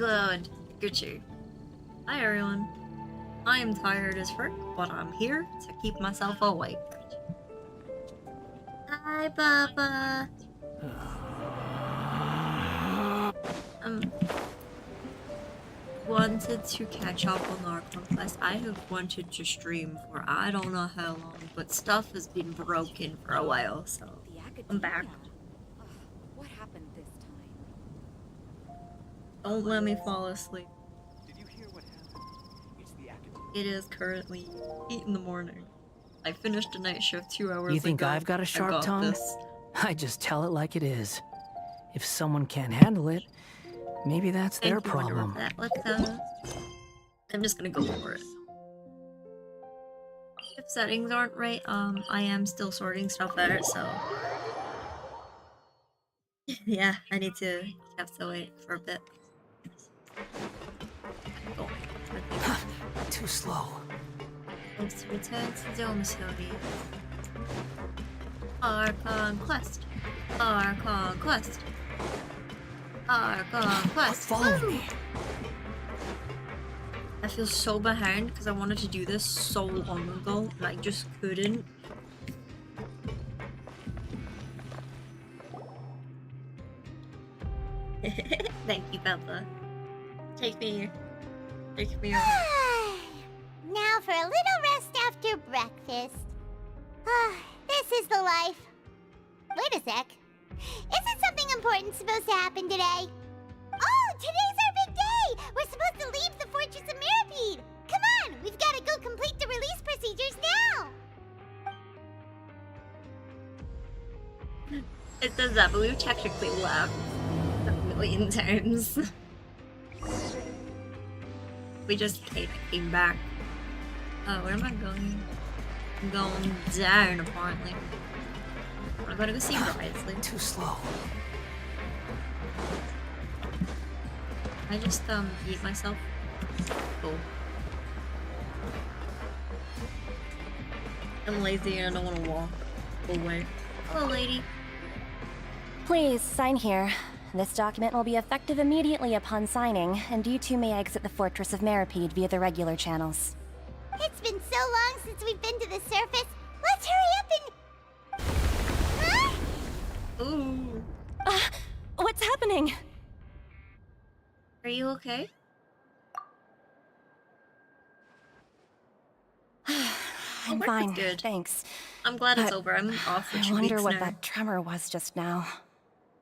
Excellent. Gucci. Hi everyone. I am tired as frick, but I'm here to keep myself awake. Hi, Papa. Wanted to catch up on our conquest. I have wanted to stream for I don't know how long, but stuff has been broken for a while, so I'm back. What happened this time? Don't let me fall asleep. Did you hear what happened? It's the academy. It is currently 8 in the morning. I finished a night shift 2 hours ago. You think I've got a sharp tongue? This. I just tell it like it is. If someone can't handle it, maybe that's their problem. I'm just gonna go for it. If settings aren't right, I am still sorting stuff out, so yeah, I need to have to wait for a bit. Too slow. Let's return to domicile. Our conquest. Our conquest. Our conquest. Follow me. I feel so behind because I wanted to do this so long ago and I just couldn't. Thank you, Peppa. Take me over. Now for a little rest after breakfast. This is the life. Wait a sec. Isn't something important supposed to happen today? Oh, today's our big day! We're supposed to leave the Fortress of Mirapede! Come on, we've got to go complete the release procedures now! It says that, but we've technically left a million times. We just came back. Oh, where am I going? I'm going down, apparently. I'm gonna go see Bridesly. Too slow. I just eat myself. Cool. I'm lazy and I don't want to walk away. Hello, lady. Please sign here. This document will be effective immediately upon signing, and you two may exit the Fortress of Mirapede via the regular channels. It's been so long since we've been to the surface. Let's hurry up and... Huh? Ooh. What's happening? Are you okay? I'm fine, good. Thanks. I'm glad it's over. I'm off for 2 weeks now. I wonder what that tremor was just now.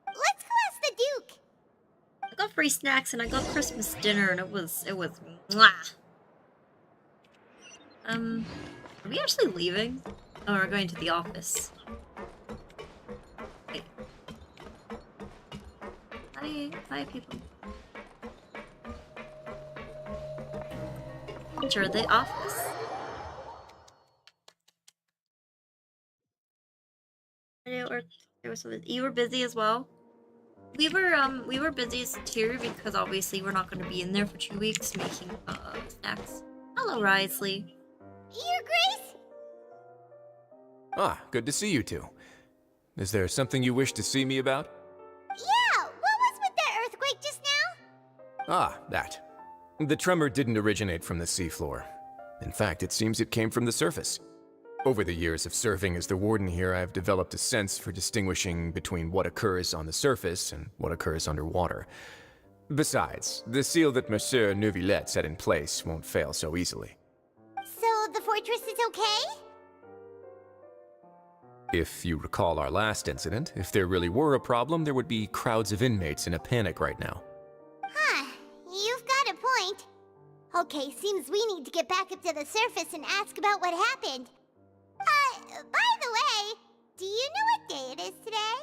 Let's go ask the Duke. I got free snacks and I got Christmas dinner and it was mwah. Are we actually leaving? Oh, we're going to the office. Wait. Hi people. Enter the office. You were busy as well. We were busy too because obviously we're not going to be in there for 2 weeks making snacks. Hello, Risley. Your Grace? Ah, good to see you two. Is there something you wish to see me about? Yeah, what was with that earthquake just now? Ah, that. The tremor didn't originate from the seafloor. In fact, it seems it came from the surface. Over the years of serving as the warden here, I've developed a sense for distinguishing between what occurs on the surface and what occurs underwater. Besides, the seal that Monsieur Neuvillette set in place won't fail so easily. So the fortress is okay? If you recall our last incident, if there really were a problem, there would be crowds of inmates in a panic right now. Huh, you've got a point. Okay, seems we need to get back up to the surface and ask about what happened. By the way, do you know what day it is today?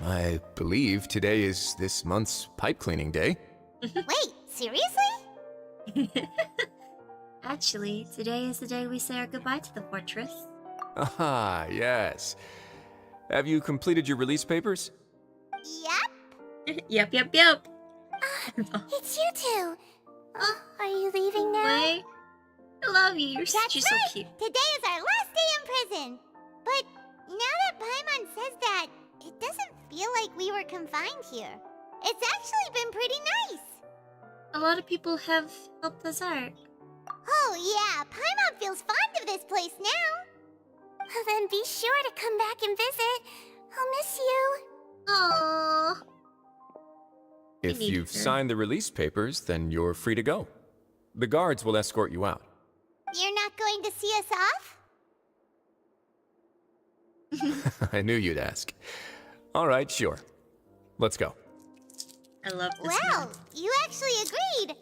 I believe today is this month's pipe cleaning day. Wait, seriously? Actually, today is the day we say our goodbye to the fortress. Ah, yes. Have you completed your release papers? Yep. Yep. It's you two. Are you leaving now? Wait. I love you. You're so Right. cute. Today is our last day in prison. But now that Paimon says that, it doesn't feel like we were confined here. It's actually been pretty nice. A lot of people have helped us out. Oh yeah, Paimon feels fond of this place now. Well, then be sure to come back and visit. I'll miss you. Aww. If need you've her. signed the release papers, then you're free to go. The guards will escort you out. You're not going to see us off? I knew you'd ask. All right, sure. Let's go. I love this Well, man. you actually agreed.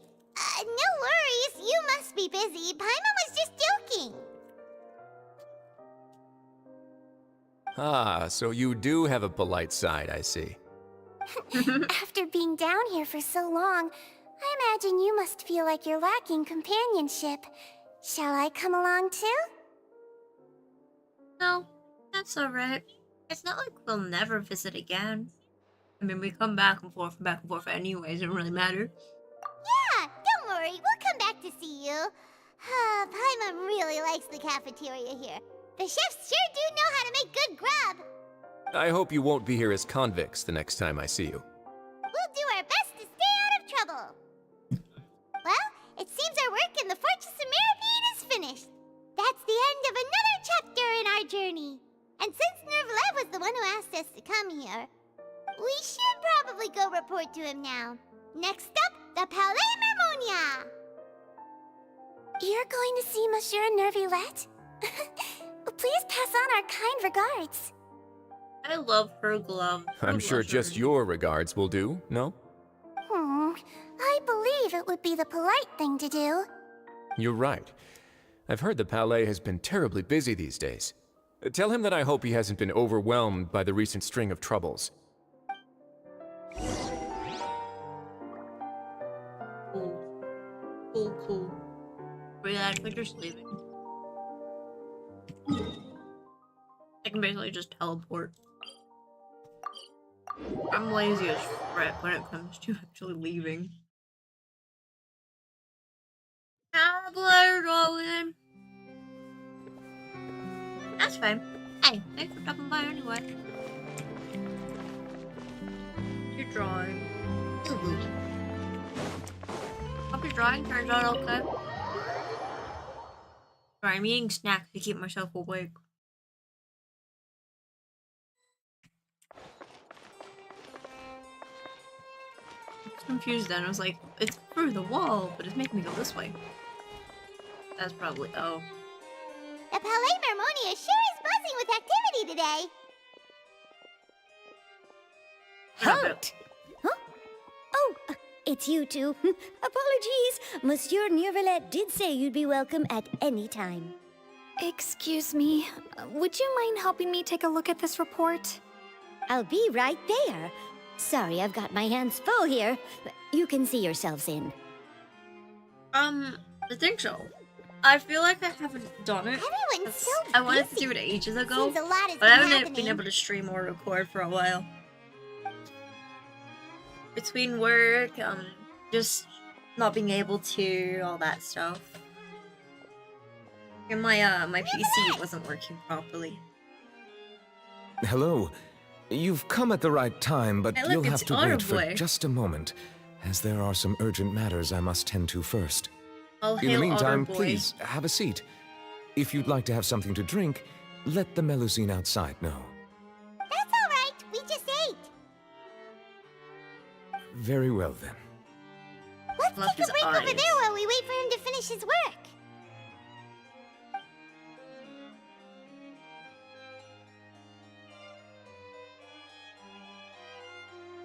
No worries, you must be busy. Paimon was just joking. Ah, so you do have a polite side, I see. After being down here for so long, I imagine you must feel like you're lacking companionship. Shall I come along too? No, that's alright. It's not like we'll never visit again. I mean, we come back and forth anyways, it doesn't really matter. Yeah, don't worry, we'll come back to see you. Paimon really likes the cafeteria here. The chefs sure do know how to make good grub. I hope you won't be here as convicts the next time I see you. We'll do our best to stay out of trouble. Well, it seems our work in the Fortress of Meripede is finished. That's the end of another chapter in our journey. And since Nervlev was the one who asked us to come here, we should probably go report to him now. Next up, the Palais Mermonia. You're going to see Monsieur Nervillette? Please pass on our kind regards. I love her glove. I'm sure just your regards will do, no? I believe it would be the polite thing to do. You're right. I've heard the Palais has been terribly busy these days. Tell him that I hope he hasn't been overwhelmed by the recent string of troubles. Cool. Relax, we're just leaving. I can basically just teleport. I'm lazy as frick when it comes to actually leaving. Tablet rolling. That's fine. Hey, thanks for stopping by anyway. You're drawing. Hope your drawing turns out okay. Sorry, I'm eating snacks to keep myself awake. I was confused then. I was like, it's through the wall, but it's making me go this way. That's probably, oh. The Palais Mermonia sure is buzzing with activity today. Halt! Huh? Oh, it's you two. Apologies. Monsieur Nervillette did say you'd be welcome at any time. Excuse me, would you mind helping me take a look at this report? I'll be right there. Sorry, I've got my hands full here. You can see yourselves in. I think so. I feel like I haven't done it. Everyone's so I wanted to busy. do it ages ago, Seems a lot has but I been haven't happening. been able to stream or record for a while. Between work, just not being able to, all that stuff. And my PC wasn't working properly. Hello. You've come at the right time, but Hey, look, you'll have it's to wait for Otterboy. just a moment, as there are some urgent matters I must tend to first. All In the hail meantime, Otterboy. please, have a seat. If you'd like to have something to drink, let the Melusine outside know. That's all right. We just ate. Very well, then. Let's Love take his a break over eyes. there while we wait for him to finish his work.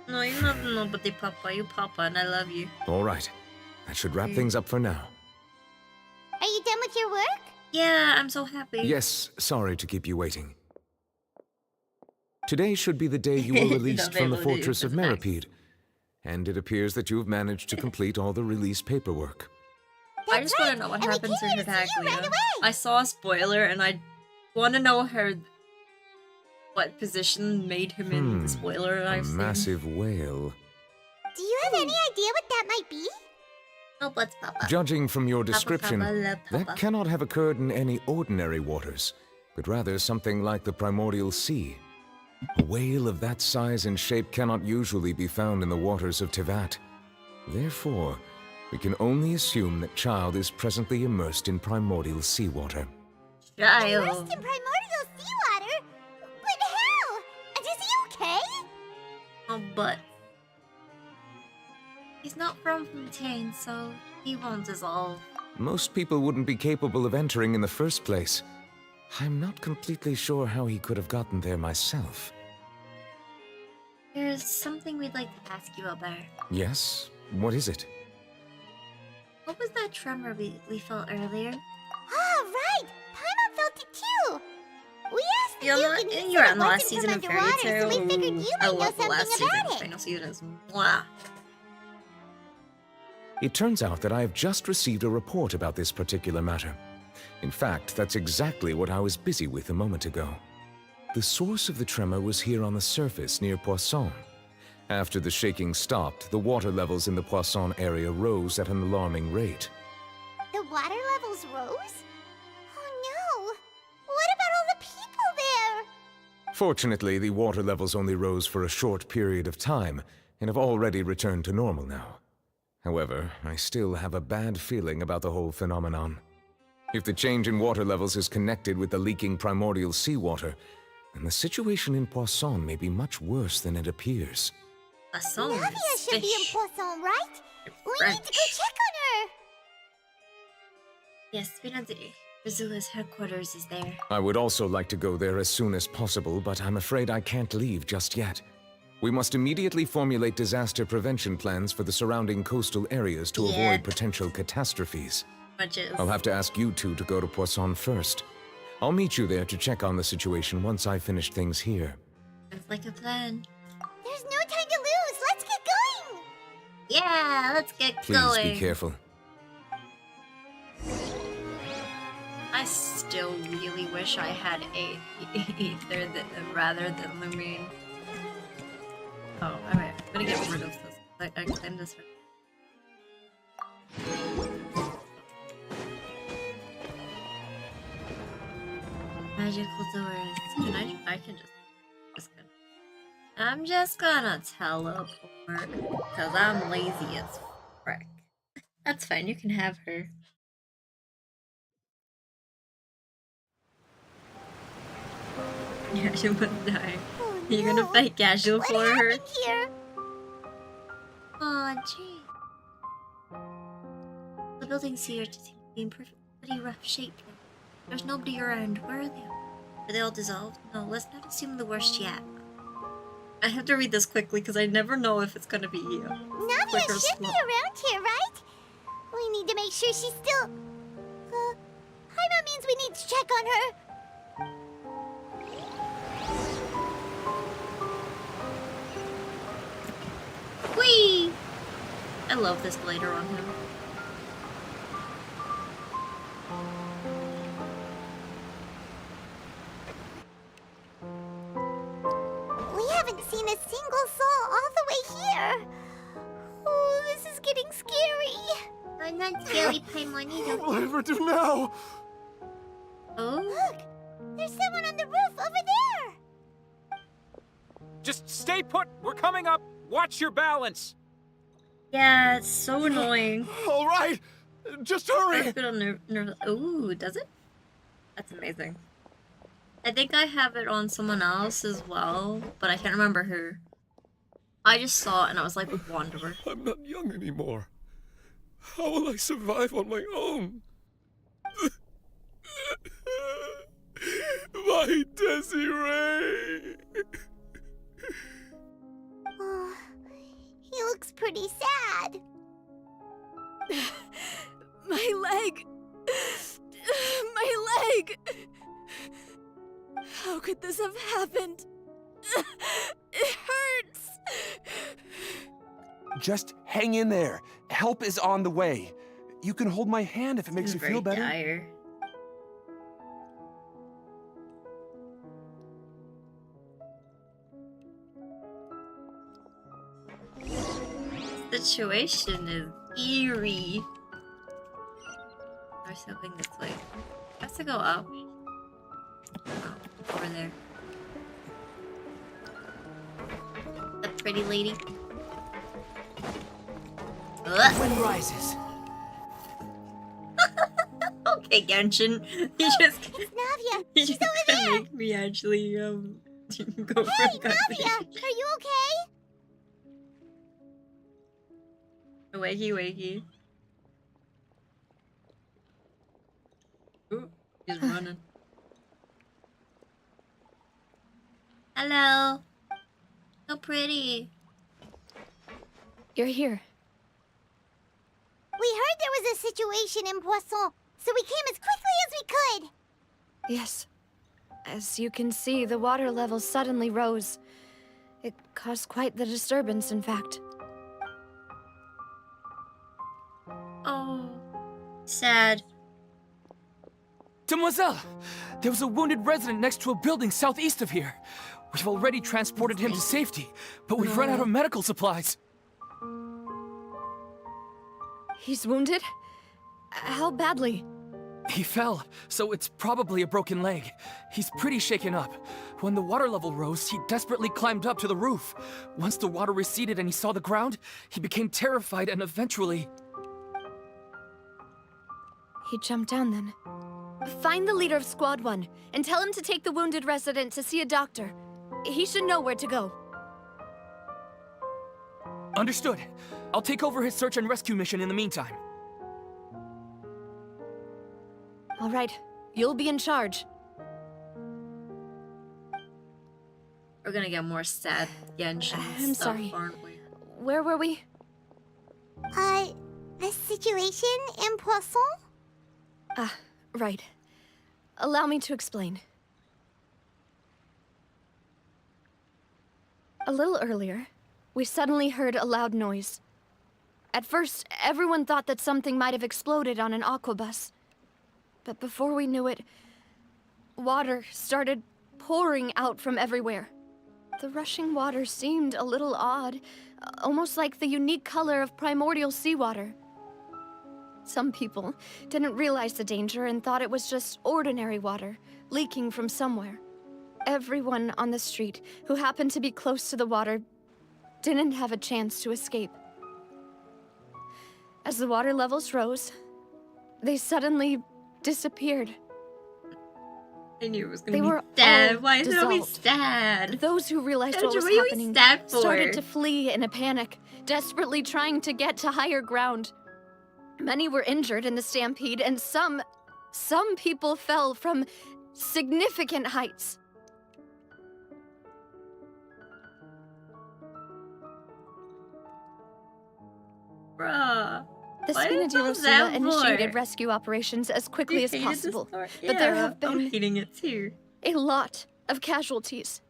No, you're not nobody, Papa. You Papa, and I love you. All right. That should wrap things up for now. Are you done with your work? Yeah, I'm so happy. Yes, sorry to keep you waiting. Today should be the day you were released from the Available Fortress of is nice. Meripede, and it appears that you've managed to complete all the release paperwork. I just want right, to know what and we happens to came here to see you right Tartaglia. away. I saw a spoiler, and I want to know what position made him in the spoiler A I've seen. massive whale. Do you have any idea what that might be? Oh, let's Papa. Judging from your description, Papa, love Papa. that cannot have occurred in any ordinary waters, but rather something like the primordial sea. A whale of that size and shape cannot usually be found in the waters of Tevat. Therefore, We can only assume that child is presently immersed in primordial seawater. Child. Immersed in primordial seawater? But how? And is he okay? Oh, but he's not from Fontaine, so he won't dissolve. Most people wouldn't be capable of entering in the first place. I'm not completely sure how he could have gotten there myself. There's something we'd like to ask you about. Yes? What is it? What was that tremor we felt earlier? Ah, right! Paimon felt it too! We asked if you can You're on the last wasn't season from of Fairy underwater, Tail. so we figured you I might know love the last something season. about it. Final season is mwah. It turns out that I have just received a report about this particular matter. In fact, that's exactly what I was busy with a moment ago. The source of the tremor was here on the surface near Poisson. After the shaking stopped, the water levels in the Poisson area rose at an alarming rate. The water levels rose? Oh no! What about all the people there? Fortunately, the water levels only rose for a short period of time and have already returned to normal now. However, I still have a bad feeling about the whole phenomenon. If the change in water levels is connected with the leaking primordial seawater, then the situation in Poisson may be much worse than it appears. Poisson Luvya is should be in fish. Poisson, right? We French. need to go check on her! Yes, Benazir. Brazilia's headquarters is there. I would also like to go there as soon as possible, but I'm afraid I can't leave just yet. We must immediately formulate disaster prevention plans for the surrounding coastal areas to Yeah. avoid potential catastrophes. Which is... I'll have to ask you two to go to Poisson first. I'll meet you there to check on the situation once I finish things here. Sounds like a plan. There's no time to lose! Let's get going! Yeah, let's get Please going. be careful. I still really wish I had a ether rather than Lumine. Oh, alright. I'm gonna get rid of this. I claimed this. Magical doors. I can just gonna. I'm just gonna teleport because I'm lazy as frick. That's fine. You can have her. Yeah, she would die. Oh, You're gonna no. fight casual What for her? happened here? Aw, gee. The buildings here just seem to be in pretty rough shape now. There's nobody around. Where are they? Are they all dissolved? No, let's not assume the worst yet. I have to read this quickly because I never know if it's gonna be you. Navia Quick or should be slow. around here, right? We need to make sure she's still... Paimon means we need to check on her. Whee! I love this glider on him. We haven't seen a single soul all the way here. Oh, this is getting scary. I'm not scary, Paimon. You What will I ever do now? Oh? Look! There's someone on the roof over there! Just stay put. We're coming up. Watch your balance. Yeah, it's so annoying. All right. Just hurry. That's good on nerve. Ooh, does it? That's amazing. I think I have it on someone else as well, but I can't remember who. I just saw it and I was like, Wanderer. I'm not young anymore. How will I survive on my own? My Desiree. Oh, he looks pretty sad. My leg! My leg! How could this have happened? It hurts! Just hang in there. Help is on the way. You can hold my hand if it makes you feel better. Dire. Situation is eerie. We're stepping this way. Has to go up. Oh, over there. The pretty lady. Ugh. Wind rises. Okay, Genshin. You just It's Navia. you She's just over there. make me actually go Hey, for Navia, are you okay? Wakey, wakey. Ooh, he's running. Hello. So pretty. You're here. We heard there was a situation in Poisson, so we came as quickly as we could. Yes. As you can see, the water level suddenly rose. It caused quite the disturbance, in fact. Oh, sad. Demoiselle! There was a wounded resident next to a building southeast of here. We've already transported him to safety, but we've run out of medical supplies. He's wounded? How badly? He fell, so it's probably a broken leg. He's pretty shaken up. When the water level rose, he desperately climbed up to the roof. Once the water receded and he saw the ground, he became terrified and eventually... He jumped down then. Find the leader of Squad 1 and tell him to take the wounded resident to see a doctor. He should know where to go. Understood. I'll take over his search and rescue mission in the meantime. All right, you'll be in charge. We're gonna get more sad Genshin I'm stuff, sorry. aren't we? Where were we? The situation in Poisson? Ah, right. Allow me to explain. A little earlier, we suddenly heard a loud noise. At first, everyone thought that something might have exploded on an aquabus. But before we knew it, water started pouring out from everywhere. The rushing water seemed a little odd, almost like the unique color of primordial seawater. Some people didn't realize the danger and thought it was just ordinary water, leaking from somewhere. Everyone on the street who happened to be close to the water didn't have a chance to escape. As the water levels rose, they suddenly disappeared. I knew it was They gonna were be sad. all Why is it always dissolved. sad? Those who realized what Genshin, was what are you always happening sad for? started to flee in a panic, desperately trying to get to higher ground. Many were injured in the stampede, and some people fell from significant heights. Bruh. The Why is it so Spinadero sad initiated for? rescue operations as quickly You as hated this possible, story? but there Yeah, have I'm been hating it too. a lot of casualties.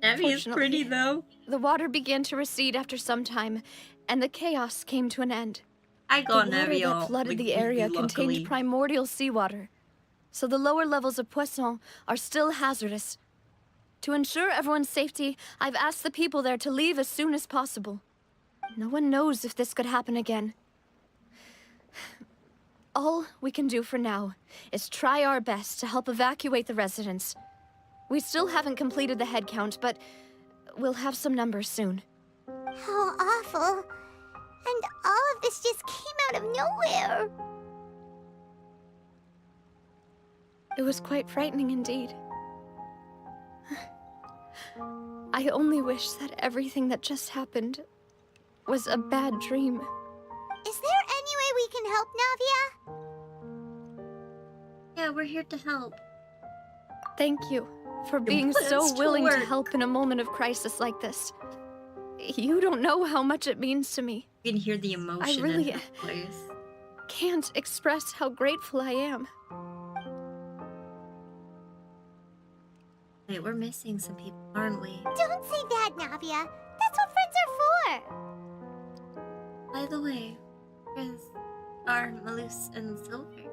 Navi is pretty Fortunately, though. The water began to recede after some time, and the chaos came to an end. I The got water Navi all that flooded like, the area luckily. contained primordial seawater, so the lower levels of Poisson are still hazardous. To ensure everyone's safety, I've asked the people there to leave as soon as possible. No one knows if this could happen again. All we can do for now is try our best to help evacuate the residents. We still haven't completed the head count, but we'll have some numbers soon. How awful. And all of this just came out of nowhere. It was quite frightening indeed. I only wish that everything that just happened was a bad dream. Is there any way we can help, Navia? Yeah, we're here to help. Thank you for being put us so to willing to work. help in a moment of crisis like this. You don't know how much it means to me. You can hear the emotion in really- her voice. Can't express how grateful I am. Wait, we're missing some people, aren't we? Don't say that, Navia. That's what friends are for. By the way, where's our Malus and Silver?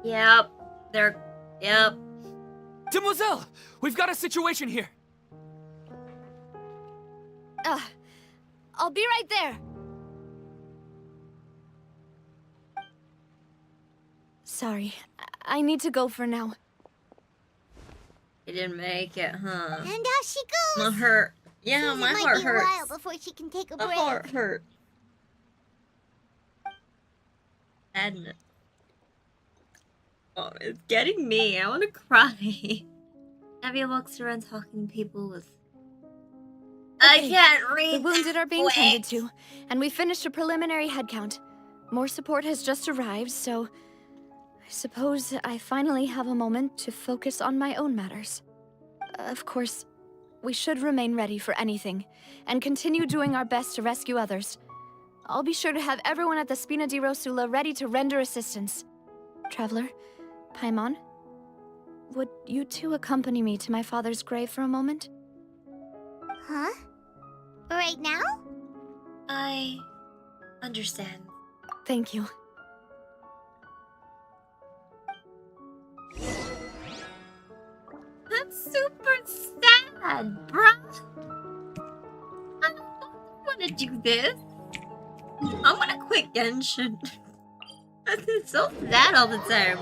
Yep. Yep. Demoiselle! We've got a situation here! I'll be right there. Sorry, I need to go for now. You didn't make it, huh? And out she goes. Her Yeah, Seems my it might heart be a while hurts. before she can take a My break. heart hurts. Sadness. Oh, it's getting me. I want to cry. Abby walks around talking to people with. I Okay, can't read. The wounded that are being tended quick. to, and we finished a preliminary head count. More support has just arrived, so I suppose I finally have a moment to focus on my own matters. Of course, we should remain ready for anything, and continue doing our best to rescue others. I'll be sure to have everyone at the Spina di Rosula ready to render assistance. Traveler, Paimon, would you two accompany me to my father's grave for a moment? Huh? Right now? I understand. Thank you. That's super sad, bruh. I don't want to do this. I'm gonna quit Genshin. It's so sad all the time.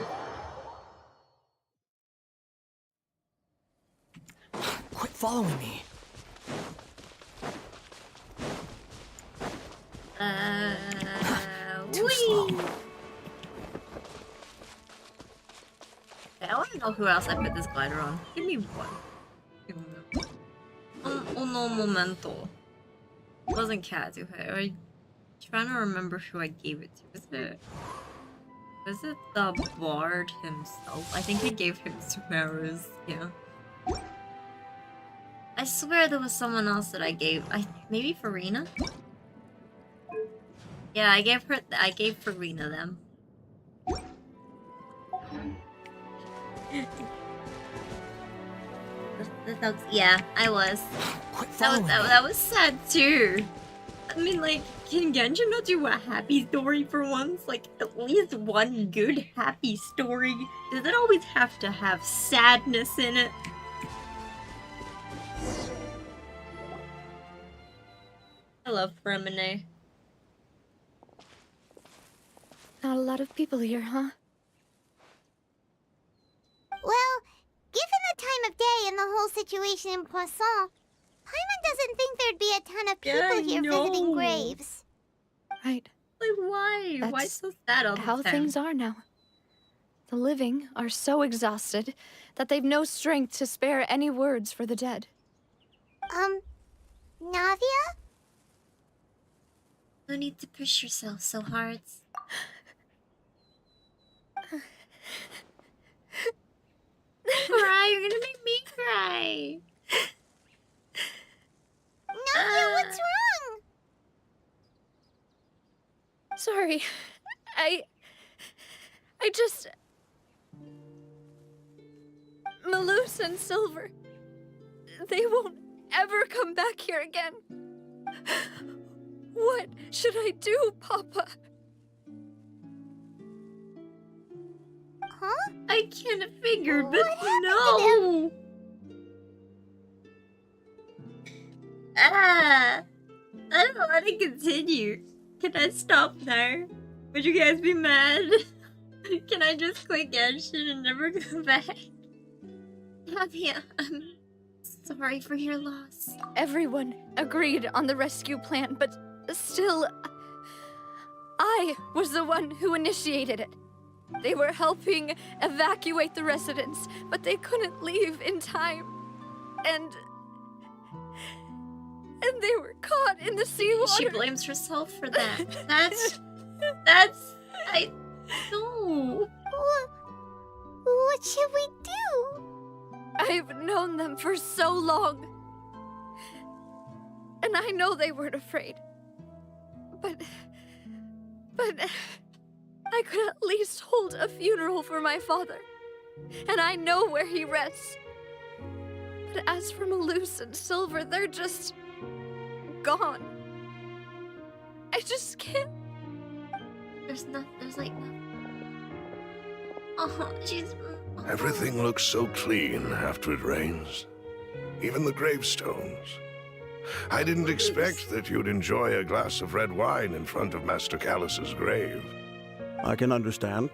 Quit following me. Too slow. Okay, I want to know who else I put this glider on. Give me one. Give me one. Uno momento. It wasn't Kazuhe. I'm trying to remember who I gave it to. Was it the bard himself? I think I gave him Sumeru's. Yeah. I swear there was someone else that I gave. Maybe Farina? Yeah, I gave Farina them. The thugs, yeah, I was. Quit following me. That was sad too. I mean, like, can Genshin not do a happy story for once? Like, at least one good happy story? Does it always have to have sadness in it? I love Fremine. Not a lot of people here, huh? Well, given the time of day and the whole situation in Poisson, Paimon doesn't think there'd be a ton of Yeah, people I here visiting know. graves. Right. Like, why? Why That's so sad all the How time? things are now. The living are so exhausted that they've no strength to spare any words for the dead. Navia? No need to push yourself so hard. Cry, you're gonna make me cry. Navia, what's wrong? Sorry. I just... Malus and Silver... They won't ever come back here again. What should I do, Papa? Huh? I can't figure, but What happened no. I don't want to continue. Can I stop now? Would you guys be mad? Can I just quit Genshin and never go back? Navia, I'm sorry for your loss. Everyone agreed on the rescue plan, but still... I was the one who initiated it. They were helping evacuate the residents, but they couldn't leave in time. And they were caught in the seawater. She blames herself for that. I know. What should we do? I've known them for so long. And I know they weren't afraid. But I could at least hold a funeral for my father. And I know where he rests. But as for Malus and Silver, they're just... gone. I just can't... There's like nothing. Oh, she's... Everything looks so clean after it rains. Even the gravestones. I didn't expect that you'd enjoy a glass of red wine in front of Master Callus's grave. I can understand.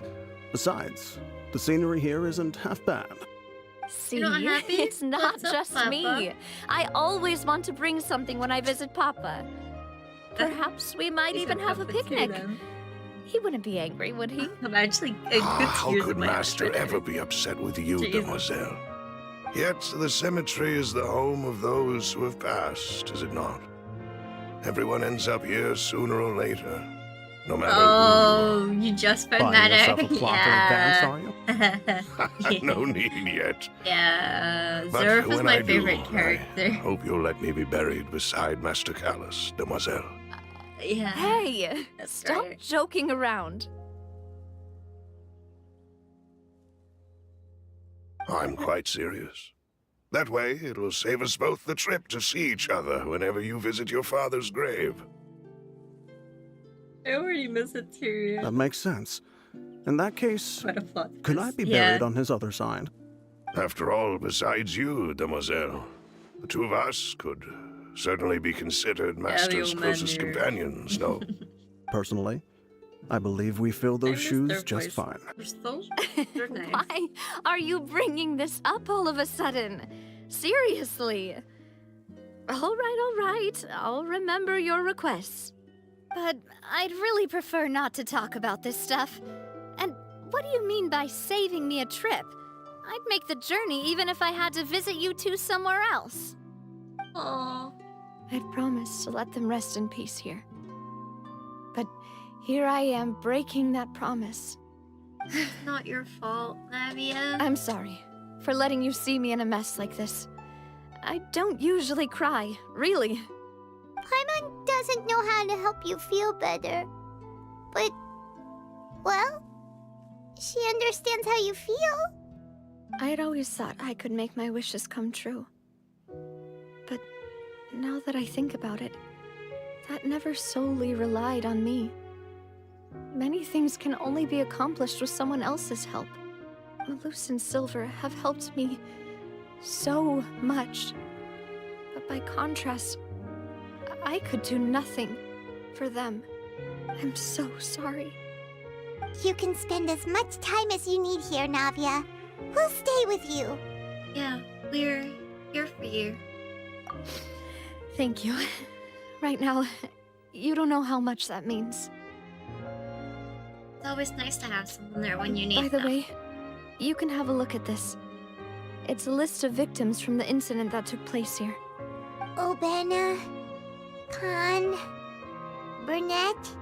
Besides, the scenery here isn't half bad. See, not happy? it's not What's up, just Papa? me. I always want to bring something when I visit Papa. Perhaps we might even have a picnic. He wouldn't be angry, would he? I'm actually a good How tears could in my Master eyes. ever be upset with you, Jesus. Demoiselle? Yet the cemetery is the home of those who have passed, is it not? Everyone ends up here sooner or later, no matter Oh, you just found Buying that yourself out. a plot in advance, are you? who. No need yet. Yeah, But Zerf is when my I do, favorite I character. hope you'll let me be buried beside Master Callus, Demoiselle. Yeah. Hey, That's stop right. joking around. I'm quite serious. That way, it'll save us both the trip to see each other whenever you visit your father's grave. I already miss it too. That makes sense. In that case, What a plot could I twist. be Yeah. buried on his other side? After all, besides you, Demoiselle, the two of us could certainly be considered Master's old closest man here. companions, no? Personally, I believe we fill I those miss shoes their just voice. fine. They're so they're nice. Why are you bringing this up all of a sudden? Seriously. All right. I'll remember your requests. But I'd really prefer not to talk about this stuff. And what do you mean by saving me a trip? I'd make the journey even if I had to visit you two somewhere else. Aww. I'd promised to let them rest in peace here. But here I am breaking that promise. It's not your fault, Luvya. I'm sorry for letting you see me in a mess like this. I don't usually cry, really. Paimon doesn't know how to help you feel better. But, well, she understands how you feel. I'd always thought I could make my wishes come true. But now that I think about it, that never solely relied on me. Many things can only be accomplished with someone else's help. Malus and Silver have helped me so much. But by contrast, I could do nothing for them. I'm so sorry. You can spend as much time as you need here, Navia. We'll stay with you. Yeah, we're here for you. Thank you. Right now, you don't know how much that means. It's always nice to have someone there when you need By the them. way, you can have a look at this. It's a list of victims from the incident that took place here. Obena, Khan, Burnett,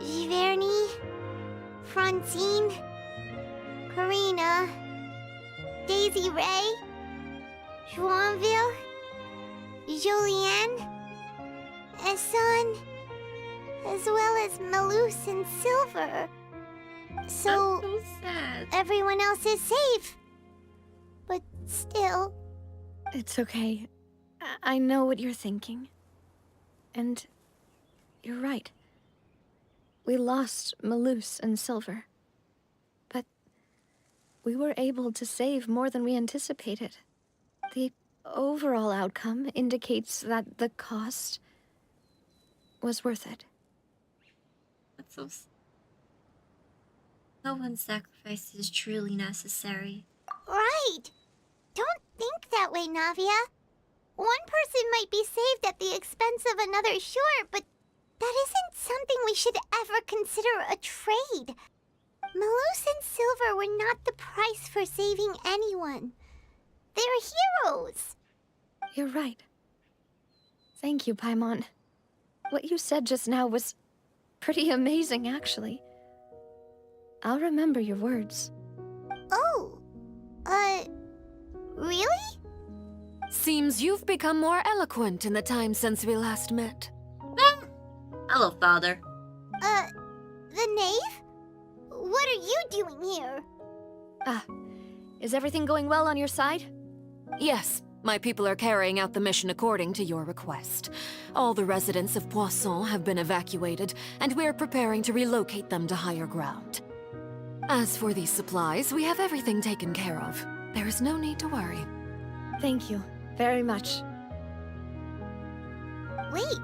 Giverny, Francine, Karina, Daisy Ray, Joinville, Julianne, Esson, as well as Malus and Silver. So, I'm so sad. everyone else is safe. But still, It's okay. I know what you're thinking. And you're right. We lost Malus and Silver. But we were able to save more than we anticipated. The overall outcome indicates that the cost was worth it. That's so no one's sacrifice is truly necessary. right. Don't think that way, Navia. One person might be saved at the expense of another, sure, but that isn't something we should ever consider a trade. Malus and Silver were not the price for saving anyone. They're heroes. You're right. Thank you, Paimon. What you said just now was pretty amazing, actually. I'll remember your words. Oh, really? Seems you've become more eloquent in the time since we last met. Hello, Father. The knave? What are you doing here? Is everything going well on your side? Yes, my people are carrying out the mission according to your request. All the residents of Poisson have been evacuated, and we're preparing to relocate them to higher ground. As for these supplies, we have everything taken care of. There is no need to worry. Thank you very much. Wait,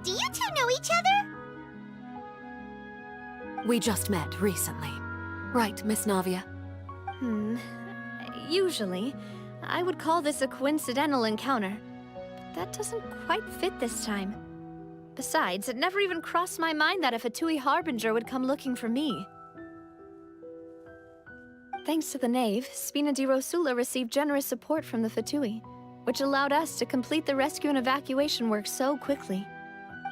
do you two know each other? We just met recently. Right, Miss Navia? usually, I would call this a coincidental encounter. But that doesn't quite fit this time. Besides, it never even crossed my mind that a Fatui Harbinger would come looking for me. Thanks to the Knave, Spina di Rosula received generous support from the Fatui, which allowed us to complete the rescue and evacuation work so quickly.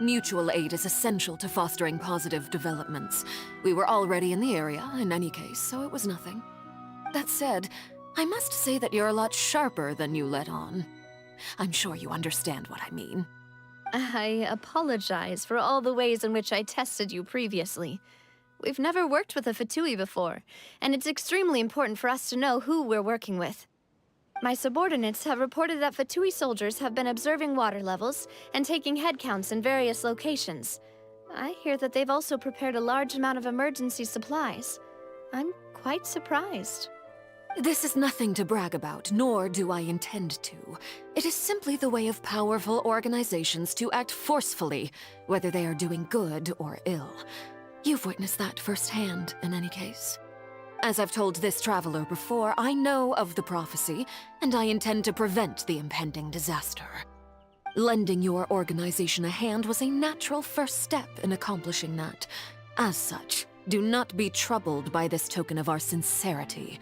Mutual aid is essential to fostering positive developments. We were already in the area, in any case, so it was nothing. That said, I must say that you're a lot sharper than you let on. I'm sure you understand what I mean. I apologize for all the ways in which I tested you previously. We've never worked with a Fatui before, and it's extremely important for us to know who we're working with. My subordinates have reported that Fatui soldiers have been observing water levels and taking head counts in various locations. I hear that they've also prepared a large amount of emergency supplies. I'm quite surprised. This is nothing to brag about, nor do I intend to. It is simply the way of powerful organizations to act forcefully, whether they are doing good or ill. You've witnessed that firsthand, in any case. As I've told this traveler before, I know of the prophecy, and I intend to prevent the impending disaster. Lending your organization a hand was a natural first step in accomplishing that. As such, do not be troubled by this token of our sincerity.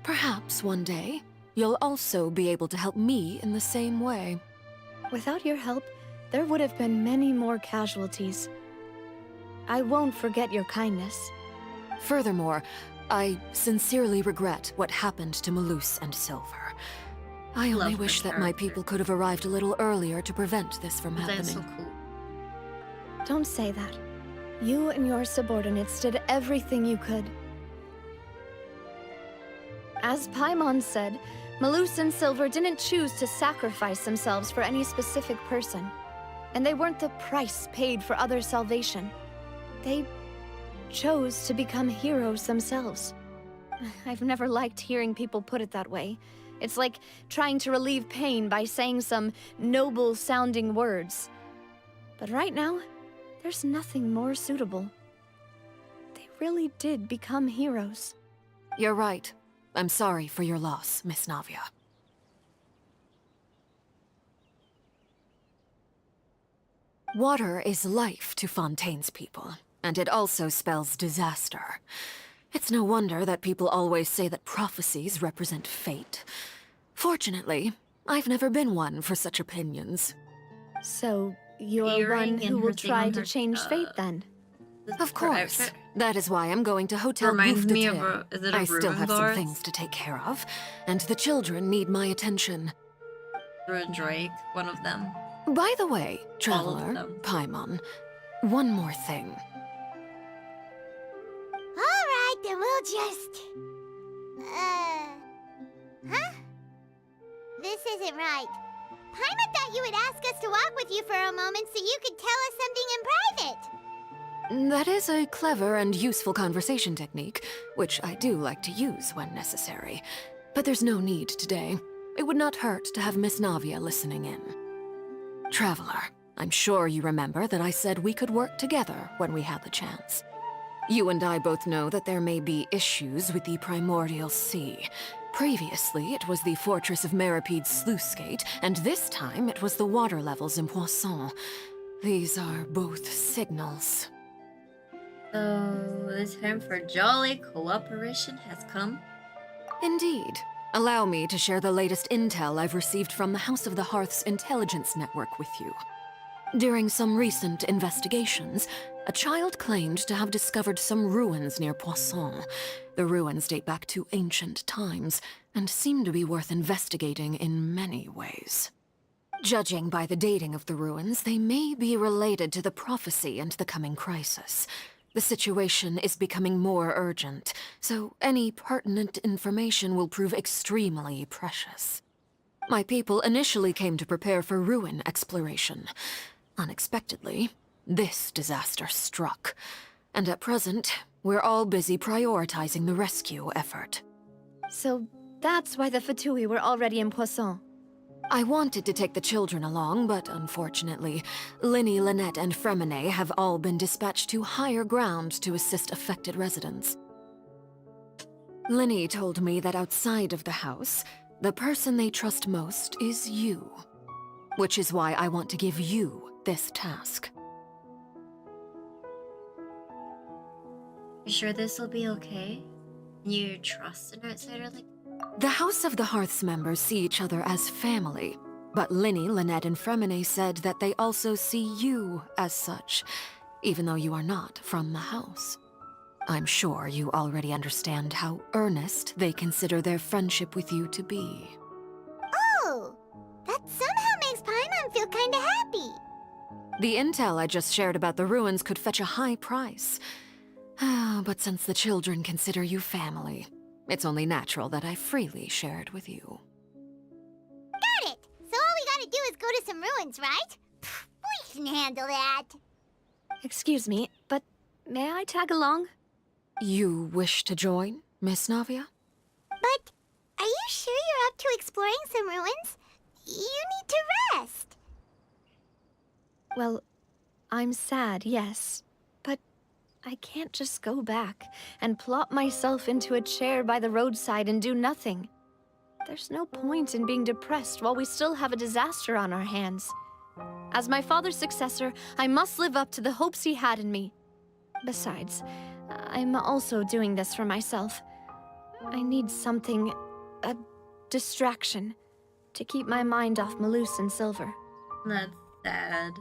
Perhaps one day, you'll also be able to help me in the same way. Without your help, there would have been many more casualties. I won't forget your kindness. Furthermore, I sincerely regret what happened to Malus and Silver. I only wish that my people could have arrived a little earlier to prevent this from happening. That's so cool. Don't say that. You and your subordinates did everything you could. As Paimon said, Malus and Silver didn't choose to sacrifice themselves for any specific person. And they weren't the price paid for others' salvation. They chose to become heroes themselves. I've never liked hearing people put it that way. It's like trying to relieve pain by saying some noble-sounding words. But right now, there's nothing more suitable. They really did become heroes. You're right. I'm sorry for your loss, Miss Navia. Water is life to Fontaine's people, and it also spells disaster. It's no wonder that people always say that prophecies represent fate. Fortunately, I've never been one for such opinions. So, you're Earring one who and will her thing try on to her, change fate, then? Of course. That is why I'm going to Hotel Reminds Bouffe me de of Terre. is it a I still have some Ruben's things to take care of, and the children need my attention. Ruin Drake, one of them. By the way, All of Traveler, them. Paimon, one more thing. Alright, then we'll just... Huh? This isn't right. Paimon thought you would ask us to walk with you for a moment so you could tell us something in private. That is a clever and useful conversation technique, which I do like to use when necessary. But there's no need today. It would not hurt to have Miss Navia listening in. Traveler, I'm sure you remember that I said we could work together when we had the chance. You and I both know that there may be issues with the Primordial Sea. Previously, it was the Fortress of Meripede's sluice gate, and this time it was the water levels in Poisson. These are both signals. So, the time for jolly cooperation has come. Indeed. Allow me to share the latest intel I've received from the House of the Hearth's intelligence network with you. During some recent investigations, a child claimed to have discovered some ruins near Poisson. The ruins date back to ancient times, and seem to be worth investigating in many ways. Judging by the dating of the ruins, they may be related to the prophecy and the coming crisis. The situation is becoming more urgent, so any pertinent information will prove extremely precious. My people initially came to prepare for ruin exploration. Unexpectedly, this disaster struck, and at present, we're all busy prioritizing the rescue effort. So that's why the Fatui were already in Poisson. I wanted to take the children along, but unfortunately, Linny, Lynette, and Fremine have all been dispatched to higher ground to assist affected residents. Linny told me that outside of the house, the person they trust most is you. Which is why I want to give you this task. You sure this will be okay? You trust an outsider like... The House of the Hearth's members see each other as family, but Linny, Lynette, and Fremine said that they also see you as such, even though you are not from the house. I'm sure you already understand how earnest they consider their friendship with you to be. Oh, that somehow makes Paimon feel kinda happy. The intel I just shared about the ruins could fetch a high price. But since the children consider you family, it's only natural that I freely share it with you. Got it! So all we gotta do is go to some ruins, right? We can handle that. Excuse me, but may I tag along? You wish to join, Miss Navia? But are you sure you're up to exploring some ruins? You need to rest. Well, I'm sad, yes. But I can't just go back and plop myself into a chair by the roadside and do nothing. There's no point in being depressed while we still have a disaster on our hands. As my father's successor, I must live up to the hopes he had in me. Besides, I'm also doing this for myself. I need something, a distraction, to keep my mind off Malus and Silver. That's sad.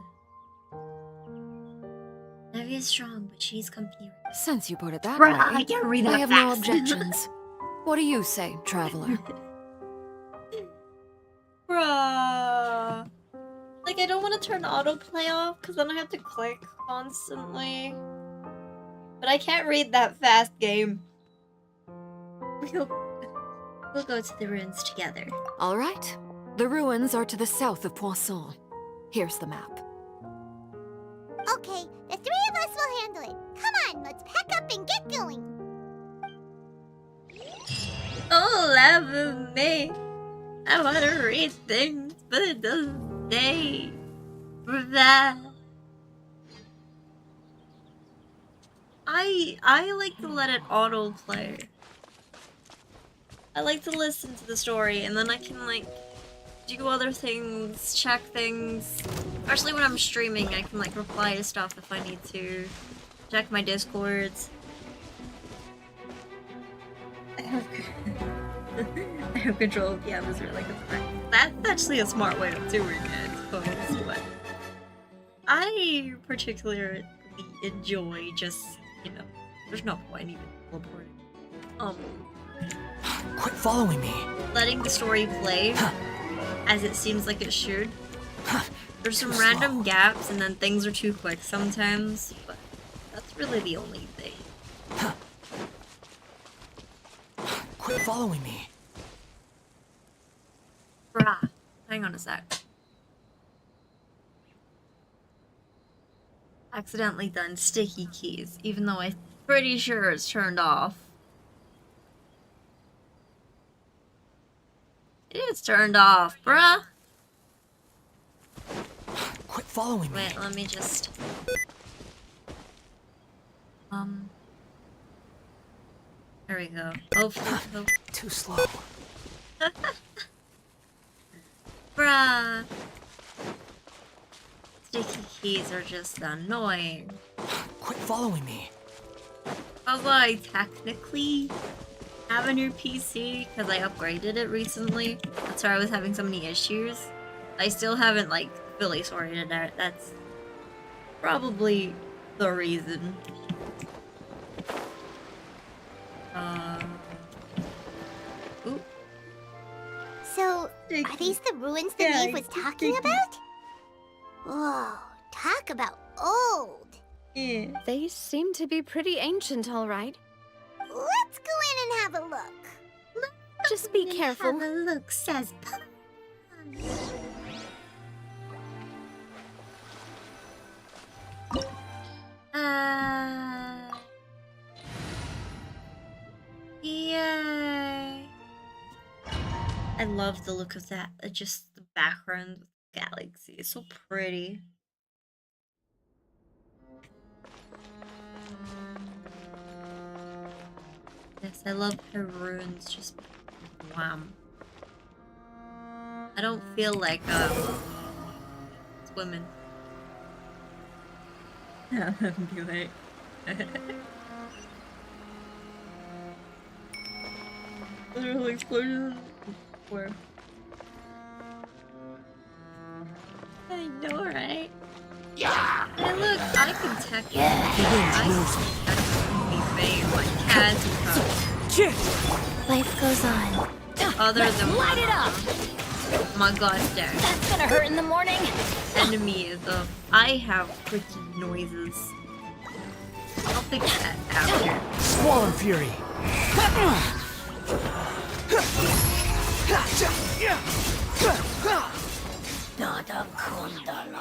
Navia's strong, but she's company. Since you put it that Bruh, way, I can't read that I have no fast. objections. What do you say, traveler? Bruh. Like, I don't want to turn autoplay off, because then I have to click constantly. But I can't read that fast, game. We'll go to the ruins together. All right. The ruins are to the south of Poisson. Here's the map. Okay, the three of us will handle it. Come on, let's pack up and get going. Oh, love me. I want to read things, but it doesn't stay. That. I like to let it autoplay. I like to listen to the story, and then I can, like, do other things, check things. Especially when I'm streaming, I can, like, reply to stuff if I need to. Check my discords. I have control of the atmosphere like a friend. That's actually a smart way of doing it, I suppose, but I particularly enjoy just, you know, there's no point even teleporting. Quit following me. Letting the story play as it seems like it should. There's some random gaps and then things are too quick sometimes, but that's really the only thing. Quit following me. Bruh, hang on a sec. Accidentally done sticky keys, even though I'm pretty sure it's turned off. It is turned off, bruh. Quit following me. Wait, let me just... There we go. Hopefully. Too slow. Bruh. Sticky keys are just annoying. Quit following me. Although I technically have a new PC because I upgraded it recently. That's why I was having so many issues. I still haven't, like, fully sorted it out. That's probably the reason. Ooh. So, are these the ruins that Neve was talking about? Whoa, talk about old. Yeah. They seem to be pretty ancient, all right. Let's go in and have a look. Just be careful. Have a look, says Pun. Yay. I love the look of that. Just the background with the galaxy. It's so pretty. Yes, I love her runes. Just wham. I don't feel like swimming. Yeah, that'd be like. Literally explosion. Where? I know, right? Yeah. Hey, look, I can technically. My cat. Life goes on. Other than Light it up! Oh my gosh, there. That's gonna hurt in the morning. Enemies of I have freaking noises. I'll fix that after. Squall Fury.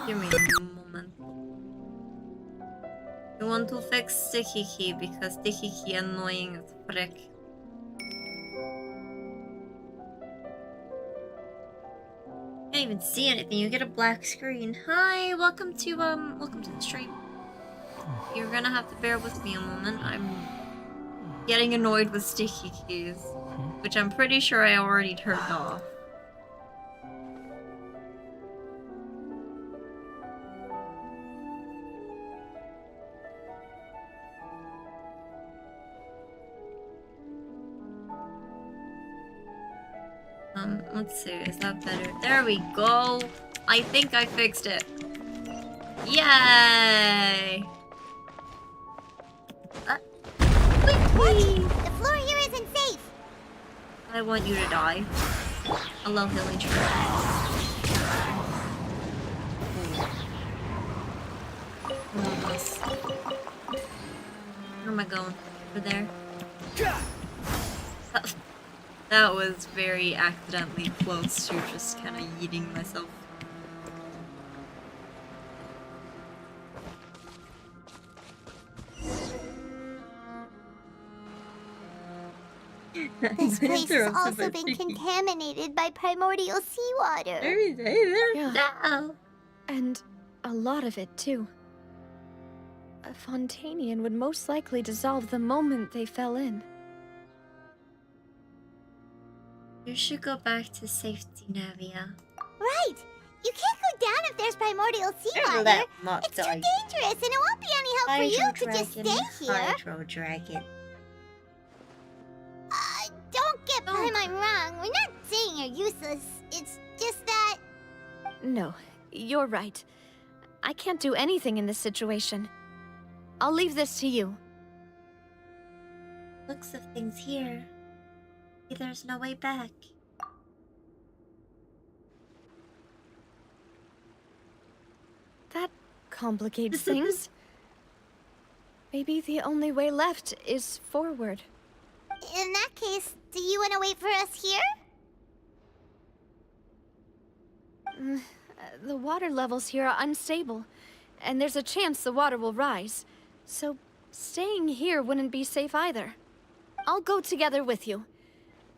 Give me a moment. You want to fix Sticky Key because Sticky Key annoying as frick. Can't even see anything. You get a black screen. Hi, welcome to the stream. You're gonna have to bear with me a moment. I'm getting annoyed with Sticky Keys, which I'm pretty sure I already turned off. Let's see, is that better? There we go! I think I fixed it. Yay! What? The floor here isn't safe. I want you to die. Hello, Hilly Tree. Where am I going? Over there? That was very accidentally close to just kind of yeeting myself. This place has also been contaminated by primordial seawater. Yeah. And a lot of it, too. A Fontainian would most likely dissolve the moment they fell in. You should go back to safety, Navia. Right! You can't go down if there's primordial seawater. It's too dangerous, and it won't be any help for you to just stay here. Hydro Dragon. Don't get Paimon wrong. We're not saying you're useless. It's just that... No, you're right. I can't do anything in this situation. I'll leave this to you. Looks of things here. There's no way back. That complicates things. Maybe the only way left is forward. In that case, do you want to wait for us here? The water levels here are unstable, and there's a chance the water will rise. So staying here wouldn't be safe either. I'll go together with you.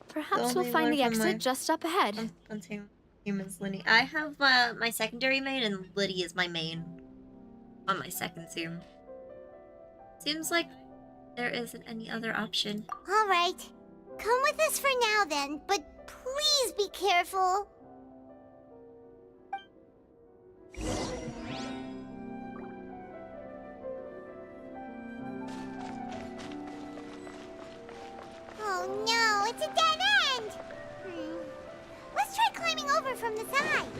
Perhaps we'll find the exit just up ahead. Humans, Liddy. I have my secondary main, and Liddy is my main on my second zoom. Seems like there isn't any other option. All right. Come with us for now then, but please be careful. Oh no, it's a dead end! Let's try climbing over from the side.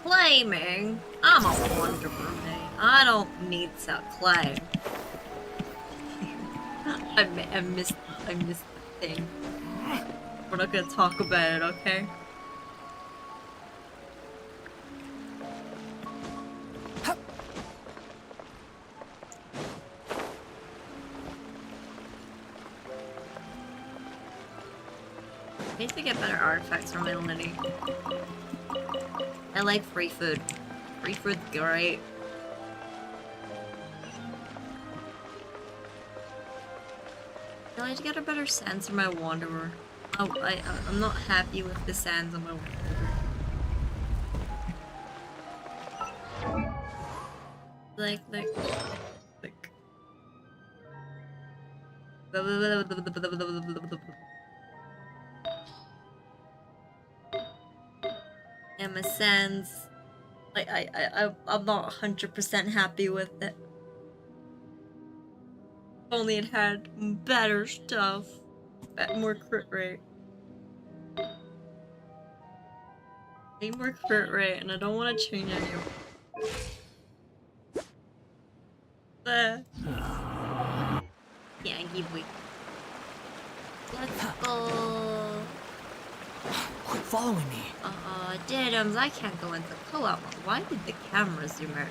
Claiming? I'm a wonder mermaid. I don't need to claim. I missed the thing. We're not gonna talk about it, okay? I need to get better artifacts from my Liddy. I like free food. Free food's great. I need to get a better sense of my Wanderer. Oh, I'm not happy with the sands on my Wanderer. like. In a sense, like I'm not 100% happy with it. If only it had better stuff, more crit rate. Need more crit rate, and I don't want to change any of it. Yeah, give me. Let's go. Quit following me. Diddums, I can't go into co-op. Why did the camera zoom out?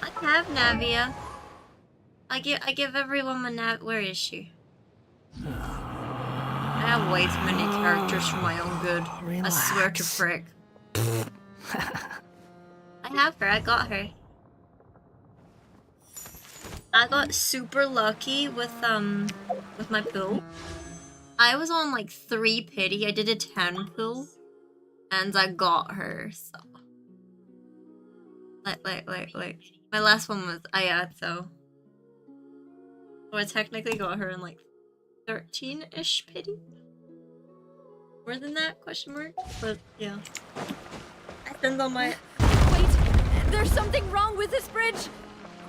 I have Navia. I give everyone my nav. Where is she? I have way too many characters for my own good. Relax. I swear to frick. I have her. I got her. I got super lucky with my pool. I was on like 3 pity. I did a 10 pool, and I got her. So like my last one was Ayato. So I technically got her in like 13-ish pity. More than that? Question mark. But yeah, I send on my. Wait, there's something wrong with this bridge.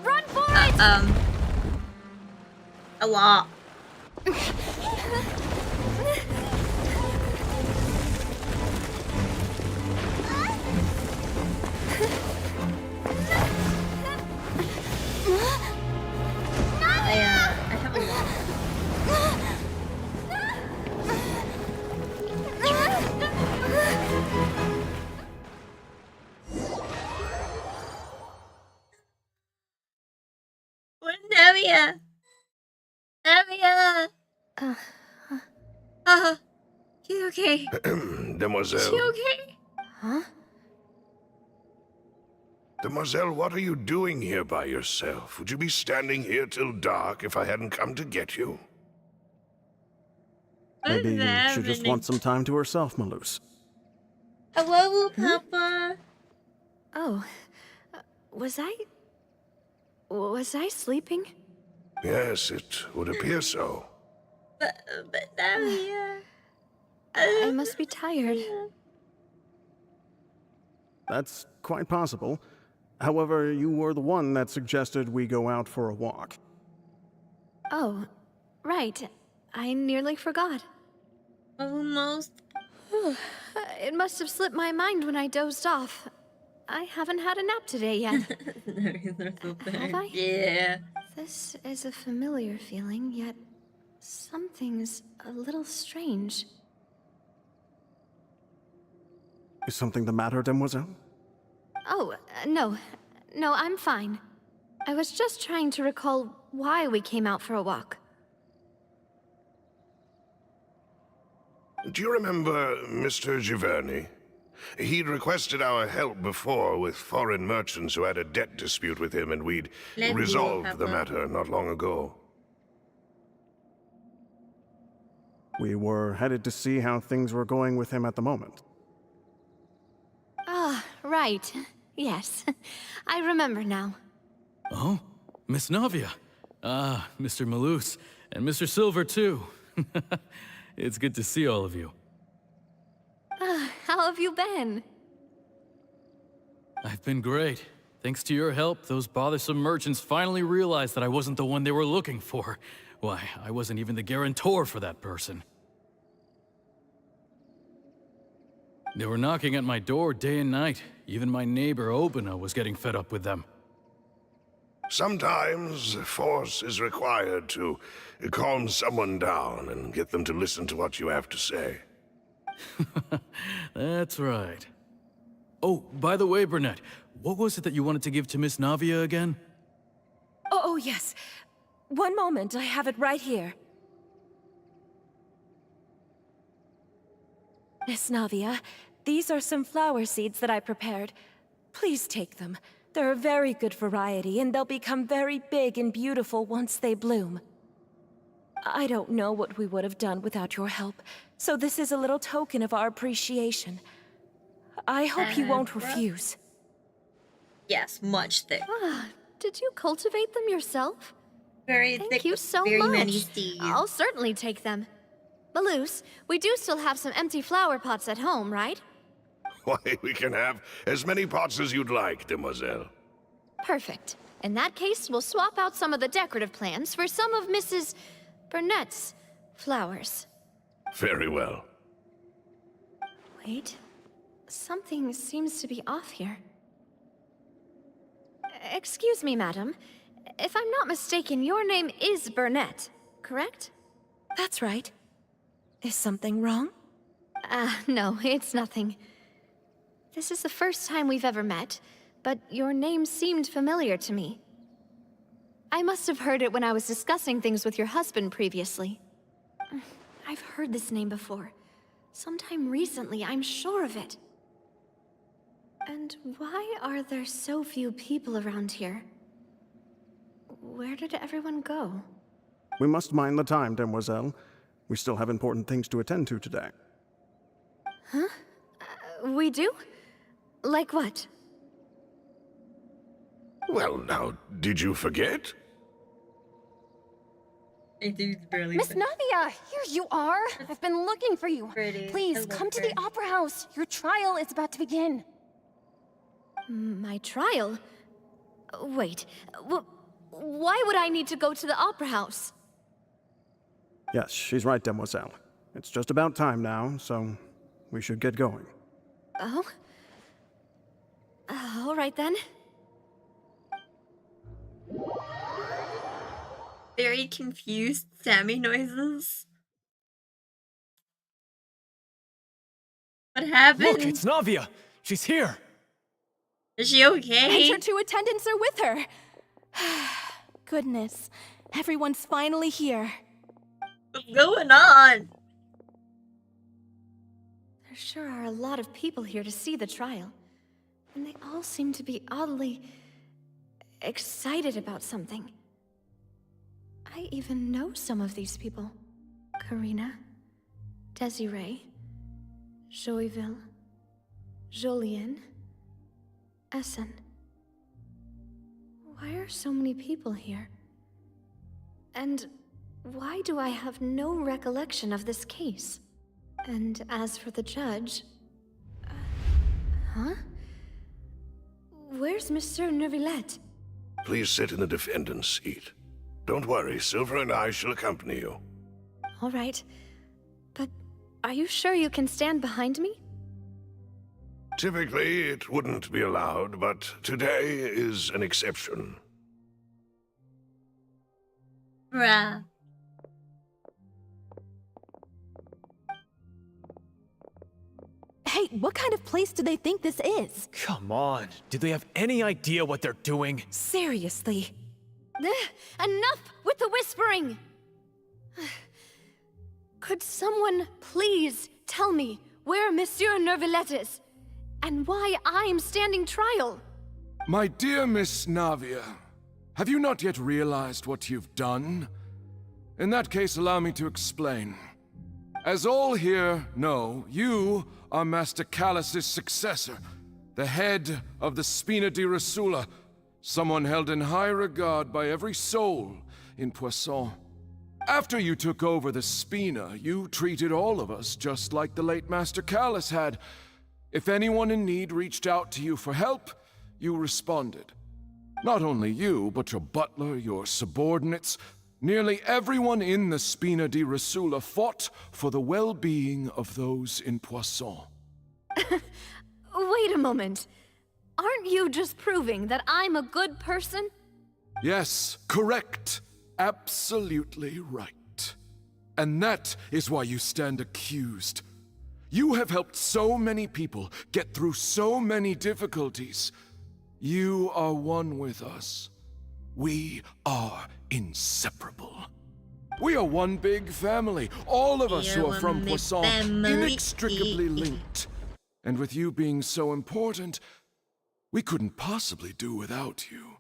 Run for it! A lot. I have a lot. Where's Navia? Navia! She's okay. Demoiselle. Is she okay? Huh? Demoiselle, what are you doing here by yourself? Would you be standing here till dark if I hadn't come to get you? Maybe she just wants some time to herself, Malus. Hello, Papa. Oh, was I sleeping? Yes, it would appear so. But Navia. I must be tired. That's quite possible. However, you were the one that suggested we go out for a walk. Oh, right. I nearly forgot. Almost. It must have slipped my mind when I dozed off. I haven't had a nap today yet. Have I? Yeah. This is a familiar feeling, yet something's a little strange. Is something the matter, Demoiselle? Oh, no. No, I'm fine. I was just trying to recall why we came out for a walk. Do you remember Mr. Giverny? He'd requested our help before with foreign merchants who had a debt dispute with him, and we'd resolved the matter not long ago. We were headed to see how things were going with him at the moment. Ah, right. Yes. I remember now. Oh, Miss Navia. Ah, Mr. Malus, and Mr. Silver, too. It's good to see all of you. How have you been? I've been great. Thanks to your help, those bothersome merchants finally realized that I wasn't the one they were looking for. Why, I wasn't even the guarantor for that person. They were knocking at my door day and night. Even my neighbor, Obina, was getting fed up with them. Sometimes force is required to calm someone down and get them to listen to what you have to say. That's right. Oh, by the way, Burnett, what was it that you wanted to give to Miss Navia again? Oh, yes. One moment, I have it right here. Miss Navia, these are some flower seeds that I prepared. Please take them. They're a very good variety, and they'll become very big and beautiful once they bloom. I don't know what we would have done without your help, so this is a little token of our appreciation. I hope you won't Bruh. refuse. Yes, much thick. Ah, did you cultivate them yourself? Very Thank thick you with so very much. many seeds. I'll certainly take them. Malus, we do still have some empty flower pots at home, right? Why, we can have as many pots as you'd like, demoiselle. Perfect. In that case, we'll swap out some of the decorative plants for some of Mrs. Burnett's flowers. Very well. Wait. Something seems to be off here. Excuse me, madam. If I'm not mistaken, your name is Burnett, correct? That's right. Is something wrong? No, it's nothing. This is the first time we've ever met, but your name seemed familiar to me. I must have heard it when I was discussing things with your husband previously. I've heard this name before. Sometime recently, I'm sure of it. And why are there so few people around here? Where did everyone go? We must mind the time, demoiselle. We still have important things to attend to today. Huh? We do? Like what? Well, now, did you forget? Miss Navia, here you are. I've been looking for you. Pretty. I Please, love come to her. the Opera House. Your trial is about to begin. My trial? Wait, why would I need to go to the Opera House? Yes, she's right, demoiselle. It's just about time now, so we should get going. Oh? All right then. Very confused Sammy noises. What happened? Look, it's Navia! She's here! Is she okay? And her two attendants are with her. Goodness, everyone's finally here. What's going on? There sure are a lot of people here to see the trial. And they all seem to be oddly excited about something. I even know some of these people. Karina, Desiree, Joyville, Jolien, Essen. Why are so many people here? And why do I have no recollection of this case? And as for the judge... huh? Where's Monsieur Neuvillette? Please sit in the defendant's seat. Don't worry, Silver and I shall accompany you. All right. But are you sure you can stand behind me? Typically, it wouldn't be allowed, but today is an exception. Bruh. Hey, what kind of place do they think this is? Come on, do they have any idea what they're doing? Seriously. Enough with the whispering! Could someone please tell me where Monsieur Neuvillette is? And why I'm standing trial? My dear Miss Navia, have you not yet realized what you've done? In that case, allow me to explain. As all here know, you are Master Callus's successor, the head of the Spina di Rosula, someone held in high regard by every soul in Poisson. After you took over the Spina, you treated all of us just like the late Master Callus had. If anyone in need reached out to you for help, you responded. Not only you, but your butler, your subordinates, nearly everyone in the Spina di Rosula fought for the well-being of those in Poisson. Wait a moment. Aren't you just proving that I'm a good person? Yes, correct. Absolutely right. And that is why you stand accused. You have helped so many people get through so many difficulties. You are one with us. We are inseparable. We are one big family, all of us who are from Poisson, inextricably linked. And with you being so important, we couldn't possibly do without you.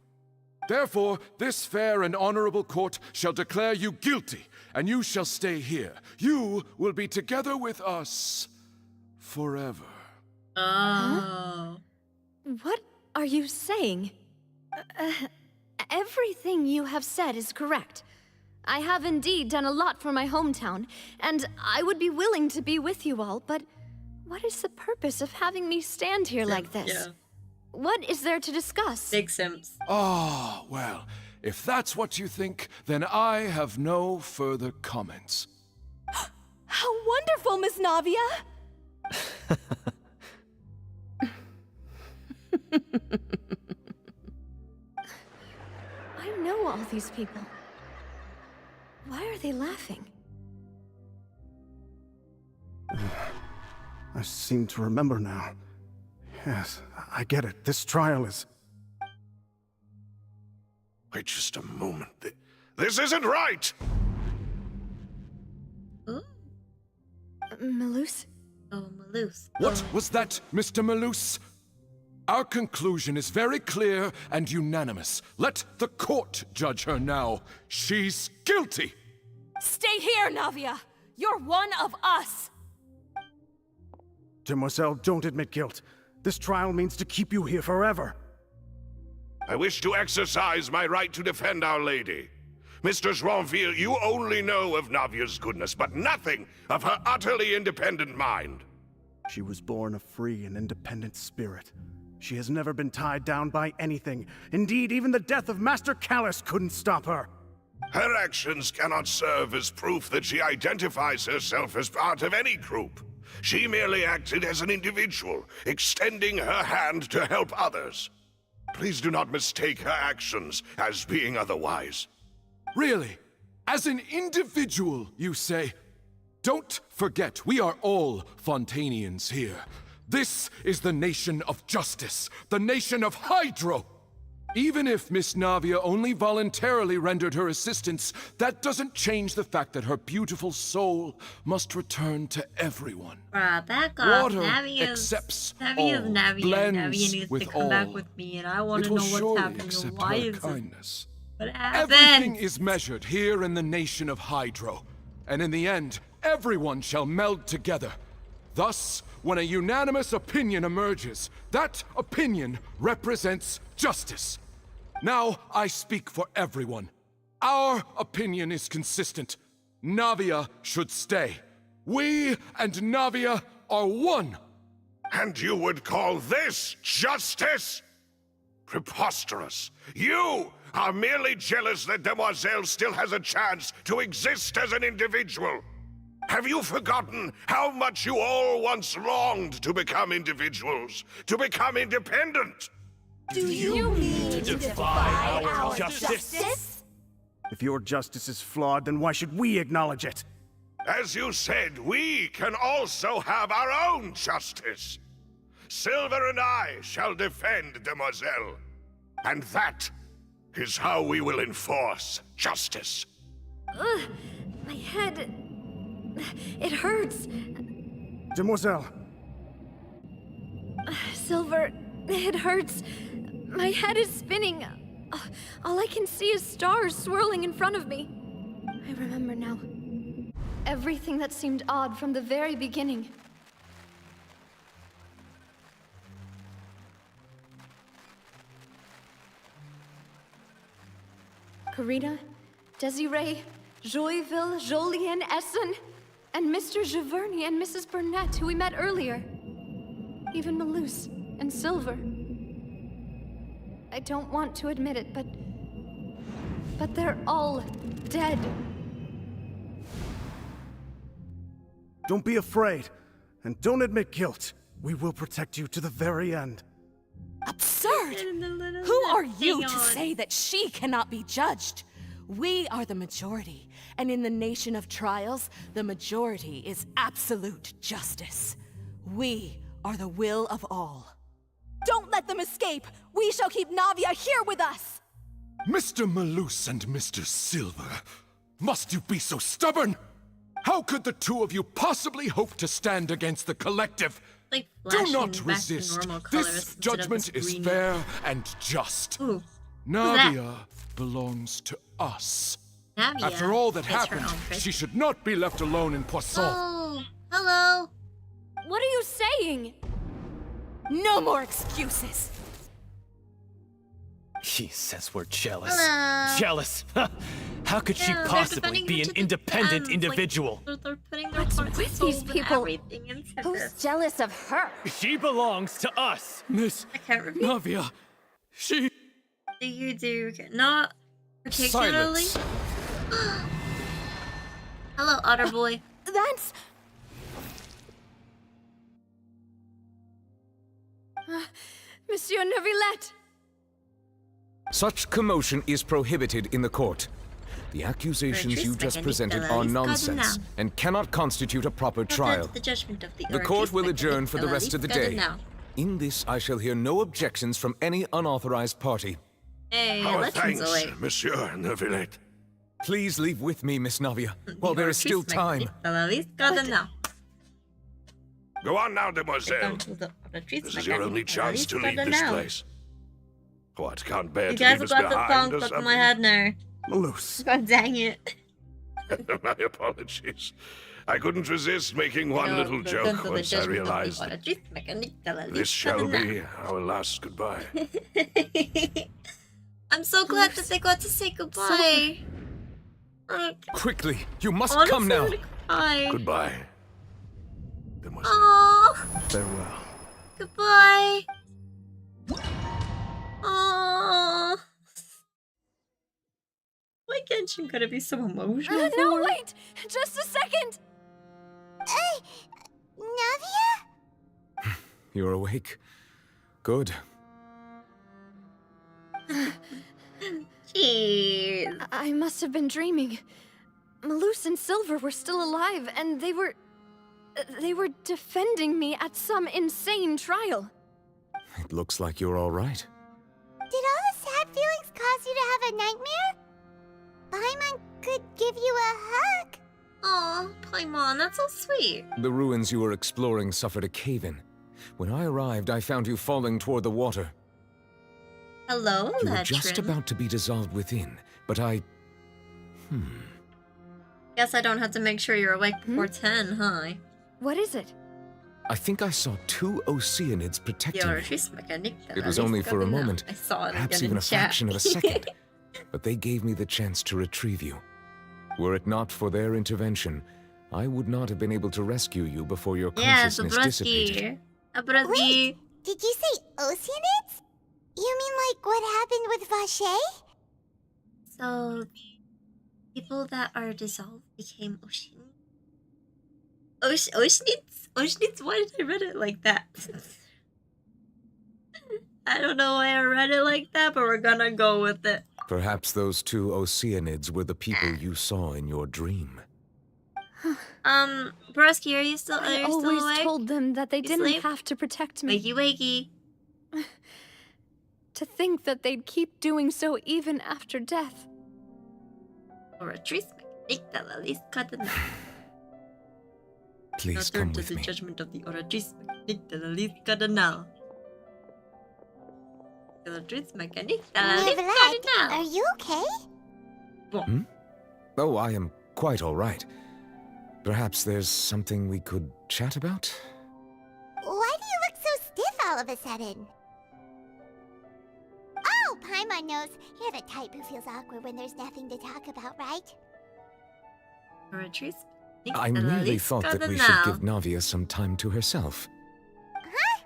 Therefore, this fair and honorable court shall declare you guilty, and you shall stay here. You will be together with us forever. Oh. What are you saying? Everything you have said is correct. I have indeed done a lot for my hometown, and I would be willing to be with you all, but what is the purpose of having me stand here like this? Yeah. What is there to discuss? Big simps. Ah, well, if that's what you think, then I have no further comments. How wonderful, Miss Navia! I know all these people. Why are they laughing? I seem to remember now. Yes, I get it. This trial is... Wait just a moment. This isn't right! Malus? Oh, Malus. What was that, Mr. Malus? Our conclusion is very clear and unanimous. Let the court judge her now. She's guilty! Stay here, Navia! You're one of us! Demoiselle, don't admit guilt. This trial means to keep you here forever. I wish to exercise my right to defend Our Lady. Mr. Joinville, you only know of Navia's goodness, but nothing of her utterly independent mind. She was born a free and independent spirit. She has never been tied down by anything. Indeed, even the death of Master Callus couldn't stop her. Her actions cannot serve as proof that she identifies herself as part of any group. She merely acted as an individual, extending her hand to help others. Please do not mistake her actions as being otherwise. Really? As an individual, you say? Don't forget, we are all Fontainians here. This is the nation of justice, the nation of Hydro. Even if Miss Navia only voluntarily rendered her assistance, that doesn't change the fact that her beautiful soul must return to everyone. Bruh, back off. Water Navia's, accepts Navia's all, Navia. blends Navia needs with to come back all. with me, and I want It to will know what's surely happening. accept Why her is kindness. it? What happened? Everything is measured here in the nation of Hydro, and in the end, everyone shall meld together. Thus, when a unanimous opinion emerges, that opinion represents justice. Now I speak for everyone. Our opinion is consistent. Navia should stay. We and Navia are one. And you would call this justice? Preposterous. You are merely jealous that Demoiselle still has a chance to exist as an individual. Have you forgotten how much you all once longed to become individuals, to become independent? Do you mean to defy our justice? If your justice is flawed, then why should we acknowledge it? As you said, we can also have our own justice. Silver and I shall defend Demoiselle. And that is how we will enforce justice. Ugh, my head... It hurts. Demoiselle. Silver, it hurts. My head is spinning. All I can see is stars swirling in front of me. I remember now. Everything that seemed odd from the very beginning. Karina, Desiree, Joyville, Jolien, Essen, and Mr. Giverny and Mrs. Burnett, who we met earlier. Even Malus and Silver. I don't want to admit it, but they're all dead. Don't be afraid, and don't admit guilt. We will protect you to the very end. Absurd! Who are you to say that she cannot be judged? We are the majority, and in the nation of trials, the majority is absolute justice. We are the will of all. Don't let them escape! We shall keep Navia here with us! Mr. Malus and Mr. Silver, must you be so stubborn? How could the two of you possibly hope to stand against the collective? Like do not back to resist. normal colors This instead of judgment this is green. fair and just. Ooh, Navia belongs to us. Navia After all that is her happened, own person. she should not be left alone in Poisson. Oh, hello. What are you saying? No more excuses. He says we're jealous. Hello. Jealous? How could she Yeah, they're possibly defending be her an to the independent end, like, individual? they're putting their What's hearts and with souls these and people? everything into Who's this. jealous of her? She belongs to us. Miss I can't repeat. Navia, she... Do you do? Not particularly. Silence. Hello, Otter Boy. That's... Monsieur Neuvillette! Such commotion is prohibited in the court. The accusations you just presented are nonsense and cannot constitute a proper trial. The judgment of The court will adjourn for the rest of the day. In this, I shall hear no objections from any unauthorized party. Hey, Our Eletrin's away. thanks, Monsieur Neuvillette. Please leave with me, Miss Navia, while there is still time. Go on now, demoiselle. This is your only chance to leave this place. What, can't bear You to guys leave have us got the behind song or stuck in something? my head now. Loose. God dang it. My apologies. I couldn't resist making one little joke once I realized this shall be our last goodbye. I'm so glad that they got to say goodbye. Quickly, you must Honestly, come now. Goodbye. Oh, Farewell. goodbye. Oh. Why Genshin gotta be so emotional? No, wait! Just a second! Navia? You're awake. Good. Jeez. I must have been dreaming. Malus and Silver were still alive, and they were defending me at some insane trial. It looks like you're all right. Did all the sad feelings cause you to have a nightmare? Paimon could give you a hug. Aw, Paimon, that's so sweet. The ruins you were exploring suffered a cave-in. When I arrived, I found you falling toward the water. Hello, You were Eletrin. just about to be dissolved within, but I... Guess I don't have to make sure you're awake before 10, huh? What is it? I think I saw two Oceanids protecting me. It was It only for a moment, I saw it perhaps again even in a chat. fraction of a second. But they gave me the chance to retrieve you. Were it not for their intervention, I would not have been able to rescue you before your Yeah, consciousness dissipated. Wait, did you say Oceanids? You mean like what happened with Vache? So, people that are dissolved became ocean. Oceanids? Oceanids? Why did I read it like that? I don't know why I read it like that, but we're gonna go with it. Perhaps those two Oceanids were the people you saw in your dream. Broski, are you still I still always awake? told them that they You didn't sleep? have to protect me. Wakey wakey. To think that they'd keep doing so even after death. Or a trees at least cut the Please turn come to with the me. judgment of the Oratrice Mechanic at least cut it now. Oratrice Mechanic at least cut it Neuvillette, now. are you okay? Oh, I am quite all right. Perhaps there's something we could chat about? Why do you look so stiff all of a sudden? Oh, Paimon knows. You're the type who feels awkward when there's nothing to talk about, right? Oratrice I merely thought that we should give Navia some time to herself. Huh?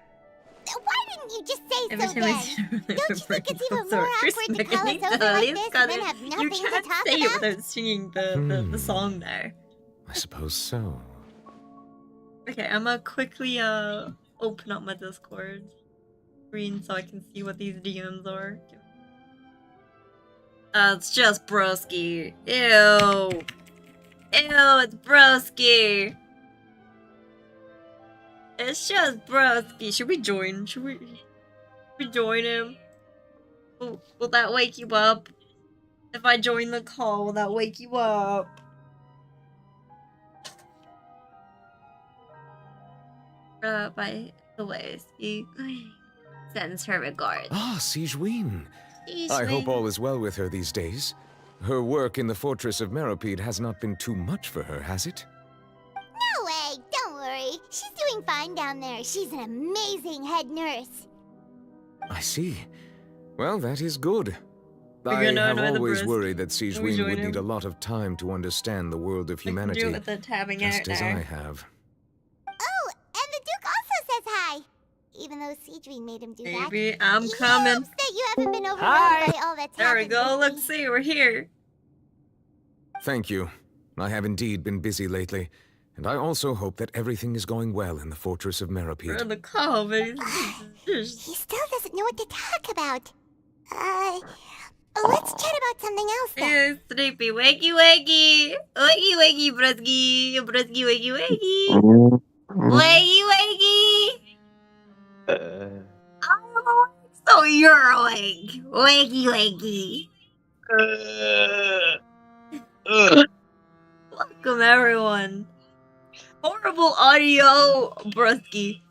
Why didn't you just say Every so time I then? see her, Don't you think it's even more Oratrice awkward to call us Mechanic over at like least this cut and then it. have You nothing to can't talk say it about? without singing the song there. I suppose so. Okay, I'm gonna quickly open up my Discord screen so I can see what these DMs are. It's just Broski. Ew. Ew, it's Broski. It's just Broski. Should we join? Should we join him? Will that wake you up? If I join the call, will that wake you up? By the way, he sends her regards. Ah, Sigewin. Sigewin. I hope all is well with her these days. Her work in the Fortress of Meropide has not been too much for her, has it? No way, don't worry. She's doing doing fine down there. She's an amazing head nurse. I see. Well, that is good. We're I gonna have annoy the always Brisk. worried that Can we Sigewinne join would need a him? lot of time to understand the world of We can humanity, do it with the tabbing out just as there. I have. Oh, and the Duke also says hi. Even though Sigewinne made him do that. Baby, I'm He coming. hopes that you haven't been overwhelmed Hi. by all that's There we happened go. lately. Let's see. We're here. Thank you. I have indeed been busy lately, and I also hope that everything is going well in the fortress of We're Meripede. in the call, baby. He still doesn't know what to talk about. Let's chat about something else then. Hey, sleepy. Wakey, wakey. Wakey, wakey, brusky. Brusky, wakey, wakey. Wakey, wakey. I'm awake, so you're awake. Wakey, wakey. Welcome, everyone. Horrible audio, brusky.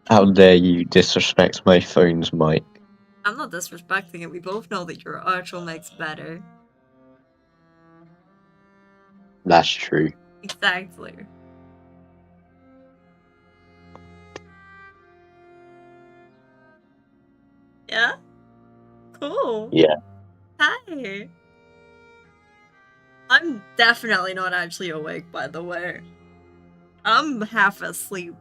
How dare you disrespect my phone's mic? I'm not disrespecting it. We both know that your Archon makes better. That's true. Exactly. Yeah? Cool. Yeah. Hi. I'm definitely not actually awake, by the way. I'm half asleep.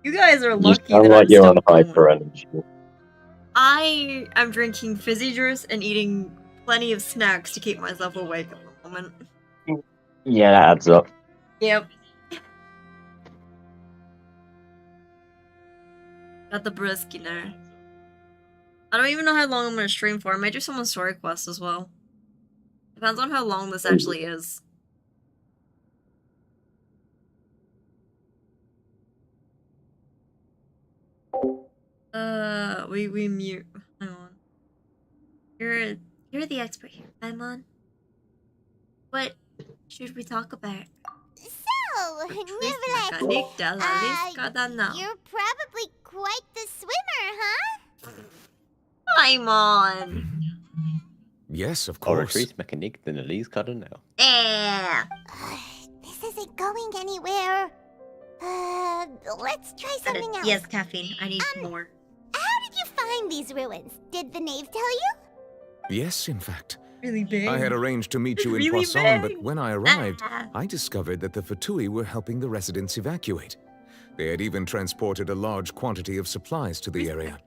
You guys are You lucky sound that like I'm you're still on going. hyper energy. I am drinking fizzy juice and eating plenty of snacks to keep myself awake at the moment. Yeah, that adds up. Yep. Got the brisk, you know. I don't even know how long I'm gonna stream for. I might do someone's story quest as well. Depends on how long this actually is. We mute. Hang on. You're the expert here, Paimon. What should we talk about? So, Neverlet, Mechanique de la Liscadana. you're probably quite the swimmer, huh? Paimon! Yes, of Course. course. Mécanique de l'analyse cardinal. Yeah. This isn't going anywhere. Let's try something else. Yes, caffeine. I need more. How did you find these ruins? Did the knave tell you? Yes, in fact. Really big. I had arranged to meet you in Really Poisson, big. but when I arrived, Ah. I discovered that the Fatui were helping the residents evacuate. They had even transported a large quantity of supplies to the area.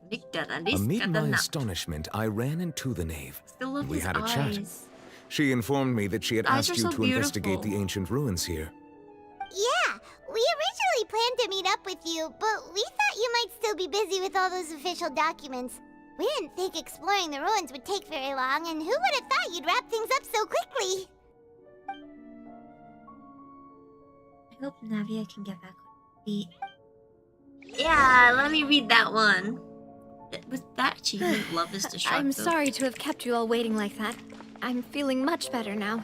Amid my astonishment, I ran into the knave. Still love and we his had a chat. eyes. She informed me that she had Eyes asked are you so to investigate beautiful. the ancient ruins here. Yeah, we originally planned to meet up with you, but we thought you might still be busy with all those official documents. We didn't think exploring the ruins would take very long, and who would have thought you'd wrap things up so quickly? I hope Navia can get back on her feet. Yeah, let me read that one. Was that achievement love is destructive? I'm sorry to have kept you all waiting like that. I'm feeling much better now.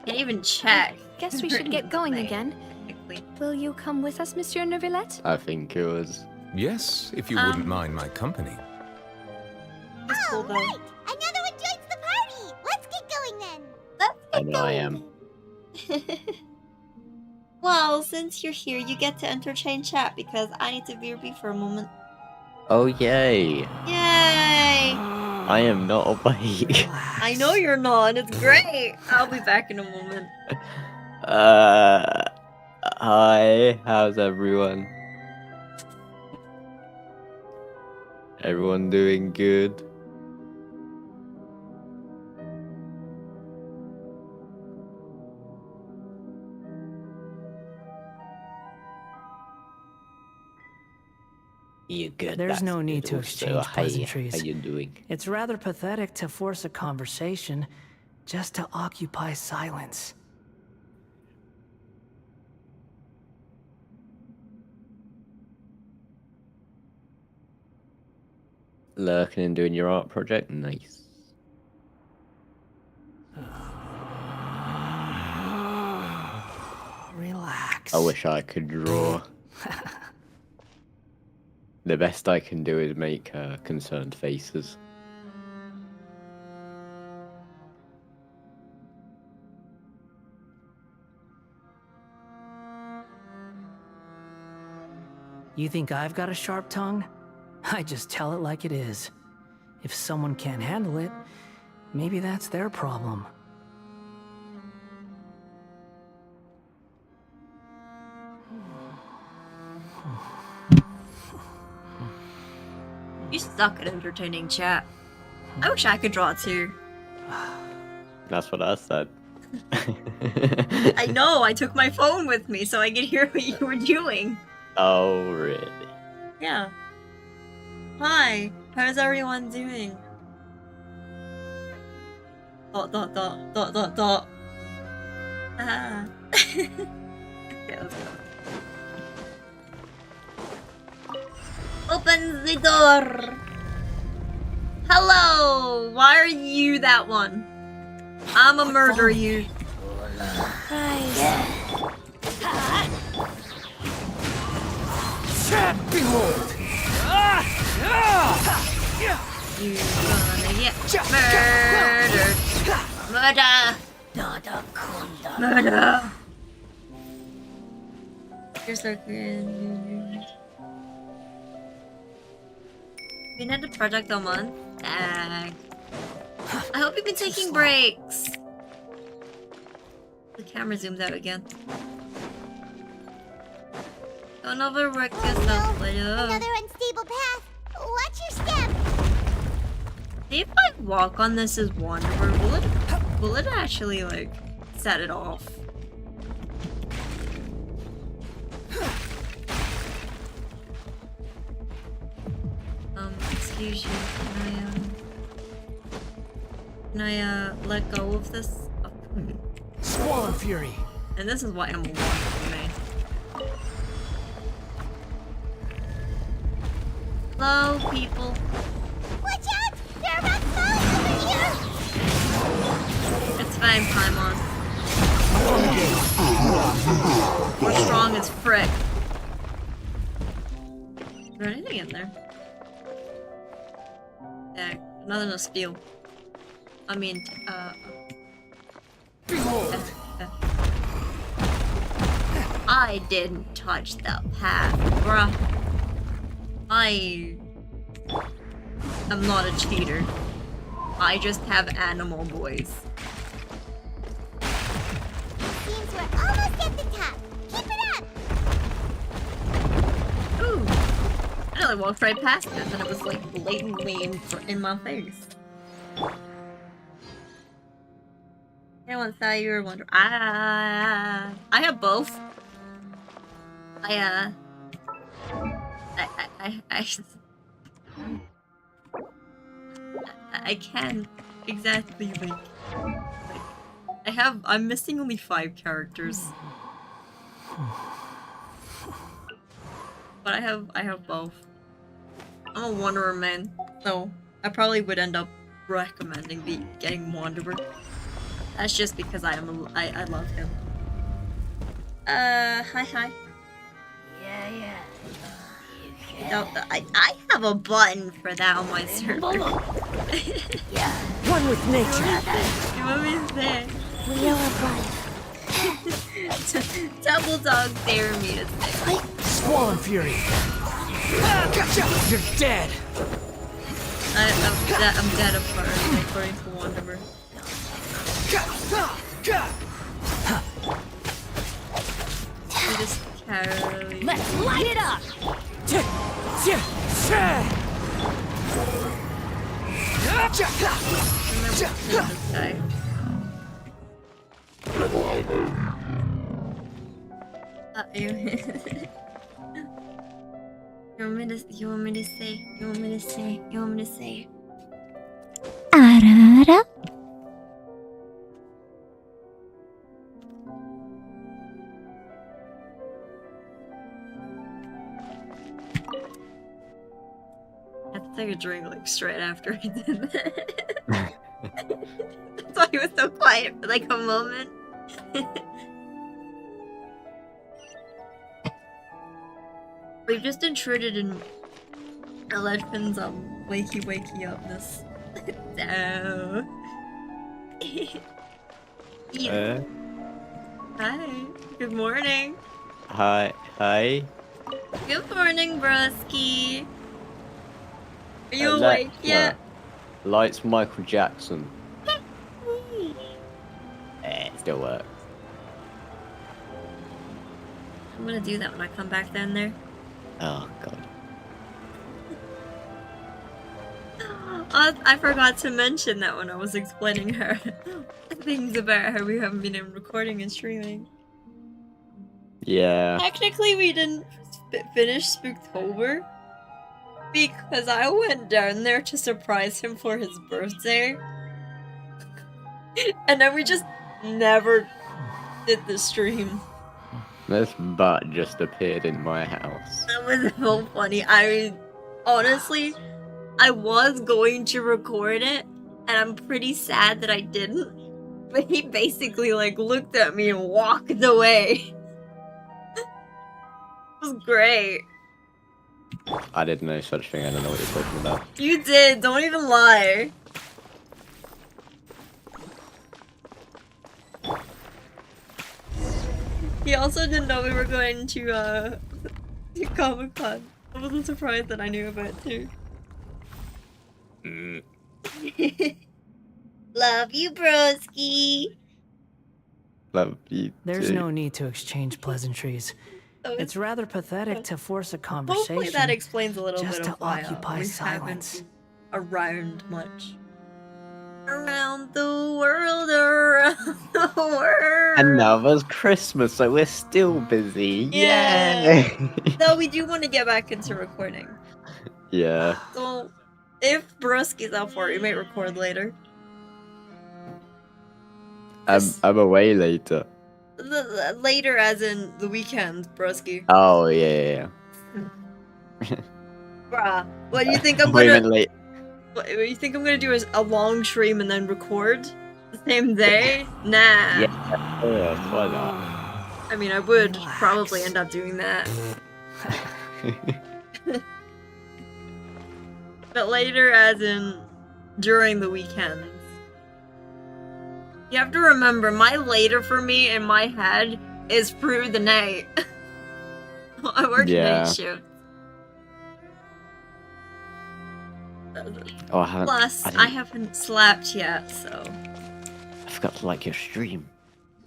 Can't even check. Guess we should get going again. Will you come with us, Monsieur Neuvillette? I think it was. Yes, if you wouldn't mind my company. Oh, right! Another one joins the party! Let's get going then! I know I am. Well, since you're here, you get to entertain chat because I need to BRB for a moment. Oh, yay! Yay! I am not awake. I know you're not, and it's great! I'll be back in a moment. Hi, how's everyone? Everyone doing good? You good? There's no need to Also, exchange hi, pleasantries. how you doing? It's rather pathetic to force a conversation just to occupy silence. Lurking and doing your art project? Nice. Relax. I wish I could draw. The best I can do is make concerned faces. You think I've got a sharp tongue? I just tell it like it is. If someone can't handle it, maybe that's their problem. You suck at entertaining chat. I wish I could draw too. That's what I said. I know, I took my phone with me so I could hear what you were doing. Oh, really? Yeah. Hi, how's everyone doing? Dot dot dot dot dot dot. Ah. Okay, let's go. Open the door! Hello! Why are you that one? I'ma murder you. Behold! You're gonna get murdered. Murder! Murder! You're so good. Been at the project all month? I hope you've been taking breaks. The camera zooms out again. Don't overwork yourself, Leo. Another unstable path. Watch your step. See if I walk on this as Wanderer, will it actually like set it off? Excuse you, can I let go of this? Oh. Squall Fury. And this is why I'm a Wanderer, man. Hello, people. Watch out! There are rocks falling over here! It's fine, Paimon. We're strong as frick. Is there anything in there? Yeah, nothing to steal. I mean, I didn't touch the path, bruh. I am not a cheater. I just have animal boys. Seems we're almost at the top. Keep it up! Ooh. I know I walked right past it and it was like blatantly in my face. Anyone saw you were wondering. I have both. I can't exactly like I'm missing only 5 characters. But I have both. I'm a Wanderer man, so I probably would end up recommending getting Wanderer. That's just because I love him. Hi. Yeah. I have a button for that on my server. Yeah. One with nature. You want me to say? We are bright. Double dog dare me to say. Squall Fury. You're dead. I'm dead according to Wanderer. Just carry. Let's light it up. You want me to say? Arara. I had to take a drink like straight after I did that. That's why he was so quiet for like a moment. We've just intruded in Eletrin's wakey upness. So Ian. Hi. Good morning. Hi. Good morning, Brusky. Are you Alexa, awake yet? Lights Michael Jackson. It still works. I'm gonna do that when I come back down there. Oh god. I forgot to mention that when I was explaining her things about how we haven't been in recording and streaming. Yeah. Technically, we didn't finish Spooktober because I went down there to surprise him for his birthday. And then we just never did the stream. This butt just appeared in my house. That was so funny. Honestly, I was going to record it, and I'm pretty sad that I didn't. But he basically, like, looked at me and walked away. It was great. I didn't know such thing. I don't know what you're talking about. You did, don't even lie. He also didn't know we were going to Comic-Con. I wasn't surprised that I knew about it too. Love you, broski. Love you There's too. no need to exchange pleasantries. It's rather pathetic to force a conversation. Hopefully that explains a little just bit to of why occupy we silence. haven't been around much. Around the world, around the world. And now there's Christmas, so we're still busy. Yeah. Yay! Though we do want to get back into recording. Yeah. So, if Broski's up for it, we may record later. I'm away later. Later as in the weekend, Broski. Oh yeah. Bruh, what do you think I'm Wait a gonna... minute, late. What you think I'm gonna do is a long stream and then record the same day? Nah. Yeah, why not? I mean, I would probably end up doing that. But later as in during the weekends. You have to remember, my later for me in my head is through the night. I work night shift. Oh, I haven't. Plus, I haven't slept yet, so... I forgot to like your stream.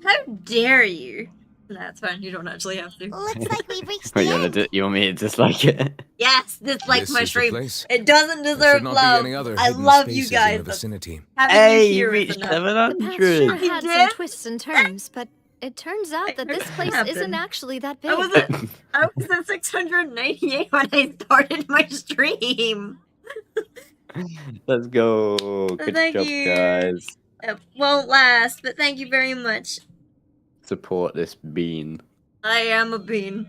How dare you? That's fine, you don't actually have to. Looks like we've reached Wait, the end. you want me to dislike it? Yes, dislike This my is the stream. place. It doesn't There deserve should not love. be any other I hidden love you spaces in guys. the vicinity. Having Hey, you here you is reached enough. 700. Sure You had did? some twists and turns, but it turns out that this place isn't happened? actually that big. I was at 698 when I started my stream. Let's go. Good Thank job, you. guys. It won't last, but thank you very much. Support this bean. I am a bean.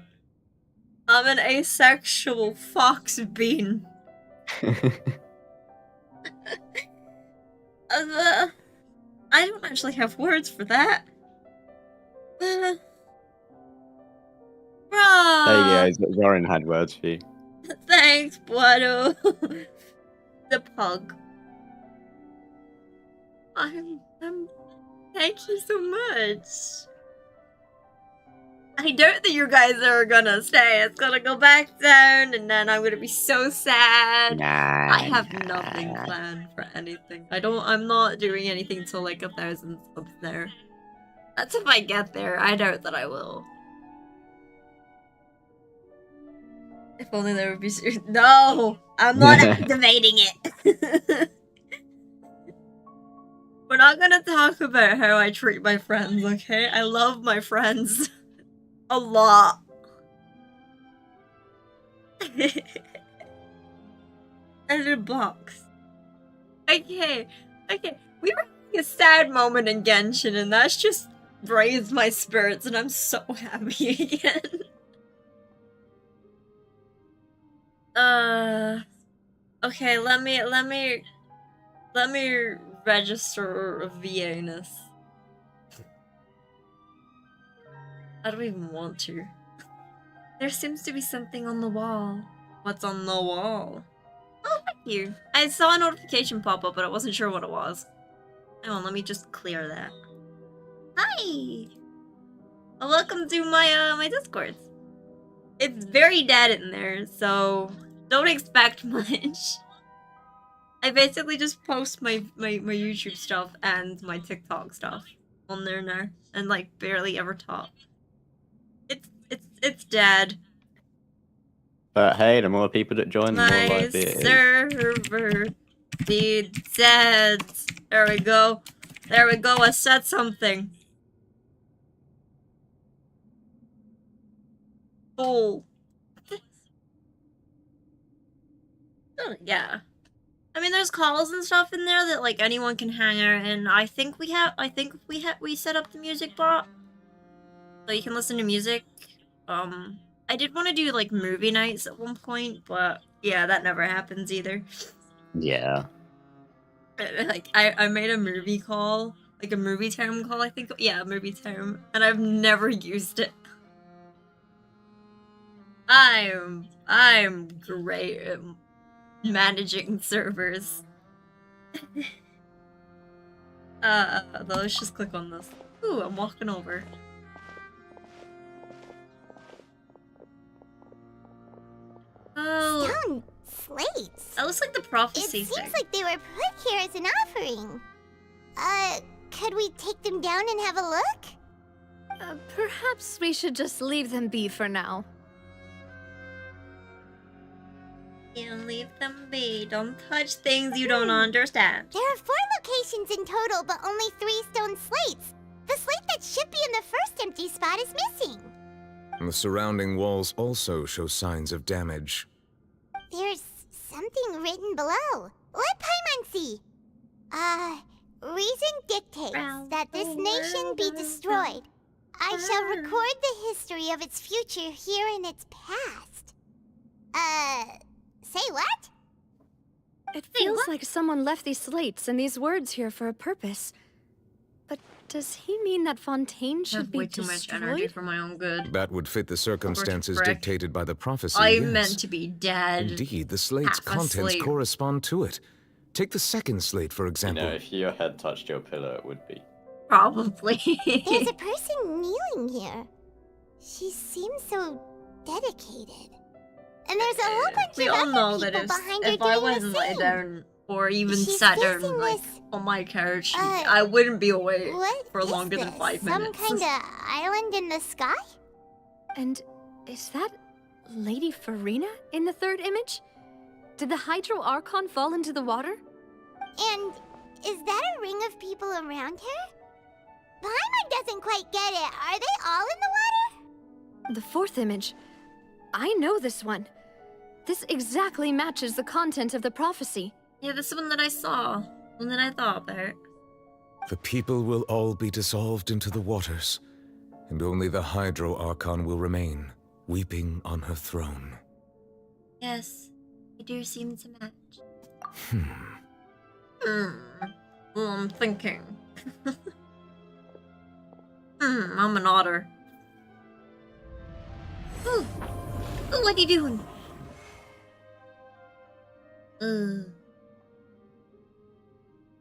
I'm an asexual fox bean. I don't actually have words for that. There you go. Zoran had words for you. Thanks, Guado. The pug. Thank you so much. I doubt that you guys are gonna stay. It's gonna go back down, and then I'm gonna be so sad. Nah, I have nothing planned for anything. I'm not doing anything till like 1,000 subs there. That's if I get there. I doubt that I will. If only there would be... No! I'm not activating it! We're not gonna talk about how I treat my friends, okay? I love my friends. A lot. And a box. Okay. We were having a sad moment in Genshin, and that's just raised my spirits, and I'm so happy again. Okay, let me register a VA-ness. I don't even want to. There seems to be something on the wall. What's on the wall? Oh, thank you. I saw a notification pop up, but I wasn't sure what it was. Hang on, let me just clear that. Hi! Well, welcome to my my Discord. It's very dead in there, so don't expect much. I basically just post my YouTube stuff and my TikTok stuff on there now, and like barely ever talk. It's dead. But hey, the more people that join, the more My likely it is. server did dead. There we go. There we go. I said something. Oh. Yeah. I mean, there's calls and stuff in there that like anyone can hang out in. I think we set up the music bot, so you can listen to music. I did want to do like movie nights at one point, but yeah, that never happens either. Yeah. Like I made a movie call, like a movie term call. I think, yeah, a movie term, and I've never used it. I'm great at managing servers. Let's just click on this. Ooh, I'm walking over. Oh. Stone slates. That looks like the prophecy It thing. seems like they were put here as an offering. Could we take them down and have a look? Perhaps we should just leave them be for now. You leave them be. Don't touch things you don't understand. There are 4 locations in total, but only 3 stone slates. The slate that should be in the first empty spot is missing. The surrounding walls also show signs of damage. There's something written below. Let Paimon see. Reason dictates that this nation be destroyed. I shall record the history of its future here in its past. Say what? It feels like someone left these slates and these words here for a purpose. But does he mean that Fontaine should be way too much energy for my own good. That would fit the circumstances frick. dictated by the prophecy. I'm yes. meant to be dead. Indeed, the slate's Half contents asleep. correspond to it. Take the second slate, for You example. know, if your head touched your pillow, it would be. Probably. There's a person kneeling here. She seems so dedicated. And there's a whole bunch We of all other know people that behind her if I doing went the and lay same. down or even She's sat down facing like this, on my couch, I wouldn't be awake What for is longer than this? 5 Some minutes. kind of island in the sky? And is that Lady Farina in the third image? Did the Hydro Archon fall into the water? And is that a ring of people around her? Paimon doesn't quite get it. Are they all in the water? The fourth image. I know this one. This exactly matches the content of the prophecy. Yeah, this one that I saw. One that I thought about. The people will all be dissolved into the waters, and only the Hydro Archon will remain, weeping on her throne. Yes, they do seem to match. Hmm. Well, I'm thinking. I'm an otter. Ooh, what are you doing?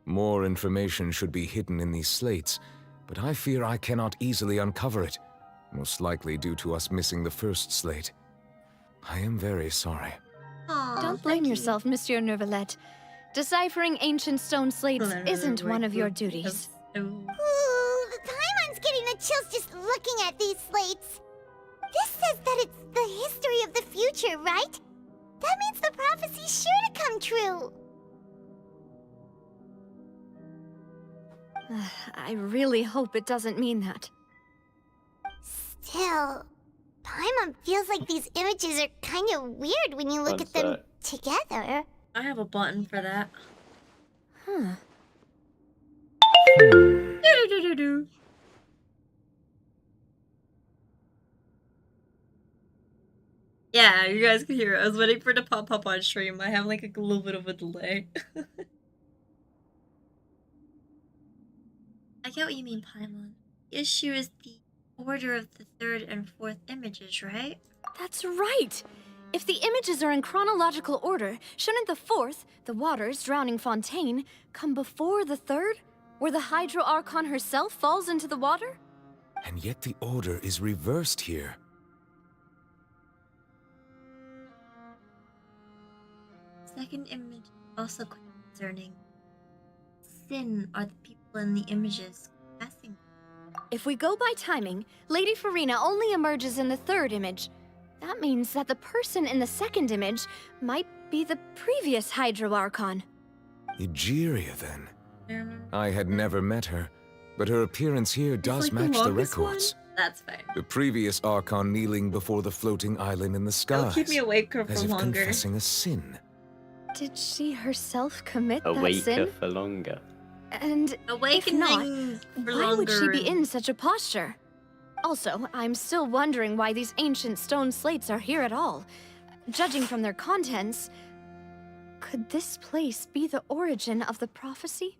More information should be hidden in these slates, but I fear I cannot easily uncover it, most likely due to us missing the first slate. I am very sorry. Don't blame yourself, Monsieur Neuvillette. Deciphering ancient stone slates isn't one of your duties. Ooh, Paimon's getting the chills just looking at these slates. This says that it's the history of the future, right? That means the prophecy's sure to come true. I really hope it doesn't mean that. Still, Paimon feels like these images are kind of weird when you look at them together. I have a button for that. Huh. Do-do-do-do-do. Yeah, you guys can hear it. I was waiting for it to pop up on stream. I have like a little bit of a delay. I get what you mean, Paimon. The issue is the order of the third and fourth images, right? That's right! If the images are in chronological order, shouldn't the fourth, the waters drowning Fontaine, come before the third, where the Hydro Archon herself falls into the water? And yet the order is reversed here. second image also concerning sin are the people in the images passing. If we go by timing, Lady Farina only emerges in the third image. That means that the person in the second image might be the previous Hydro Archon. Egeria, then. I had never met her, but her appearance here does like match the longest records. one? That's fine. The previous Archon kneeling before the floating island in the skies. It'll keep me awake for as if longer. confessing a sin. Did she herself commit that Awaker sin? for longer. And if not, why would she be in such a posture? Also, I'm still wondering why these ancient stone slates are here at all. Judging from their contents, could this place be the origin of the prophecy?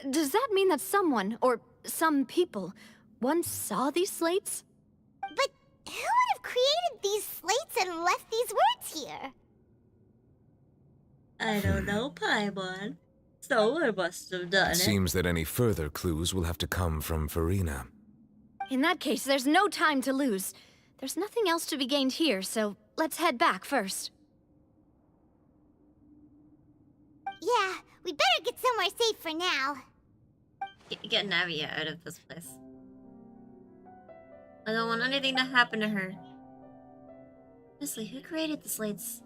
Does that mean that someone, or some people, once saw these slates? But who would have created these slates and left these words here? I don't know, Paimon. Someone must have done it. Seems that any further clues will have to come from Farina. In that case, there's no time to lose. There's nothing else to be gained here, so let's head back first. Yeah, we better get somewhere safe for now. Get Navia out of this place. I don't want anything to happen to her. Honestly, who created the slates?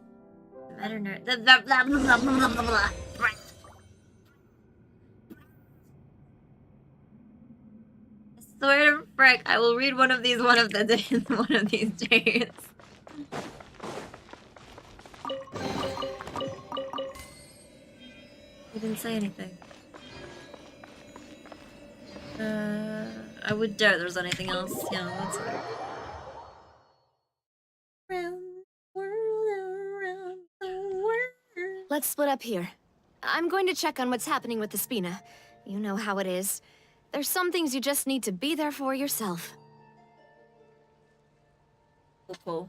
The matter nerd. Blah, blah, blah, blah, blah, blah. I swear to frick, I will read one of these one of these days. He didn't say anything. I would doubt there's anything else. Yeah, let's go. Let's split up here. I'm going to check on what's happening with the Spina. You know how it is. There's some things you just need to be there for yourself. Cool.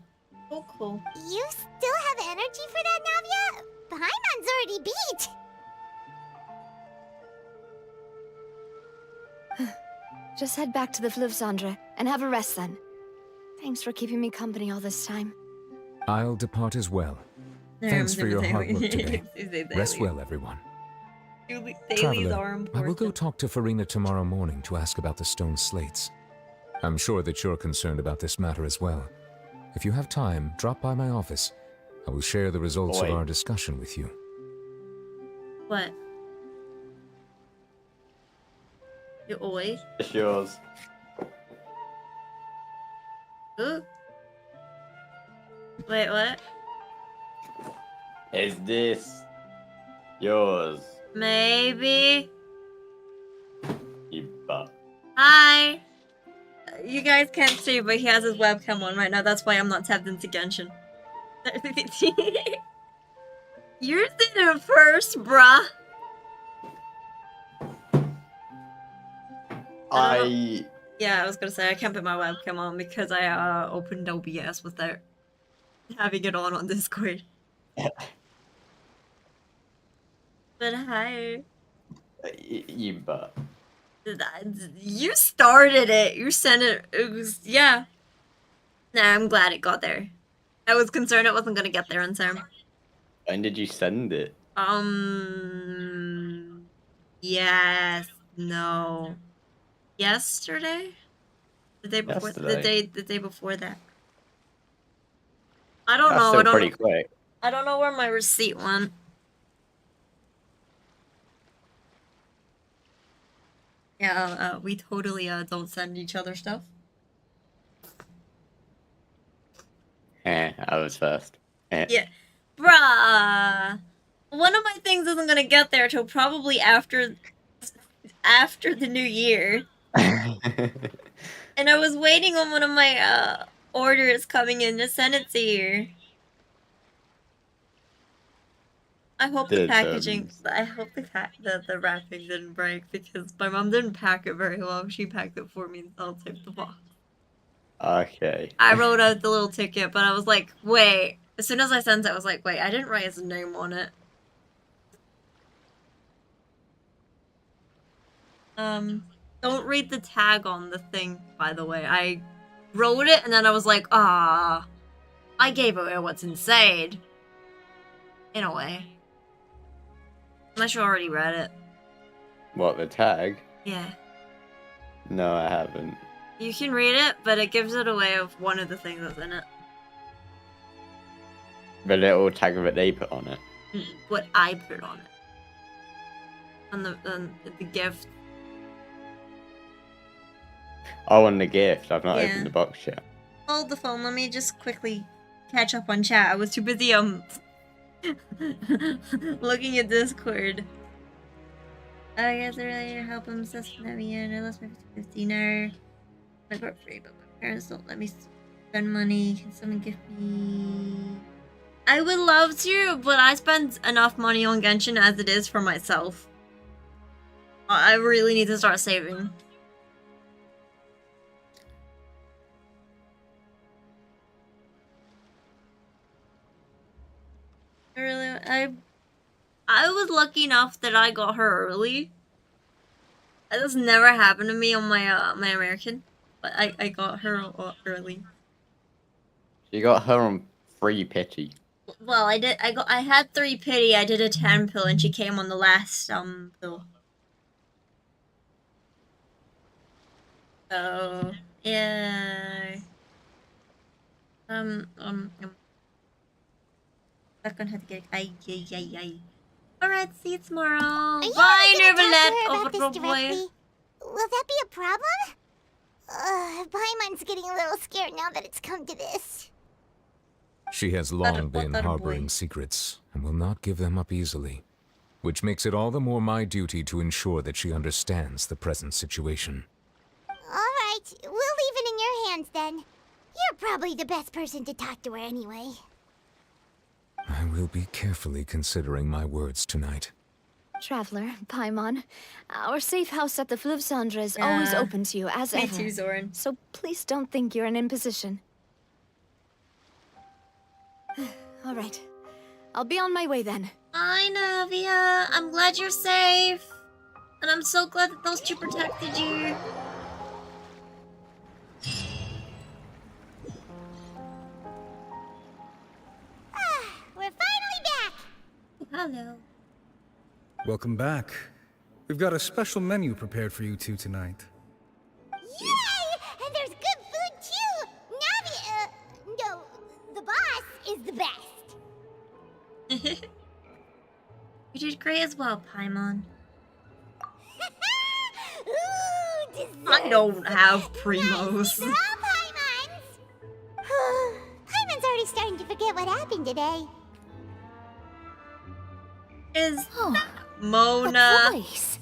Oh, cool. You still have energy for that, Navia? Paimon's already beat. Just head back to the Fluvsandre and have a rest then. Thanks for keeping me company all this time. I'll depart as well. Thanks for your hard work today. Rest well, everyone. Dailies Traveler, are I important. will go talk to Farina tomorrow morning to ask about the stone slates. I'm sure that you're concerned about this matter as well. If you have time, drop by my office. I will share the results of our discussion with you. What? Oi? It's yours. Ooh. Wait, what? Is this yours? Maybe. You butt. Hi! You guys can't see, but he has his webcam on right now. That's why I'm not tapped into Genshin. You're there first, bruh. Yeah, I was gonna say I can't put my webcam on because I opened OBS without having it on Discord. But hi. You butt. You started it. You sent it. It was, yeah. Nah, I'm glad it got there. I was concerned it wasn't gonna get there on time. When did you send it? Yes. No. Yesterday? The day before. Yesterday. The day before that. I don't That's know. still I don't pretty know. quick. I don't know where my receipt went. Yeah, we totally don't send each other stuff. I was first. Yeah. Bruh. One of my things isn't gonna get there till probably after the new year. And I was waiting on one of my orders coming in to send it to you. I hope the packaging. I hope the wrapping didn't break because my mom didn't pack it very well. She packed it for me and self-taped the box. Okay. I wrote out the little ticket, but I was like, wait. As soon as I sent it, I was like, wait, I didn't write his name on it. Don't read the tag on the thing, by the way. I wrote it and then I was like, ah, I gave away what's inside. In a way. Unless you already read it. What, the tag? Yeah. No, I haven't. You can read it, but it gives it away of one of the things that's in it. The little tag that they put on it. What I put on it. On the gift. Oh, on the gift. I've not Yeah. opened the box yet. Hold the phone, let me just quickly catch up on chat. I was too busy looking at Discord. I guess earlier help him suspend me and I lost my 50 now. I got free, but my parents don't let me spend money. Can someone give me? I would love to, but I spend enough money on Genshin as it is for myself. I really need to start saving. I was lucky enough that I got her early. That's never happened to me on my my American, but I got her early. You got her on free pity. Well, I had 3 pity. I did a 10 pill, and she came on the last pill. So yeah. Stuck on how to get Alright, see you tomorrow. Bye, Nervalette. Boy. Will that be a problem? Paimon's getting a little scared now that it's come to this. She has long been harboring secrets, and will not give them up easily. Which makes it all the more my duty to ensure that she understands the present situation. Alright, we'll leave it in your hands then. You're probably the best person to talk to her anyway. I will be carefully considering my words tonight. Traveler, Paimon, our safe house at the Fleuve Cendre is always open to you, as Me ever. too, Zoran. So please don't think you're an imposition. All right. I'll be on my way then. Hi, Navia. I'm glad you're safe. And I'm so glad that those two protected you. We're finally back! Hello. Welcome back. We've got a special menu prepared for you two tonight. Yay! And there's good food too! Navi, no, the boss is the best. You did great as well, Paimon. Ooh, dessert. I don't have primos. They're all Paimon's! Paimon's already starting to forget what happened today. Is Mona? A voice.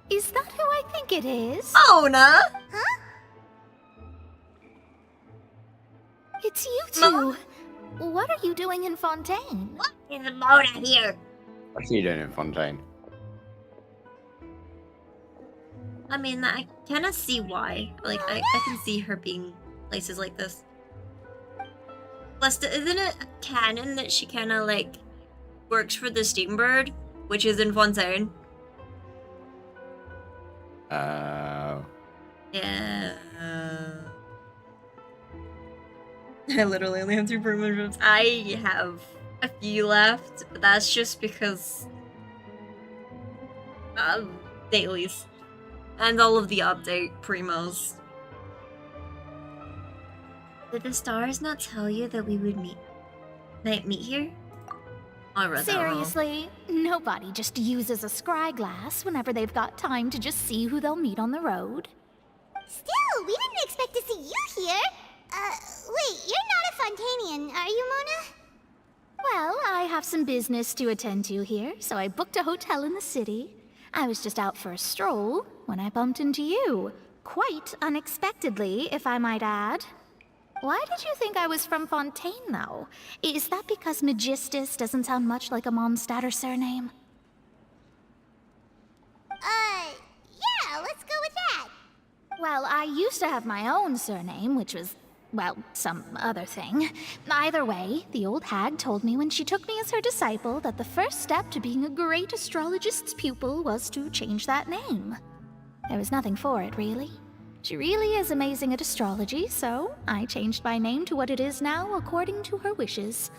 Is that who I think it is? Mona? Huh? It's you two. What are you doing in Fontaine? What is Mona here? What's he doing in Fontaine? I mean, I kind of see why. Like, I can see her being places like this. Plus, isn't it canon that she kind of, like, works for the Steambird, which is in Fontaine? Oh. Yeah. I literally only have 2 promotions. I have a few left, but that's just because of dailies and all of the update primos. Did the stars not tell you that we would might meet here? I read that wrong. Seriously, nobody just uses a scry glass whenever they've got time to just see who they'll meet on the road. Still, we didn't expect to see you here. Wait, you're not a Fontainian, are you, Mona? Well, I have some business to attend to here, so I booked a hotel in the city. I was just out for a stroll when I bumped into you. Quite unexpectedly, if I might add. Why did you think I was from Fontaine, though? Is that because Magistus doesn't sound much like a Mondstatter surname? Yeah, let's go with that. Well, I used to have my own surname, which was, well, some other thing. Either way, the old hag told me when she took me as her disciple that the first step to being a great astrologist's pupil was to change that name. There was nothing for it, really. She really is amazing at astrology, so I changed my name to what it is now according to her wishes.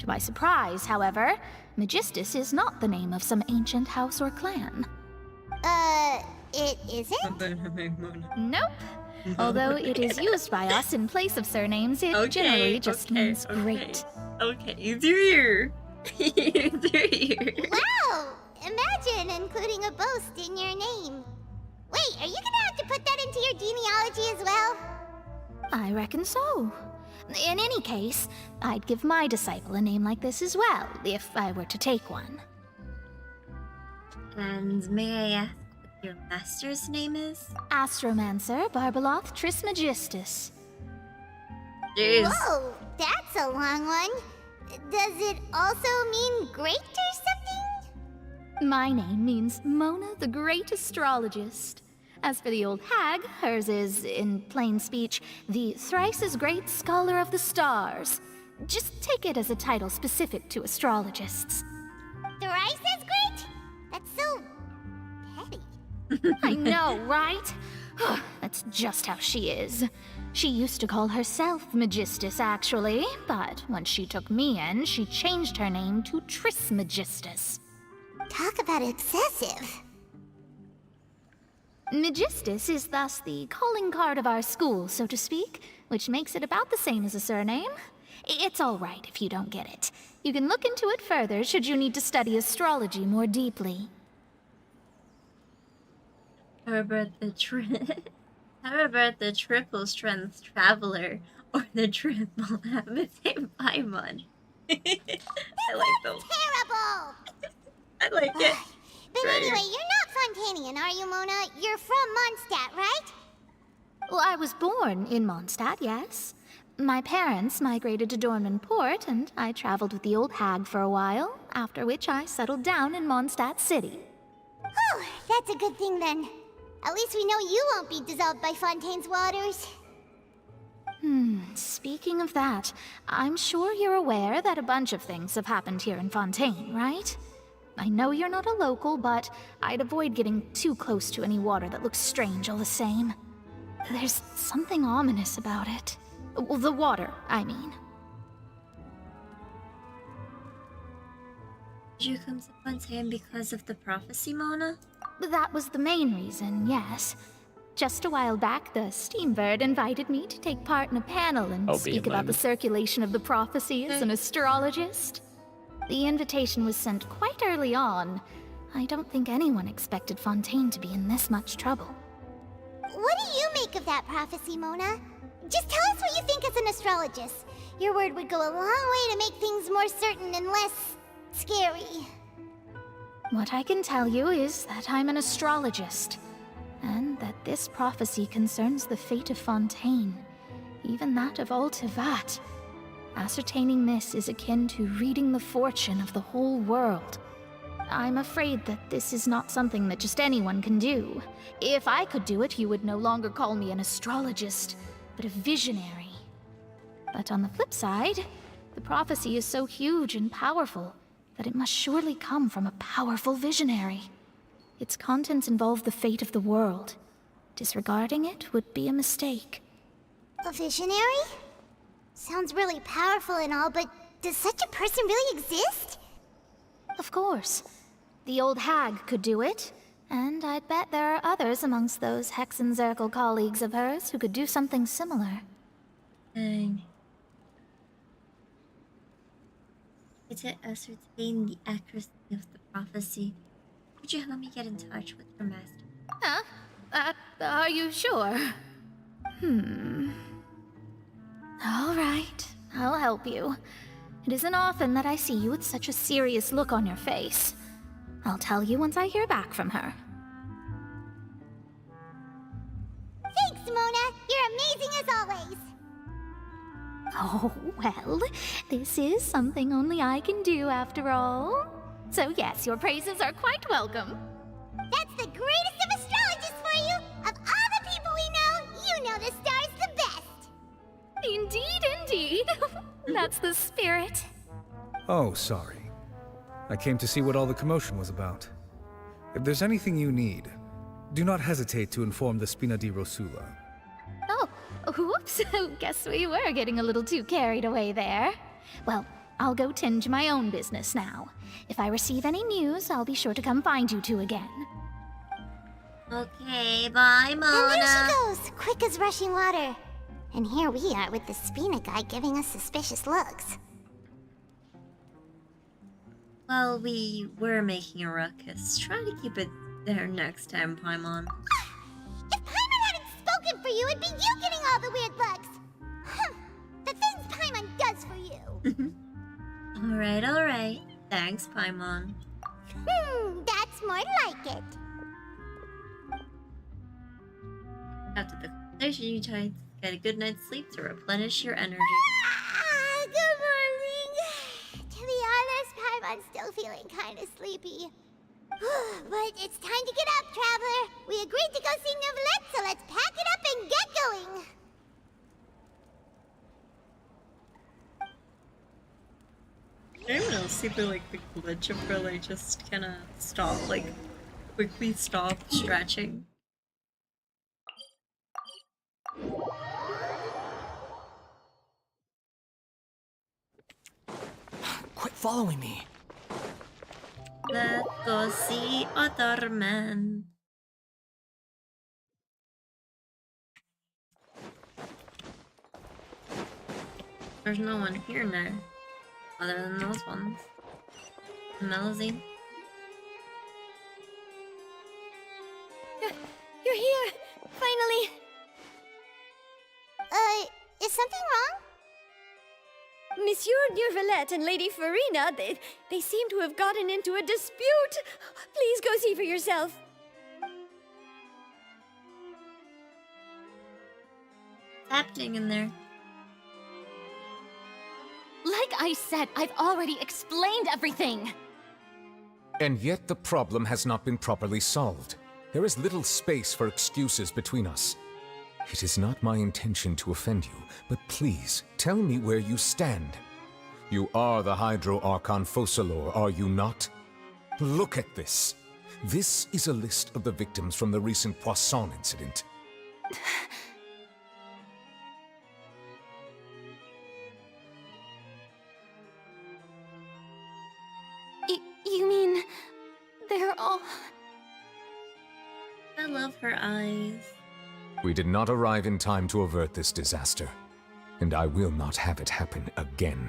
To my surprise, however, Magistus is not the name of some ancient house or clan. It isn't? Nope. Although it is used by us in place of surnames, it generally just means great. Okay, you do your... you do your... Wow! Imagine including a boast in your name. Wait, are you gonna have to put that into your genealogy as well? I reckon so. In any case, I'd give my disciple a name like this as well, if I were to take one. And may I ask what your master's name is? Astromancer Barbaloth Trismegistus. Jeez. Whoa, that's a long one. Does it also mean great or something? My name means Mona the Great Astrologist. As for the old hag, hers is, in plain speech, the thrice-as-great Scholar of the Stars. Just take it as a title specific to astrologists. Thrice as great? That's so... petty. I know, right? That's just how she is. She used to call herself Magistus, actually, but when she took me in, she changed her name to Trismegistus. Talk about excessive. Magistus is thus the calling card of our school, so to speak, which makes it about the same as a surname. It's all right if you don't get it. You can look into it further should you need to study astrology more deeply. How about the How about the triple strength traveler or the triple habitat Paimon? I like those. Terrible! I like it. But anyway, you're not Fontainian, are you, Mona? You're from Mondstadt, right? Well, I was born in Mondstadt, yes. My parents migrated to Dornman Port, and I traveled with the old hag for a while, after which I settled down in Mondstadt City. Oh, that's a good thing then. At least we know you won't be dissolved by Fontaine's waters. Speaking of that, I'm sure you're aware that a bunch of things have happened here in Fontaine, right? I know you're not a local, but I'd avoid getting too close to any water that looks strange all the same. There's something ominous about it. Well, the water, I mean. Did you come to Fontaine because of the prophecy, Mona? That was the main reason, yes. Just a while back, the Steambird invited me to take part in a panel and speak about the circulation of the prophecy as an astrologist. The invitation was sent quite early on. I don't think anyone expected Fontaine to be in this much trouble. What do you make of that prophecy, Mona? Just tell us what you think as an astrologist. Your word would go a long way to make things more certain and less... scary. What I can tell you is that I'm an astrologist, and that this prophecy concerns the fate of Fontaine, even that of Altivat. Ascertaining this is akin to reading the fortune of the whole world. I'm afraid that this is not something that just anyone can do. If I could do it, you would no longer call me an astrologist, but a visionary. But on the flip side, the prophecy is so huge and powerful that it must surely come from a powerful visionary. Its contents involve the fate of the world. Disregarding it would be a mistake. A visionary? Sounds really powerful and all, but does such a person really exist? Of course. The old hag could do it, and I'd bet there are others amongst those Hexenzirkel colleagues of hers who could do something similar. Dang. To ascertain the accuracy of the prophecy, could you help me get in touch with your master? Are you sure? All right, I'll help you. It isn't often that I see you with such a serious look on your face. I'll tell you once I hear back from her. Thanks, Mona! You're amazing as always! Oh, well, this is something only I can do after all. So yes, your praises are quite welcome. That's the greatest of astrologists for you! Of all the people we know, you know the star's the best! Indeed, indeed. That's the spirit. Oh, sorry. I came to see what all the commotion was about. If there's anything you need, do not hesitate to inform the Spina di Rosula. Oh, whoops. Guess we were getting a little too carried away there. Well, I'll go tend to my own business now. If I receive any news, I'll be sure to come find you two again. Okay, bye, Mona. And there she goes, quick as rushing water. And here we are with the Spina guy giving us suspicious looks. Well, we were making a ruckus. Try to keep it there next time, Paimon. If Paimon hadn't spoken for you, it'd be you getting all the weird looks. The things Paimon does for you. Alright. Thanks, Paimon. That's more like it. After the conversation, you try to get a good night's sleep to replenish your energy. Good morning. To be honest, Paimon's still feeling kind of sleepy. But it's time to get up, Traveler. We agreed to go see Neuvillette, so let's pack it up and get going. I don't know, see the glitch of her just kind of stop, quickly stop stretching. Quit following me. Let's go see other men. There's no one here now, other than those ones. Melusine. You're here, finally. Is something wrong? Monsieur Neuvillette and Lady Farina, they seem to have gotten into a dispute. Please go see for yourself. What's happening in there? Like I said, I've already explained everything. And yet the problem has not been properly solved. There is little space for excuses between us. It is not my intention to offend you, but please, tell me where you stand. You are the Hydro Archon Focalor, are you not? Look at this. This is a list of the victims from the recent Poisson incident. You mean... they're all... I love her eyes. We did not arrive in time to avert this disaster, and I will not have it happen again.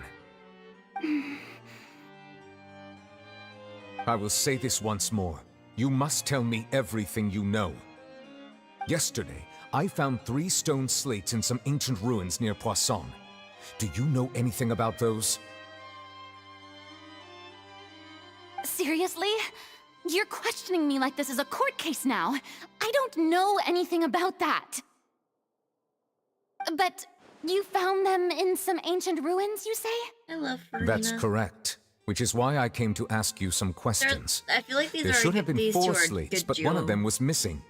I will say this once more. You must tell me everything you know. Yesterday, I found 3 stone slates in some ancient ruins near Poisson. Do you know anything about those? Seriously? You're questioning me like this is a court case now. I don't know anything about that. But you found them in some ancient ruins, you say? I love Farina. That's correct. Which is why I came to ask you some questions. I feel like these there are should have been these 4 two are slates, good but one of duo. them was missing.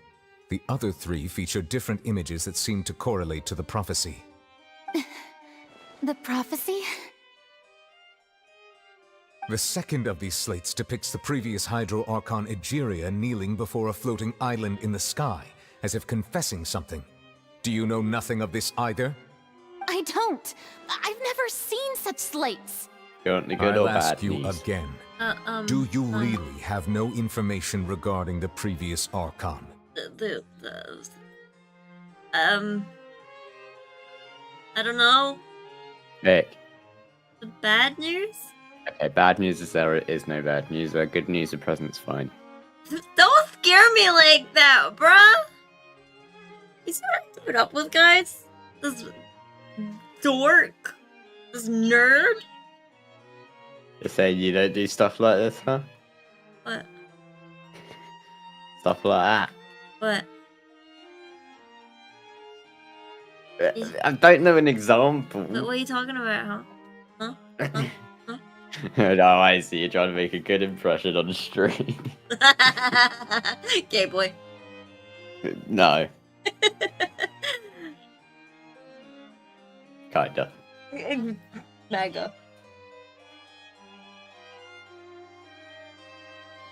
The other 3 feature different images that seem to correlate to the prophecy. The prophecy? The second of these slates depicts the previous Hydro Archon Egeria kneeling before a floating island in the sky, as if confessing something. Do you know nothing of this either? I don't. I've never seen such slates. You want the good I'll or bad ask you news? again. Do you really have no information regarding the previous Archon? I don't know. Vic. The bad news? Okay, bad news is there is no bad news. Good news, the present's fine. Don't scare me like that, bruh! You see what I put up with, guys? This dork. This nerd. You're saying you don't do stuff like this, huh? What? Stuff like What? that. I don't know an example. What are you talking about, huh? No, I see. You're trying to make a good impression on the street. Gay boy. No. Kinda. Mega.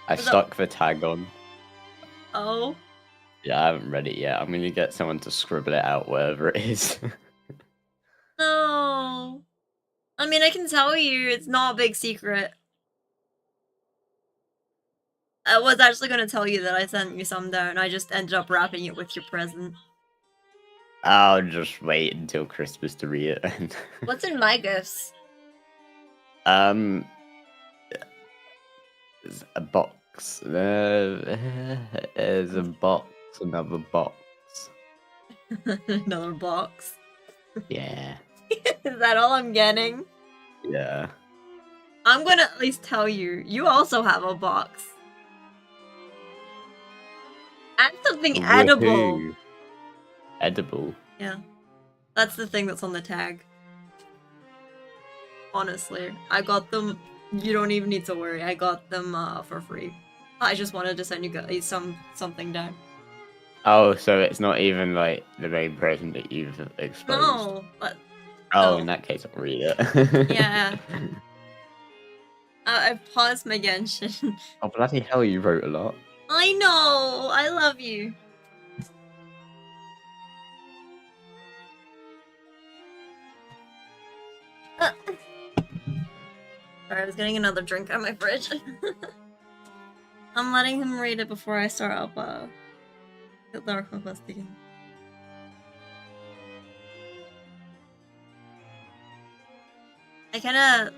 I stuck the tag on. Oh. Yeah, I haven't read it yet. I'm gonna get someone to scribble it out wherever it is. No. I'm mean, I can tell you, it's not a big secret. I was actually gonna tell you that I sent you some there, and I just ended up wrapping it with your present. I'll just wait until Christmas to read it. What's in my gifts? There's a box. There's a box, another box. Another box. Yeah. Is that all I'm getting? Yeah. I'm gonna at least tell you, you also have a box. And something edible. Woohoo. Edible? Yeah. That's the thing that's on the tag. Honestly, I got them. You don't even need to worry. I got them for free. I just wanted to send you guys something down. Oh, so it's not even like the main present that you've exposed? No, but Oh, no. in that case, I'll read it. Yeah. I paused my Genshin. Oh, bloody hell, you wrote a lot. I know. I love you. Sorry, I was getting another drink out of my fridge. I'm letting him read it before I start up the Archon quest again. I kinda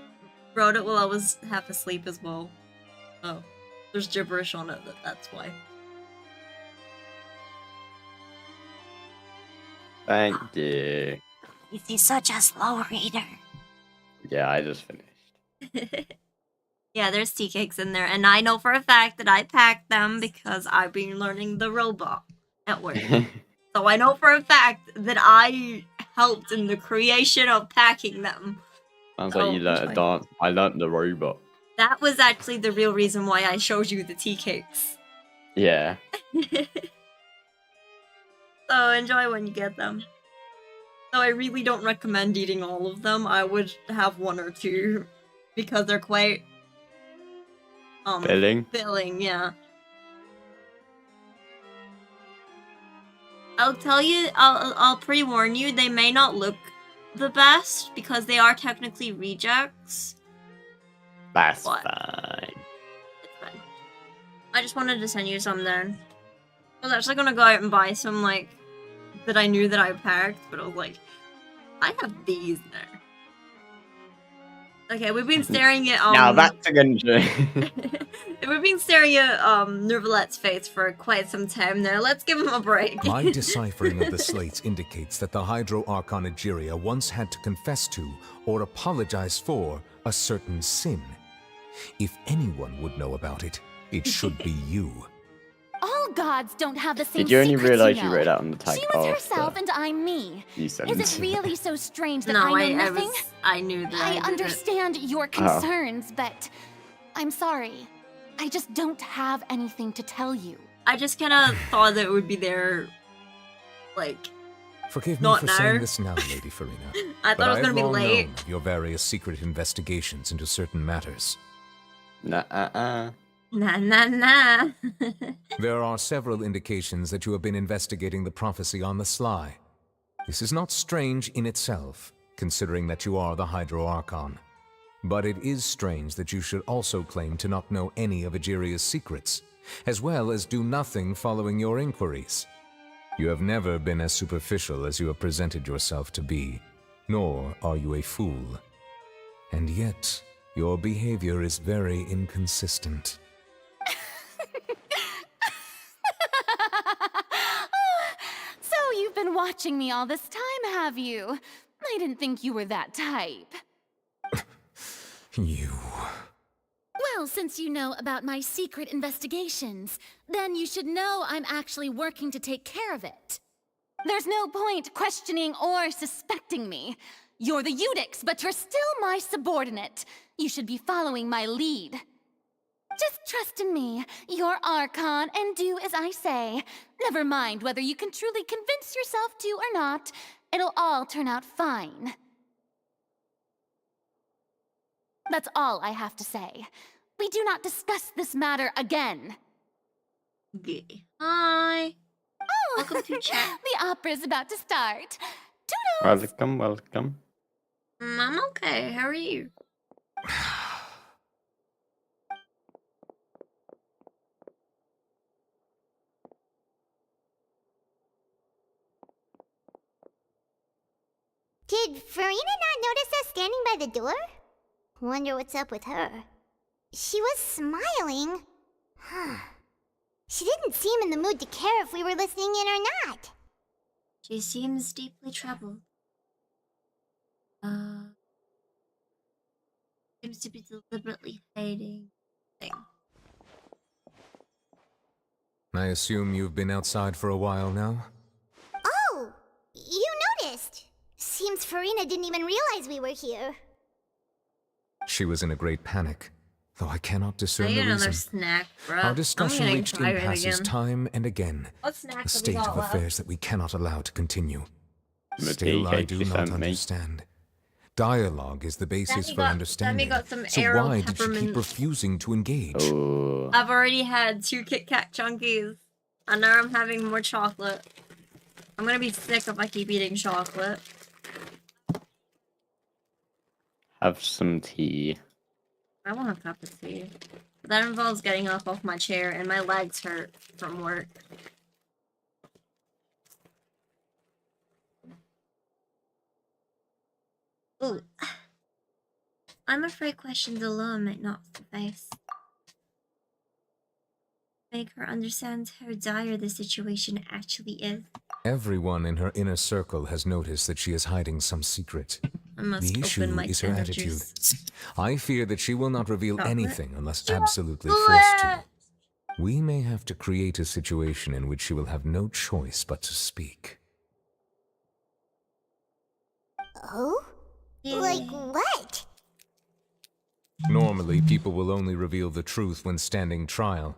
wrote it while I was half asleep as well. Oh, there's gibberish on it, that's why. Thank you. He's such a slow reader. Yeah, I just finished. Yeah, there's tea cakes in there, and I know for a fact that I packed them because I've been learning the robot at work. So I know for a fact that I helped in the creation of packing them. Sounds like you learned a dance. I learned the robot. That was actually the real reason why I showed you the tea cakes. Yeah. So enjoy when you get them. Though I really don't recommend eating all of them. I would have one or two because they're quite filling, yeah. I'll tell you, I'll pre-warn you, they may not look the best because they are technically rejects. That's What? fine. It's fine. I just wanted to send you some then. I was actually gonna go out and buy some, like, that I knew that I packed, but I was like, I have these there. Okay, we've been staring at, Now that's a Genshin. we've been staring at, Nervalette's face for quite some time now. Let's give him a break. My deciphering of the slates indicates that the Hydro Archon Egeria once had to confess to, or apologize for, a certain sin. If anyone would know about it, it should be you. All gods don't have the same Did you only secrets, realize you you know. wrote out on the tag She was after herself and I'm me. you sent Is it? it really so strange that No, I know nothing? I knew that. I did it. understand your concerns, but I'm sorry. I just don't have anything to tell you. I just kind of thought that it would be there, like, Forgive me not for now. saying this now, Lady Farina. I thought it was gonna be late. Known of your various secret investigations into certain matters. Nah, nah, nah. There are several indications that you have been investigating the prophecy on the sly. This is not strange in itself, considering that you are the Hydro Archon. But it is strange that you should also claim to not know any of Egeria's secrets, as well as do nothing following your inquiries. You have never been as superficial as you have presented yourself to be, nor are you a fool. And yet, your behavior is very inconsistent. So you've been watching me all this time, have you? I didn't think you were that type. You... Well, since you know about my secret investigations, then you should know I'm actually working to take care of it. There's no point questioning or suspecting me. You're the Eudix, but you're still my subordinate. You should be following my lead. Just trust in me, you're Archon, and do as I say. Never mind whether you can truly convince yourself to or not. It'll all turn out fine. That's all I have to say. We do not discuss this matter again. Okay. Hi. Oh, welcome to chat. The opera's about to start. Toodles! Welcome, welcome. I'm okay. How are you? Did Farina not notice us standing by the door? Wonder what's up with her. She was smiling. Huh. She didn't seem in the mood to care if we were listening in or not. She seems deeply troubled. Seems to be deliberately hiding thing. I assume you've been outside for a while now? Oh! You noticed! Seems Farina didn't even realize we were here. She was in a great panic, though I cannot discern I the need another reason. snack, bro. Our discussion I'm reached getting tired impasses again. time and again. What snack A have we state got of left? affairs that we cannot allow to continue. The Still, tea I cake do she not sent me. understand. Dialogue is the basis Sammy for got understanding. some So Aero why did she keep peppermint. refusing to engage? Oh. I've already had 2 Kit Kat chunkies, and now I'm having more chocolate. I'm gonna be sick if I keep eating chocolate. Have some tea. I want a cup of tea. That involves getting up off my chair, and my legs hurt from work. Ooh. I'm afraid questions alone might not suffice. Make her understand how dire the situation actually is. Everyone in her inner circle has noticed that she is hiding some secret. I must The issue open my is her tender attitude. juice. I fear that she will not reveal Chocolate. anything unless absolutely forced to. We may have to create a situation in which she will have no choice but to speak. Oh? Like what? Normally, people will only reveal the truth when standing trial.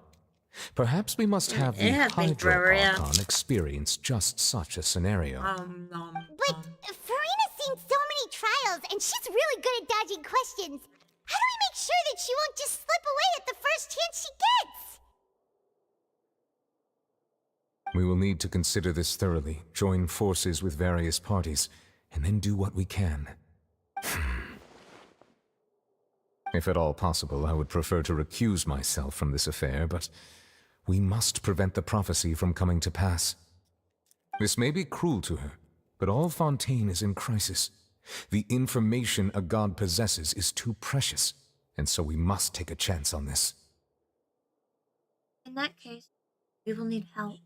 Perhaps we must have the It has been Hydro forever, yeah. Archon experience just such a scenario. But Farina's seen so many trials, and she's really good at dodging questions. How do we make sure that she won't just slip away at the first chance she gets? We will need to consider this thoroughly, join forces with various parties, and then do what we can. If at all possible, I would prefer to recuse myself from this affair, but we must prevent the prophecy from coming to pass. This may be cruel to her, but all Fontaine is in crisis. The information a god possesses is too precious, and so we must take a chance on this. In that case, we will need help.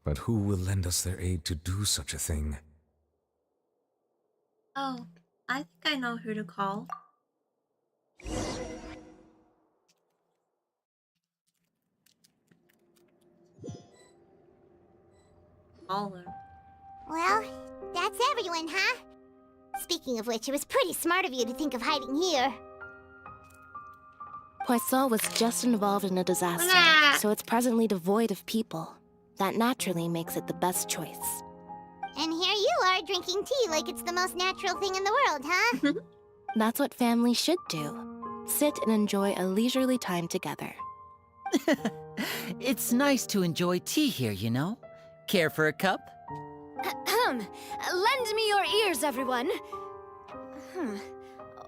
But who will lend us their aid to do such a thing? Oh, I think I know who to call. Call her. Well, that's everyone, huh? Speaking of which, it was pretty smart of you to think of hiding here. Poisson was just involved in a disaster, so it's presently devoid of people. That naturally makes it the best choice. And here you are drinking tea like it's the most natural thing in the world, huh? That's what family should do. Sit and enjoy a leisurely time together. It's nice to enjoy tea here, you know? Care for a cup? Lend me your ears, everyone.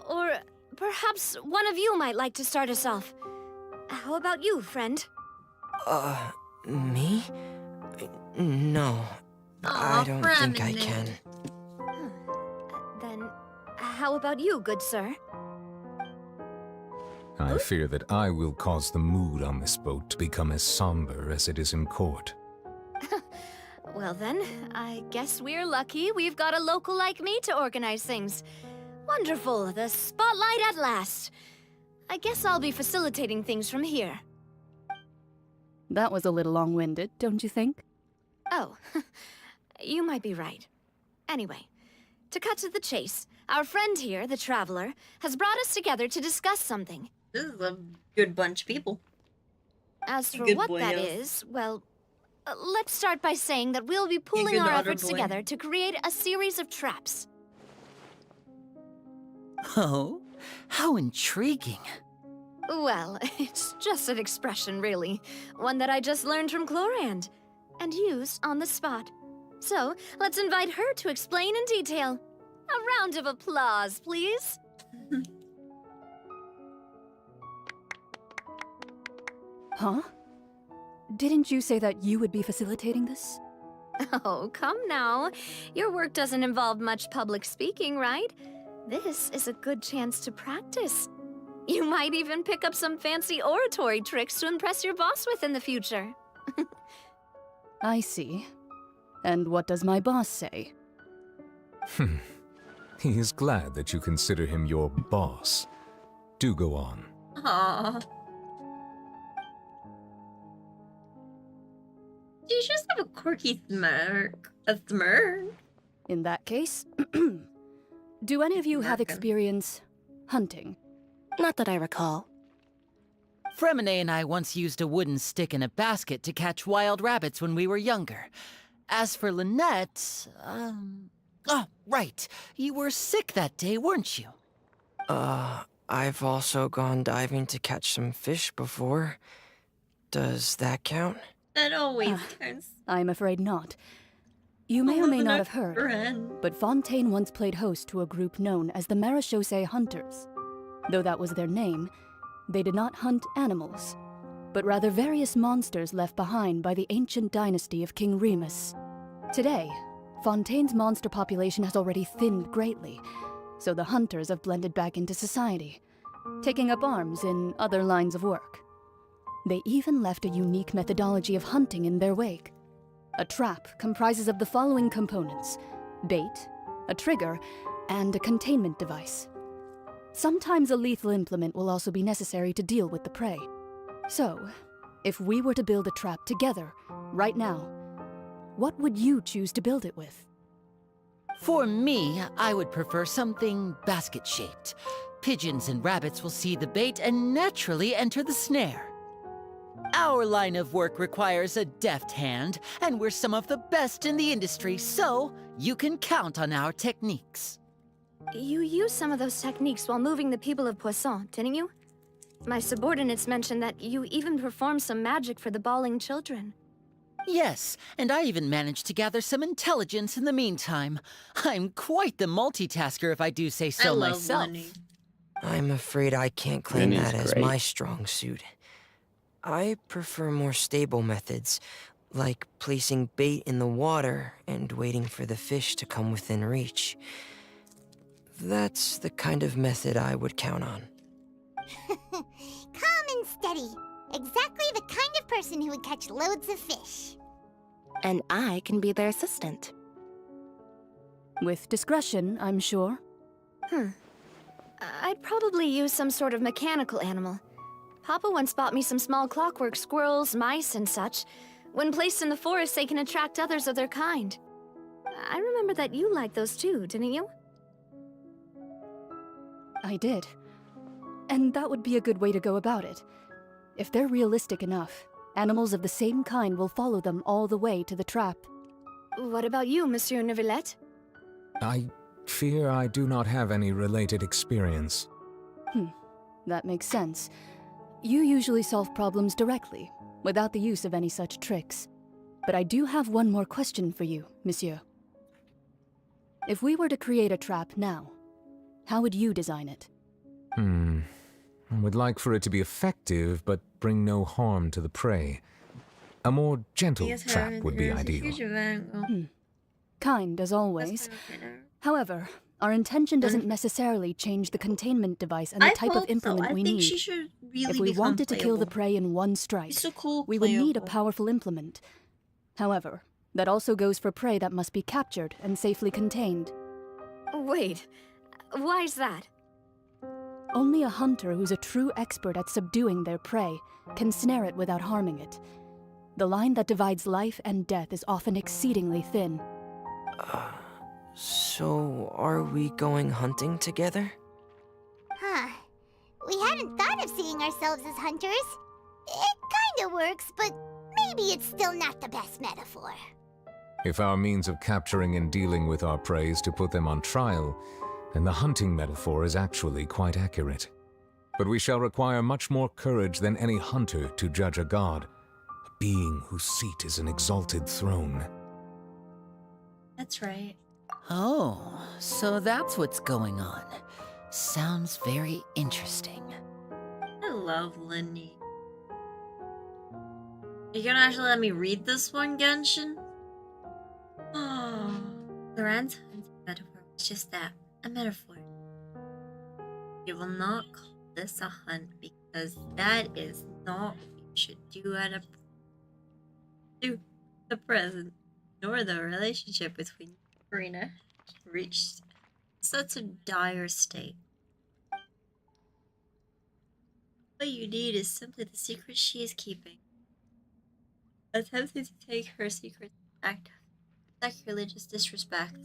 Or perhaps one of you might like to start us off. How about you, friend? Me? No. I don't think I can. Then, how about you, good sir? I fear that I will cause the mood on this boat to become as somber as it is in court. Well then, I guess we're lucky we've got a local like me to organize things. Wonderful, the spotlight at last. I guess I'll be facilitating things from here. That was a little long-winded, don't you think? Oh, you might be right. Anyway, to cut to the chase, our friend here, the Traveler, has brought us together to discuss something. This is a good bunch of people. As for Good what boy, that yes. is, well, let's start by saying that we'll be pooling good our other efforts boy. together to create a series of traps. Oh, how intriguing. Well, it's just an expression, really. One that I just learned from Chlorand, and used on the spot. So, let's invite her to explain in detail. A round of applause, please. Huh? Didn't you say that you would be facilitating this? Oh, come now. Your work doesn't involve much public speaking, right? This is a good chance to practice. You might even pick up some fancy oratory tricks to impress your boss with in the future. I see. And what does my boss say? He is glad that you consider him your boss. Do go on. Aww. You just have a quirky smirk. A smirk? In that case, do any of you have experience hunting? Not that I recall. Fremine and I once used a wooden stick in a basket to catch wild rabbits when we were younger. As for Lynette, oh, right. You were sick that day, weren't you? I've also gone diving to catch some fish before. Does that count? That always counts. I'm afraid not. You may or may not have heard, but Fontaine once played host to a group known as the Marechaussee Hunters. Though that was their name, they did not hunt animals, but rather various monsters left behind by the ancient dynasty of King Remus. Today, Fontaine's monster population has already thinned greatly, so the hunters have blended back into society, taking up arms in other lines of work. They even left a unique methodology of hunting in their wake. A trap comprises of the following components: bait, a trigger, and a containment device. Sometimes a lethal implement will also be necessary to deal with the prey. So, if we were to build a trap together, right now, what would you choose to build it with? For me, I would prefer something basket-shaped. Pigeons and rabbits will see the bait and naturally enter the snare. Our line of work requires a deft hand, and we're some of the best in the industry, so you can count on our techniques. You used some of those techniques while moving the people of Poisson, didn't you? My subordinates mentioned that you even performed some magic for the bawling children. Yes, and I even managed to gather some intelligence in the meantime. I'm quite the multitasker if I do say so myself. I'm afraid I can't claim that as my strong suit. I prefer more stable methods, like placing bait in the water and waiting for the fish to come within reach. That's the kind of method I would count on. Calm and steady. Exactly the kind of person who would catch loads of fish. And I can be their assistant. With discretion, I'm sure. I'd probably use some sort of mechanical animal. Papa once bought me some small clockwork squirrels, mice, and such. When placed in the forest, they can attract others of their kind. I remember that you liked those too, didn't you? I did. And that would be a good way to go about it. If they're realistic enough, animals of the same kind will follow them all the way to the trap. What about you, Monsieur Neuvillette? I fear I do not have any related experience. That makes sense. You usually solve problems directly, without the use of any such tricks. But I do have one more question for you, Monsieur. If we were to create a trap now, how would you design it? I would like for it to be effective, but bring no harm to the prey. A more gentle trap would be ideal. Kind, as always. However, our intention doesn't necessarily change the containment device and the type of implement we need. If we wanted to kill the prey in one strike, we would need a powerful implement. However, that also goes for prey that must be captured and safely contained. Wait, why is that? Only a hunter who's a true expert at subduing their prey can snare it without harming it. The line that divides life and death is often exceedingly thin. So are we going hunting together? Huh. We hadn't thought of seeing ourselves as hunters. It kinda works, but maybe it's still not the best metaphor. If our means of capturing and dealing with our prey is to put them on trial, then the hunting metaphor is actually quite accurate. But we shall require much more courage than any hunter to judge a god, a being whose seat is an exalted throne. That's right. Oh, so that's what's going on. Sounds very interesting. I love Lindy. You gonna actually let me read this one, Genshin? Oh, Loren's metaphor was just that, a metaphor. You will not call this a hunt because that is not what you should do at the present, nor the relationship between Farina reached such a dire state. What you need is simply the secret she is keeping. Attempting to take her secret act of sacrilegious disrespect.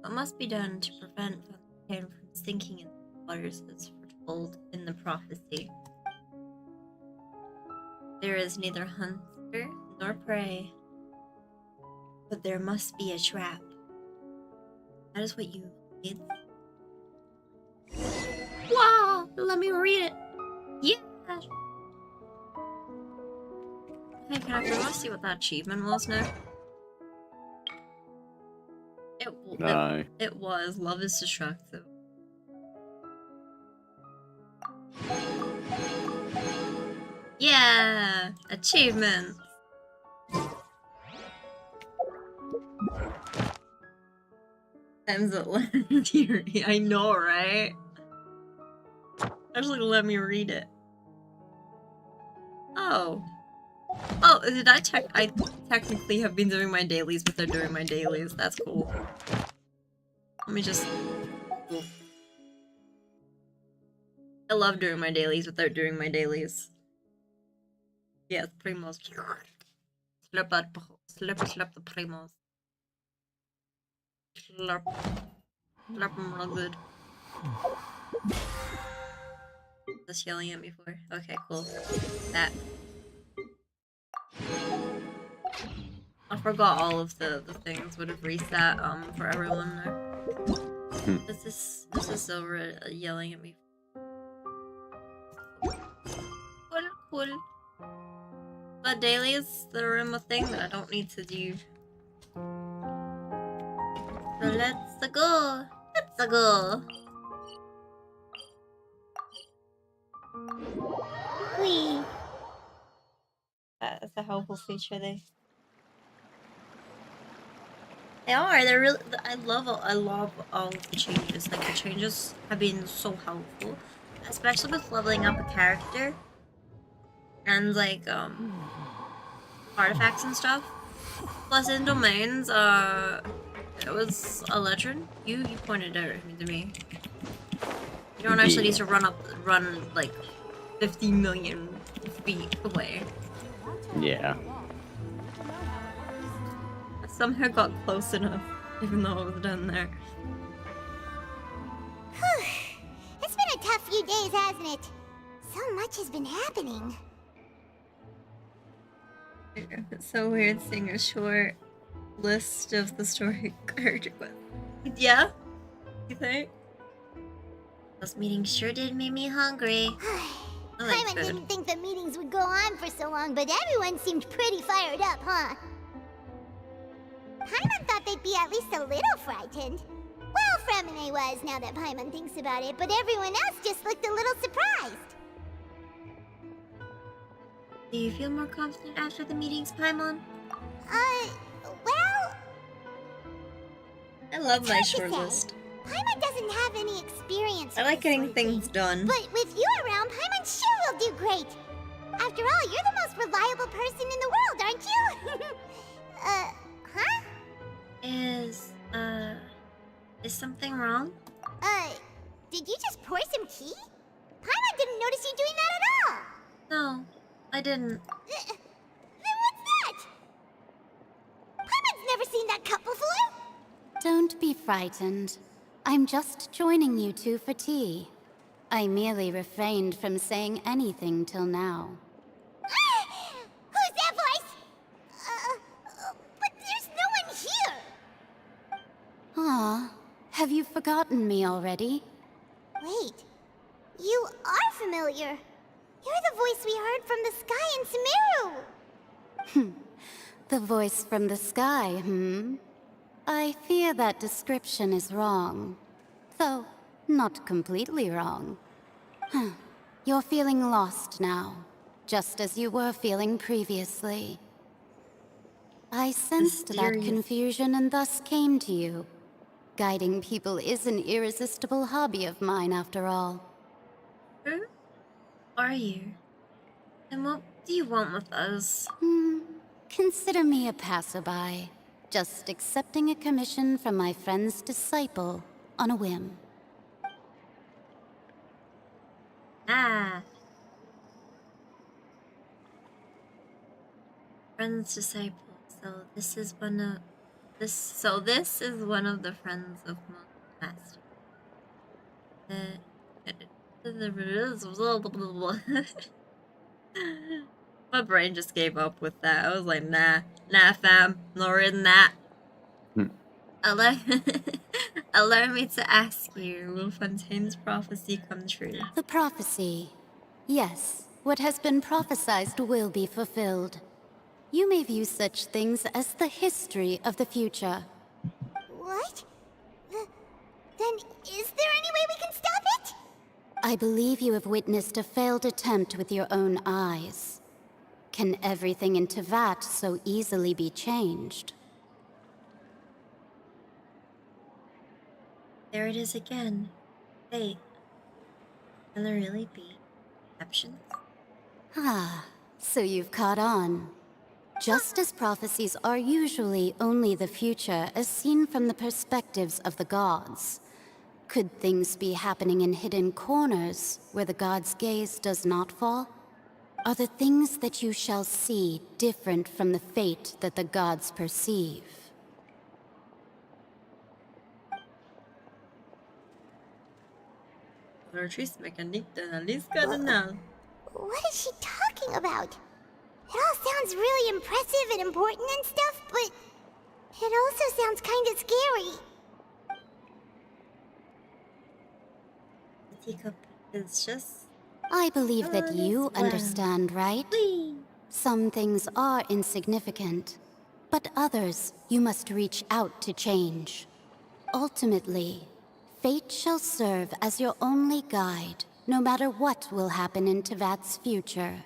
What must be done to prevent Fontaine from sinking in the waters as foretold in the prophecy? There is neither hunter nor prey, but there must be a trap. That is what you need. Wow! Let me read it. Yeah. Hey, can I see what that achievement was now? No. It was. Love is destructive. Yeah! Achievement! Ends at legendary. I know, right? Actually, let me read it. Oh. Oh, did I technically have been doing my dailies without doing my dailies. That's cool. Let me just... Cool. I love doing my dailies without doing my dailies. Yes, primos. Slurp the primos. Slurp. Slurp them real good. Just yelling at me for. Okay, cool. That. I forgot all of the things would have reset for everyone there. This is Silver yelling at me. Cool. But dailies that are in my thing that I don't need to do. So let's go. Let's go. Whee. That's a helpful feature there. They are. They're really. I love all of the changes. Like the changes have been so helpful, especially with leveling up a character and like artifacts and stuff. Plus in domains, it was Eletrin. You pointed out to me. You don't actually need to run like 50 million feet away. Yeah. I somehow got close enough, even though I was down there. It's been a tough few days, hasn't it? So much has been happening. It's so weird seeing a short list of the story character quests. Yeah? You think? Those meetings sure did make me hungry. Paimon didn't think the meetings would go on for so long, but everyone seemed pretty fired up, huh? Paimon thought they'd be at least a little frightened. Well, Fremine was, now that Paimon thinks about it, but everyone else just looked a little surprised. Do you feel more confident after the meetings, Paimon? Well... I love my short list. Paimon doesn't have any experience. I like getting things done. But with you around, Paimon sure will do great. After all, you're the most reliable person in the world, aren't you? Huh? Is something wrong? Did you just pour some tea? Paimon didn't notice you doing that at all. No, I didn't. Then what's that? Paimon's never seen that cup before. Don't be frightened. I'm just joining you two for tea. I merely refrained from saying anything till now. Who's that voice? But there's no one here. Aw, have you forgotten me already? Wait, you are familiar. You're the voice we heard from the sky in Sumeru. The voice from the sky, I fear that description is wrong. Though, not completely wrong. You're feeling lost now, just as you were feeling previously. I sensed that confusion and thus came to you. Guiding people is an irresistible hobby of mine, after all. Who are you? And what do you want with us? Consider me a passerby, just accepting a commission from my friend's disciple on a whim. Ah. Friend's disciple. So this is one of the friends of Master. My brain just gave up with that. I was like, nah, fam, not reading that. Allow me to ask you, will Fontaine's prophecy come true? The prophecy. Yes, what has been prophesied will be fulfilled. You may view such things as the history of the future. What? Then is there any way we can stop it? I believe you have witnessed a failed attempt with your own eyes. Can everything in Teyvat so easily be changed? There it is again. Fate. Can there really be exceptions? So you've caught on. Just as prophecies are usually only the future as seen from the perspectives of the gods, could things be happening in hidden corners where the gods' gaze does not fall? Are the things that you shall see different from the fate that the gods perceive? What is she talking about? It all sounds really impressive and important and stuff, but it also sounds kind of scary. The teacup is just... I believe that you understand, right? Some things are insignificant, but others you must reach out to change. Ultimately, fate shall serve as your only guide, no matter what will happen in Teyvat's future.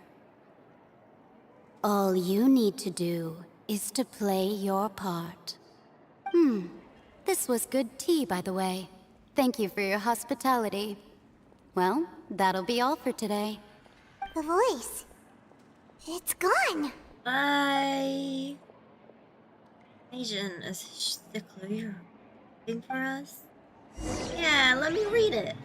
All you need to do is to play your part. This was good tea, by the way. Thank you for your hospitality. Well, that'll be all for today. The voice. It's gone. Bye. Agent, is the clue waiting for us? Yeah, let me read it.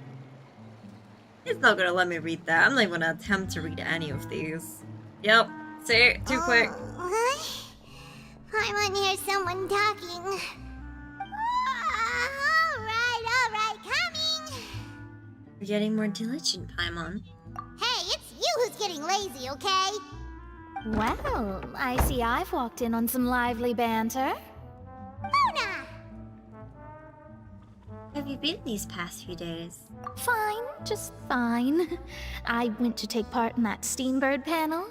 It's not gonna let me read that. I'm not even gonna attempt to read any of these. Yep. See, too quick. I want to hear someone talking. Alright, coming! We're getting more diligent, Paimon. Hey, it's you who's getting lazy, okay? Well, I see I've walked in on some lively banter. Mona! Have you been these past few days? Fine, just fine. I went to take part in that Steambird panel.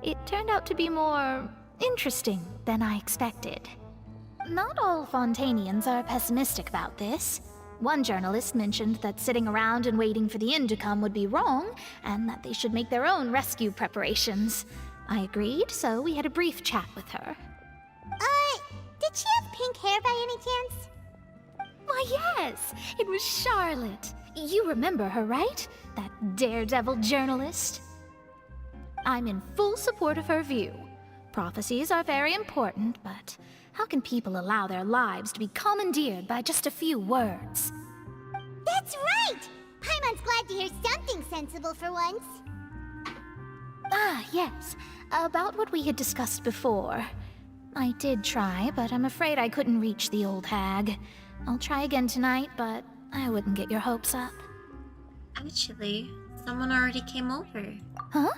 It turned out to be more interesting than I expected. Not all Fontainians are pessimistic about this. One journalist mentioned that sitting around and waiting for the end to come would be wrong, and that they should make their own rescue preparations. I agreed, so we had a brief chat with her. Did she have pink hair by any chance? Why, yes! It was Charlotte. You remember her, right? That daredevil journalist? I'm in full support of her view. Prophecies are very important, but how can people allow their lives to be commandeered by just a few words? That's right! Paimon's glad to hear something sensible for once. Yes. About what we had discussed before. I did try, but I'm afraid I couldn't reach the old hag. I'll try again tonight, but I wouldn't get your hopes up. Actually, someone already came over. Huh?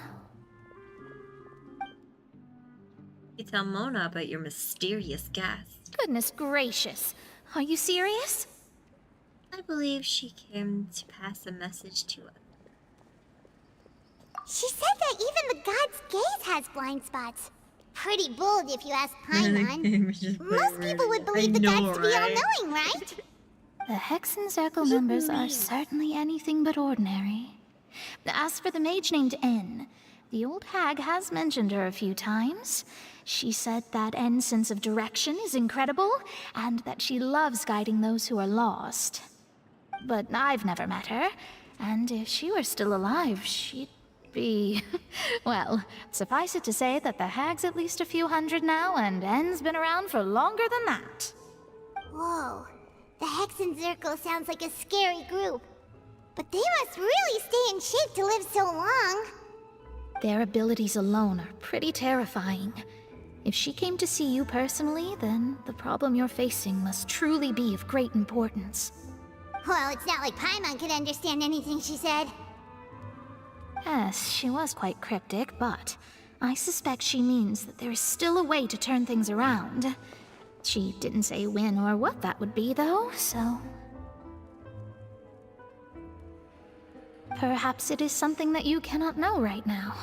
You tell Mona about your mysterious guest. Goodness gracious. Are you serious? I believe she came to pass a message to us. She said that even the god's gaze has blind spots. pretty bold if you ask Paimon. Most people would believe the gods to be all-knowing, right? The Hexen Circle members are certainly anything but ordinary. As for the mage named N, the old hag has mentioned her a few times. She said that N's sense of direction is incredible, and that she loves guiding those who are lost. But I've never met her, and if she were still alive, she'd be... well, suffice it to say that the hag's at least a few hundred now, and N's been around for longer than that. Whoa, the Hexen Circle sounds like a scary group. But they must really stay in shape to live so long. Their abilities alone are pretty terrifying. If she came to see you personally, then the problem you're facing must truly be of great importance. Well, it's not like Paimon could understand anything she said. Yes, she was quite cryptic, but I suspect she means that there is still a way to turn things around. She didn't say when or what that would be, though, so... perhaps it is something that you cannot know right now.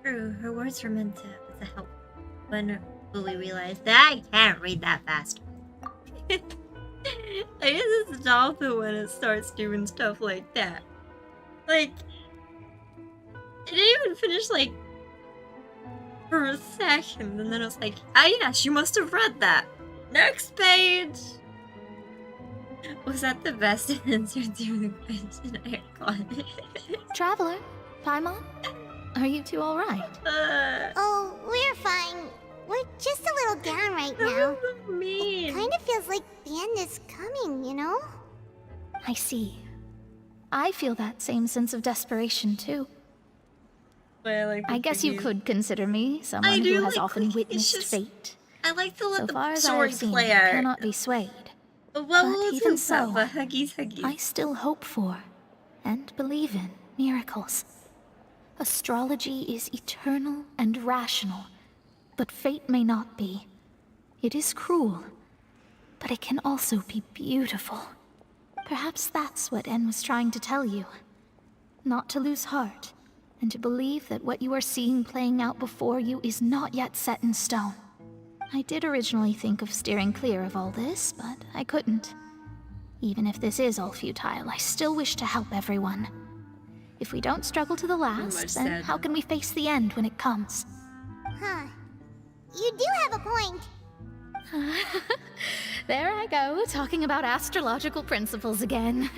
True, her words were meant to help. When fully realized that I can't read that fast. I guess it's dolphin when it starts doing stuff like that. Like, it didn't even finish, like, for a second, and then it was like, ah yes, you must have read that. Next page! Was that the best answer to the question, Archon? Traveler, Paimon, are you two alright? Oh, we're fine. We're just a little down right now. It kind of feels like the end is coming, you know? I see. I feel that same sense of desperation, too. I guess you could consider me someone who has often witnessed fate. I like to let so far the as I story have seen, play I out. cannot be swayed. But even so, huggies. I still hope for, and believe in, miracles. Astrology is eternal and rational, but fate may not be. It is cruel, but it can also be beautiful. Perhaps that's what En was trying to tell you. Not to lose heart, and to believe that what you are seeing playing out before you is not yet set in stone. I did originally think of steering clear of all this, but I couldn't. Even if this is all futile, I still wish to help everyone. If we don't struggle to the last, then how can we face the end when it comes? Huh. You do have a point. There I go, talking about astrological principles again.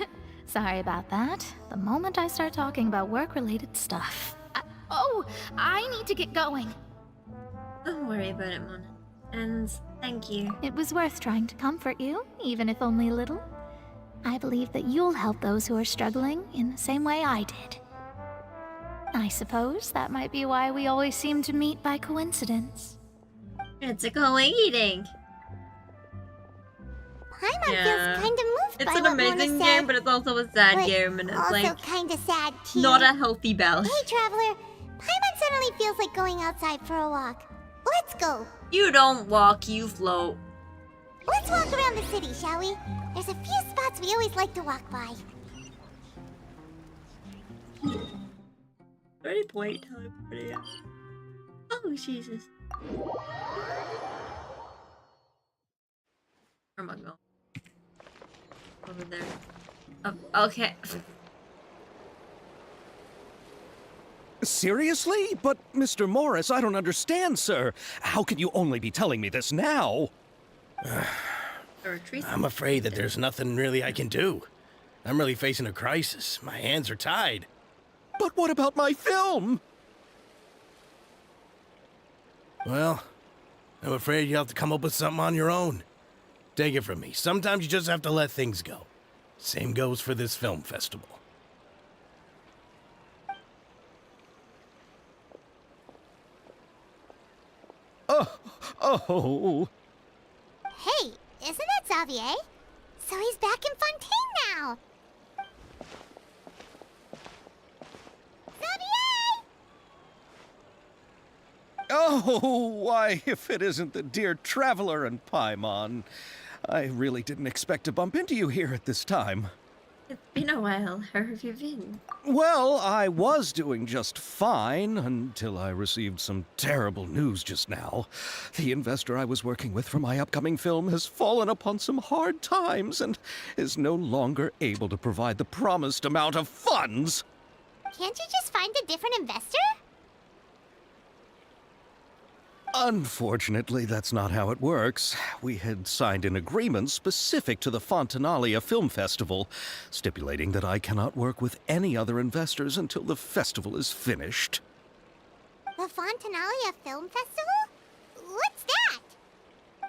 Sorry about that. The moment I start talking about work-related stuff... I need to get going. Don't worry about it, Mona. And thank you. It was worth trying to comfort you, even if only a little. I believe that you'll help those who are struggling in the same way I did. I suppose that might be why we always seem to meet by coincidence. It's a co-eating. Paimon feels kind of moved it's by an what amazing Mona game, said, but it's also a sad game, and it's also like kind of sad too. not a healthy balance. Hey, Traveler, Paimon suddenly feels like going outside for a walk. Let's go. You don't walk, you float. Let's walk around the city, shall we? There's a few spots we always like to walk by. Very playtime. Oh, Jesus. Where am I going? Over there. Oh, okay. Seriously? But, Mr. Morris, I don't understand, sir. How can you only be telling me this now? I'm afraid that there's nothing really I can do. I'm really facing a crisis. My hands are tied. But what about my film? Well, I'm afraid you'll have to come up with something on your own. Take it from me. Sometimes you just have to let things go. Same goes for this film festival. Oh. Hey, isn't that Xavier? So he's back in Fontaine now. Xavier! Oh, why, if it isn't the dear Traveler and Paimon. I really didn't expect to bump into you here at this time. It's been a while. How have you been? Well, I was doing just fine until I received some terrible news just now. The investor I was working with for my upcoming film has fallen upon some hard times and is no longer able to provide the promised amount of funds. Can't you just find a different investor? Unfortunately, that's not how it works. We had signed an agreement specific to the Fontaine Film Festival, stipulating that I cannot work with any other investors until the festival is finished. The Fontaine Film Festival? What's that?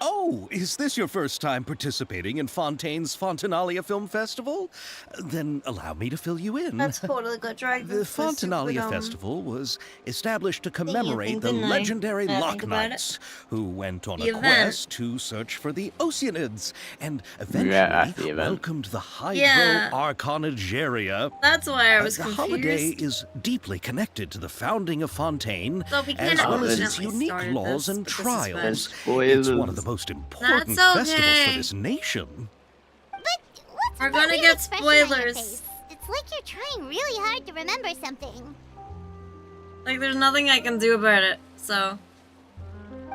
Oh, is this your first time participating in Fontaine's Fontaine Film Festival? Then allow me to fill you in. That's totally good, Dragon. The Fontaine Festival was established to commemorate the legendary Loch Knights, who went on a quest to search for the Oceanids, and eventually welcomed the Hydro Archon. That's why I was confused. confused. The holiday is deeply connected to the founding of Fontaine, So we as well as its unfortunately unique started laws this, and but this is trials. fine. It's one of the most important festivals for this nation. We're gonna get spoilers. It's like you're trying really hard to remember something. Like, there's nothing I can do about it, so.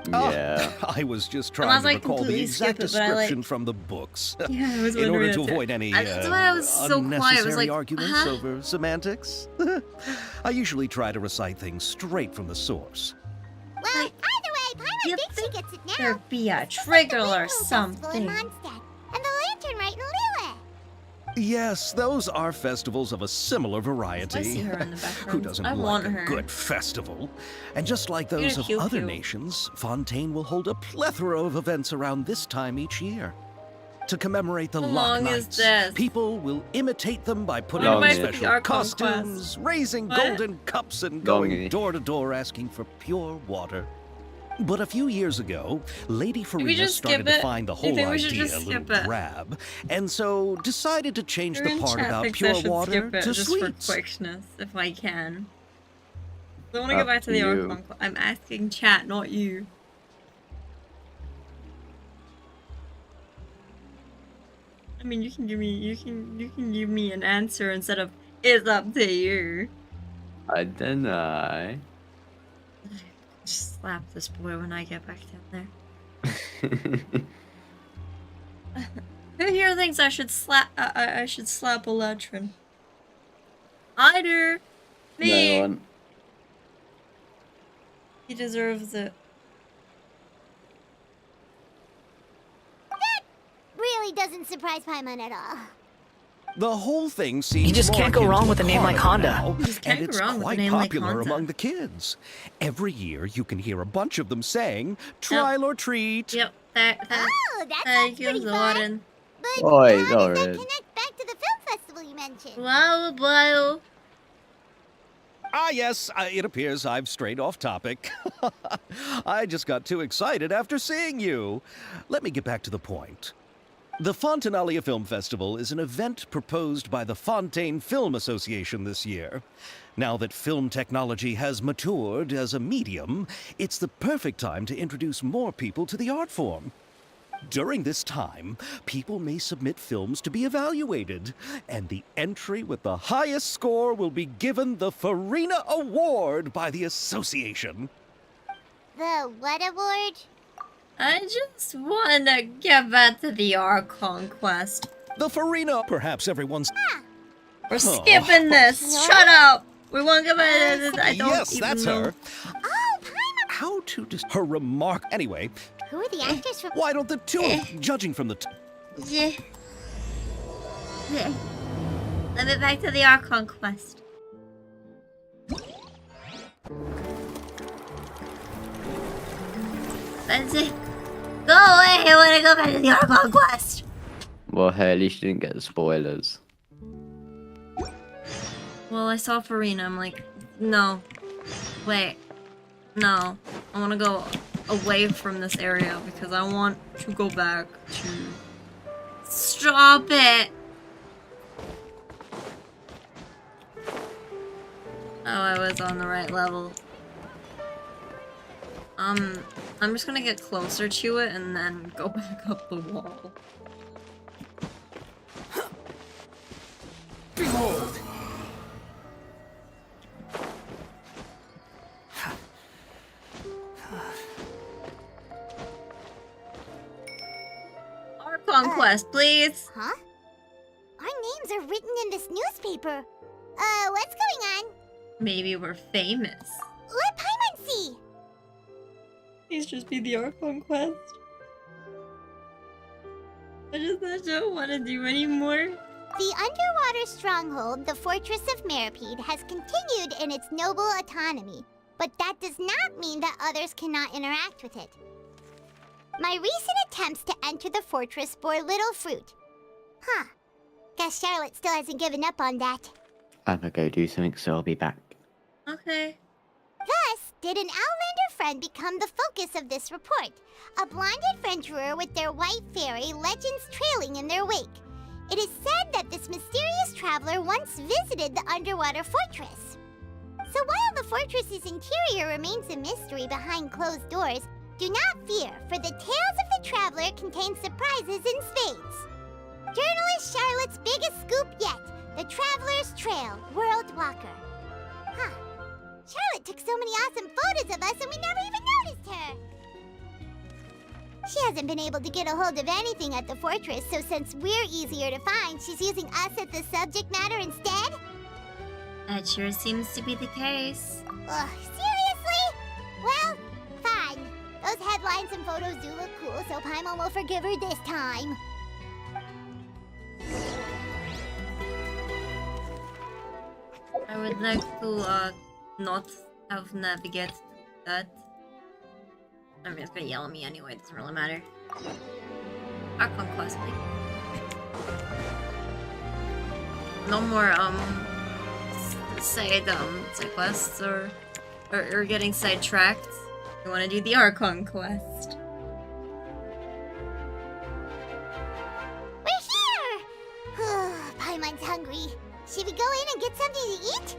Yeah. I was just trying Unless to I recall the completely exact skip it, but I, description like- from the books. Yeah, I was in order wondering to that too. avoid any That's why I was so quiet. I was unnecessary like, arguments huh? over semantics. I usually try to recite things straight from the source. Well, either way, Paimon thinks she gets it now. There'd be a trigger or something. And the lantern right in Lille. Yes, those are festivals of a similar I variety. see her in the background. Who doesn't I like want a her. good festival? And just like You're those of cute, other cute. nations, Fontaine will hold a plethora of events around this time each year. To commemorate the How Loch long is Knights, this? people will imitate them by putting Long on is it? special Our costumes, conquest. raising What? golden cups, and going Longy. door to door asking for pure water. But a few years ago, Lady we Farina just started skip to it? find the Do you whole think we should idea just a little skip it? drab, and so decided to change the Everyone part chat about thinks I pure should water skip it to just sweets. for quickness, if I can. I want to go Up back to to the you. Archon. I'm asking chat, not you. I mean, you can give me an answer instead of "it's up to you." I don't know. Just slap this boy when I get back down there. Who here thinks I should slap? I should slap Eletrin. I do. Me. No one. He deserves it. Really doesn't surprise Paimon at all. The whole thing seems You just more can't go akin wrong to with a name like carnival Honda. now, You just can't and go it's wrong with a quite name like popular Honda. among the kids. Every year, you can hear a bunch of them saying, "Trial or treat." Yep. Oh, that sounds Thank you, pretty fun. Lauren. But Oi, how does Lauren. that connect back to the film festival you mentioned? Wow, wow. Ah, yes, it appears I've strayed off topic. I just got too excited after seeing you. Let me get back to the point. The Fontaine Film Festival is an event proposed by the Fontaine Film Association this year. Now that film technology has matured as a medium, it's the perfect time to introduce more people to the art form. During this time, people may submit films to be evaluated, and the entry with the highest score will be given the Farina Award by the association. The what award? I just want to get back to the Archon quest. The Farina, perhaps everyone's... We're skipping this. Shut up. We won't get back to this. I don't Yes, even that's know. her. Oh, Paimon! How to her remark... Anyway, Who are the actors from? why don't the two of them, judging from the... Yeah. Yeah. Let me back to the Archon quest. That's it. Go away! I want to go back to the Archon quest. Well, hey, at least you didn't get the spoilers. Well, I saw Farina. I'm like, no. Wait. No. I want to go away from this area because I want to go back to... Stop it! Oh, I was on the right level. I'm just gonna get closer to it and then go back up the wall. Archon quest, please. Huh? Our names are written in this newspaper. What's going on? Maybe we're famous. Let Paimon see. Please just be the Archon quest. I just don't want to do anymore. The underwater stronghold, the Fortress of Meripede, has continued in its noble autonomy, but that does not mean that others cannot interact with it. My recent attempts to enter the fortress bore little fruit. Huh. Guess Charlotte still hasn't given up on that. I'm gonna go do something, so I'll be back. Okay. Thus, did an Outlander friend become the focus of this report, a blonde adventurer with their white fairy legends trailing in their wake. It is said that this mysterious traveler once visited the underwater fortress. So while the fortress's interior remains a mystery behind closed doors, do not fear, for the tales of the traveler contain surprises in spades. Journalist Charlotte's biggest scoop yet, the Traveler's Trail, World Walker. Huh. Charlotte took so many awesome photos of us and we never even noticed her. She hasn't been able to get a hold of anything at the fortress, so since we're easier to find, she's using us as the subject matter instead? That sure seems to be the case. Ugh, seriously? Well, fine. Those headlines and photos do look cool, so Paimon will forgive her this time. I would like to not have navigated that. I mean, it's gonna yell at me anyway, it doesn't really matter. Archon quest, please. No more, side quests or getting sidetracked. You wanna do the Archon quest. We're here! Paimon's hungry. Should we go in and get something to eat?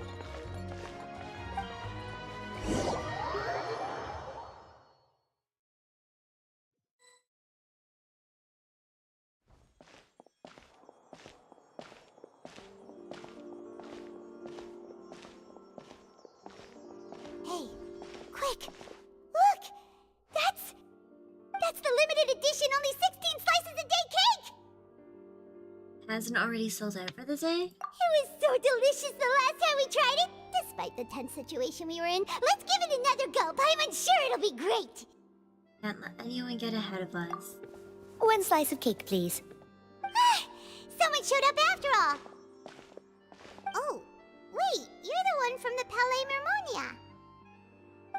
Hey, quick! Look! That's the limited edition, only 16 slices a day cake! Hasn't already sold out for the day? It was so delicious the last time we tried it! Despite the tense situation we were in, let's give it another go. Paimon's sure it'll be great! Can't let anyone get ahead of us. One slice of cake, please. Someone showed up after all! Oh, wait, you're the one from the Palais Mermonia.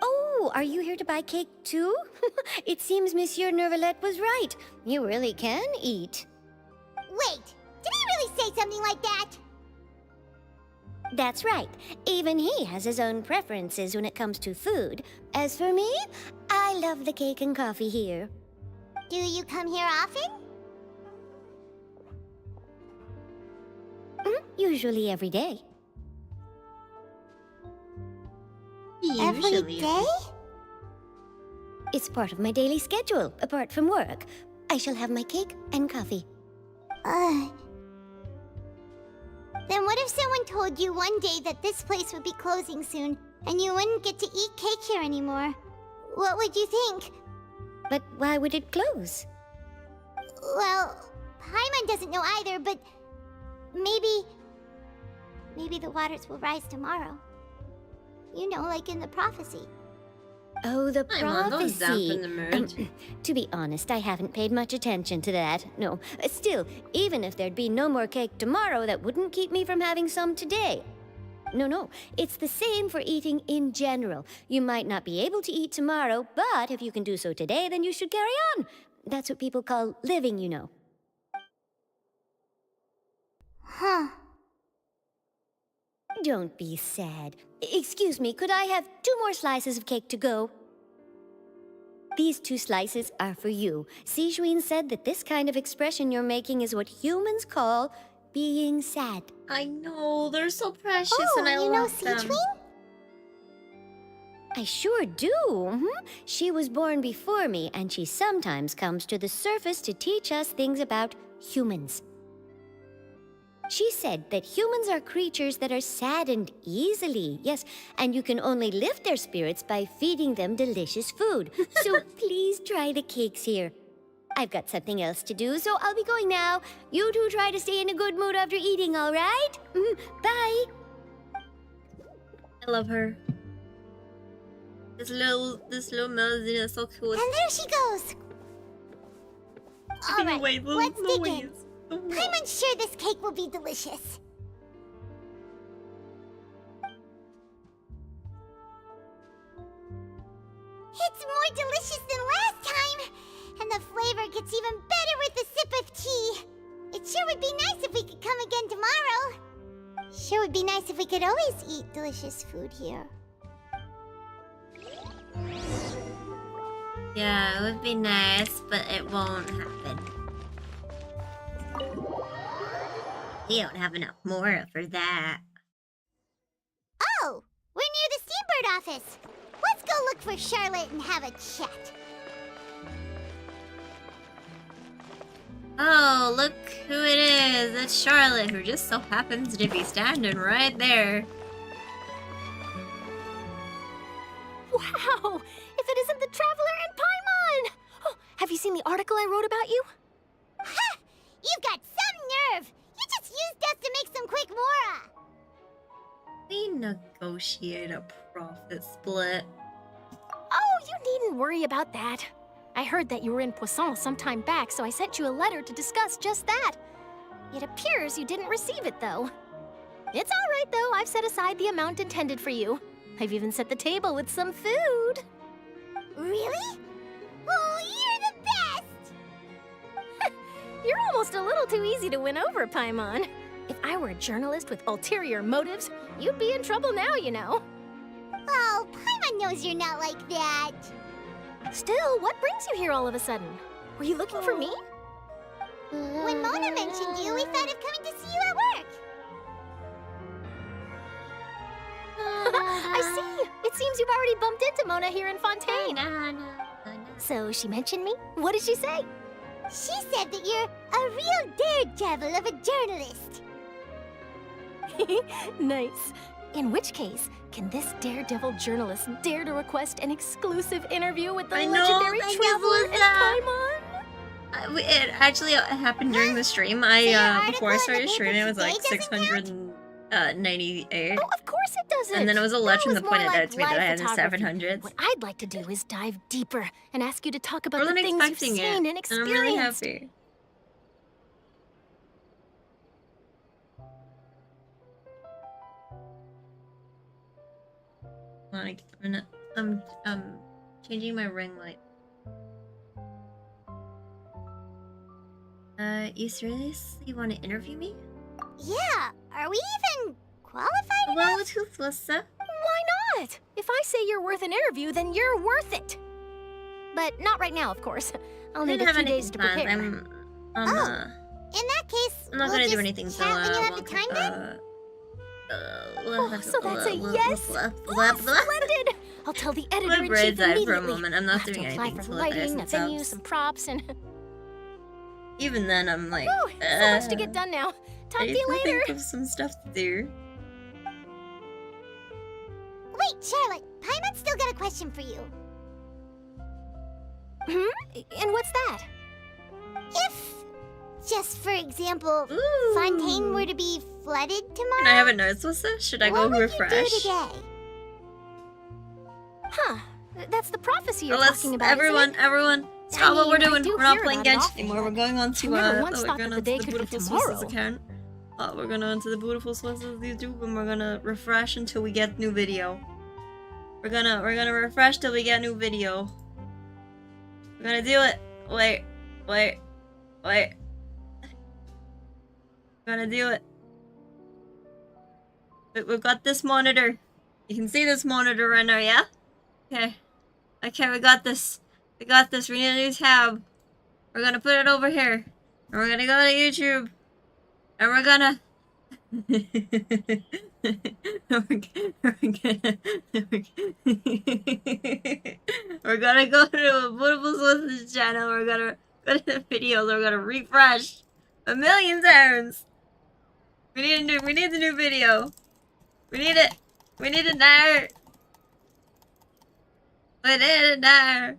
Oh, are you here to buy cake too? It seems Monsieur Nervalette was right. You really can eat. Wait, did he really say something like that? That's right. Even he has his own preferences when it comes to food. As for me, I love the cake and coffee here. Do you come here often? Usually every day. Every day? It's part of my daily schedule, apart from work. I shall have my cake and coffee. Then what if someone told you one day that this place would be closing soon, and you wouldn't get to eat cake here anymore? What would you think? But why would it close? Well, Paimon doesn't know either, but maybe the waters will rise tomorrow. You know, like in the prophecy. Oh, the Paimon, don't dampen the prophecy. mood. To be honest, I haven't paid much attention to that. No, still, even if there'd be no more cake tomorrow, that wouldn't keep me from having some today. No, it's the same for eating in general. You might not be able to eat tomorrow, but if you can do so today, then you should carry on. That's what people call living, you know. Huh. Don't be sad. Excuse me, could I have 2 more slices of cake to go? These 2 slices are for you. Sijuin said that this kind of expression you're making is what humans call being sad. I know, they're so precious and I you know love them. Sijuin? I sure do. She was born before me, and she sometimes comes to the surface to teach us things about humans. She said that humans are creatures that are saddened easily, yes, and you can only lift their spirits by feeding them delicious food. So please try the cakes here. I've got something else to do, so I'll be going now. You two try to stay in a good mood after eating, all right? Bye. I love her. This little melody is so cool. And there she goes. All right, Wait, let's no begin. ways. I'm unsure this cake will be delicious. It's more delicious than last time, and the flavor gets even better with a sip of tea. It sure would be nice if we could come again tomorrow. Sure would be nice if we could always eat delicious food here. Yeah, it would be nice, but it won't happen. We don't have enough mora for that. Oh, we're near the Steambird office. Let's go look for Charlotte and have a chat. Oh, look who it is. It's Charlotte, who just so happens to be standing right there. Wow! If it isn't the Traveler and Paimon! Oh, have you seen the article I wrote about you? Ha! You've got some nerve! You just used us to make some quick mora! We negotiate a profit split. Oh, you needn't worry about that. I heard that you were in Poisson some time back, so I sent you a letter to discuss just that. It appears you didn't receive it, though. It's all right, though. I've set aside the amount intended for you. I've even set the table with some food. Really? Oh, you're the best! You're almost a little too easy to win over, Paimon. If I were a journalist with ulterior motives, you'd be in trouble now, you know. Oh, Paimon knows you're not like that. Still, what brings you here all of a sudden? Were you looking for me? When Mona mentioned you, we thought of coming to see you at work. I see. It seems you've already bumped into Mona here in Fontaine. So she mentioned me? What did she say? She said that you're a real daredevil of a journalist. Nice. In which case, can this daredevil journalist dare to request an exclusive interview with the legendary Traveler and Paimon? It actually happened during the stream. Before I started streaming, it was like 698. Oh, of course it doesn't. And then it was Eletrin that pointed like out to me that I had live 700. What I'd like to do is dive deeper and ask you to talk about the Wasn't things you've expecting seen it, and and I'm really experienced. happy. Like, I'm changing my ring light. You seriously want to interview me? Yeah, are we even qualified enough? Well, who's Why not? If I say you're worth an interview, then you're worth it. But not right now, of course. I'll need a few days to prepare. In that case, I'm not gonna do anything chat till when you have the time then? So that's a yes? Splendid! I'll tell the editor My in brain's chief died for a immediately. moment. I'm not I'll have doing to apply anything for till lighting, a 1,000 venue, subs. some props, and Even then, I'm like, Whew, so much to get done now. Talk to you later. Think of some stuff to do. Wait, Charlotte, Paimon's still got a question for you. And what's that? If, just for example, Fontaine were to be flooded tomorrow, Can I have a nose with this? Should I go what would refresh? you do today? Huh. That's the prophecy you're Well, let's talking about, isn't it? everyone, stop what we're I doing. do We're not hear playing about it Genshin often, anymore. We're going on to I never once we're thought going that on the day to the could be Beautiful Sources tomorrow. account. We're going on to the Beautiful Sources YouTube, and we're gonna refresh until we get new video. We're gonna refresh till we get new video. We're gonna do it. Wait. We're gonna do it. We've got this monitor. You can see this monitor right now, yeah? Okay. Okay, we got this. We got this. We need a new tab. We're gonna put it over here. And we're gonna go to YouTube. And we're gonna... we're gonna go to a Beautiful Sources channel. We're gonna go to the videos. We're gonna refresh 1,000,000 times. We need the new video. We need it. We need it now. We need it now.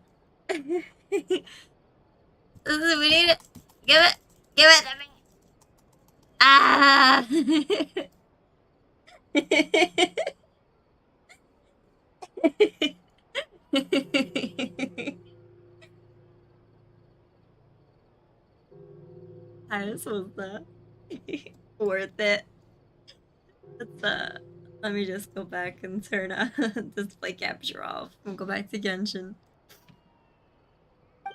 We need it. Give it. Give it to me. Ah. How was that? Worth it. Let me just go back and turn display capture off and go back to Genshin.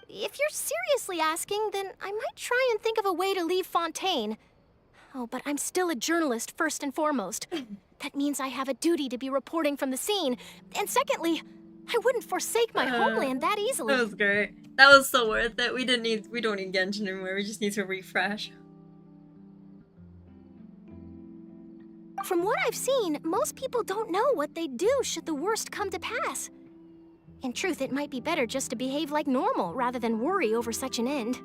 If you're seriously asking, then I might try and think of a way to leave Fontaine. Oh, but I'm still a journalist first and foremost. That means I have a duty to be reporting from the scene. And secondly, I wouldn't forsake my homeland that easily. That was great. That was so worth it. We don't need Genshin anymore. We just need to refresh. From what I've seen, most people don't know what they'd do should the worst come to pass. In truth, it might be better just to behave like normal rather than worry over such an end.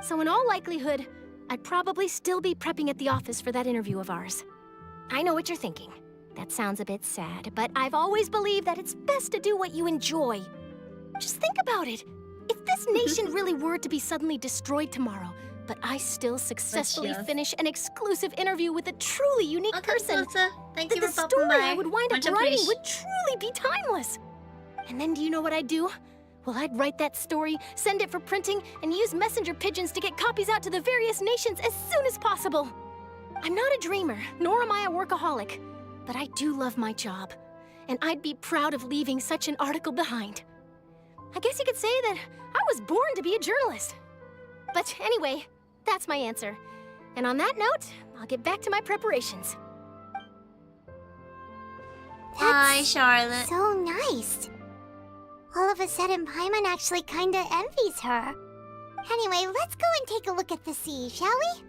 So in all likelihood, I'd probably still be prepping at the office for that interview of ours. I know what you're thinking. That sounds a bit sad, but I've always believed that it's best to do what you enjoy. Just think about it. If this nation really were to be suddenly destroyed tomorrow, but I still successfully finish an exclusive interview with a truly unique person, Thank you for the popping story by. I would wind up Much writing appreciated. would truly be timeless. And then do you know what I'd do? Well, I'd write that story, send it for printing, and use messenger pigeons to get copies out to the various nations as soon as possible. I'm not a dreamer, nor am I a workaholic, but I do love my job, and I'd be proud of leaving such an article behind. I guess you could say that I was born to be a journalist. But anyway, that's my answer. And on that note, I'll get back to my preparations. Hi, Charlotte. So nice. All of a sudden, Paimon actually kinda envies her. Anyway, let's go and take a look at the sea, shall we?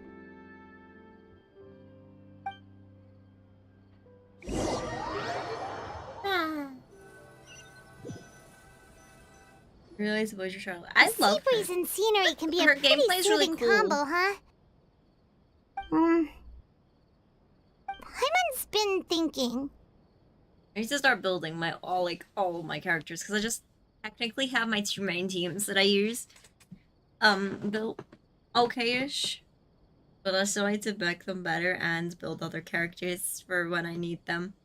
Really suppose you're Charlotte. I love Sea breeze and scenery can be Her a pretty gameplay's really soothing cool. combo, huh? Paimon's been thinking. I need to start building all of my characters because I just technically have my two main teams that I use. Built okay-ish, but I still need to back them better and build other characters for when I need them.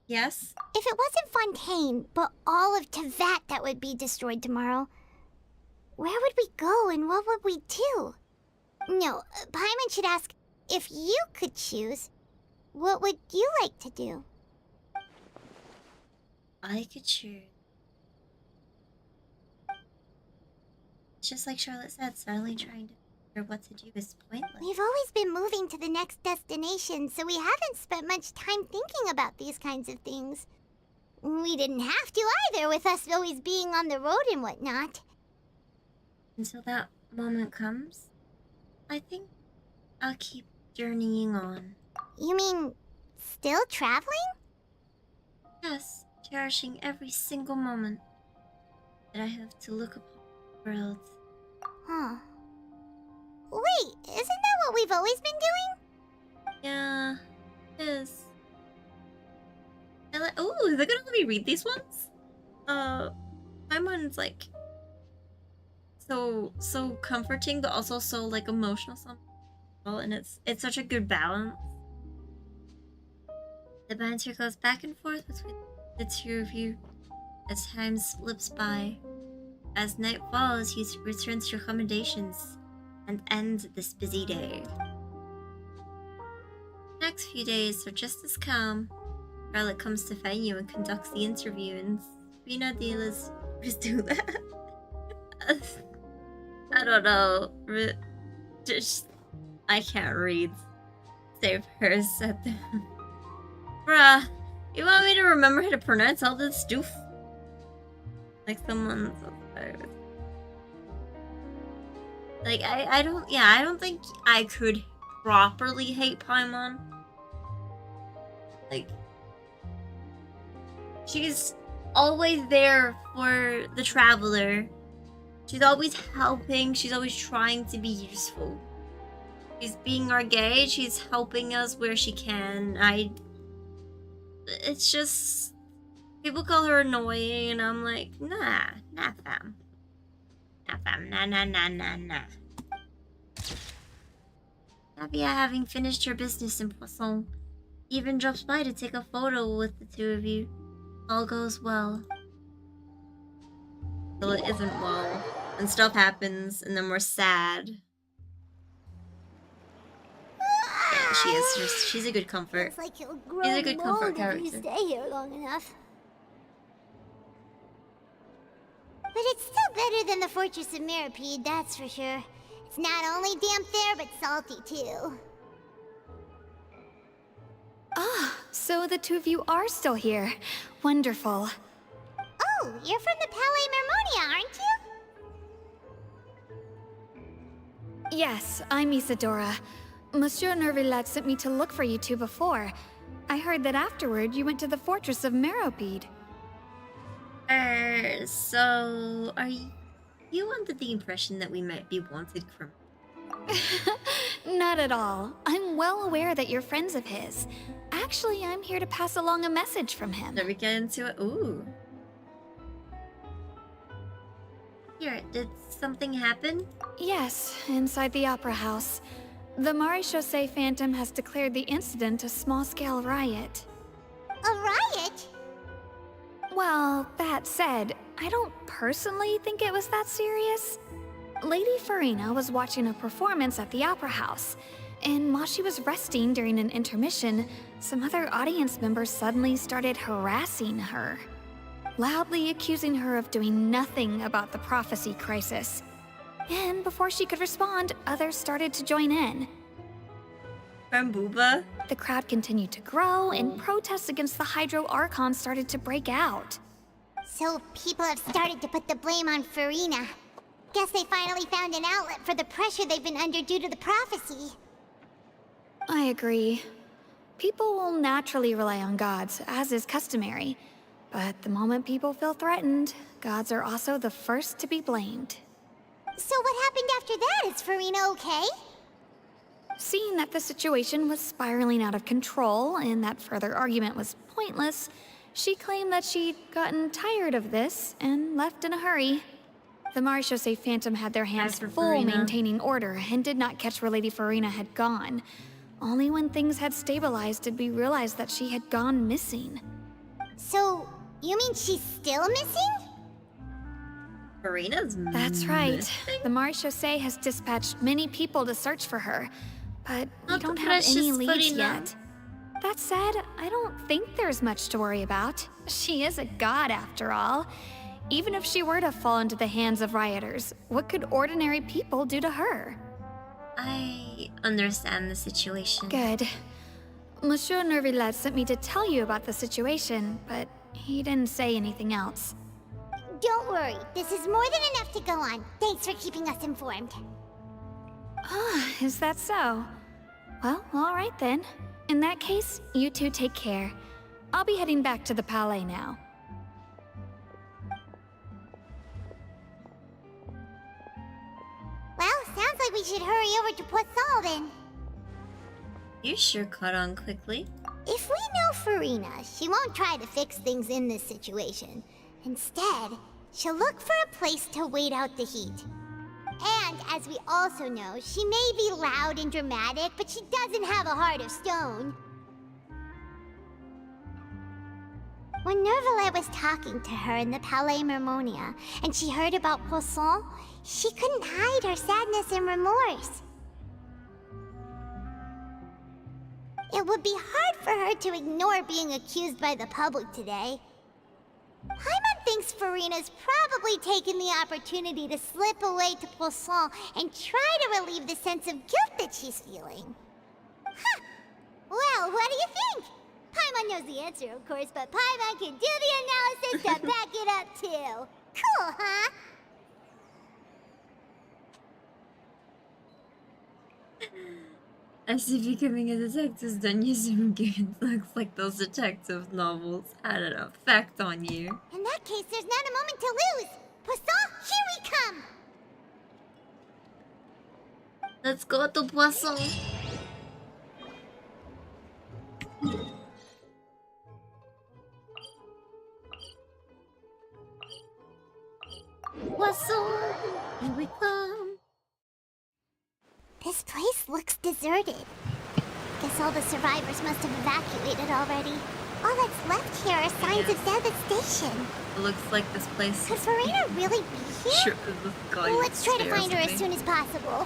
Yes? If it wasn't Fontaine, but all of Tevat that would be destroyed tomorrow, where would we go and what would we do? No, Paimon should ask, if you could choose, what would you like to do? I could choose. It's just like Charlotte said, suddenly trying to figure what to do is pointless. We've always been moving to the next destination, so we haven't spent much time thinking about these kinds of things. We didn't have to either, with us always being on the road and whatnot. Until that moment comes, I think I'll keep journeying on. You mean, still traveling? Yes, cherishing every single moment that I have to look upon the world. Huh. Wait, isn't that what we've always been doing? Yeah, it is. Oh, is it gonna let me read these ones? Paimon's like so comforting, but also so like emotional somehow, and it's such a good balance. The banter goes back and forth between the two of you as time slips by. As night falls, he returns to accommodations and ends this busy day. The next few days are just as calm. Charlotte comes to find you and conducts the interview, and Spina Dealers just do that. I don't know. Just I can't read. Save her said that. Bruh, you want me to remember how to pronounce all this stuff? Like someone's like I don't think I could properly hate Paimon. Like she's always there for the traveler. She's always helping, she's always trying to be useful. She's being our gauge, she's helping us where she can. It's just people call her annoying and I'm like, nah fam. fam. Nah, nah, nah, nah, nah. Luvya, having finished her business in Poisson, even drops by to take a photo with the two of you. All goes well. Till it isn't well. And stuff happens, and then we're sad. And she's a good comfort. Looks like you'll grow She's a good comfort mold if character. you stay here long enough. But it's still better than the Fortress of Mirapede, that's for sure. It's not only damp there, but salty too. Ah, so the two of you are still here. Wonderful. Oh, you're from the Palais Mermonia, aren't you? Yes, I'm Isadora. Monsieur Nervillat sent me to look for you two before. I heard that afterward you went to the Fortress of Mirapede. So are you under the impression that we might be wanted criminals? Not at all. I'm well aware that you're friends of his. Actually, I'm here to pass along a message from him. Let me get into it. Ooh. Here, did something happen? Yes, inside the Opera House. The Maréchaussée Phantom has declared the incident a small-scale riot. A riot? Well, that said, I don't personally think it was that serious. Lady Farina was watching a performance at the Opera House, and while she was resting during an intermission, some other audience members suddenly started harassing her, loudly accusing her of doing nothing about the prophecy crisis. And before she could respond, others started to join in. From Booba? The crowd continued to grow, and protests against the Hydro Archon started to break out. So people have started to put the blame on Farina. Guess they finally found an outlet for the pressure they've been under due to the prophecy. I agree. People will naturally rely on gods, as is customary. But the moment people feel threatened, gods are also the first to be blamed. So what happened after that? Is Farina okay? Seeing that the situation was spiraling out of control and that further argument was pointless, she claimed that she'd gotten tired of this and left in a hurry. The Maréchaussée Phantom had their hands full Farina. maintaining order and did not catch where Lady Farina had gone. Only when things had stabilized did we realize that she had gone missing. So, you mean she's still missing? Farina's That's right. missing? The Maréchaussée has dispatched many people to search for her, but we Not the don't have any precious leads Farina. yet. That said, I don't think there's much to worry about. She is a god after all. Even if she were to fall into the hands of rioters, what could ordinary people do to her? I understand the situation. Good. Monsieur Nervillat sent me to tell you about the situation, but he didn't say anything else. Don't worry, this is more than enough to go on. Thanks for keeping us informed. Ah, is that so? Well, all right then. In that case, you two take care. I'll be heading back to the Palais now. Well, sounds like we should hurry over to Poisson then. You sure caught on quickly. If we know Farina, she won't try to fix things in this situation. Instead, she'll look for a place to wait out the heat. And as we also know, she may be loud and dramatic, but she doesn't have a heart of stone. When Nervillat was talking to her in the Palais Mermonia, and she heard about Poisson, she couldn't hide her sadness and remorse. It would be hard for her to ignore being accused by the public today. Paimon thinks Farina's probably taken the opportunity to slip away to Poisson and try to relieve the sense of guilt that she's feeling. Huh! Well, what do you think? Paimon knows the answer, of course, but Paimon can do the analysis to back it up, too. Cool, huh? I see becoming a detective's done you soon looks like those detective novels had an effect on you. In that case, there's not a moment to lose. Poisson, here we come! Let's go to Poisson. Poisson, here we come. This place looks deserted. Guess all the survivors must have evacuated already. All that's left here are signs of devastation. It looks like this place. Could Farina really be here? Sure, this guy Let's try to stares find her at as me. soon as possible.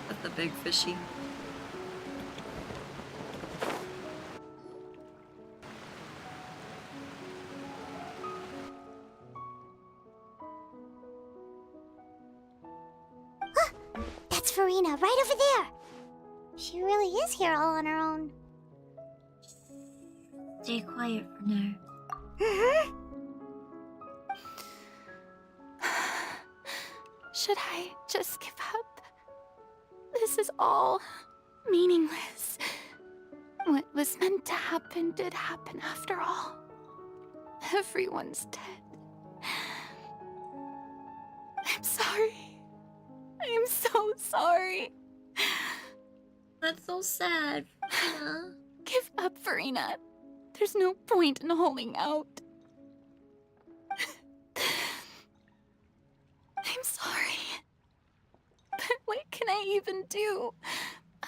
With the big fishy. That's Farina, right over there. She really is here all on her own. Stay quiet for now. Should I just give up? This is all meaningless. What was meant to happen did happen after all. Everyone's dead. I'm sorry. I'm so sorry. That's so sad, Farina. Give up, Farina. There's no point in holding out. I'm sorry. But what can I even do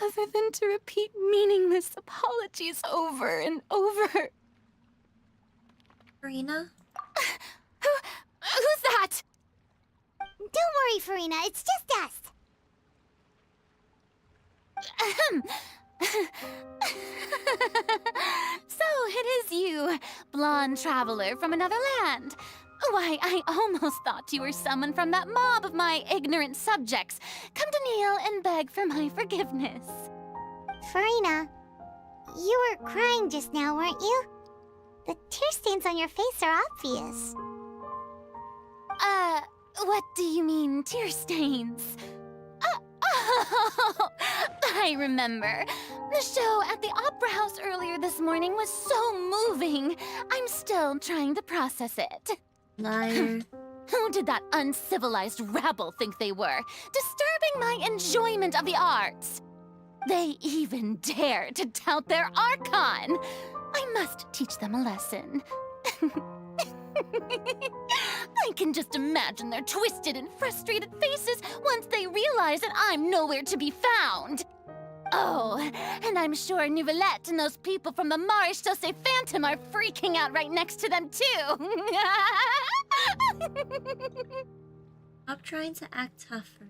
other than to repeat meaningless apologies over and over? Farina? Who's that? Don't worry, Farina. It's just us. So it is you, blonde traveler from another land. Why, I almost thought you were someone from that mob of my ignorant subjects, come to kneel and beg for my forgiveness. Farina, you were crying just now, weren't you? The tear stains on your face are obvious. What do you mean, tear stains? Oh, I remember. The show at the Opera House earlier this morning was so moving. I'm still trying to process it. Liar. Who did that uncivilized rabble think they were, disturbing my enjoyment of the arts? They even dare to tout their Archon. I must teach them a lesson. I can just imagine their twisted and frustrated faces once they realize that I'm nowhere to be found. Oh, and I'm sure Nouvellette and those people from the Marche Chaussee Phantom are freaking out right next to them, too. Stop trying to act tougher.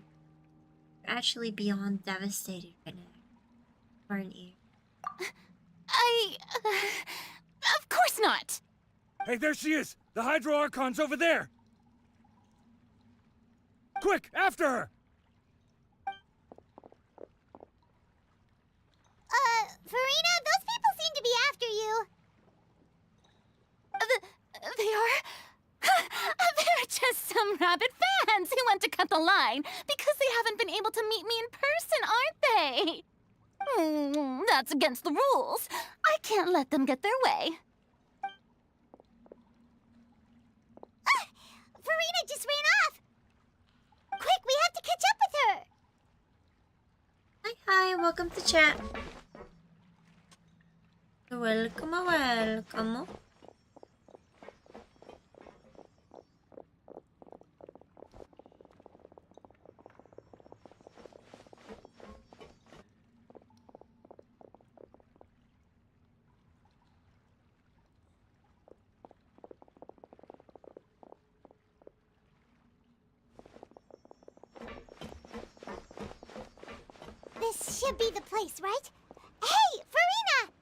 You're actually beyond devastated right now. Aren't you? Of course not! Hey, there she is! The Hydro Archon's over there! Quick, after her! Farina, those people seem to be after you. They are? They're just some rabid fans who want to cut the line because they haven't been able to meet me in person, aren't they? That's against the rules. I can't let them get their way. Farina just ran off! Quick, we have to catch up with her! Hi, welcome to chat. Welcome. This should be the place, right? Hey, Farina!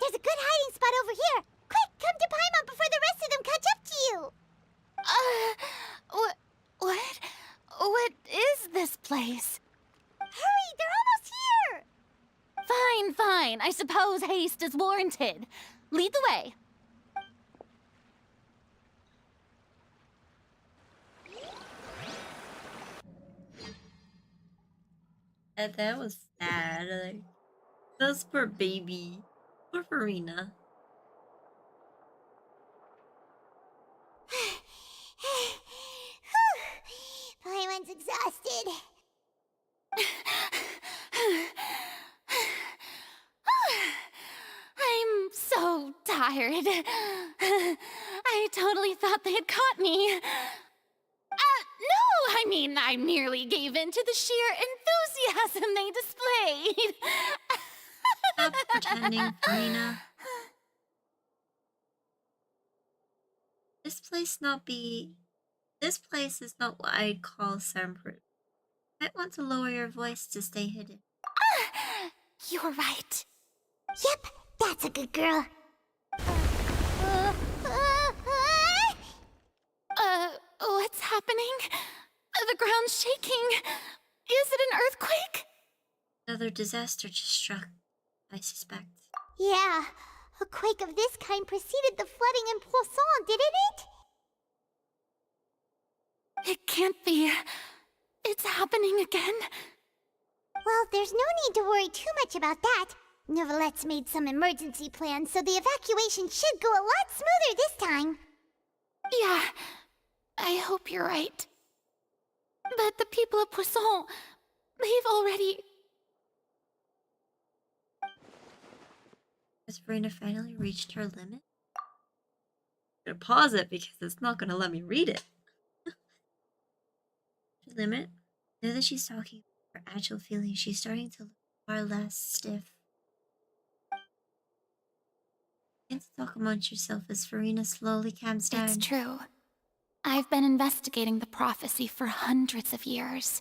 There's a good hiding spot over here. Quick, come to Paimon before the rest of them catch up to you. What is this place? Hurry, they're almost here. Fine. I suppose haste is warranted. Lead the way. That was sad. Like, that's for baby. Poor Farina. Paimon's exhausted. tired. I totally thought they had caught me. No, I mean, I merely gave in to the sheer enthusiasm they displayed. Stop pretending, Farina. This place is not what I'd call soundproof. You might want to lower your voice to stay hidden. You're right. Yep, that's a good girl. What's happening? The ground's shaking. Is it an earthquake? Another disaster just struck, I suspect. Yeah, a quake of this kind preceded the flooding in Poisson, didn't it? It can't be. It's happening again. Well, there's no need to worry too much about that. Novelette's made some emergency plans, so the evacuation should go a lot smoother this time. Yeah, I hope you're right. But the people of Poisson, they've already... Has Verena finally reached her limit? I'm gonna pause it because it's not gonna let me read it. Her limit? Now that she's talking her actual feelings, she's starting to look far less stiff. Begin to talk amongst yourself as Farina slowly calms down. It's true. I've been investigating the prophecy for hundreds of years.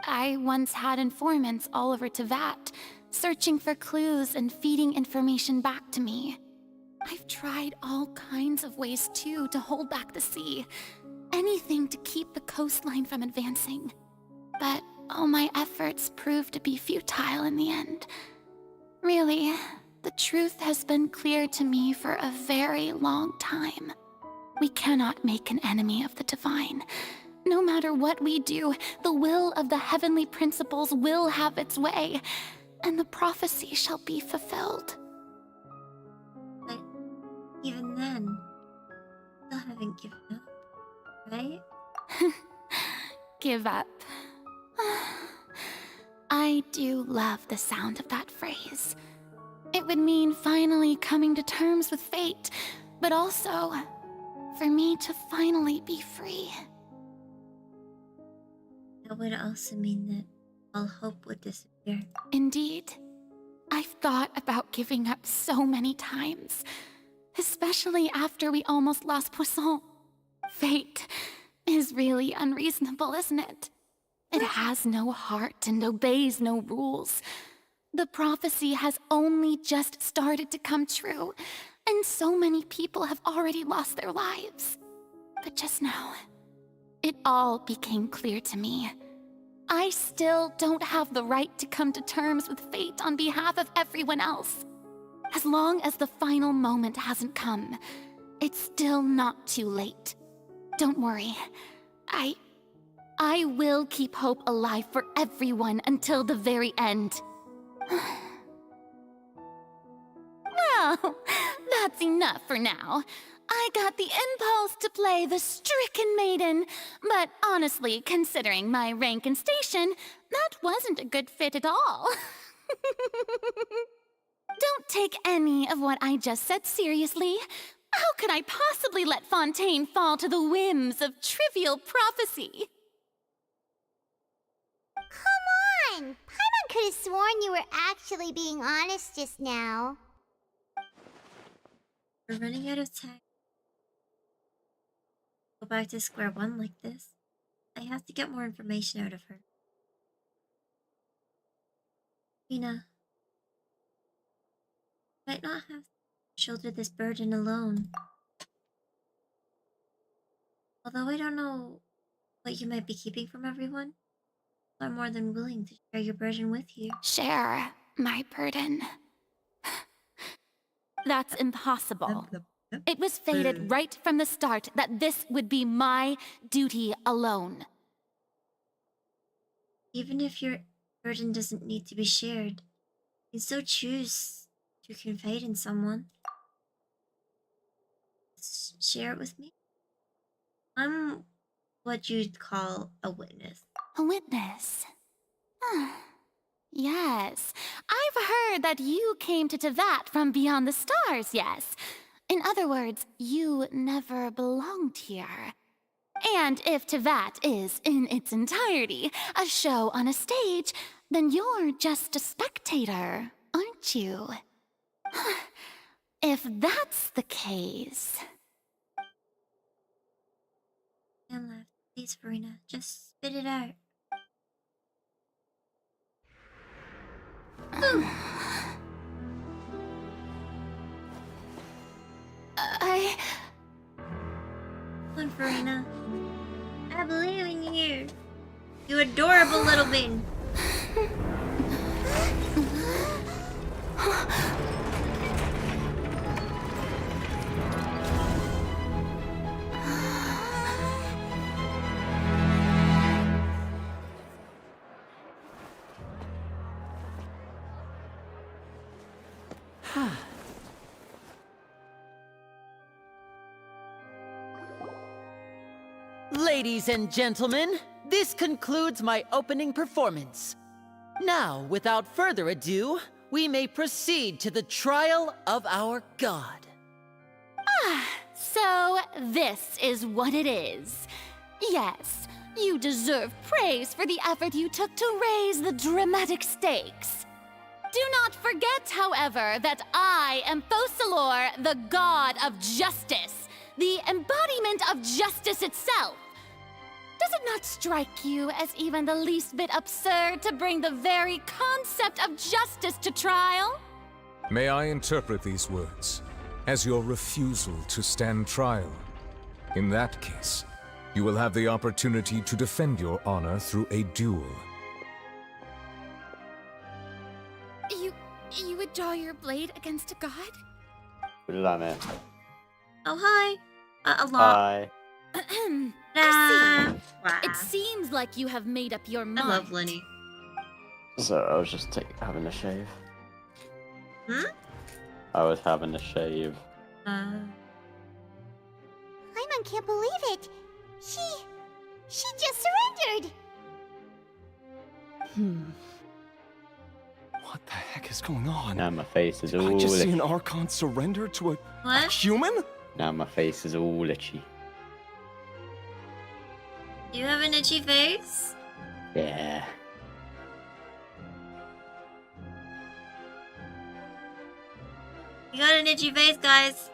I once had informants all over Tevat, searching for clues and feeding information back to me. I've tried all kinds of ways, too, to hold back the sea. Anything to keep the coastline from advancing. But all my efforts proved to be futile in the end. Really, the truth has been clear to me for a very long time. We cannot make an enemy of the divine. No matter what we do, the will of the heavenly principles will have its way, and the prophecy shall be fulfilled. But even then, you still haven't given up, right? Give up. I do love the sound of that phrase. It would mean finally coming to terms with fate, but also for me to finally be free. That would also mean that all hope would disappear. Indeed. I've thought about giving up so many times, especially after we almost lost Poisson. Fate is really unreasonable, isn't it? It has no heart and obeys no rules. The prophecy has only just started to come true, and so many people have already lost their lives. But just now, it all became clear to me. I still don't have the right to come to terms with fate on behalf of everyone else. As long as the final moment hasn't come, it's still not too late. Don't worry. I will keep hope alive for everyone until the very end. Well, that's enough for now. I got the impulse to play the stricken maiden, but honestly, considering my rank and station, that wasn't a good fit at all. Don't take any of what I just said seriously. How could I possibly let Fontaine fall to the whims of trivial prophecy? Come on! Paimon could have sworn you were actually being honest just now. We're running out of time. Go back to square one like this. I have to get more information out of her. Rina, I might not have to shoulder this burden alone. Although I don't know what you might be keeping from everyone, I'm more than willing to share your burden with you. Share my burden. That's impossible. It was fated right from the start that this would be my duty alone. Even if your burden doesn't need to be shared, you can still choose to confide in someone. Share it with me. I'm what you'd call a witness. A witness? Yes, I've heard that you came to Tevat from beyond the stars, yes. In other words, you never belonged here. And if Tevat is, in its entirety, a show on a stage, then you're just a spectator, aren't you? If that's the case... And left. Please, Farina, just spit it out. Come on, Farina. I believe in you. You adorable little bean. Ladies and gentlemen, this concludes my opening performance. Now, without further ado, we may proceed to the trial of our god. So this is what it is. Yes, you deserve praise for the effort you took to raise the dramatic stakes. Do not forget, however, that I am Focalor, the god of justice, the embodiment of justice itself. Does it not strike you as even the least bit absurd to bring the very concept of justice to trial? May I interpret these words as your refusal to stand trial? In that case, you will have the opportunity to defend your honor through a duel. You would draw your blade against a god? Lame. Oh, hi. A lot. Hi. I see. It seems like you have made up your mind. I love Lenny. So I was just having a shave. I was having a shave. Paimon can't believe it. She just surrendered. What the heck is going on? Now my face is Did all I just see itchy. an Archon surrender to a What? human? Now my face is all itchy. You have an itchy face? Yeah. You got an itchy face, guys.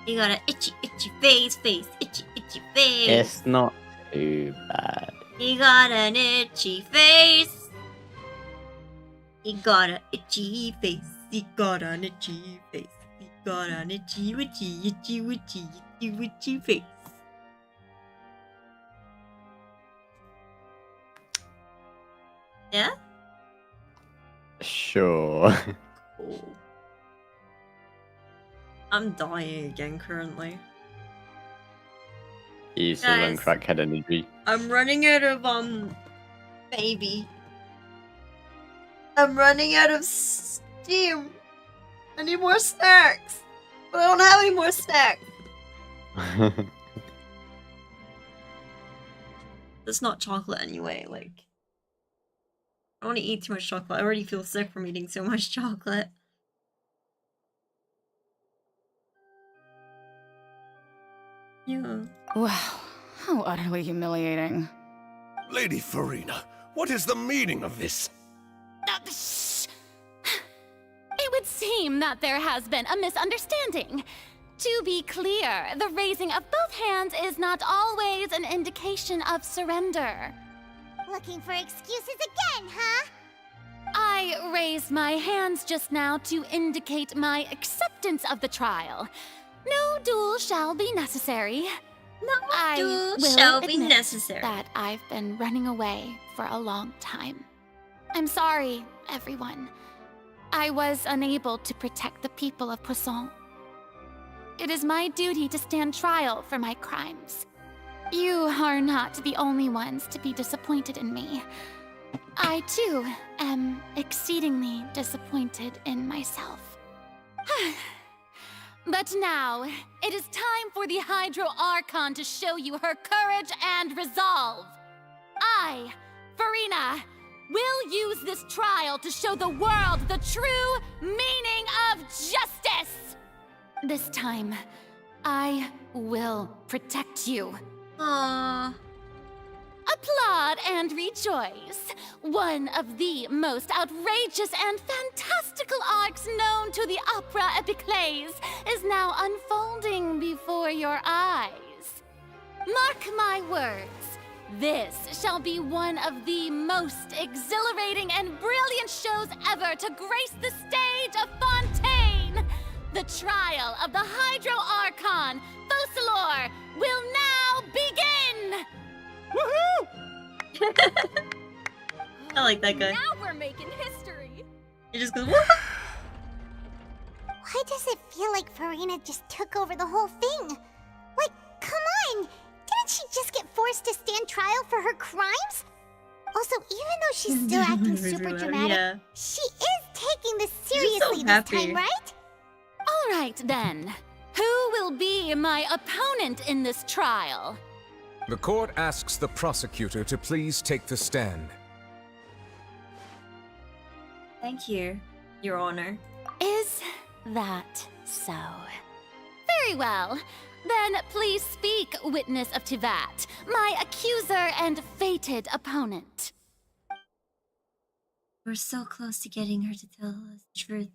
You got an itchy face, itchy face. It's not too bad. He got an itchy face. He got an itchy face. He got an itchy face. He got an itchy face. Yeah? Sure. Cool. I'm dying again currently. You still on Guys. crackhead energy. I'm running out of baby. I'm running out of steam. I need more snacks. But I don't have any more snacks. It's not chocolate anyway, like I don't want to eat too much chocolate. I already feel sick from eating so much chocolate. Yeah. Wow, how utterly humiliating. Lady Farina, what is the meaning of this? Shh! It would seem that there has been a misunderstanding. To be clear, the raising of both hands is not always an indication of surrender. Looking for excuses again, huh? I raised my hands just now to indicate my acceptance of the trial. No duel shall be necessary. No duel will shall be admit necessary. That I've been running away for a long time. I'm sorry, everyone. I was unable to protect the people of Poisson. It is my duty to stand trial for my crimes. You are not the only ones to be disappointed in me. I, too, am exceedingly disappointed in myself. But now, it is time for the Hydro Archon to show you her courage and resolve. I, Farina, will use this trial to show the world the true meaning of justice! This time, I will protect you. Aww. Applaud and rejoice! One of the most outrageous and fantastical arcs known to the opera epiclese is now unfolding before your eyes. Mark my words, this shall be one of the most exhilarating and brilliant shows ever to grace the stage of Fontaine! The trial of the Hydro Archon, Focalor, will now begin! Woohoo! I like that guy. Now we're making history. He just goes, woohoo! Why does it feel like Farina just took over the whole thing? Like, come on! Didn't she just get forced to stand trial for her crimes? Also, even though she's still acting super dramatic, yeah. she is taking this seriously this happy. time, right? All right, then. Who will be my opponent in this trial? The court asks the prosecutor to please take the stand. Thank you, Your Honor. Is that so? Very well. Then please speak, witness of Tivat, my accuser and fated opponent. We're so close to getting her to tell us the truth,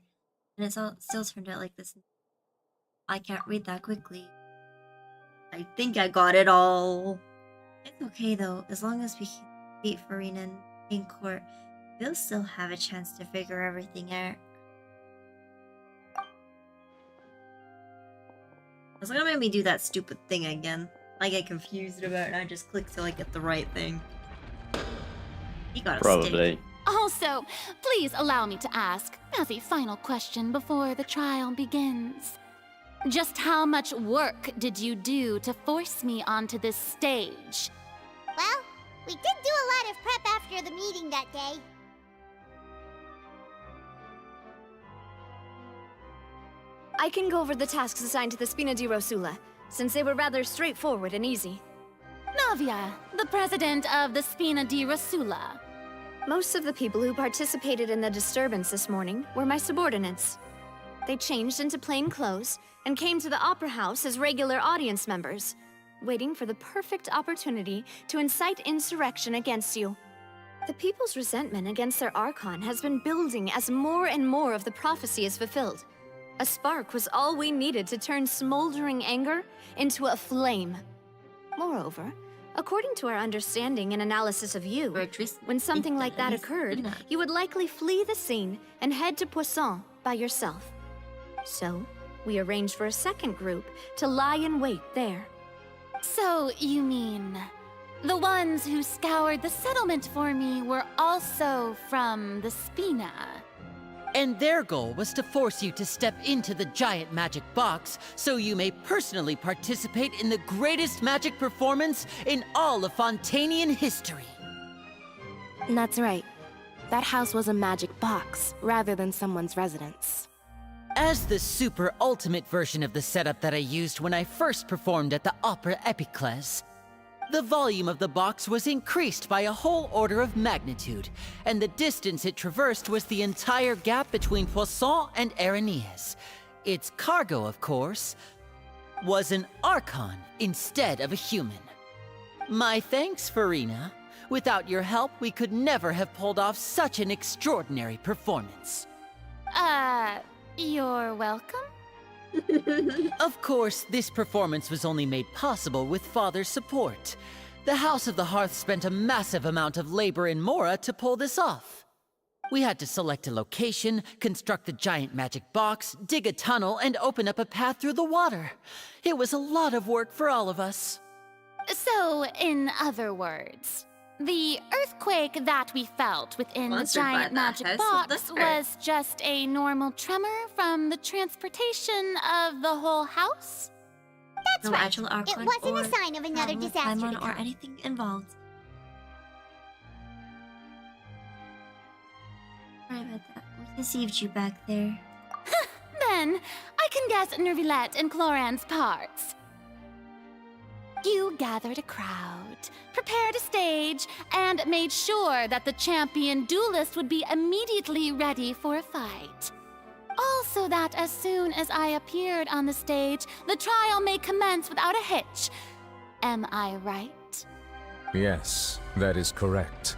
and it's all still turned out like this. I can't read that quickly. I think I got it all. It's okay though, as long as we beat Farina in court, we'll still have a chance to figure everything out. It's gonna make me do that stupid thing again. I get confused about it and I just click till I get the right thing. You got a Probably. stick. Also, please allow me to ask, as a final question before the trial begins. Just how much work did you do to force me onto this stage? Well, we did do a lot of prep after the meeting that day. I can go over the tasks assigned to the Spina di Rosula, since they were rather straightforward and easy. Luvya, the president of the Spina di Rosula. Most of the people who participated in the disturbance this morning were my subordinates. They changed into plain clothes and came to the Opera House as regular audience members, waiting for the perfect opportunity to incite insurrection against you. The people's resentment against their Archon has been building as more and more of the prophecy is fulfilled. A spark was all we needed to turn smoldering anger into a flame. Moreover, according to our understanding and analysis of you, when something like that occurred, you would likely flee the scene and head to Poisson by yourself. So, we arranged for a second group to lie in wait there. So, you mean... the ones who scoured the settlement for me were also from the Spina? And their goal was to force you to step into the giant magic box so you may personally participate in the greatest magic performance in all of Fontainian history. That's right. That house was a magic box, rather than someone's residence. As the super ultimate version of the setup that I used when I first performed at the Opera Epiclese, the volume of the box was increased by a whole order of magnitude, and the distance it traversed was the entire gap between Poisson and Aranias. Its cargo, of course, was an Archon instead of a human. My thanks, Farina. Without your help, we could never have pulled off such an extraordinary performance. You're welcome? Of course, this performance was only made possible with Father's support. The House of the Hearth spent a massive amount of labor in Mora to pull this off. We had to select a location, construct the giant magic box, dig a tunnel, and open up a path through the water. It was a lot of work for all of us. So, in other words, the earthquake that we felt within the giant magic box was just a normal tremor from the transportation of the whole house? That's no right. actual Archon It wasn't or a sign of another disaster Paimon to or come. anything involved. Sorry about that. We deceived you back there. Then, I can guess Nervilette and Cloran's parts. You gathered a crowd, prepared a stage, and made sure that the champion duelist would be immediately ready for a fight. All so that as soon as I appeared on the stage, the trial may commence without a hitch. Am I right? Yes, that is correct.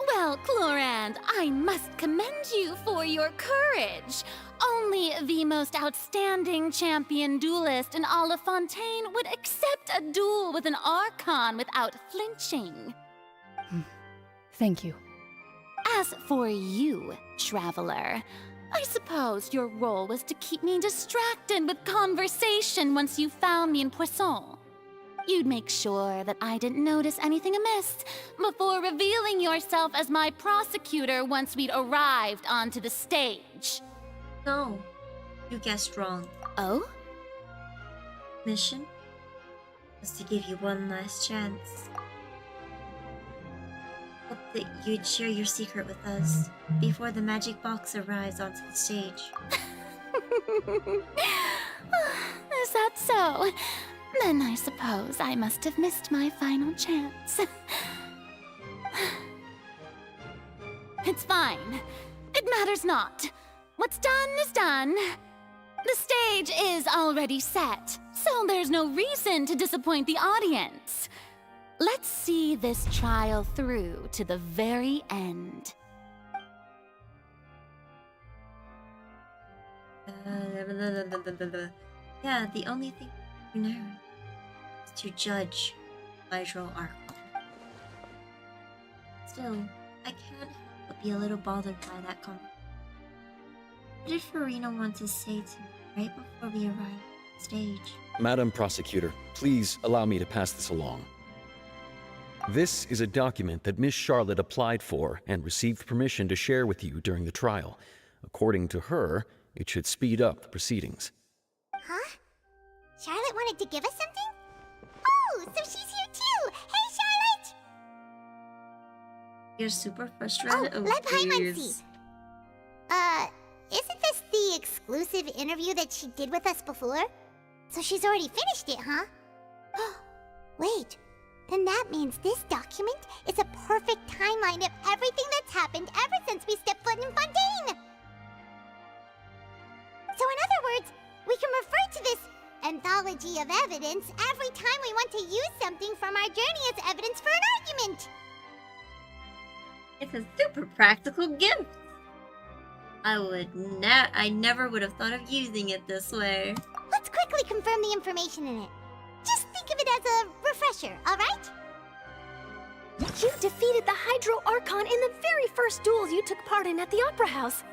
Well, Clorand, I must commend you for your courage. Only the most outstanding champion duelist in all of Fontaine would accept a duel with an Archon without flinching. Thank you. As for you, Traveler, I suppose your role was to keep me distracted with conversation once you found me in Poisson. You'd make sure that I didn't notice anything amiss before revealing yourself as my prosecutor once we'd arrived onto the stage. No, you guessed wrong. Oh? Mission was to give you one last chance. Hope that you'd share your secret with us before the magic box arrives onto the stage. Is that so? Then I suppose I must have missed my final chance. It's fine. It matters not. What's done is done. The stage is already set, so there's no reason to disappoint the audience. Let's see this trial through to the very end. Yeah, the only thing you know is to judge Hydro Archon. Still, I can't help but be a little bothered by that comment. What did Farina want to say to me right before we arrived on stage? Madam Prosecutor, please allow me to pass this along. This is a document that Miss Charlotte applied for and received permission to share with you during the trial. According to her, it should speed up the proceedings. Huh? Charlotte wanted to give us something? Oh, so she's here too! Hey, Charlotte! You're super frustrated? Oh, let Paimon see. Isn't this the exclusive interview that she did with us before? So she's already finished it, huh? Wait, then that means this document is a perfect timeline of everything that's happened ever since we stepped foot in Fontaine! So in other words, we can refer to this anthology of evidence every time we want to use something from our journey as evidence for an argument! It's a super practical gift! I never would have thought of using it this way. Let's quickly confirm the information in it. Just think of it as a refresher, alright? You defeated the Hydro Archon in the very first duels you took part in at the Opera House.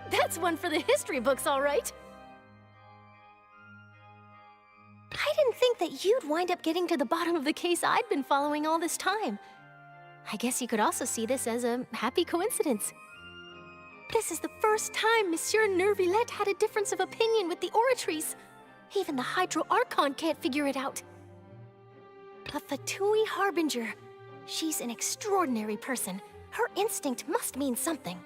That's one for the history books, all right. I didn't think that you'd wind up getting to the bottom of the case I'd been following all this time. I guess you could also see this as a happy coincidence. This is the first time Monsieur Neuvillette had a difference of opinion with the Oratrice. Even the Hydro Archon can't figure it out. A Fatui Harbinger. She's an extraordinary person. Her instinct must mean something.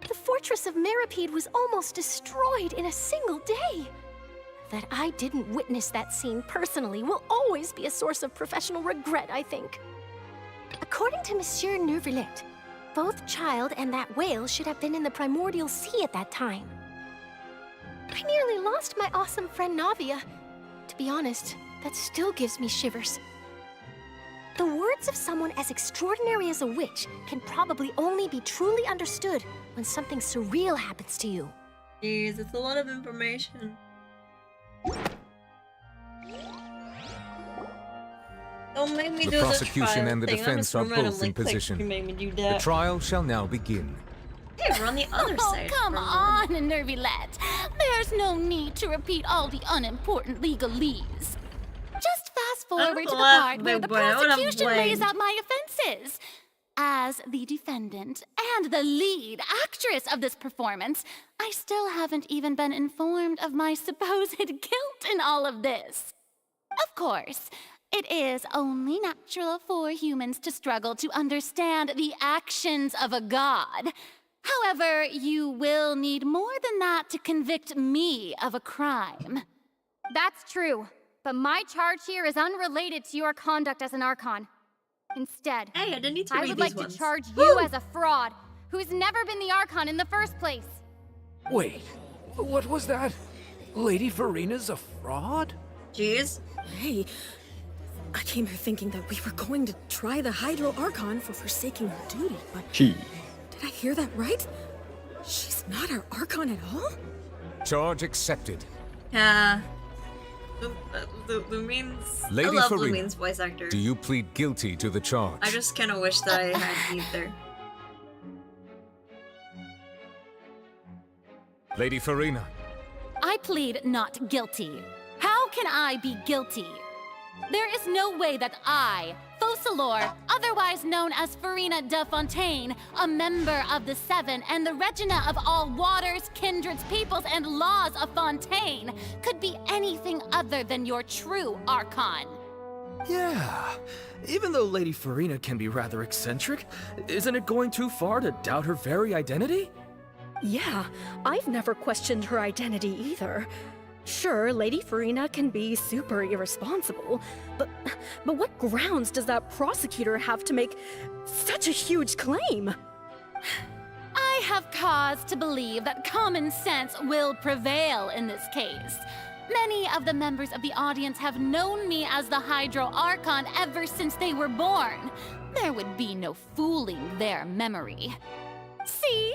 The fortress of Meripede was almost destroyed in a single day. That I didn't witness that scene personally will always be a source of professional regret, I think. According to Monsieur Neuvillette, both Child and that whale should have been in the primordial sea at that time. I nearly lost my awesome friend Navia. To be honest, that still gives me shivers. The words of someone as extraordinary as a witch can probably only be truly understood when something surreal happens to you. Jeez, it's a lot of information. Don't make me do The this prosecution trial and the thing. defense are both in position. You made me do The that. trial shall now begin. Hey, we're on the other side. Come on, Neuvillette. There's no need to repeat all the unimportant legalese. Just fast forward to the part where the prosecution lays out my offenses. As the defendant and the lead actress of this performance, I still haven't even been informed of my supposed guilt in all of this. Of course, it is only natural for humans to struggle to understand the actions of a god. However, you will need more than that to convict me of a crime. That's true, but my charge here is unrelated to your conduct as an Archon. Instead, hey, I didn't need to I read would these like ones. to charge you as a fraud who's never been the Archon in the first place. Wait, what was that? Lady Farina's a fraud? Jeez. Hey, I came here thinking that we were going to try the Hydro Archon for forsaking her duty, but Gee. did I hear that right? She's not our Archon at all? Charge accepted. Yeah. Lumine's... Lady I love Farina, Lumine's voice actor. do you plead guilty to the charge? I just kind of wish that I had either. Lady Farina. I plead not guilty. How can I be guilty? There is no way that I, Focalor, otherwise known as Farina de Fontaine, a member of the Seven and the Regina of all waters, kindreds, peoples, and laws of Fontaine, could be anything other than your true Archon. Yeah. Even though Lady Farina can be rather eccentric, isn't it going too far to doubt her very identity? Yeah, I've never questioned her identity either. Sure, Lady Farina can be super irresponsible, but what grounds does that prosecutor have to make such a huge claim? I have cause to believe that common sense will prevail in this case. Many of the members of the audience have known me as the Hydro Archon ever since they were born. There would be no fooling their memory. See?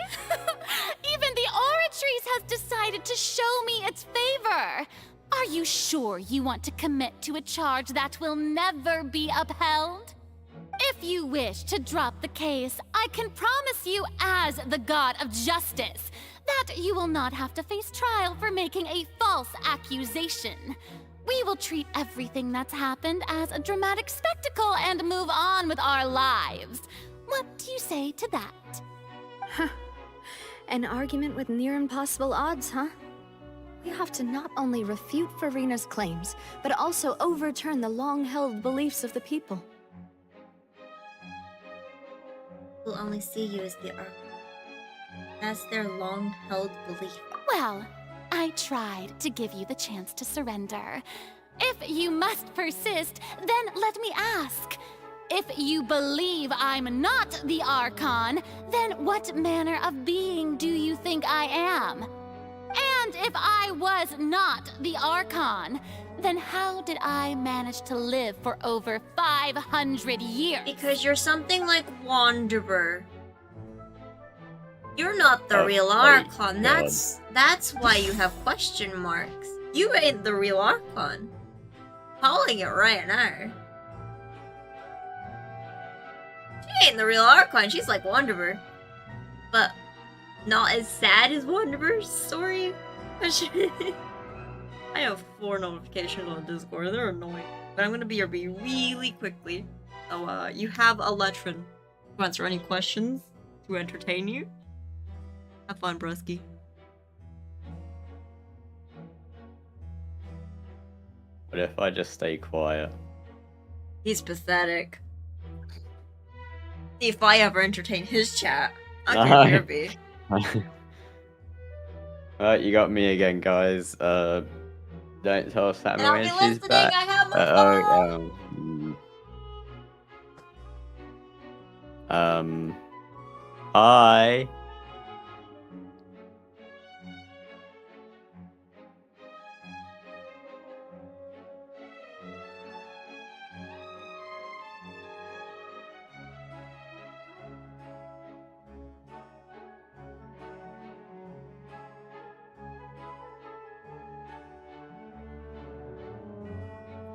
Even the Oratrice has decided to show me its favor. Are you sure you want to commit to a charge that will never be upheld? If you wish to drop the case, I can promise you as the God of Justice that you will not have to face trial for making a false accusation. We will treat everything that's happened as a dramatic spectacle and move on with our lives. What do you say to that? Huh. An argument with near impossible odds, huh? We have to not only refute Farina's claims, but also overturn the long-held beliefs of the people. We'll only see you as the Archon. That's their long-held belief. Well, I tried to give you the chance to surrender. If you must persist, then let me ask. If you believe I'm not the Archon, then what manner of being do you think I am? And if I was not the Archon, then how did I manage to live for over 500 years? Because you're something like Wanderer. You're not the real Archon. That's why you have question marks. You ain't the real Archon. Calling it right now. She ain't the real Archon, she's like Wanderer. But not as sad as Wanderer's story. I have 4 notifications on Discord, they're annoying. But I'm gonna BRB really quickly. So you have Eletrin to answer any questions, to entertain you. Have fun, broski. What if I just stay quiet? He's pathetic. See if I ever entertain his chat. I'm No. BRB. Alright, you got me again, guys. Don't tell Samuel I'll when be she's listening, back. I have my Hi.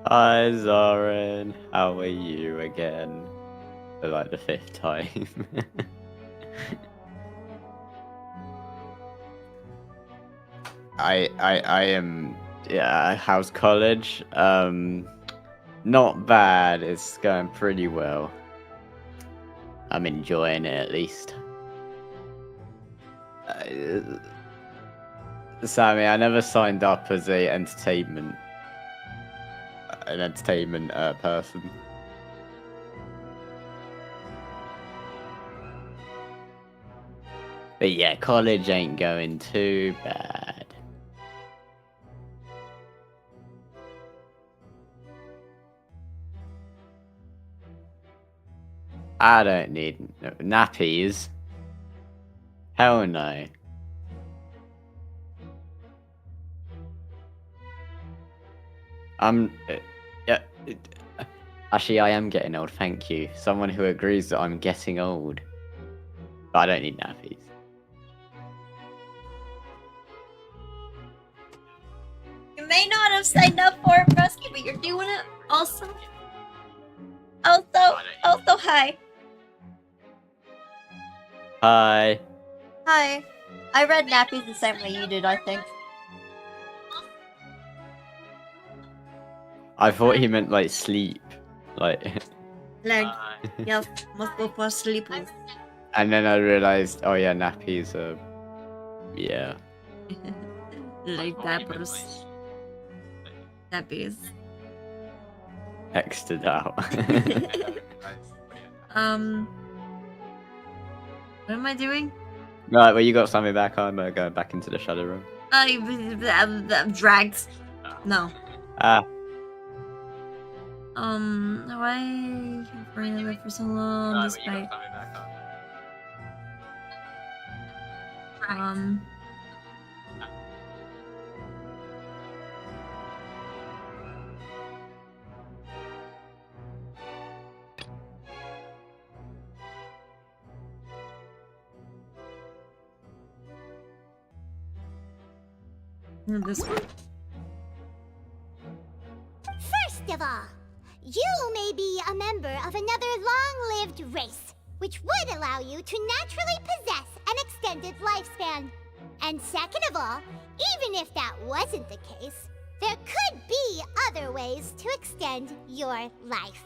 Hi, Zoran. How are you again? For like the 5th time. I am, yeah, how's college? Not bad. It's going pretty well. I'm enjoying it at least. Sammy, I never signed up as an entertainment person. But yeah, college ain't going too bad. I don't need nappies. Hell no. Yeah. Actually, I am getting old. Thank you. Someone who agrees that I'm getting old. But I don't need nappies. You may not have signed up for it, Brusky, but you're doing it. Also, hi. Hi. Hi. I read nappies the same way you did, I think. I thought he meant like sleep. Like. Leg. Yes, must go for sleep. And then I realized, oh yeah, nappies are. Yeah. Like diapers. Nappies. X'd out. What am I doing? Right, well, you got something back. I'm going back into the shadow room. I'm dragged. No. Ah. Why can I live for so long despite this one? First of all, you may be a member of another long-lived race, which would allow you to naturally possess an extended lifespan. And second of all, even if that wasn't the case, there could be other ways to extend your life.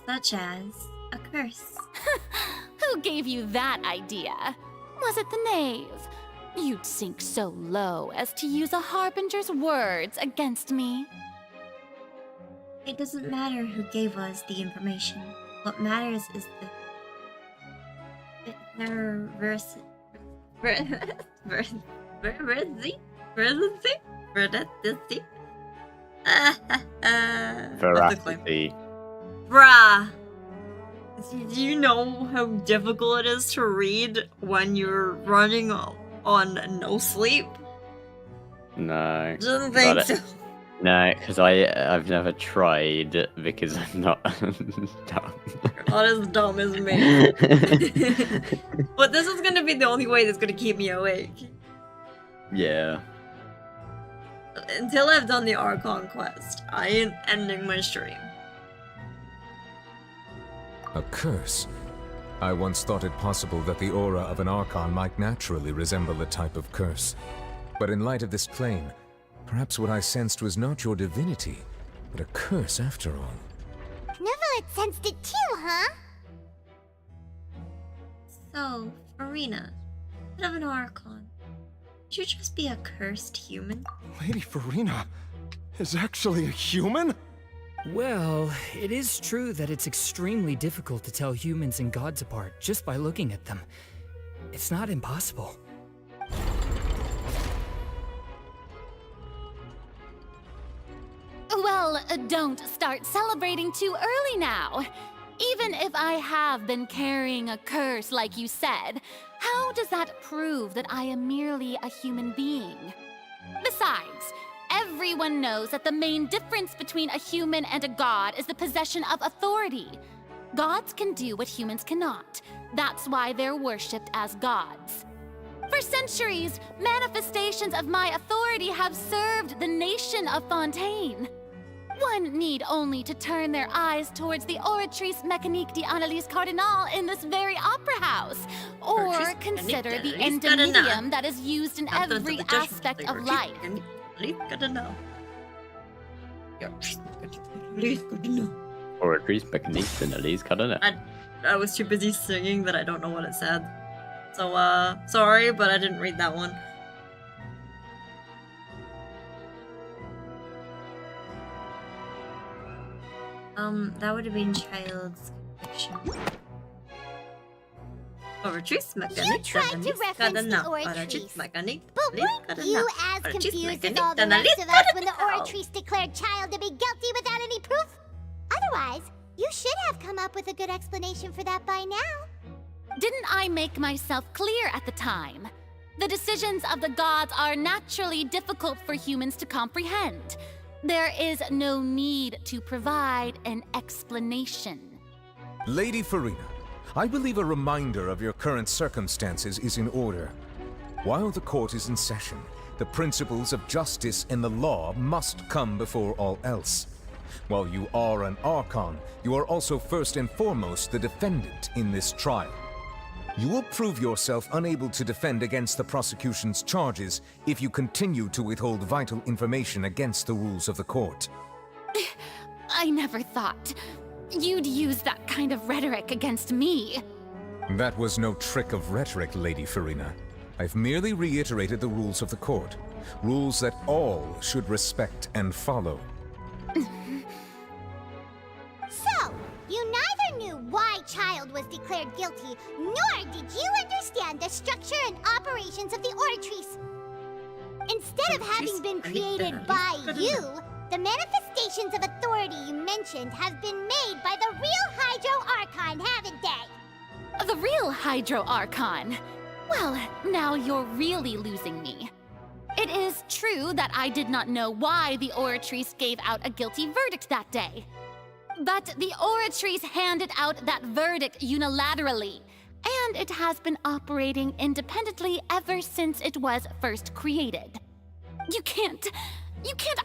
Such as a curse. Who gave you that idea? Was it the knave? You'd sink so low as to use a harbinger's words against me. It doesn't matter who gave us the information. What matters is the veracity. Bruh. Do you know how difficult it is to read when you're running on no sleep? No. Didn't think so. No, because I've never tried because I'm not dumb. Not as dumb as me. But this is gonna be the only way that's gonna keep me awake. Yeah. Until I've done the Archon quest, I ain't ending my stream. A curse? I once thought it possible that the aura of an Archon might naturally resemble a type of curse. But in light of this claim, perhaps what I sensed was not your divinity, but a curse after all. Neverlet sensed it too, huh? So, Farina, instead of an Archon, should you just be a cursed human? Lady Farina is actually a human? Well, it is true that it's extremely difficult to tell humans and gods apart just by looking at them. It's not impossible. Well, don't start celebrating too early now. Even if I have been carrying a curse like you said, how does that prove that I am merely a human being? Besides, everyone knows that the main difference between a human and a god is the possession of authority. Gods can do what humans cannot. That's why they're worshipped as gods. For centuries, manifestations of my authority have served the nation of Fontaine. One need only to turn their eyes towards the Oratrice Mécanique d'Analyse Cardinal in this very opera house, or consider the endemonium that is used in every aspect of life. Oratrice Mécanique d'Analyse Cardinal. I was too busy singing that I don't know what it said. So, sorry, but I didn't read that one. That would have been child's conviction. Oratrice Mécanique. You tried to reference the Oratrice, but weren't you as confused as all the rest of us when the Oratrice declared child to be guilty without any proof? Otherwise, you should have come up with a good explanation for that by now. Didn't I make myself clear at the time? The decisions of the gods are naturally difficult for humans to comprehend. There is no need to provide an explanation. Lady Farina, I believe a reminder of your current circumstances is in order. While the court is in session, the principles of justice and the law must come before all else. While you are an Archon, you are also first and foremost the defendant in this trial. You will prove yourself unable to defend against the prosecution's charges if you continue to withhold vital information against the rules of the court. I never thought you'd use that kind of rhetoric against me. That was no trick of rhetoric, Lady Farina. I've merely reiterated the rules of the court. Rules that all should respect and follow. So, you neither knew why Child was declared guilty, nor did you understand the structure and operations of the Oratrice. Instead of having been created by you, the manifestations of authority you mentioned have been made by the real Hydro Archon, haven't they? The real Hydro Archon? Well, now you're really losing me. It is true that I did not know why the Oratrice gave out a guilty verdict that day. But the Oratrice handed out that verdict unilaterally, and it has been operating independently ever since it was first created. You can't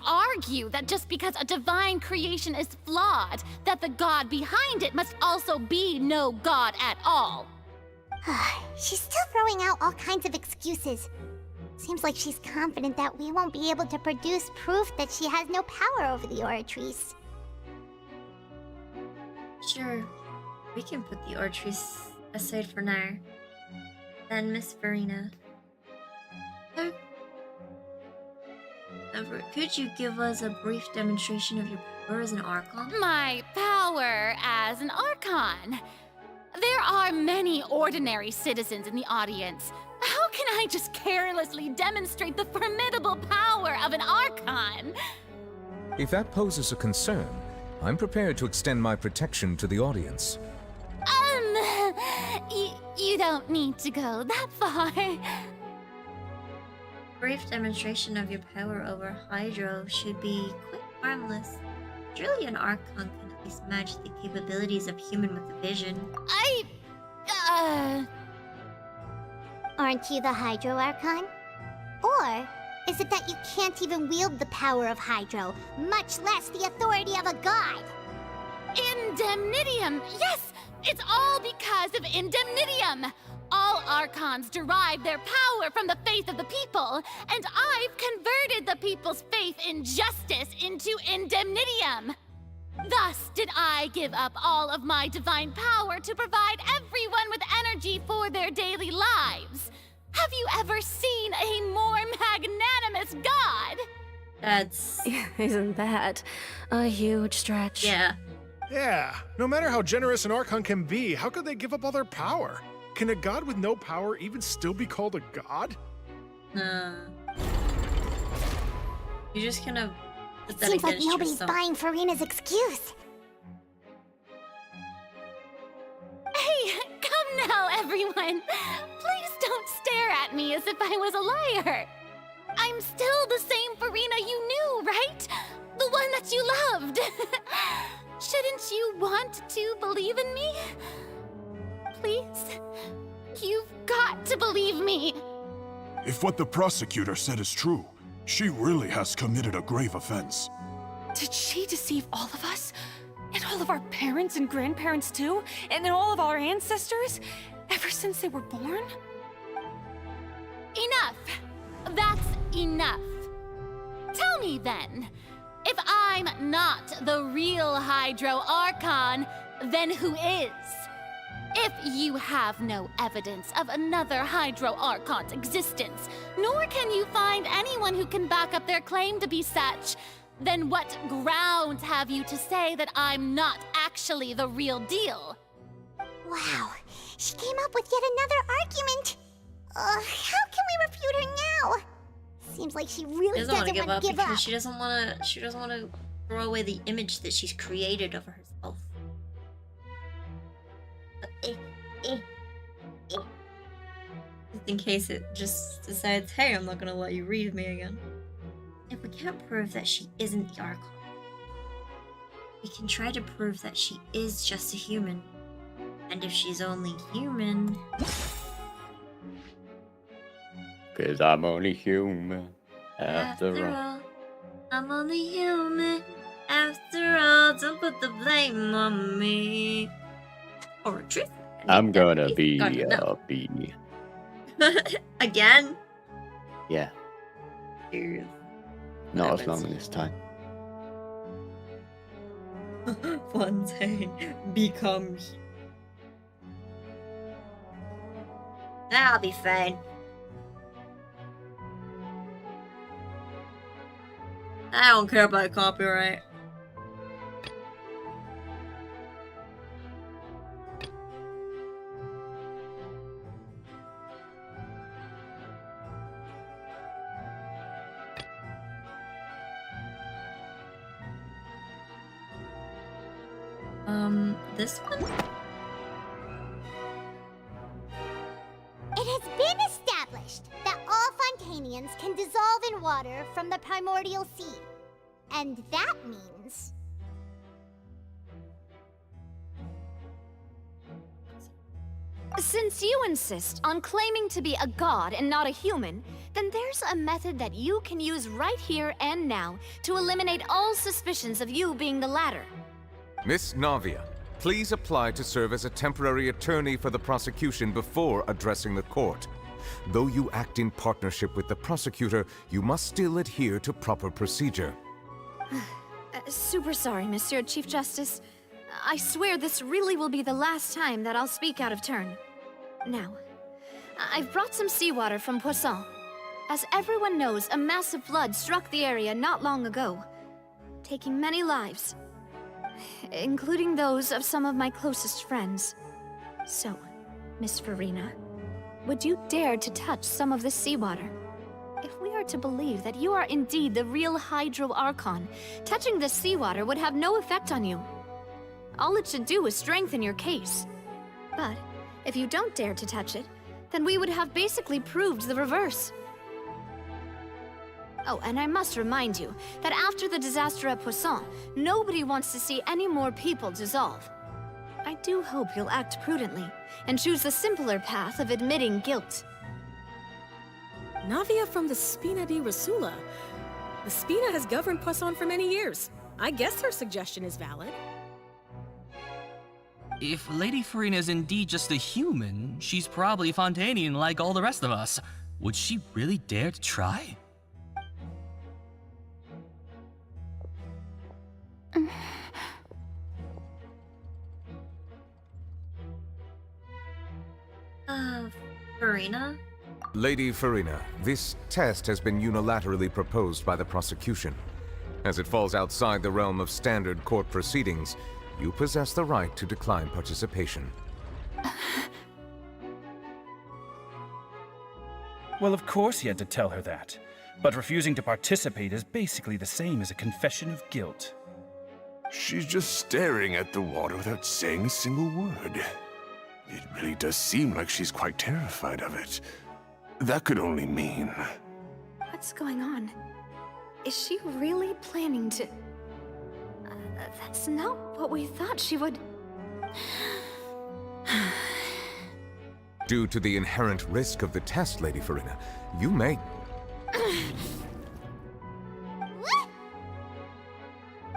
argue that just because a divine creation is flawed, that the god behind it must also be no god at all. She's still throwing out all kinds of excuses. Seems like she's confident that we won't be able to produce proof that she has no power over the Oratrice. Sure, we can put the Oratrice aside for now. Then, Miss Farina. Could you give us a brief demonstration of your power as an Archon? My power as an Archon? There are many ordinary citizens in the audience. How can I just carelessly demonstrate the formidable power of an Archon? If that poses a concern, I'm prepared to extend my protection to the audience. You don't need to go that far. Brief demonstration of your power over Hydro should be quite harmless. Surely an Archon can at least match the capabilities of human with a vision. Aren't you the Hydro Archon? Or is it that you can't even wield the power of Hydro, much less the authority of a god? Indemnitium! Yes! It's all because of Indemnitium! All Archons derive their power from the faith of the people, and I've converted the people's faith in justice into Indemnitium! Thus did I give up all of my divine power to provide everyone with energy for their daily lives. Have you ever seen a more magnanimous god? That's... Isn't that a huge stretch? Yeah. Yeah, no matter how generous an Archon can be, how could they give up all their power? Can a god with no power even still be called a god? No. You just kind of... It seems like nobody's buying Farina's excuse. Hey, come now, everyone! Please don't stare at me as if I was a liar! I'm still the same Farina you knew, right? The one that you loved! Shouldn't you want to believe in me? Please? You've got to believe me! If what the prosecutor said is true, she really has committed a grave offense. Did she deceive all of us? And all of our parents and grandparents too? And then all of our ancestors? Ever since they were born? Enough! That's enough. Tell me then, if I'm not the real Hydro Archon, then who is? If you have no evidence of another Hydro Archon's existence, nor can you find anyone who can back up their claim to be such, then what grounds have you to say that I'm not actually the real deal? Wow, she came up with yet another argument. How can we refute her now? Seems like she really doesn't want to give up because she doesn't want to throw away the image that she's created of herself. Just in case it just decides, hey, I'm not gonna let you read me again. if we can't prove that she isn't the Archon, we can try to prove that she is just a human. And if she's only human... Cause I'm only human, after all. I'm only human, after all. Don't put the blame on me. Or truth. I'm gonna be a bee. Again? Yeah. Cheers. Not as long this time. Fontaine, become. I'll be fine. I don't care about copyright. This one? It has been established that all Fontainians can dissolve in water from the primordial sea. And that means... Since you insist on claiming to be a god and not a human, then there's a method that you can use right here and now to eliminate all suspicions of you being the latter. Miss Navia, please apply to serve as a temporary attorney for the prosecution before addressing the court. Though you act in partnership with the prosecutor, you must still adhere to proper procedure. Super sorry, Monsieur Chief Justice. I swear this really will be the last time that I'll speak out of turn. Now, I've brought some seawater from Poisson. As everyone knows, a massive flood struck the area not long ago, taking many lives, including those of some of my closest friends. So, Miss Farina, would you dare to touch some of this seawater? If we are to believe that you are indeed the real Hydro Archon, touching this seawater would have no effect on you. All it should do is strengthen your case. But if you don't dare to touch it, then we would have basically proved the reverse. Oh, and I must remind you that after the disaster at Poisson, nobody wants to see any more people dissolve. I do hope you'll act prudently and choose the simpler path of admitting guilt. Navia from the Spina di Rasula. The Spina has governed Poisson for many years. I guess her suggestion is valid. If Lady Farina is indeed just a human, she's probably Fontainian like all the rest of us. Would she really dare to try? Farina? Lady Farina, this test has been unilaterally proposed by the prosecution. As it falls outside the realm of standard court proceedings, you possess the right to decline participation. Well, of course he had to tell her that. But refusing to participate is basically the same as a confession of guilt. She's just staring at the water without saying a single word. It really does seem like she's quite terrified of it. That could only mean... What's going on? Is she really planning to... that's not what we thought she would... Due to the inherent risk of the test, Lady Farina, you may...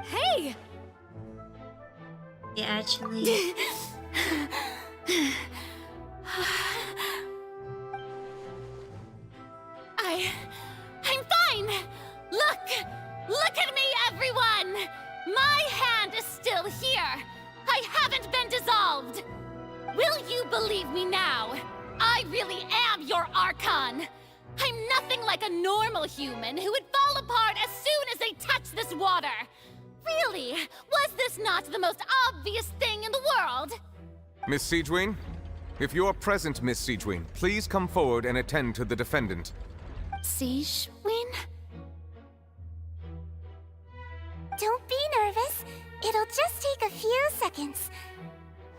Hey! Yeah, actually... I'm fine! Look at me, everyone! My hand is still here! I haven't been dissolved! Will you believe me now? I really am your Archon! I'm nothing like a normal human who would fall apart as soon as they touch this water! Really? Was this not the most obvious thing in the world? Miss Siegewin? If you're present, Miss Siegewin, please come forward and attend to the defendant. Siegewin? Don't be nervous. It'll just take a few seconds.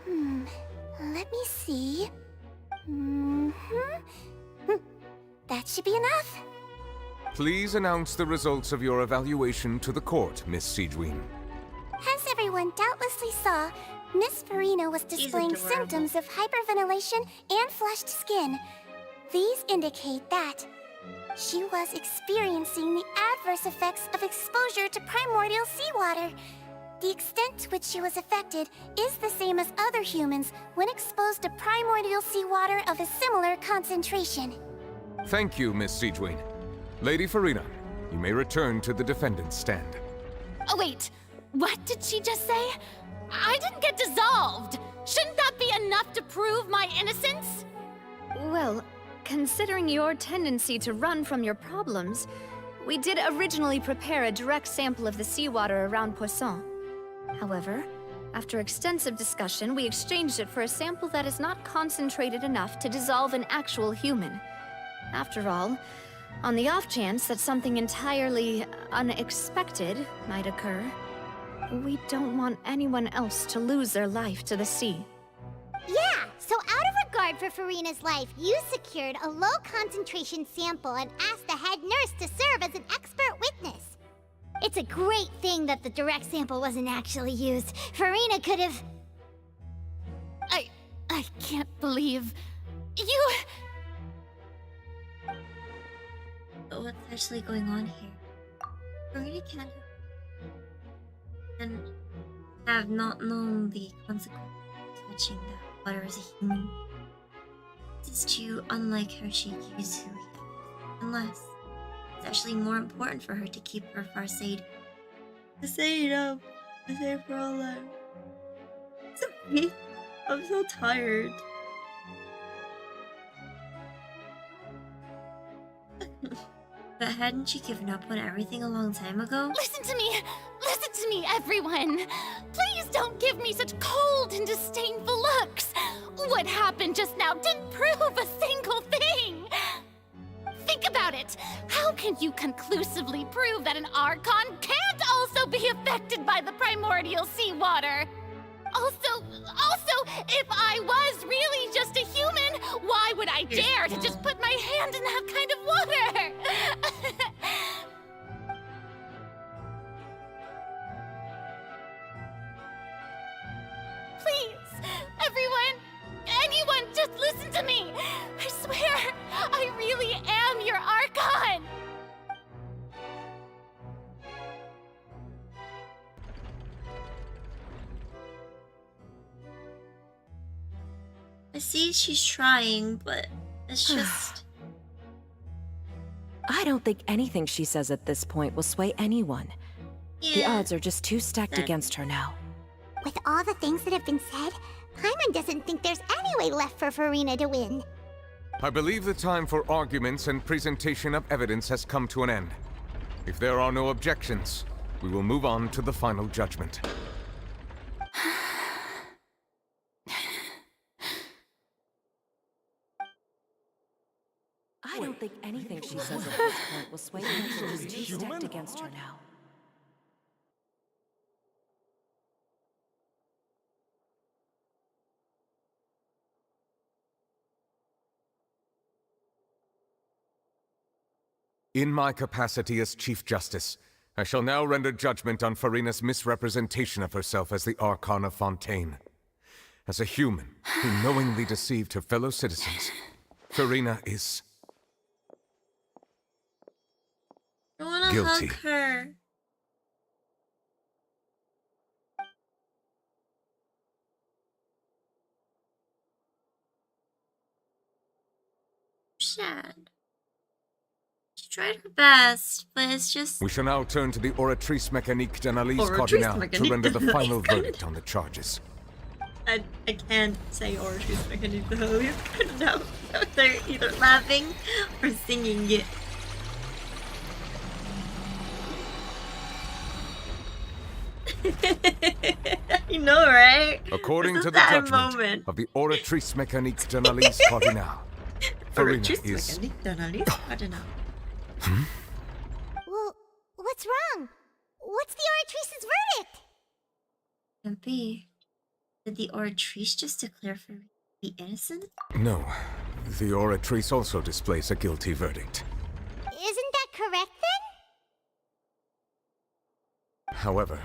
Let me see. That should be enough. Please announce the results of your evaluation to the court, Miss Siegeween. As everyone doubtlessly saw, Miss Farina was displaying symptoms of hyperventilation and flushed skin. These indicate that she was experiencing the adverse effects of exposure to primordial seawater. The extent to which she was affected is the same as other humans when exposed to primordial seawater of a similar concentration. Thank you, Miss Siegeween. Lady Farina, you may return to the defendant's stand. Oh, wait. What did she just say? I didn't get dissolved. Shouldn't that be enough to prove my innocence? Well, considering your tendency to run from your problems, we did originally prepare a direct sample of the seawater around Poisson. However, after extensive discussion, we exchanged it for a sample that is not concentrated enough to dissolve an actual human. After all, on the off chance that something entirely unexpected might occur, we don't want anyone else to lose their life to the sea. Yeah, so out of regard for Farina's life, you secured a low-concentration sample and asked the head nurse to serve as an expert witness. It's a great thing that the direct sample wasn't actually used. Farina could have... I can't believe... you... But what's actually going on here? Farina can't have not known the consequences of touching that water as a human. This is too unlike her she used to, unless it's actually more important for her to keep her Farseid. To save her alive. I'm so tired. But hadn't she given up on everything a long time ago? Listen to me, everyone! Please don't give me such cold and disdainful looks! What happened just now didn't prove a single thing! Think about it! How can you conclusively prove that an Archon can't also be affected by the primordial seawater? Also, if I was really just a human, why would I dare to just put my hand in that kind of water? Please, anyone, just listen to me! I swear, I really am your Archon! I see she's trying, but it's just... I don't think anything she says at this point will sway anyone. The odds are just too stacked against her now. With all the things that have been said, Paimon doesn't think there's any way left for Farina to win. I believe the time for arguments and presentation of evidence has come to an end. If there are no objections, we will move on to the final judgment. I don't think anything she says at this point will sway anyone. She's too stacked against her now. In my capacity as Chief Justice, I shall now render judgment on Farina's misrepresentation of herself as the Archon of Fontaine. As a human who knowingly deceived her fellow citizens, Farina is... I wanna guilty. hug her. Sad. She tried her best, but it's just... We shall now turn to the Oratrice Mécanique d'Analyse Cardinal to render the final verdict on the charges. I can't say Oratrice Mécanique d'Analyse Cardinal. They're either laughing or singing it. You know, right? According This to is the that judgment moment. of the Oratrice Mécanique d'Analyse Cardinal, Farina Oratrice is... Mécanique d'Analyse Cardinal. Well, what's wrong? What's the Oratrice's verdict? Can't be. Did the Oratrice just declare for the innocent? No, the Oratrice also displays a guilty verdict. Isn't that correct However,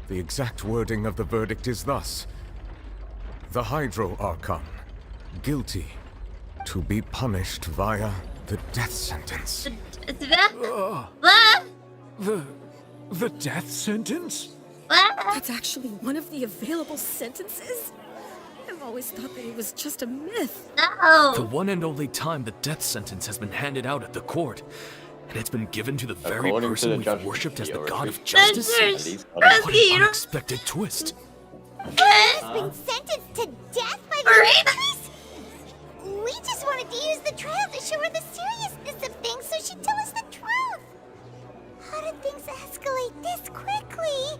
the exact wording of the verdict is thus: the Hydro Archon, guilty, to be punished via the death sentence. The death sentence? That's actually one of the available sentences? I've always thought that it was just a myth. The one and only time the death sentence has been handed out at the court. And it's been given to the very According to person the we've judge, worshipped as the god of Censors! justice? Rescue, What you an don't- unexpected twist. He's been sentenced to death by the authorities? We just wanted to use the trial to show her the seriousness of things so she'd tell us the truth. How did things escalate this quickly?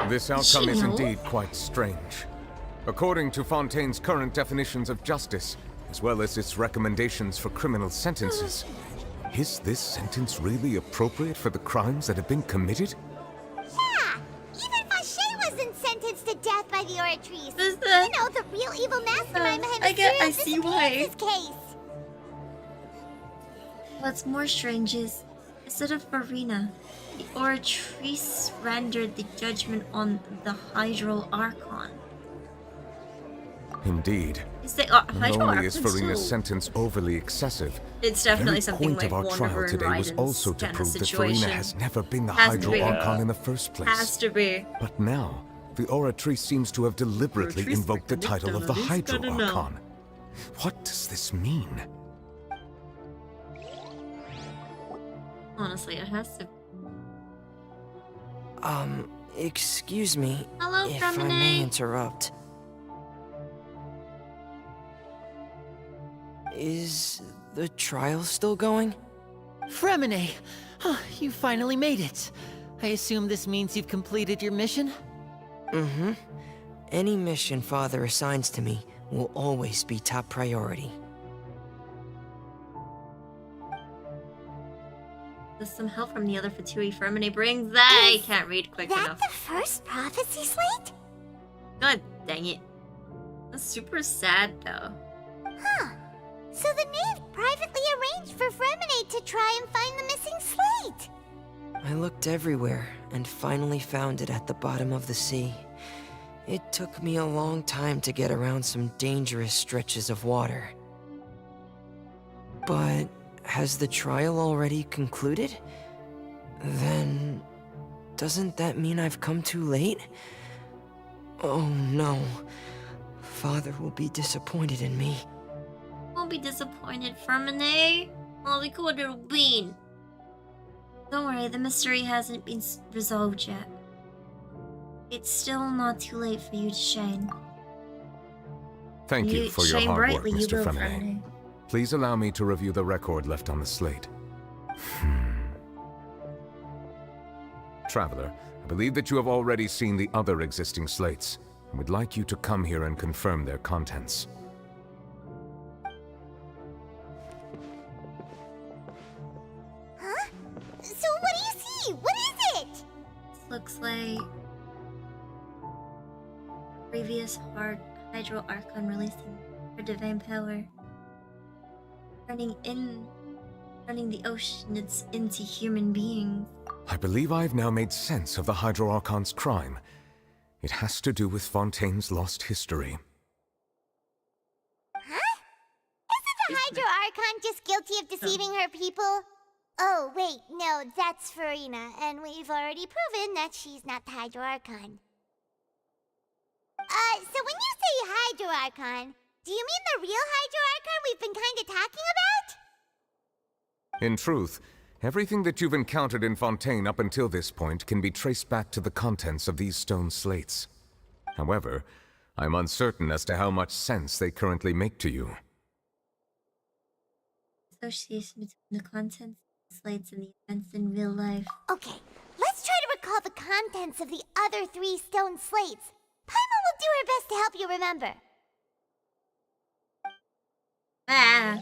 This outcome is indeed quite strange. According to Fontaine's current definitions of justice, as well as its recommendations for criminal sentences, is this sentence really appropriate for the crimes that have been committed? Yeah, even Fache wasn't sentenced to death by the Oratrice. Is You know, the real evil mastermind behind the I serial see why. disappearances case. What's more strange is, instead of Farina, the Oratrice rendered the judgment on the Hydro Archon. Indeed. Is the Not Hydro only is Archon Farina's still... sentence overly excessive, It's the definitely very something point like of our Wonder trial and today was Raiden's also to kind of prove that Farina situation. has never been the Has to Hydro be. Archon in the first place. Has to be. But now, the Oratrice seems to have deliberately Oratrice invoked the title of the Oratrice Hydro gotta know. Archon. What does this mean? Honestly, it has to. Excuse me. Hello, if I may Promenade. interrupt. Is the trial still going? Fremine! Oh, you finally made it. I assume this means you've completed your mission? Mm-hmm. Any mission Father assigns to me will always be top priority. There's some help from the other Fatui Fermine brings that I can't read quick That enough. the first prophecy slate? God dang it. That's super sad though. Huh. So the knave privately arranged for Fremine to try and find the missing slate. I looked everywhere and finally found it at the bottom of the sea. It took me a long time to get around some dangerous stretches of water. But has the trial already concluded? Then doesn't that mean I've come too late? Oh no. Father will be disappointed in me. Won't be disappointed, Fermine. Oh, look what it'll be. Don't worry, the mystery hasn't been resolved yet. It's still not too late for you to shine. Thank you for your shine hard work, brightly, you Mr. will, Fremine. Fremine. Please allow me to review the record left on the slate. Traveler, I believe that you have already seen the other existing slates, and would like you to come here and confirm their contents. Huh? So what do you see? What is it? This looks like previous Hydro Archon releasing her divine power. Turning the oceans into human beings. I believe I have now made sense of the Hydro Archon's crime. It has to do with Fontaine's lost history. Huh? Isn't the Hydro Archon just guilty of deceiving her people? Oh, wait, no, that's Farina, and we've already proven that she's not the Hydro Archon. So when you say Hydro Archon, do you mean the real Hydro Archon we've been kinda talking about? In truth, everything that you've encountered in Fontaine up until this point can be traced back to the contents of these stone slates. However, I'm uncertain as to how much sense they currently make to you. Association between the contents of the slates and the events in real life. Okay, let's try to recall the contents of the other 3 stone slates. Paimon will do her best to help you remember. Ah.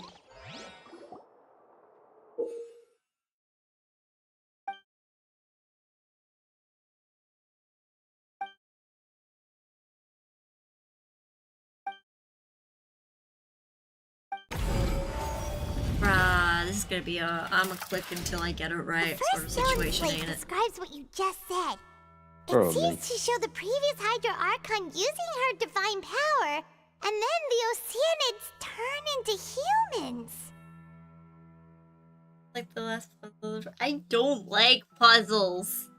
Bruh, this is gonna be a I'ma click until I get it right sort of Stone situation, slate ain't it? describes what you just said. It seems to show the previous Hydro Archon using her divine power, and then the Oceanids turn into humans. Like the last puzzle. I don't like puzzles.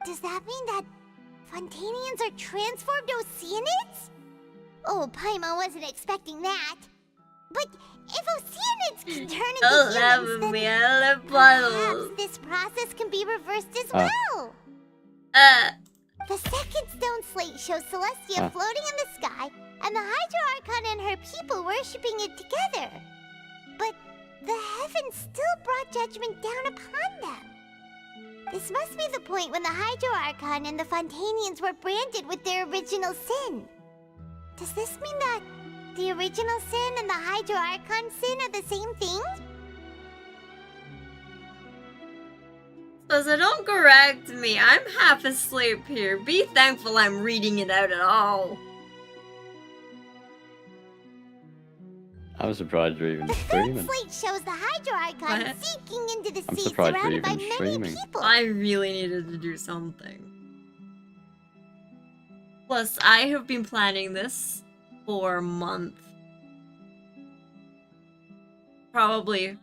Does that mean that Fontainians are transformed Oceanids? Oh, Paimon wasn't expecting that. But if Oceanids can turn into humans, then perhaps this process can be reversed as well. The second stone slate shows Celestia floating in the sky, and the Hydro Archon and her people worshipping it together. But the heavens still brought judgment down upon them. This must be the point when the Hydro Archon and the Fontainians were branded with their original sin. Does this mean that the original sin and the Hydro Archon sin are the same thing? So don't correct me. I'm half asleep here. Be thankful I'm reading it out at all. I was surprised you're even streaming. The third slate shows the Hydro Archon sinking into the I'm sea, surprised you're surrounded by even many streaming. people. I really needed to do something. Plus, I have been planning this for a month. Probably.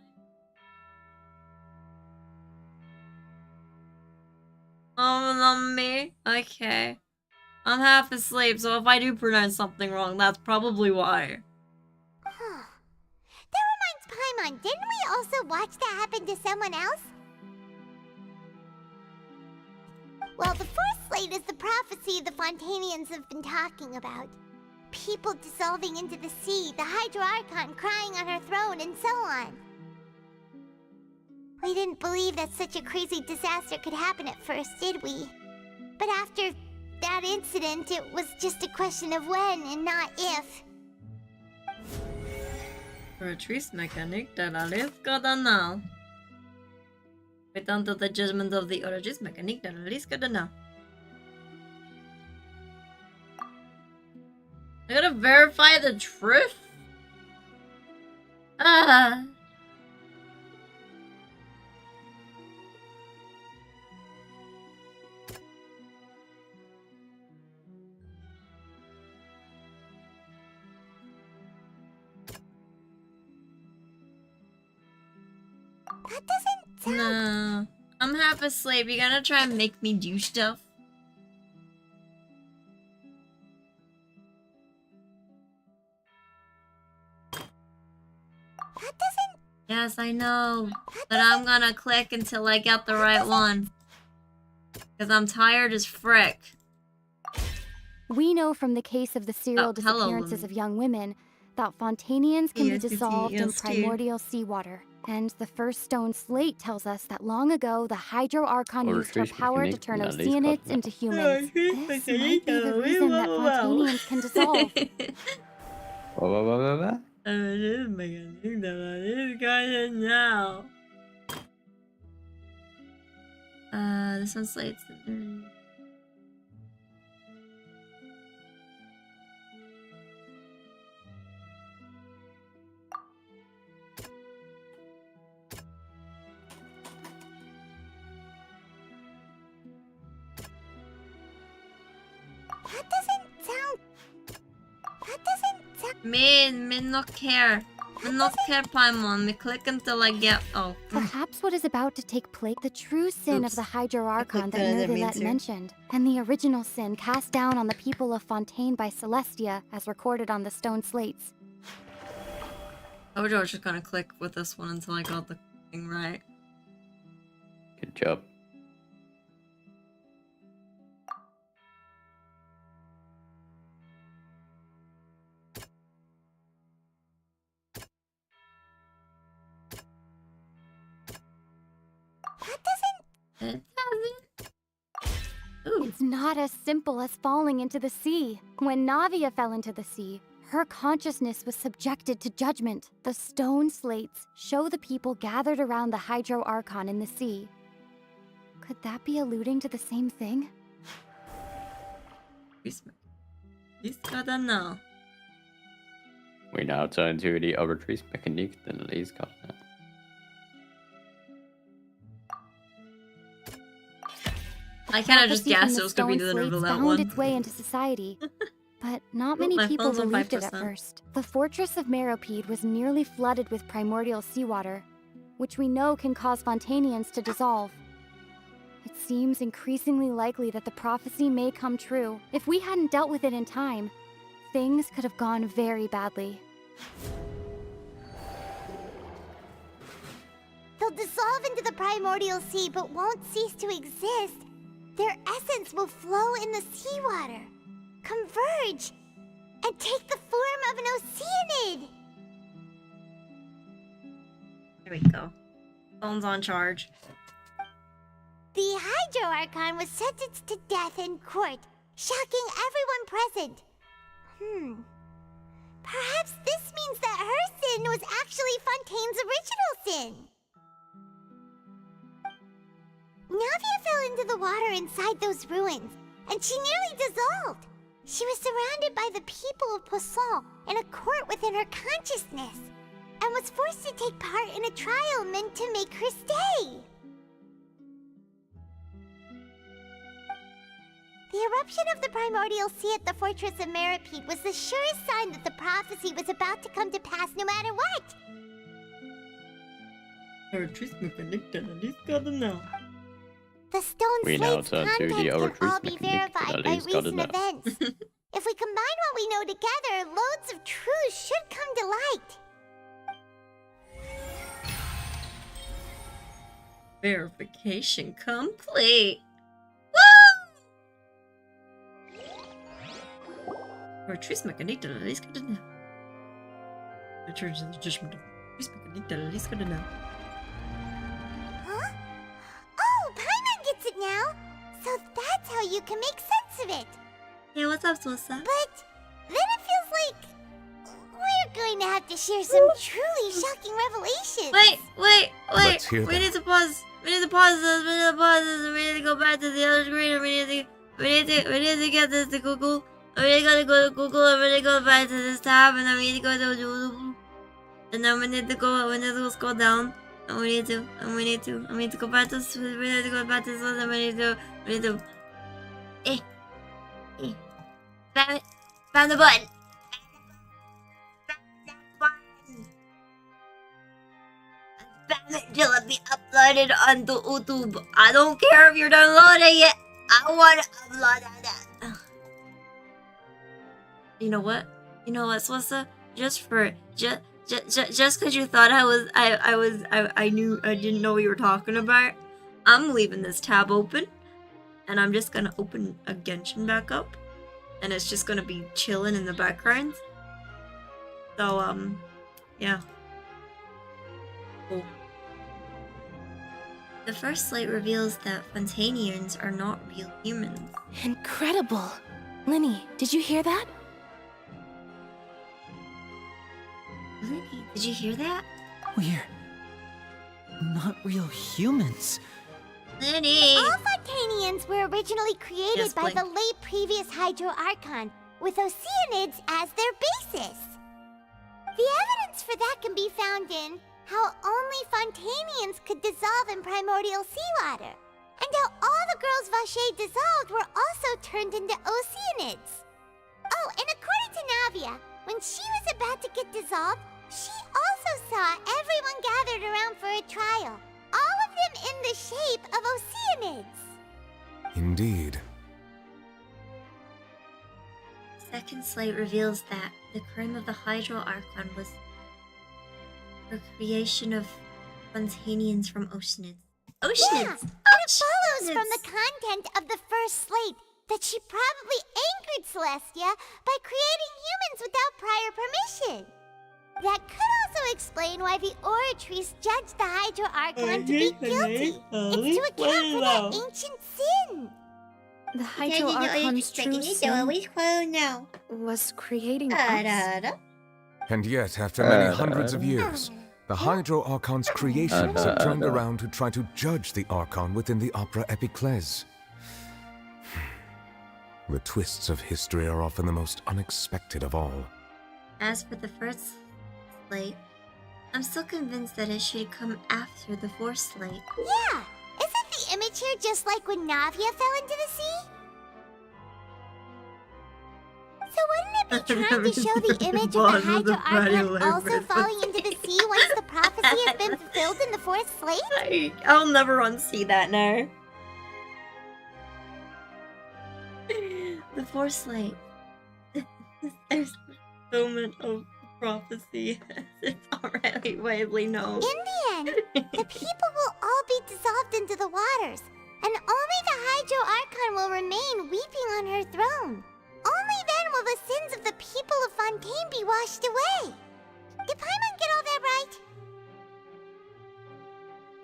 Oh, not me? Okay. I'm half asleep, so if I do pronounce something wrong, that's probably why. That reminds Paimon, didn't we also watch that happen to someone else? Well, the fourth slate is the prophecy the Fontainians have been talking about. People dissolving into the sea, the Hydro Archon crying on her throne, and so on. We didn't believe that such a crazy disaster could happen at first, did we? But after that incident, it was just a question of when and not if. Retrieve mechanic that is good now. Wait until the judgment of the origins mechanic that is good now. I gotta verify the truth? That doesn't sound... No. I'm half asleep. You gonna try and make me do stuff? That doesn't... Yes, I know. But I'm gonna click until I get the right one. Because I'm tired as frick. We know from the case of the serial hello. disappearances of young women that Fontainians can be EST, dissolved in EST. primordial seawater. And the first stone slate tells us that long ago, the Hydro Archon used her power to turn Oceanids into humans. This might be the reason that Fontainians can dissolve. Now. This one slates. Me not care. Me not care, Paimon. Me click until I get... Oh. Perhaps what is about to take place, the true sin of the Hydro Archon that Luvya mentioned, and the original sin cast down on the people of Fontaine by Celestia, as recorded on the stone slates. I was just gonna click with this one until I got the thing right. Good job. It's not as simple as falling into the sea. When Navia fell into the sea, her consciousness was subjected to judgment. The stone slates show the people gathered around the Hydro Archon in the sea. Could that be alluding to the same thing? We now turn to the arbitrary mechanique den leeskade. I kind of just prophecy from guessed the it was going to be stone the slates Neverland found one. its way into society. But not Oh, many my people phone's on believed it at 5%. first. The fortress of Meropide was nearly flooded with primordial seawater, which we know can cause Fontainians to dissolve. It seems increasingly likely that the prophecy may come true. If we hadn't dealt with it in time, things could have gone very badly. They'll dissolve into the primordial sea but won't cease to exist. Their essence will flow in the seawater, converge, and take the form of an oceanid. There we go. Phone's on charge. The Hydro Archon was sentenced to death in court, shocking everyone present. Perhaps this means that her sin was actually Fontaine's original sin. Navia fell into the water inside those ruins, and she nearly dissolved. She was surrounded by the people of Poisson in a court within her consciousness, and was forced to take part in a trial meant to make her stay. The eruption of the primordial sea at the fortress of Meropide was the surest sign that the prophecy was about to come to pass no matter what. The stone We now slate's turn to content the can Eletrin all be verified by recent events. If we combine what we know together, loads of truths should come to light. Verification complete. Retrieve mechanica, at least good enough. Retrieve the judgment of mechanica, at least good enough. Huh? Oh, Paimon gets it now! So that's how you can make sense of it! Yeah, what's up, Swissa? But then it feels like we're going to have to share some truly shocking revelations. Wait! Let's hear We them. need to pause. We need to pause this. We need to go back to the other screen. We need to get this to Google. We need to go to Google and we need to go back to this tab and then we need to go to YouTube. And then we need to go scroll down. And we need to go back to this. We need to go back to this one and we need to Found the button. Spam it till it be uploaded onto YouTube. I don't care if you're downloading it. I want to upload it. You know what, Swissa? Just because you thought I didn't know what you were talking about. I'm leaving this tab open, and I'm just gonna open a Genshin back up, and it's just gonna be chilling in the background. So yeah. Cool. The first slate reveals that Fontainians are not real humans. Incredible. Linny, did you hear that? Linny, did you hear that? We're not real humans. Linny! All Fontainians were originally created Yes, by Blink. the late previous Hydro Archon, with Oceanids as their basis. The evidence for that can be found in how only Fontainians could dissolve in primordial seawater, and how all the girls Vacher dissolved were also turned into Oceanids. Oh, and according to Navia, when she was about to get dissolved, she also saw everyone gathered around for a trial, all of them in the shape of Oceanids. Indeed. Second slate reveals that the crime of the Hydro Archon was the creation of Fontainians from Oceanids. Yeah, and it follows from the content of the first slate that she probably angered Celestia by creating humans without prior permission. That could also explain why the Oratrice judged the Hydro Archon to be guilty. It's to account for that ancient sin. The Hydro Archon's true sin was creating us. And yet, after many hundreds of years, the Hydro Archon's creations have turned around to try to judge the Archon within the Opera Epiclese. The twists of history are often the most unexpected of all. As for the first slate, I'm still convinced that it should come after the fourth slate. Yeah, isn't the image here just like when Navia fell into the sea? So wouldn't it be trying to show the image of the Hydro Archon also falling into the sea once the prophecy has been fulfilled in the fourth slate? I'll never unsee that now. The fourth slate. There's fulfillment of prophecy. It's already widely known. In the end, the people will all be dissolved into the waters, and only the Hydro Archon will remain weeping on her throne. Only then will the sins of the people of Fontaine be washed away. Did Paimon get all that right?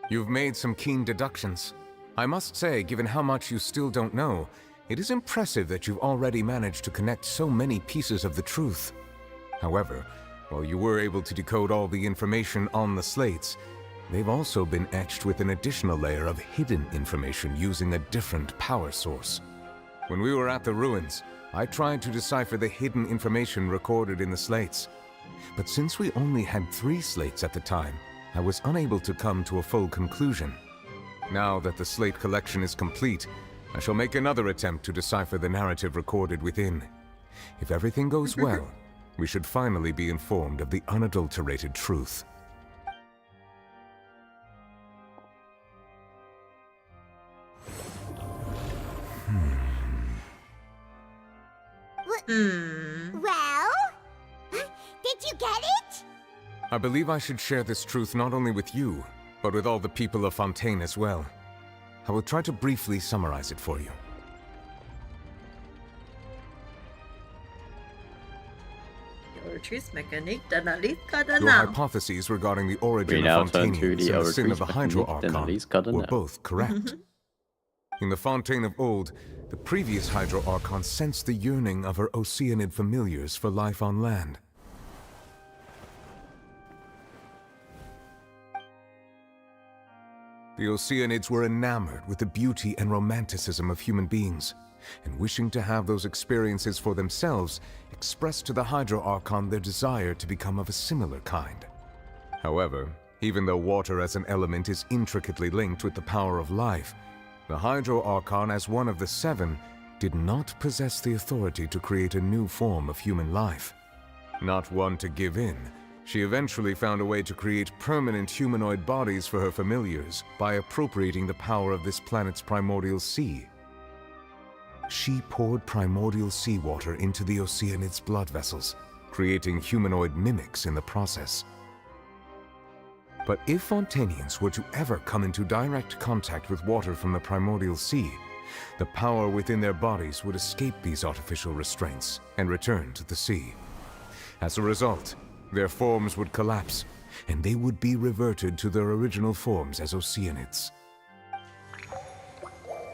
You've made some keen deductions. I must say, given how much you still don't know, it is impressive that you've already managed to connect so many pieces of the truth. However, while you were able to decode all the information on the slates, they've also been etched with an additional layer of hidden information using a different power source. When we were at the ruins, I tried to decipher the hidden information recorded in the slates. But since we only had 3 slates at the time, I was unable to come to a full conclusion. Now that the slate collection is complete, I shall make another attempt to decipher the narrative recorded within. If everything goes well, we should finally be informed of the unadulterated truth. Well? Did you get it? I believe I should share this truth not only with you, but with all the people of Fontaine as well. I will try to briefly summarize it for you. Your hypotheses regarding the origin of Fontainians and the sin of the Hydro Archon were both correct. In the Fontaine of old, the previous Hydro Archon sensed the yearning of her Oceanid familiars for life on land. The Oceanids were enamored with the beauty and romanticism of human beings, and wishing to have those experiences for themselves, expressed to the Hydro Archon their desire to become of a similar kind. However, even though water as an element is intricately linked with the power of life, the Hydro Archon, as one of the 7, did not possess the authority to create a new form of human life. Not one to give in, she eventually found a way to create permanent humanoid bodies for her familiars by appropriating the power of this planet's primordial sea. She poured primordial seawater into the Oceanids' blood vessels, creating humanoid mimics in the process. But if Fontainians were to ever come into direct contact with water from the primordial sea, the power within their bodies would escape these artificial restraints and return to the sea. As a result, their forms would collapse, and they would be reverted to their original forms as Oceanids.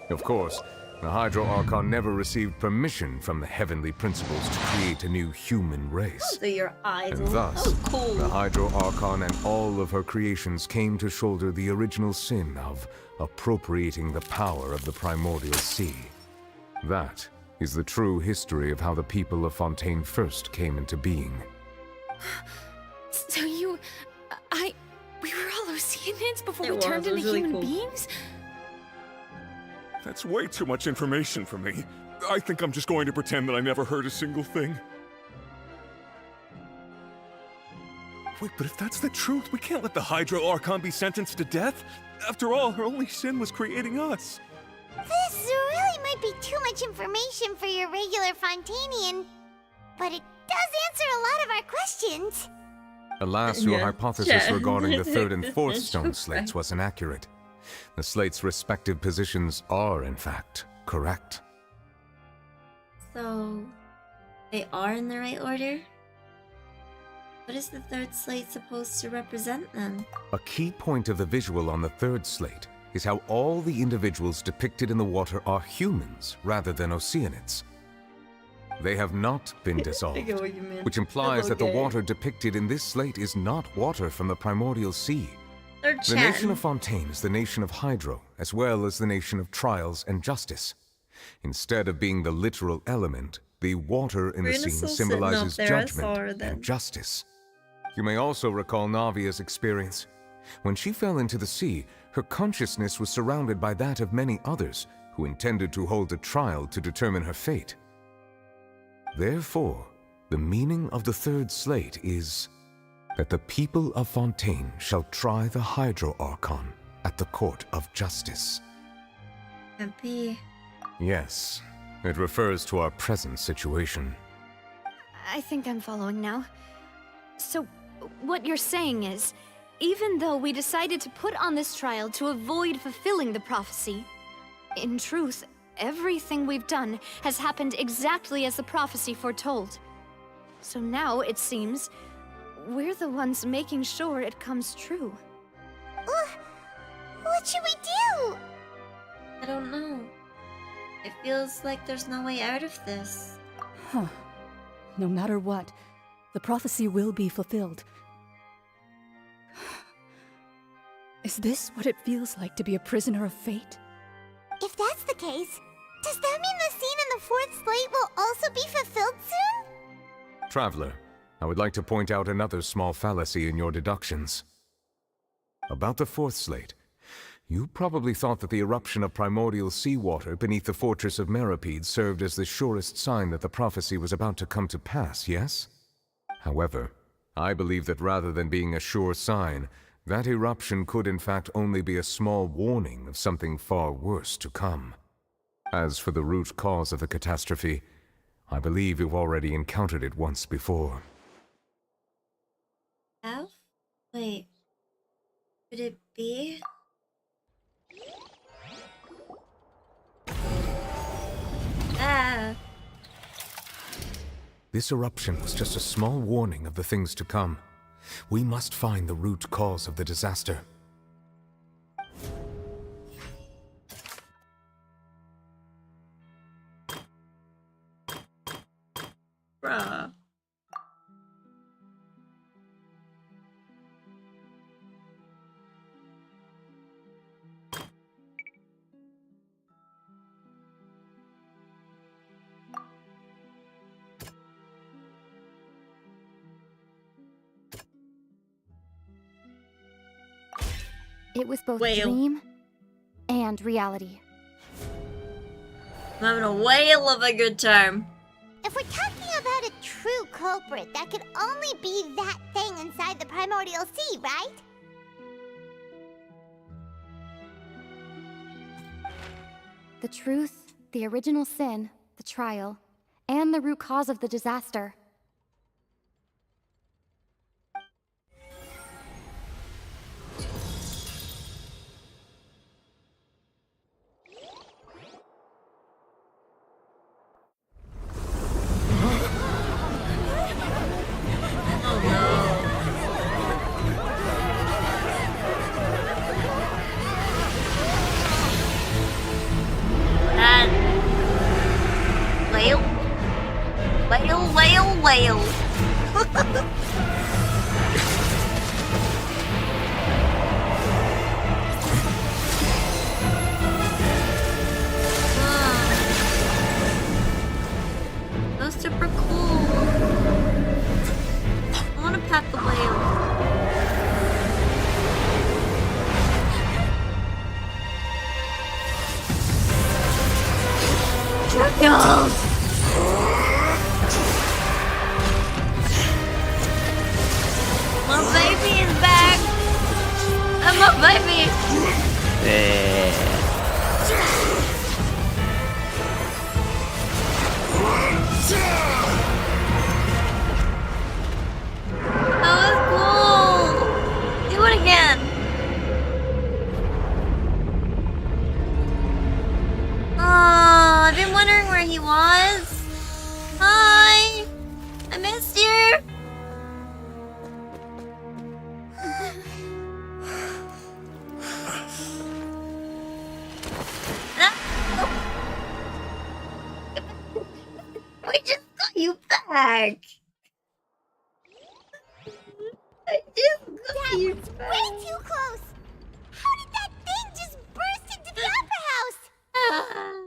Of course, the Hydro Archon never received permission from the heavenly principles to create a new human race. So your idol. And thus, Oh, cool. the Hydro Archon and all of her creations came to shoulder the original sin of appropriating the power of the primordial sea. That is the true history of how the people of Fontaine first came into being. So we were all Oceanids before It we was, turned it was into really human cool. beings? That's way too much information for me. I think I'm just going to pretend that I never heard a single thing. Wait, but if that's the truth, we can't let the Hydro Archon be sentenced to death. After all, her only sin was creating us. This really might be too much information for your regular Fontainian, but it does answer a lot of our questions. Alas, your Yeah. hypothesis Yeah. regarding the 3rd and 4th It's stone okay. slates was inaccurate. The slates' respective positions are, in fact, correct. So, they are in the right order? What is the 3rd slate supposed to represent then? A key point of the visual on the 3rd slate is how all the individuals depicted in the water are humans rather than Oceanids. They have not been dissolved, get what you mean. which implies that the Okay. water depicted in this slate is not water from the primordial sea. They're The nation chatting. of Fontaine is the nation of Hydro, as well as the nation of trials and justice. Instead of being the literal element, the water in the Bruna's scene still sitting up symbolizes there, I saw her judgment then. and justice. You may also recall Navia's experience. When she fell into the sea, her consciousness was surrounded by that of many others who intended to hold a trial to determine her fate. Therefore, the meaning of the third slate is that the people of Fontaine shall try the Hydro Archon at the court of justice. MP. Yes, it refers to our present situation. I think I'm following now. So, what you're saying is, even though we decided to put on this trial to avoid fulfilling the prophecy, in truth, everything we've done has happened exactly as the prophecy foretold. So now, it seems, we're the ones making sure it comes true. What should we do? I don't know. It feels like there's no way out of this. Huh. No matter what, the prophecy will be fulfilled. Is this what it feels like to be a prisoner of fate? If that's the case, does that mean the scene in the fourth slate will also be fulfilled soon? Traveler, I would like to point out another small fallacy in your deductions. About the fourth slate, you probably thought that the eruption of primordial seawater beneath the fortress of Meropide served as the surest sign that the prophecy was about to come to pass, yes? However, I believe that rather than being a sure sign, that eruption could in fact only be a small warning of something far worse to come. As for the root cause of the catastrophe, I believe you've already encountered it once before. Have? Wait. Could it be? Ah. This eruption was just a small warning of the things to come. We must find the root cause of the disaster. Bruh. It was both Whale. dream and reality. I'm having a whale of a good time. If we're talking about a true culprit, that could only be that thing inside the primordial sea, right? The truth, the original sin, the trial, and the root cause of the disaster. Whale? Whale. That's super cool. I want to pet the whale. No! My baby is back! I'm a baby! That was cool! Do it again! Oh, I've been wondering where he was. Hi! I missed you! We just got you back! I just got you back! Way too close! How did that thing just burst into the opera house?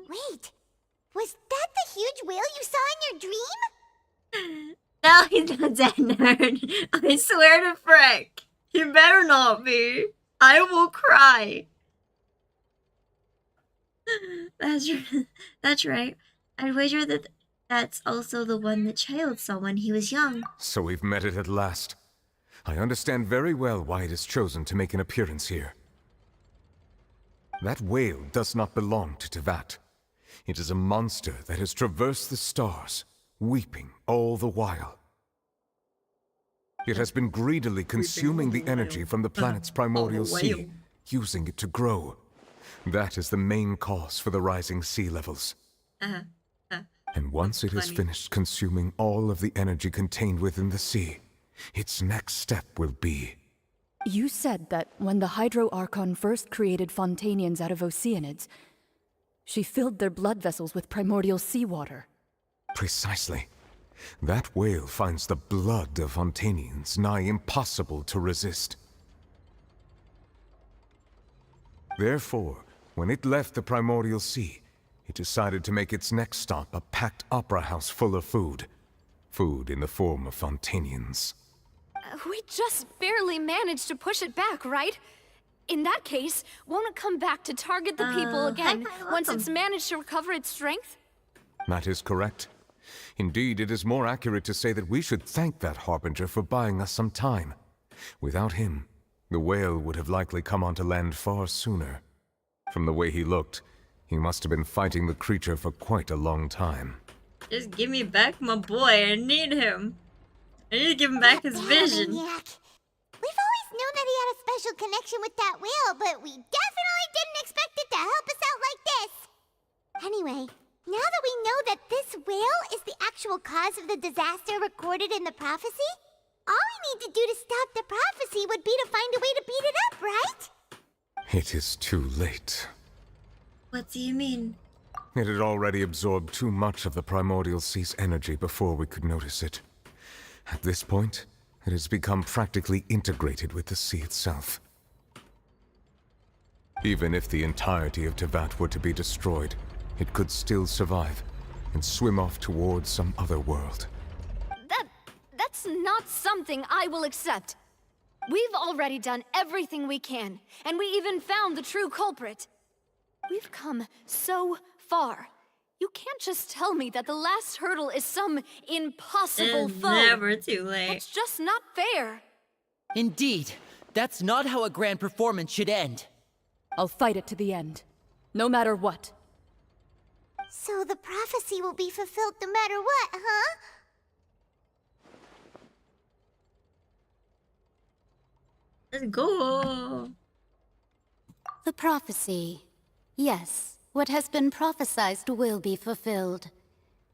Wait, was that the huge whale you saw in your dream? No, he's not dead, nerd. I swear to frick. He You better not be. I will cry. That's right. I'd wager that that's also the one the child saw when he was young. So we've met it at last. I understand very well why it has chosen to make an appearance here. That whale does not belong to Teyvat. It is a monster that has traversed the stars, weeping all the while. It has been greedily consuming the energy from the planet's primordial sea, using it to grow. That is the main cause for the rising sea levels. And once it has finished consuming all of the energy contained within the sea, its next step will be... You said that when the Hydro Archon first created Fontainians out of Oceanids, she filled their blood vessels with primordial seawater. Precisely. That whale finds the blood of Fontainians nigh impossible to resist. Therefore, when it left the primordial sea, it decided to make its next stop a packed opera house full of food. Food in the form of Fontainians. We just barely managed to push it back, right? In that case, won't it come back to target the people again once it's managed to recover its strength? That is correct. Indeed, it is more accurate to say that we should thank that Harbinger for buying us some time. Without him, the whale would have likely come onto land far sooner. From the way he looked, he must have been fighting the creature for quite a long time. Just give me back my boy. I need him. I need to give him back his vision. Maniac. We've always known that he had a special connection with that whale, but we definitely didn't expect it to help us out like this. Anyway, now that we know that this whale is the actual cause of the disaster recorded in the prophecy, all we need to do to stop the prophecy would be to find a way to beat it up, right? It is too late. What do you mean? It had already absorbed too much of the primordial sea's energy before we could notice it. At this point, it has become practically integrated with the sea itself. Even if the entirety of Teyvat were to be destroyed, it could still survive and swim off towards some other world. That's not something I will accept. We've already done everything we can, and we even found the true culprit. We've come so far. You can't just tell me that the last hurdle is some impossible It's foe. never too late. It's just not fair. Indeed. That's not how a grand performance should end. I'll fight it to the end, no matter what. So the prophecy will be fulfilled no matter what, huh? Let's go. The prophecy. Yes, what has been prophesied will be fulfilled.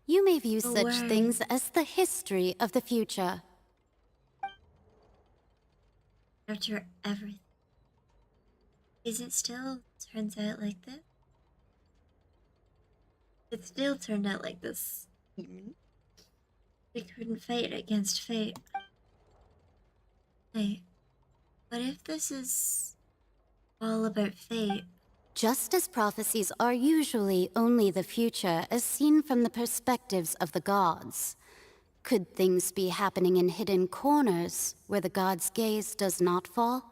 You may view such word. things as the history of the future. After everything, is it still turns out like this? It still turned out like this. We couldn't fight against fate. Hey, what if this is all about fate? Just as prophecies are usually only the future as seen from the perspectives of the gods, could things be happening in hidden corners where the gods' gaze does not fall?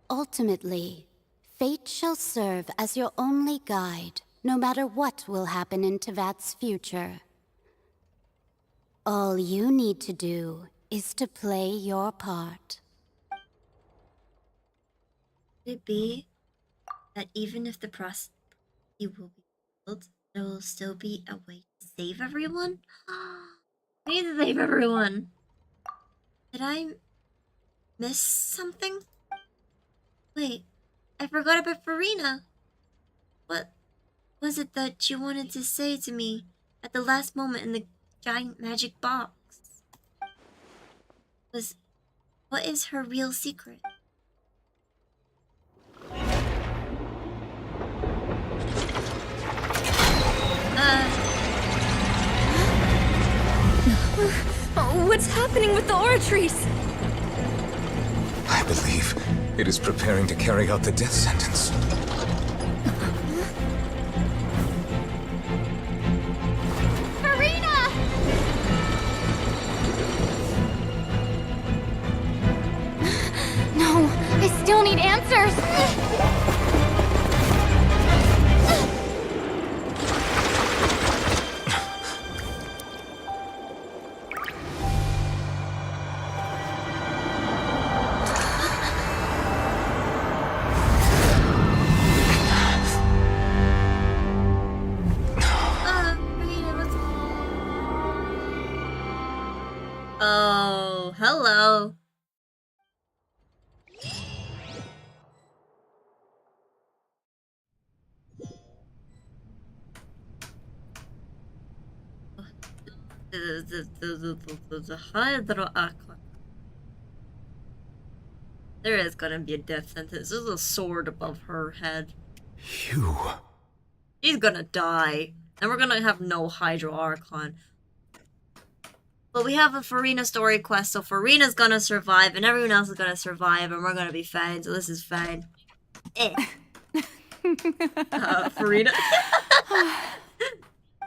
Ultimately, fate shall serve as your only guide, no matter what will happen in Teyvat's future. All you need to do is to play your part. Could it be that even if the prophecy will be fulfilled, there will still be a way to save everyone? I need to save everyone. Did I miss something? Wait, I forgot about Farina. What was it that you wanted to say to me at the last moment in the giant magic box? What is her real secret? What's happening with the oratories? I believe it is preparing to carry out the death sentence. Farina! still need answers. Oh, hello. The Hydro Archon. There is gonna be a death sentence. There's a sword above her head. Hewwo. She's gonna die. And we're gonna have no Hydro Archon. But we have a Farina story quest, so Farina's gonna survive, and everyone else is gonna survive, and we're gonna be fine, so this is fine. Farina?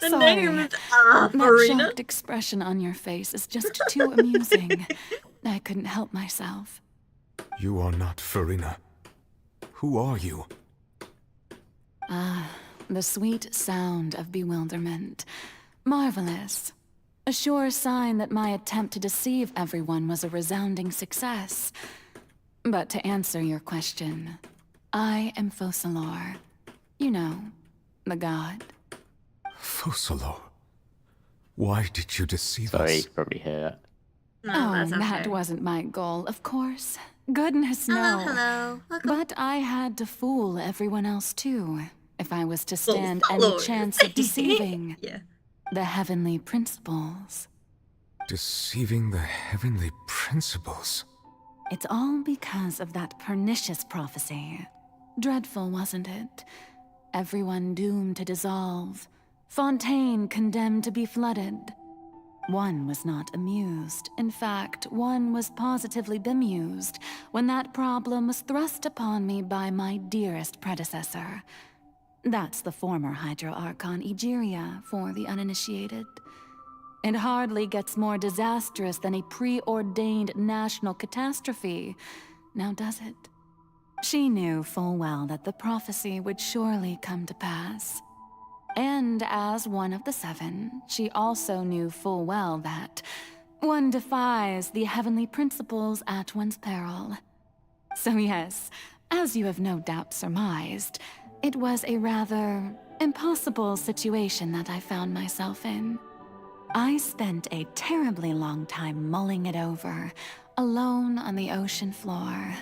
The Sorry. name is That Farina. shocked expression on your face is just too amusing. I couldn't help myself. You are not Farina. Who are you? Ah, the sweet sound of bewilderment. Marvelous. A sure sign that my attempt to deceive everyone was a resounding success. But to answer your question, I am Focalor. You know, the god. Focalor. Why did you deceive Sorry, us? you probably hear that. No, that's okay. That wasn't my goal, of course. Goodness, no. Hello. But I had to fool everyone else too, if I was to stand any followers. chance of deceiving Yeah. the heavenly principles. Deceiving the heavenly principles. It's all because of that pernicious prophecy. Dreadful, wasn't it? Everyone doomed to dissolve. Fontaine condemned to be flooded. One was not amused. In fact, one was positively bemused when that problem was thrust upon me by my dearest predecessor. That's the former Hydro Archon Egeria for the uninitiated. It hardly gets more disastrous than a preordained national catastrophe, now does it? She knew full well that the prophecy would surely come to pass. And as one of the seven, she also knew full well that one defies the heavenly principles at one's peril. So yes, as you have no doubt surmised, it was a rather impossible situation that I found myself in. I spent a terribly long time mulling it over, alone on the ocean floor.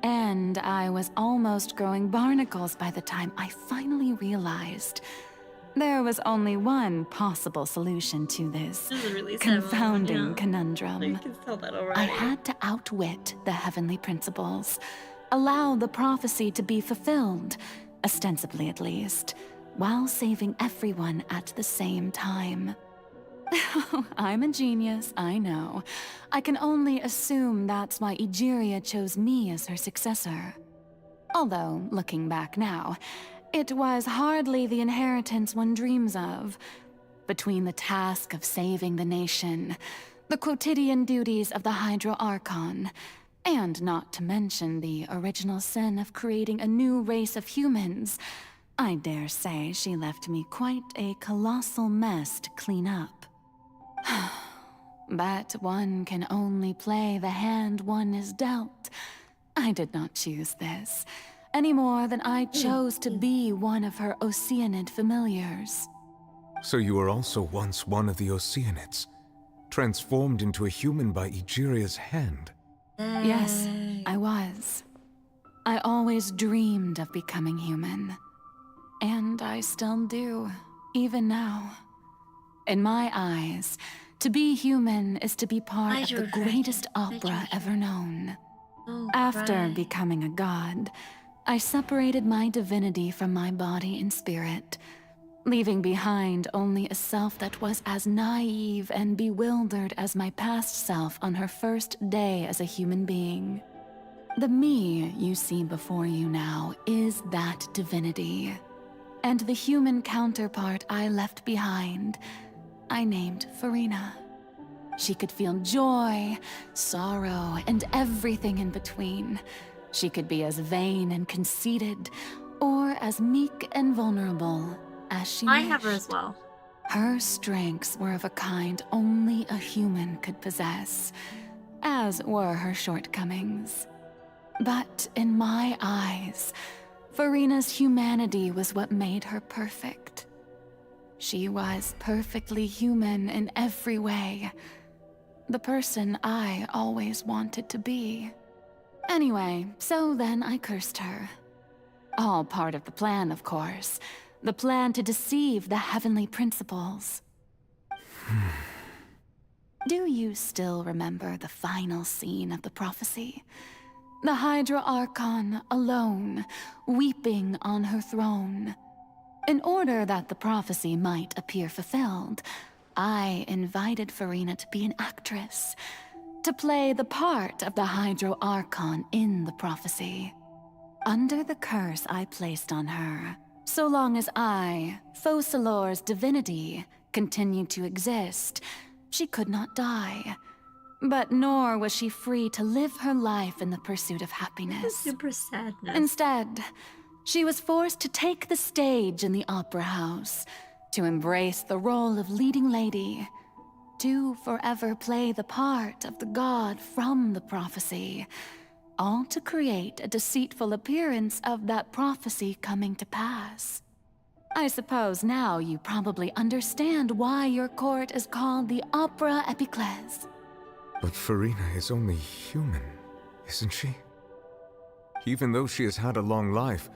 And I was almost growing barnacles by the time I finally realized there was only one possible solution to this This is a really sad confounding moment, yeah. conundrum. You can tell that already. I had to outwit the heavenly principles, allow the prophecy to be fulfilled, ostensibly at least, while saving everyone at the same time. I'm a genius, I know. I can only assume that's why Egeria chose me as her successor. Although, looking back now, it was hardly the inheritance one dreams of. Between the task of saving the nation, the quotidian duties of the Hydro Archon, and not to mention the original sin of creating a new race of humans, I dare say she left me quite a colossal mess to clean up. But one can only play the hand one is dealt. I did not choose this, any more than I chose to be one of her Oceanid familiars. So you were also once one of the Oceanids, transformed into a human by Egeria's hand. Yes, I was. I always dreamed of becoming human. And I still do, even now. In my eyes, to be human is to be part of the greatest opera ever known. After becoming a god, I separated my divinity from my body and spirit, leaving behind only a self that was as naive and bewildered as my past self on her first day as a human being. The me you see before you now is that divinity. And the human counterpart I left behind, I named Farina. She could feel joy, sorrow, and everything in between. She could be as vain and conceited, or as meek and vulnerable as she I have her wished. as well. Her strengths were of a kind only a human could possess, as were her shortcomings. But in my eyes, Furina's humanity was what made her perfect. She was perfectly human in every way. The person I always wanted to be. Anyway, so then I cursed her. All part of the plan, of course. The plan to deceive the heavenly principles. Do you still remember the final scene of the prophecy? The Hydra Archon, alone, weeping on her throne. In order that the prophecy might appear fulfilled, I invited Furina to be an actress, to play the part of the Hydro Archon in the prophecy. Under the curse I placed on her, so long as I, Focalor's divinity, continued to exist, she could not die. But nor was she free to live her life in the pursuit of happiness. Super sadness. Instead, she was forced to take the stage in the opera house, to embrace the role of leading lady, to forever play the part of the god from the prophecy, all to create a deceitful appearance of that prophecy coming to pass. I suppose now you probably understand why your court is called the Opera Epiclese. But Furina is only human, isn't she? Even though she has had a long life,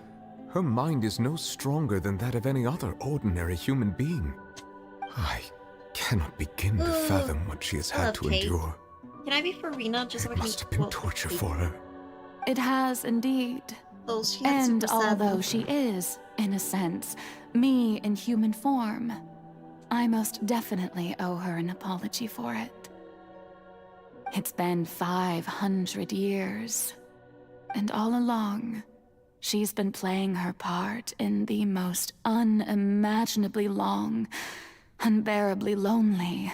her mind is no stronger than that of any other ordinary human being. I cannot begin to fathom what she has had to endure. Can I be Furina just so It must have been torture for her. It has indeed. Oh, she had And super sad although love. she is, in a sense, me in human form, I most definitely owe her an apology for it. It's been 500 years, and all along, she's been playing her part in the most unimaginably long, unbearably lonely,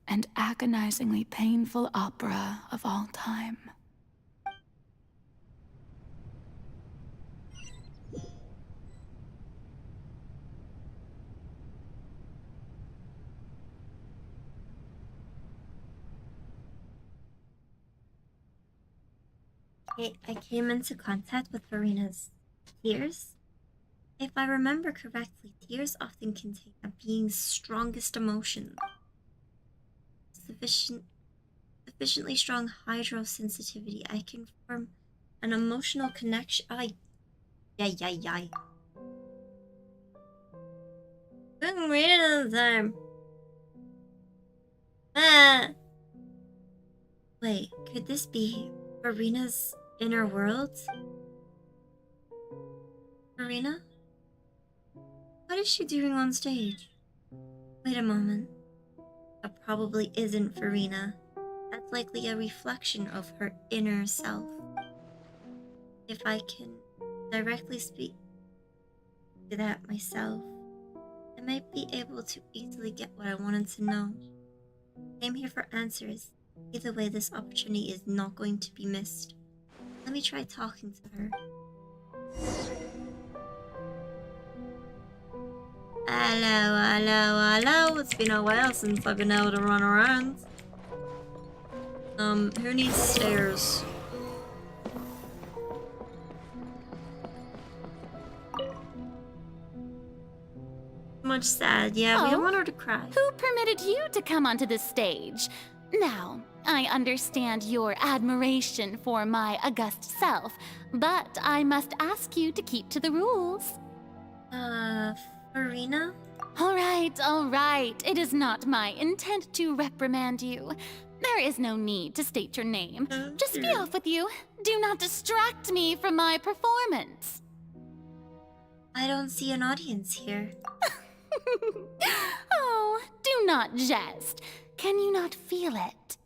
and agonizingly painful opera of all time. I came into contact with Furina's tears. If I remember correctly, tears often contain a being's strongest emotions. Sufficiently strong hydrosensitivity, I can form an emotional connection. Couldn't read it at the time. Wait, could this be Furina's inner world? Furina? What is she doing on stage? Wait a moment. That probably isn't Furina. That's likely a reflection of her inner self. If I can directly speak to that myself, I might be able to easily get what I wanted to know. I came here for answers. Either way, this opportunity is not going to be missed. Let me try talking to her. Hello. It's been a while since I've been able to run around. Who needs stairs? Much sad. Yeah, we don't want her to cry. Who permitted you to come onto this stage? Now, I understand your admiration for my august self, but I must ask you to keep to the rules. Furina? All right. It is not my intent to reprimand you. There is no need to state your name. Just be off with you. Do not distract me from my performance. I don't see an audience here. Oh, do not jest. Can you not feel it?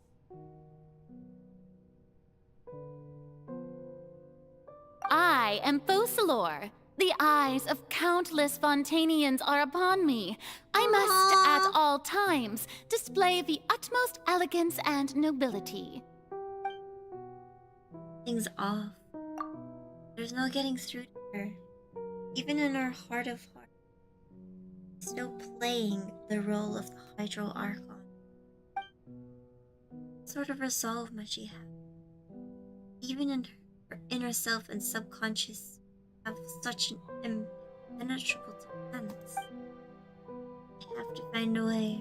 I am Focalor. The eyes of countless Fontainians are upon me. I must, at all times, display the utmost elegance and nobility. Things off. There's no getting through to her. Even in her heart of hearts, still playing the role of the Hydro Archon. What sort of resolve must she have? Even in her inner self and subconscious have such an impenetrable defense. I have to find a way.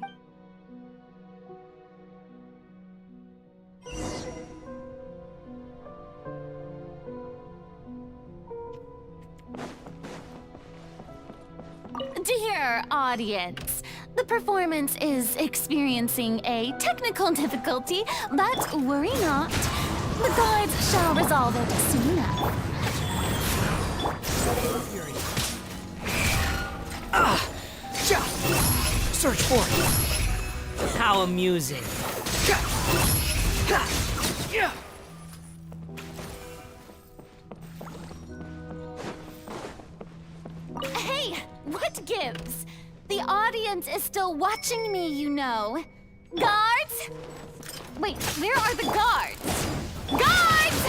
Dear audience, the performance is experiencing a technical difficulty, but worry not. The gods shall resolve it soon enough. Search for it. How amusing. Hey, what gives? The audience is still watching me, you know. Guards? Wait, where are the guards? Guards!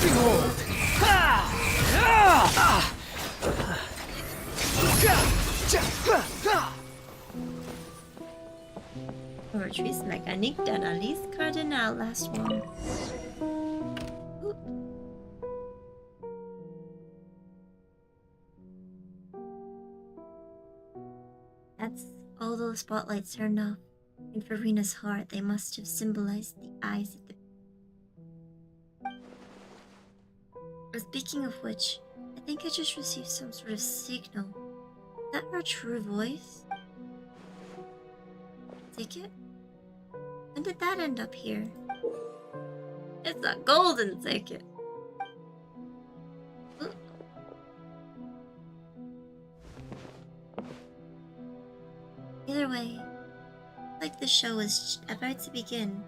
Behold! Poetry's mécanique d'analyse cardinal, last one. Ooh. That's all those spotlights turned off. In Farina's heart, they must have symbolized the eyes of the... Speaking of which, I think I just received some sort of signal. Is that her true voice? Ticket? When did that end up here? It's a golden ticket. Ooh. Either way, like the show is about to begin.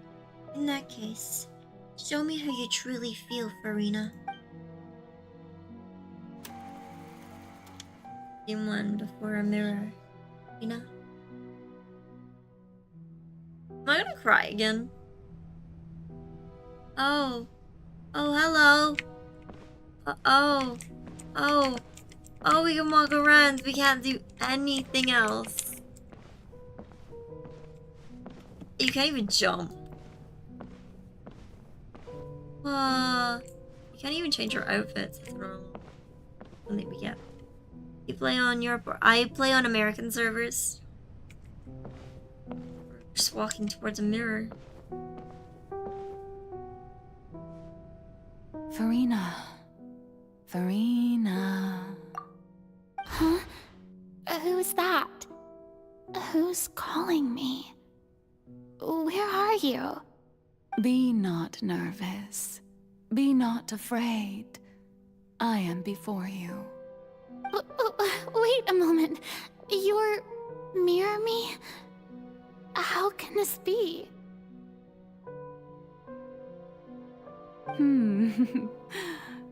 In that case, show me how you truly feel, Farina. In one before a mirror, you know? Am I gonna cry again? Oh. Oh, hello. Oh, we can walk around. We can't do anything else. You can't even jump. You can't even change your outfits. That's normal. Something we get. You play on Europe, or I play on American servers. Just walking towards a mirror. Farina. Huh? Who's that? Who's calling me? Where are you? Be not nervous. Be not afraid. I am before you. Wait a moment. You're... mirror me? How can this be?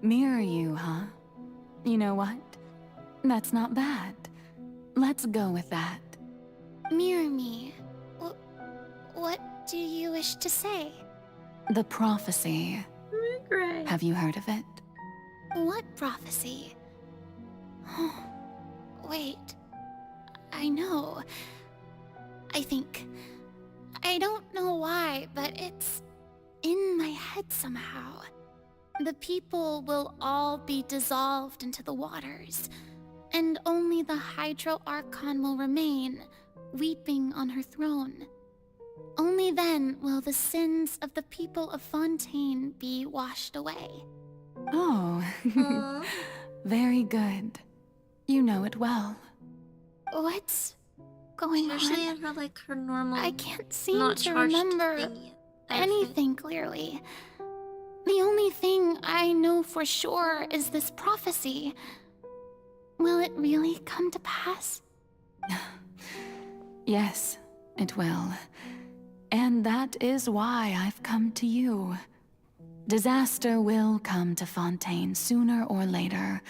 Mirror you, huh? You know what? That's not bad. Let's go with that. Mirror me. What do you wish to say? The prophecy. Great. Have you heard of it? What prophecy? Wait. I know. I think... I don't know why, but it's in my head somehow. The people will all be dissolved into the waters, and only the Hydro Archon will remain, weeping on her throne. Only then will the sins of the people of Fontaine be washed away. Oh, very good. You know it well. What's going Usually on? in her, like, her normal... I can't seem to remember anything clearly. The only thing I know for sure is this prophecy. Will it really come to pass? Yes, it will. And that is why I've come to you. Disaster will come to Fontaine sooner or later.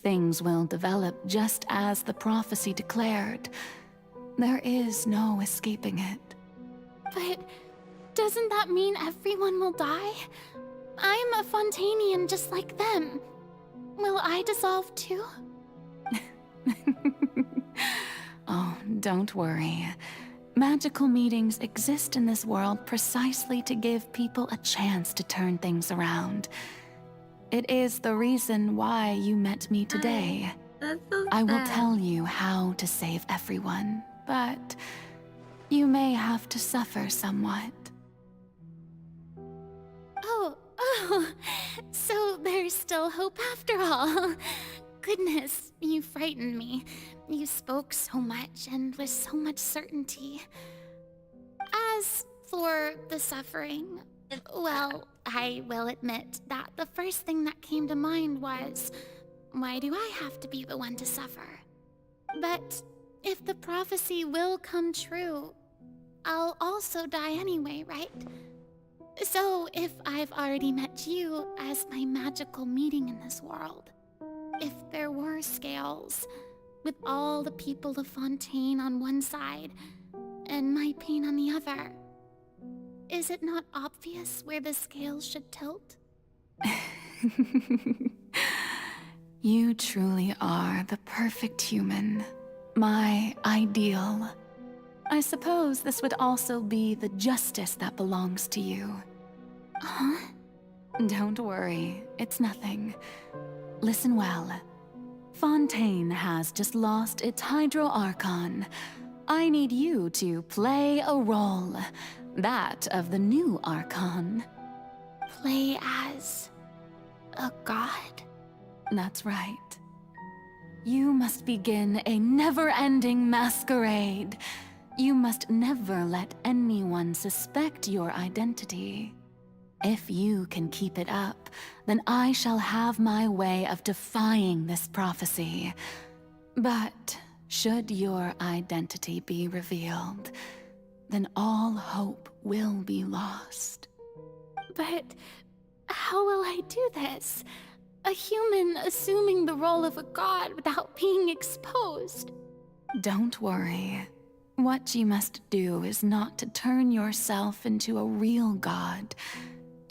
Things will develop just as the prophecy declared. There is no escaping it. But Doesn't that mean everyone will die? I'm a Fontainian just like them. Will I dissolve too? Oh, don't worry. Magical meetings exist in this world precisely to give people a chance to turn things around. It is the reason why you met me today. I will tell you how to save everyone, but you may have to suffer somewhat. Oh, so there's still hope after all. Goodness, you frightened me. You spoke so much and with so much certainty. As for the suffering, well, I will admit that the first thing that came to mind was, why do I have to be the one to suffer? But if the prophecy will come true, I'll also die anyway, right? So if I've already met you as my magical meeting in this world, if there were scales, with all the people of Fontaine on one side and my pain on the other, is it not obvious where the scales should tilt? You truly are the perfect human, my ideal. I suppose this would also be the justice that belongs to you. Huh? Don't worry, it's nothing. Listen well. Fontaine has just lost its Hydro Archon. I need you to play a role, that of the new Archon. Play as a god? That's right. You must begin a never-ending masquerade. You must never let anyone suspect your identity. If you can keep it up, then I shall have my way of defying this prophecy. But should your identity be revealed, then all hope will be lost. But how will I do this? A human assuming the role of a god without being exposed? Don't worry. What you must do is not to turn yourself into a real god.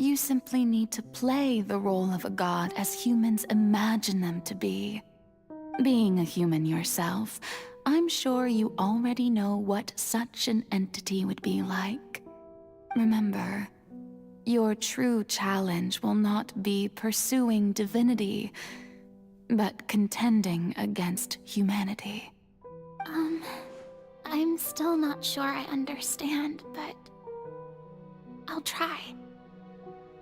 You simply need to play the role of a god as humans imagine them to be. Being a human yourself, I'm sure you already know what such an entity would be like. Remember, your true challenge will not be pursuing divinity, but contending against humanity. I'm still not sure I understand, but I'll try.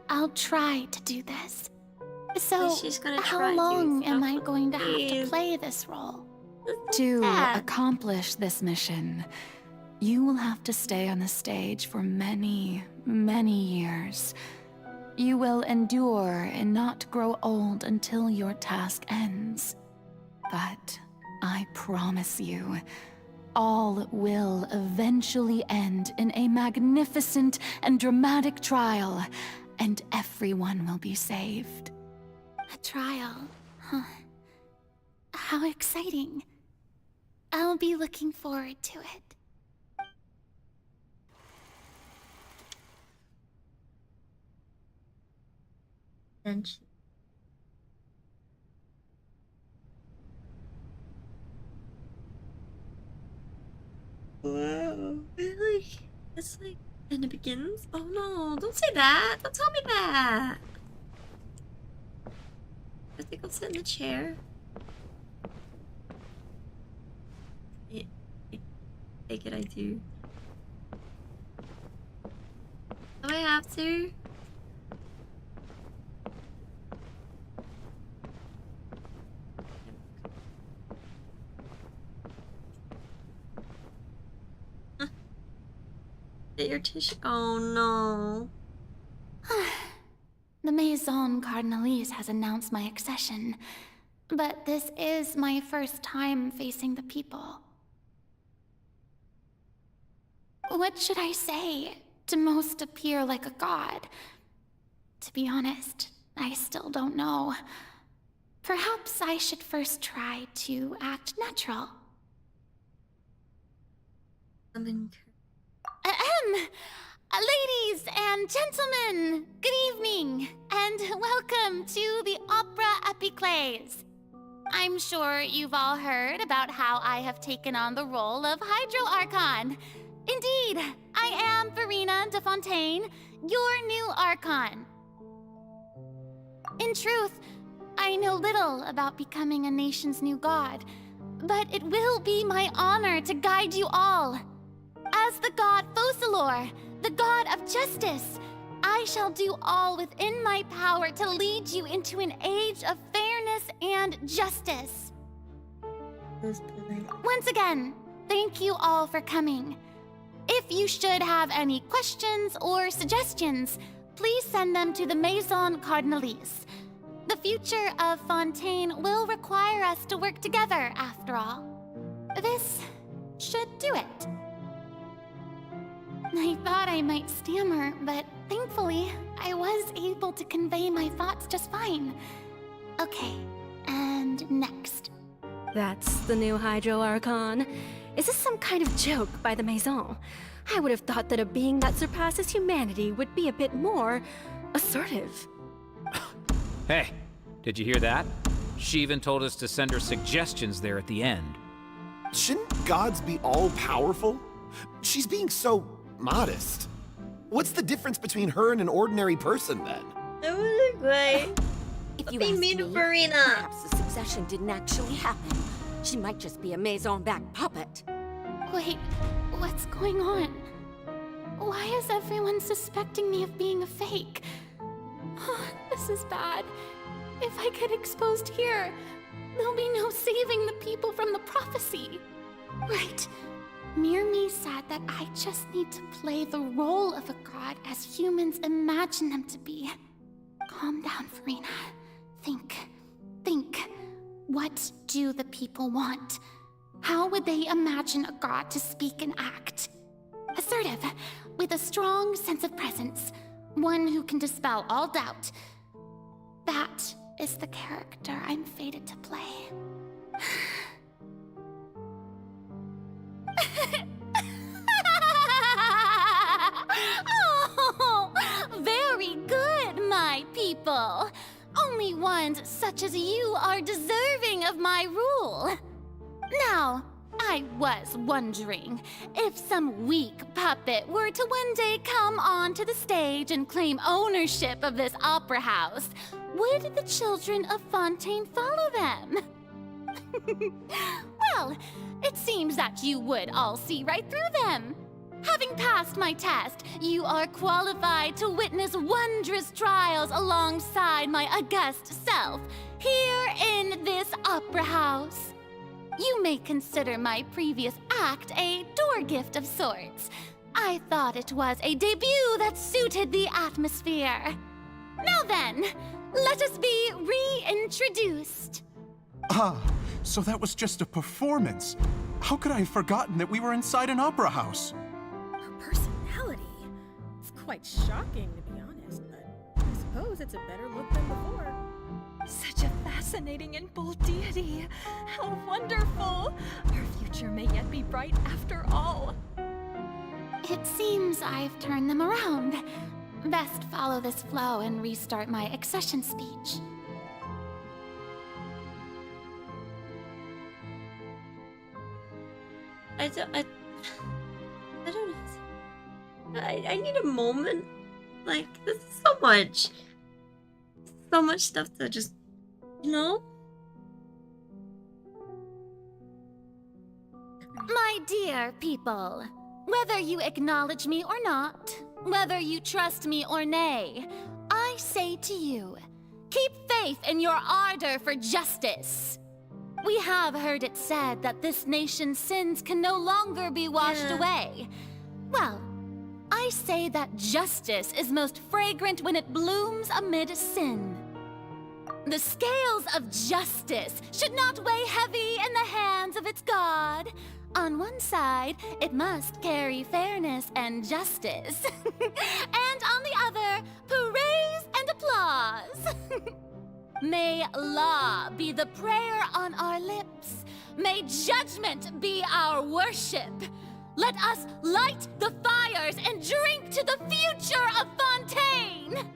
I'll try to do this. So, how long am I going to have to play this role? To accomplish this mission, you will have to stay on the stage for many, many years. You will endure and not grow old until your task ends. But I promise you, all will eventually end in a magnificent and dramatic trial, and everyone will be saved. A trial, huh? How exciting. I'll be looking forward to it. Genshin. Whoa, really? It's like, and it begins? Oh no, don't say that! Don't tell me that! I think I'll sit in the chair. Take it, I do. Do I have to? Get your tissue. Oh no. The Maison Cardinalise has announced my accession, but this is my first time facing the people. What should I say to most appear like a god? To be honest, I still don't know. Perhaps I should first try to act natural. Ladies and gentlemen, good evening, and welcome to the Opera Epiclese. I'm sure you've all heard about how I have taken on the role of Hydro Archon. Indeed, I am Farina de Fontaine, your new Archon. In truth, I know little about becoming a nation's new god, but it will be my honor to guide you all. As the god Focalor, the god of justice, I shall do all within my power to lead you into an age of fairness and justice. Once again, thank you all for coming. If you should have any questions or suggestions, please send them to the Maison Cardinalise. The future of Fontaine will require us to work together, after all. This should do it. I thought I might stammer, but thankfully, I was able to convey my thoughts just fine. Okay, and next. That's the new Hydro Archon. Is this some kind of joke by the Maison? I would have thought that a being that surpasses humanity would be a bit more assertive. Hey, did you hear that? She even told us to send her suggestions there at the end. Shouldn't gods be all-powerful? She's being so modest. What's the difference between her and an ordinary person, then? That was great. If you Be ask mean to me, Farina. perhaps the succession didn't actually happen. She might just be a Maison-back puppet. Wait, what's going on? Why is everyone suspecting me of being a fake? Oh, this is bad. If I get exposed here, there'll be no saving the people from the prophecy. Right. Mirmi said that I just need to play the role of a god as humans imagine them to be. Calm down, Farina. Think. What do the people want? How would they imagine a god to speak and act? Assertive, with a strong sense of presence. One who can dispel all doubt. That is the character I'm fated to play. Oh, very good, my people. Only ones such as you are deserving of my rule. Now, I was wondering if some weak puppet were to one day come onto the stage and claim ownership of this opera house, would the children of Fontaine follow them? Well, it seems that you would all see right through them. Having passed my test, you are qualified to witness wondrous trials alongside my august self, here in this opera house. You may consider my previous act a door gift of sorts. I thought it was a debut that suited the atmosphere. Now then, let us be reintroduced. Ah, so that was just a performance. How could I have forgotten that we were inside an opera house? Her personality. It's quite shocking, to be honest, but I suppose it's a better look than before. Such a fascinating and bold deity. How wonderful! Our future may yet be bright after all. It seems I've turned them around. Best follow this flow and restart my accession speech. I need a moment. Like, this is so much. So much stuff to just, you know? My dear people, whether you acknowledge me or not, whether you trust me or nay, I say to you, keep faith in your ardor for justice. We have heard it said that this nation's sins can no longer be washed away. Well, I say that justice is most fragrant when it blooms amid sin. The scales of justice should not weigh heavy in the hands of its god. On one side, it must carry fairness and justice. And on the other, praise and applause. May law be the prayer on our lips. May judgment be our worship. Let us light the fires and drink to the future of Fontaine!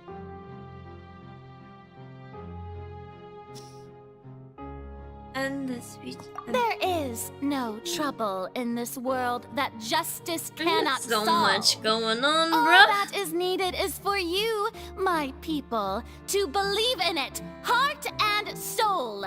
And the speech. There is no trouble in this world that justice cannot so solve. much going on, All bruh. that is needed is for you, my people, to believe in it, heart and soul.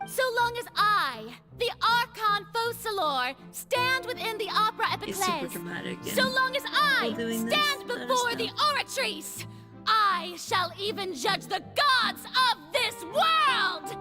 So long as I, the Archon Focalor, stand within the opera It's super epiclese, dramatic. so long as I doing this, stand before the oratrice, I shall even judge the gods of this world!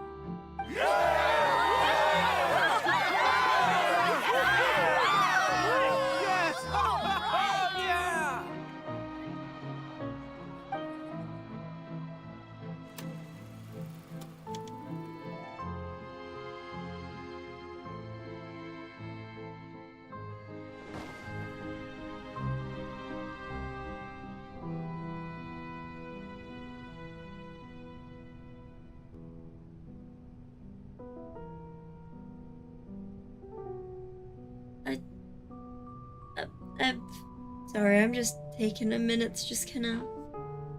Sorry, I'm just taking a minute to just kind of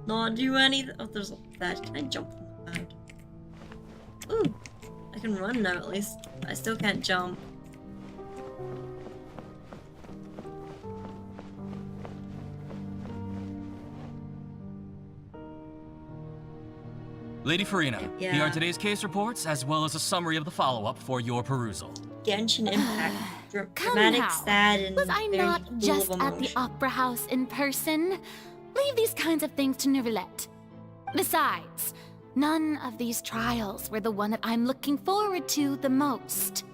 not do anything. Oh, there's a bed. Can I jump from the bed? Ooh, I can run now at least. I still can't jump. Lady Farina, Yeah. here are today's case reports, as well as a summary of the follow-up for your perusal. Genshin Impact. Come Dramatic, now. sad, and Was I very not full just of at the emotion. Opera House in person? Leave these kinds of things to Neuvillette. Besides, none of these trials were the one that I'm looking forward to the most.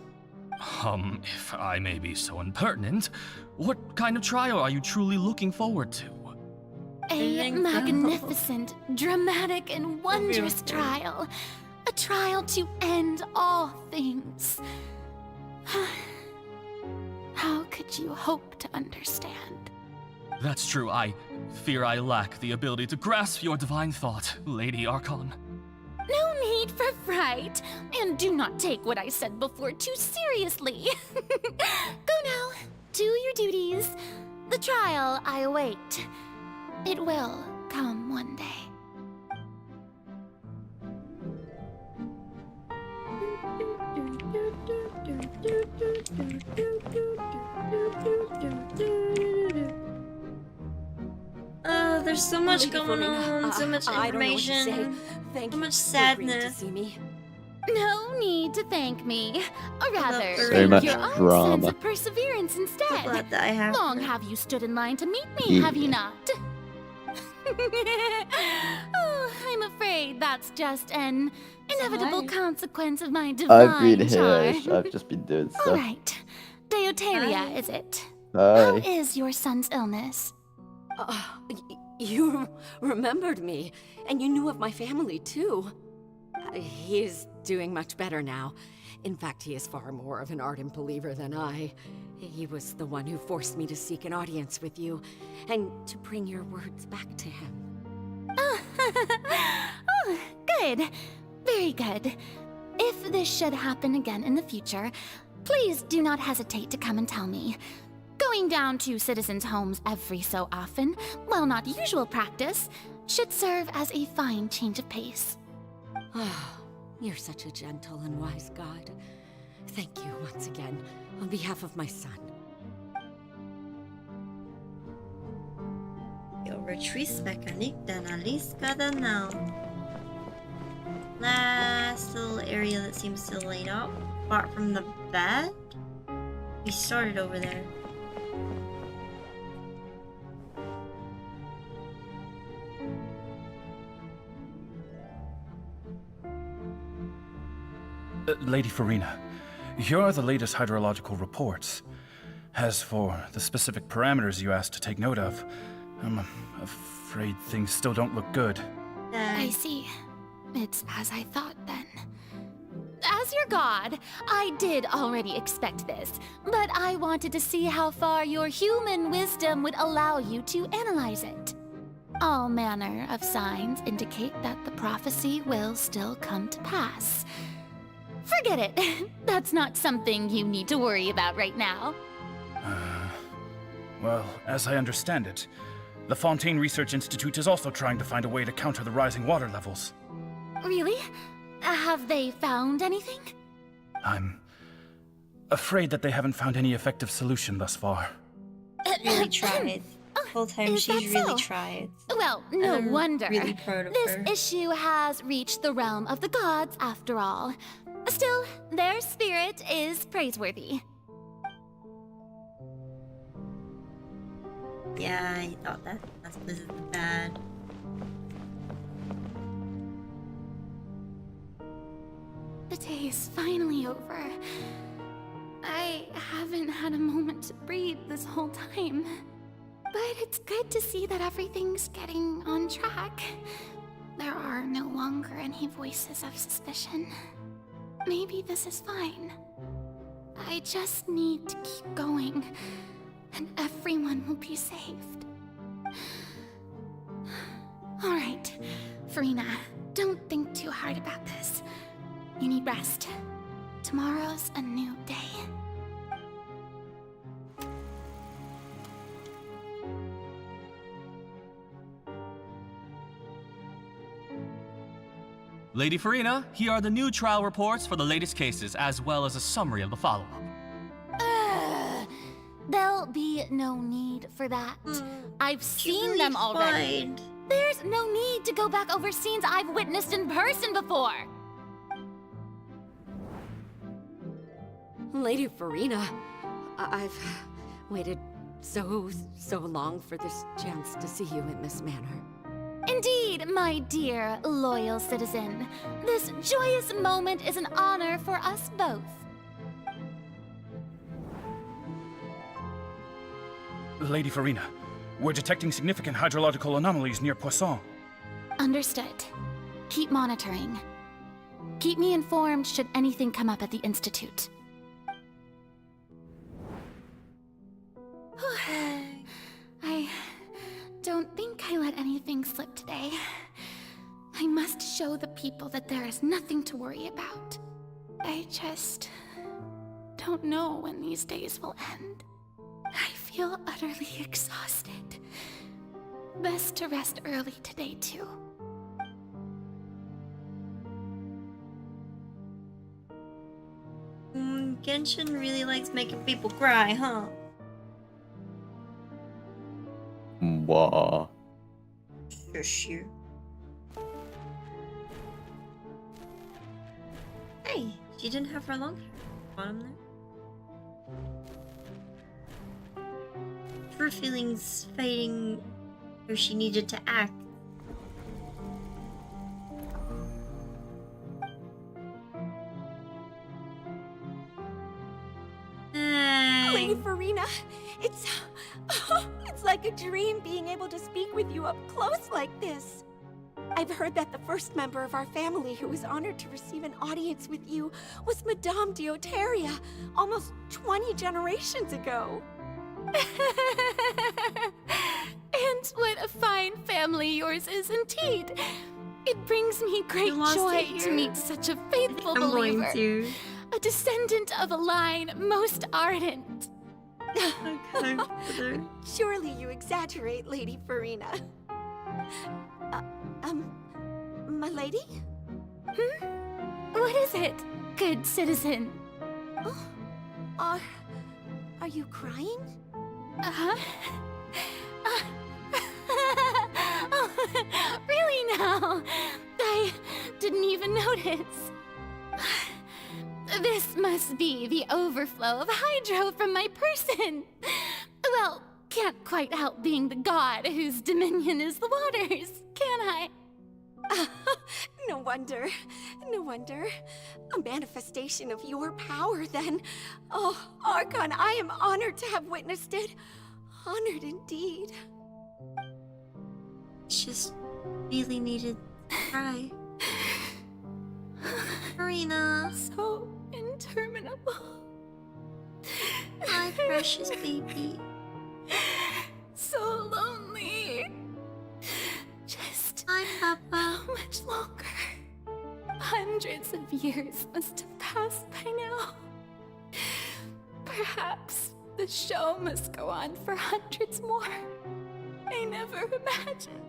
If I may be so impertinent, what kind of trial are you truly looking forward to? A magnificent, dramatic, and wondrous trial. A trial to end all things. How could you hope to understand? That's true, I fear I lack the ability to grasp your divine thought, Lady Archon. No need for fright, and do not take what I said before too seriously. Go now, do your duties. The trial I await. It will come one day. There's so much Lady going Farina, on, so much I don't know what to say. information, Thank so you much for agreeing to sadness. see me. No need to thank me. Or rather, So thank much your own drama. sense of perseverance instead. glad that I have Long her. have you stood in line to meet me, have you not? Oh, I'm afraid that's just an inevitable consequence of my divine I've been here. charm. I've just been doing All stuff. right. Deoteria, is it? Hi. How is your son's illness? You remembered me, and you knew of my family, too. He is doing much better now. In fact, he is far more of an ardent believer than I. He was the one who forced me to seek an audience with you, and to bring your words back to him. Oh, good. Very good. If this should happen again in the future, please do not hesitate to come and tell me. Going down to citizens' homes every so often, while not usual practice, should serve as a fine change of pace. You're such a gentle and wise god. Thank you once again, on behalf of my son. Retrice mechanic d'analyse now. Last little area that seems to laid out, apart from the bed. We started over there. Lady Farina, here are the latest hydrological reports. As for the specific parameters you asked to take note of, I'm afraid things still don't look good. I see. It's as I thought then. As your god, I did already expect this, but I wanted to see how far your human wisdom would allow you to analyze it. All manner of signs indicate that the prophecy will still come to pass. Forget it. That's not something you need to worry about right now. Well, as I understand it, the Fontaine Research Institute is also trying to find a way to counter the rising water levels. Really? Have they found anything? I'm afraid that they haven't found any effective solution thus far. Really tried. The whole time Is she's that really so? tried. Well, And no I'm wonder. really proud of This her. issue has reached the realm of the gods, after all. Still, their spirit is praiseworthy. Yeah, I thought that was bad. The day is finally over. I haven't had a moment to breathe this whole time. But it's good to see that everything's getting on track. There are no longer any voices of suspicion. Maybe this is fine. I just need to keep going, and everyone will be saved. Alright, Farina, don't think too hard about this. You need rest. Tomorrow's a new day. Lady Farina, here are the new trial reports for the latest cases, as well as a summary of the follow-up. There'll be no need for that. I've seen them already. fine. There's no need to go back over scenes I've witnessed in person before. Lady Farina, I've waited so long for this chance to see you in this manner. Indeed, my dear, loyal citizen. This joyous moment is an honor for us both. Lady Farina, we're detecting significant hydrological anomalies near Poisson. Understood. Keep monitoring. Keep me informed should anything come up at the Institute. I don't think I let anything slip today. I must show the people that there is nothing to worry about. I just don't know when these days will end. I feel utterly exhausted. Best to rest early today, too. Genshin really likes making people cry, huh? What? Shush you. Hey, she didn't have her long hair. Bottom there. Her feelings fading where she needed to act. Lady Farina, it's like a dream being able to speak with you up close like this. I've heard that the first member of our family who was honored to receive an audience with you was Madame Dioteria, almost 20 generations ago. And what a fine family yours is indeed. It brings me great joy to meet such a faithful I'm going believer. to. A descendant of a line most ardent. Surely you exaggerate, Lady Farina. My lady? What is it, good citizen? Are you crying? Uh-huh. Really now? I didn't even notice. This must be the overflow of hydro from my person. Well, can't quite help being the god whose dominion is the waters, can I? No wonder. No wonder. A manifestation of your power, then. Oh, Archon, I am honored to have witnessed it. Honored indeed. Just really needed to cry. Farina. So interminable. My precious baby. So lonely. Just hi, Papa. How much longer? Hundreds of years must have passed by now. Perhaps the show must go on for hundreds more. I never imagined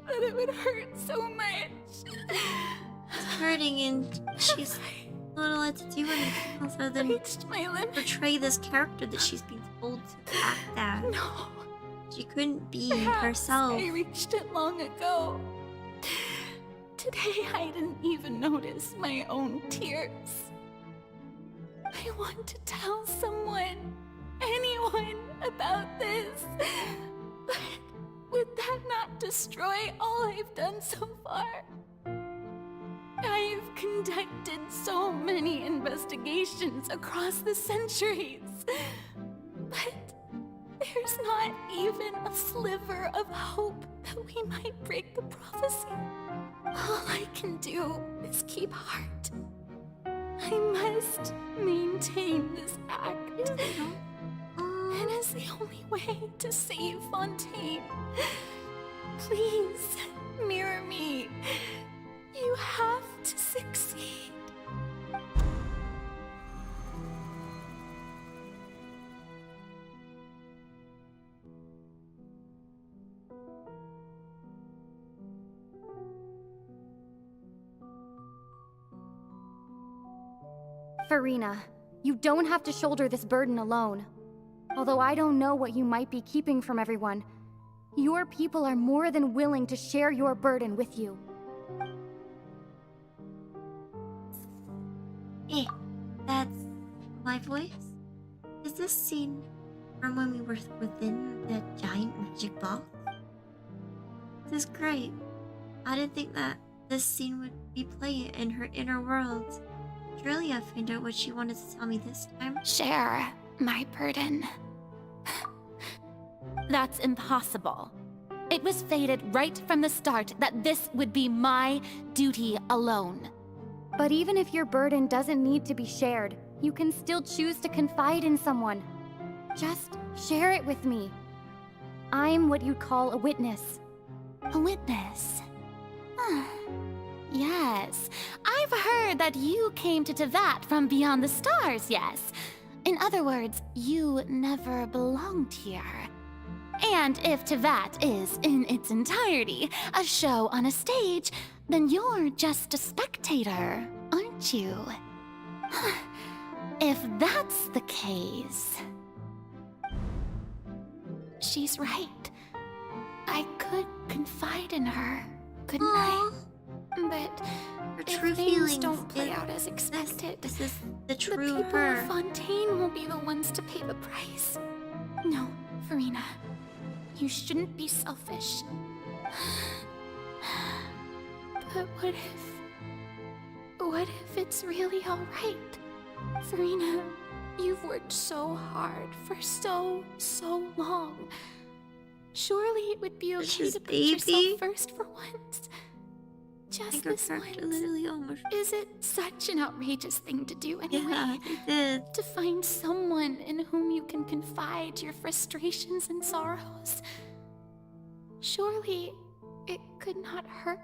that it would hurt so much. It's hurting and she's not allowed to do anything other than portray this character that she's been told to act as. No. She couldn't be Perhaps herself. I reached it long ago. Today I didn't even notice my own tears. I want to tell someone, anyone, about this. But would that not destroy all I've done so far? I've conducted so many investigations across the centuries. But there's not even a sliver of hope that we might break the prophecy. All I can do is keep heart. I must maintain this act. It is the only way to save Fontaine. Please, mirror me. You have to succeed. Farina, you don't have to shoulder this burden alone. Although I don't know what you might be keeping from everyone, your people are more than willing to share your burden with you. Eh, that's my voice? Is this scene from when we were within the giant magic box? This is great. I didn't think that this scene would be playing in her inner world. Surely I'll find out what she wanted to tell me this time. Share my burden. That's impossible. It was fated right from the start that this would be my duty alone. But even if your burden doesn't need to be shared, you can still choose to confide in someone. Just share it with me. I'm what you'd call a witness. A witness? Yes, I've heard that you came to Tevat from beyond the stars, yes. In other words, you never belonged here. And if Tevat is, in its entirety, a show on a stage, then you're just a spectator, aren't you? If that's the case... She's right. I could confide in her, couldn't I? But her if true things feelings don't play out as expected, this is the true people her. of Fontaine will be the ones to pay the price. No, Farina. You shouldn't be selfish. But what if it's really alright? Farina, you've worked so hard for so long. Surely it would be okay to put yourself first for once. Just this once. Literally almost. Is it such an outrageous thing to do anyway? Yeah, it did. To find someone in whom you can confide your frustrations and sorrows. Surely it could not hurt.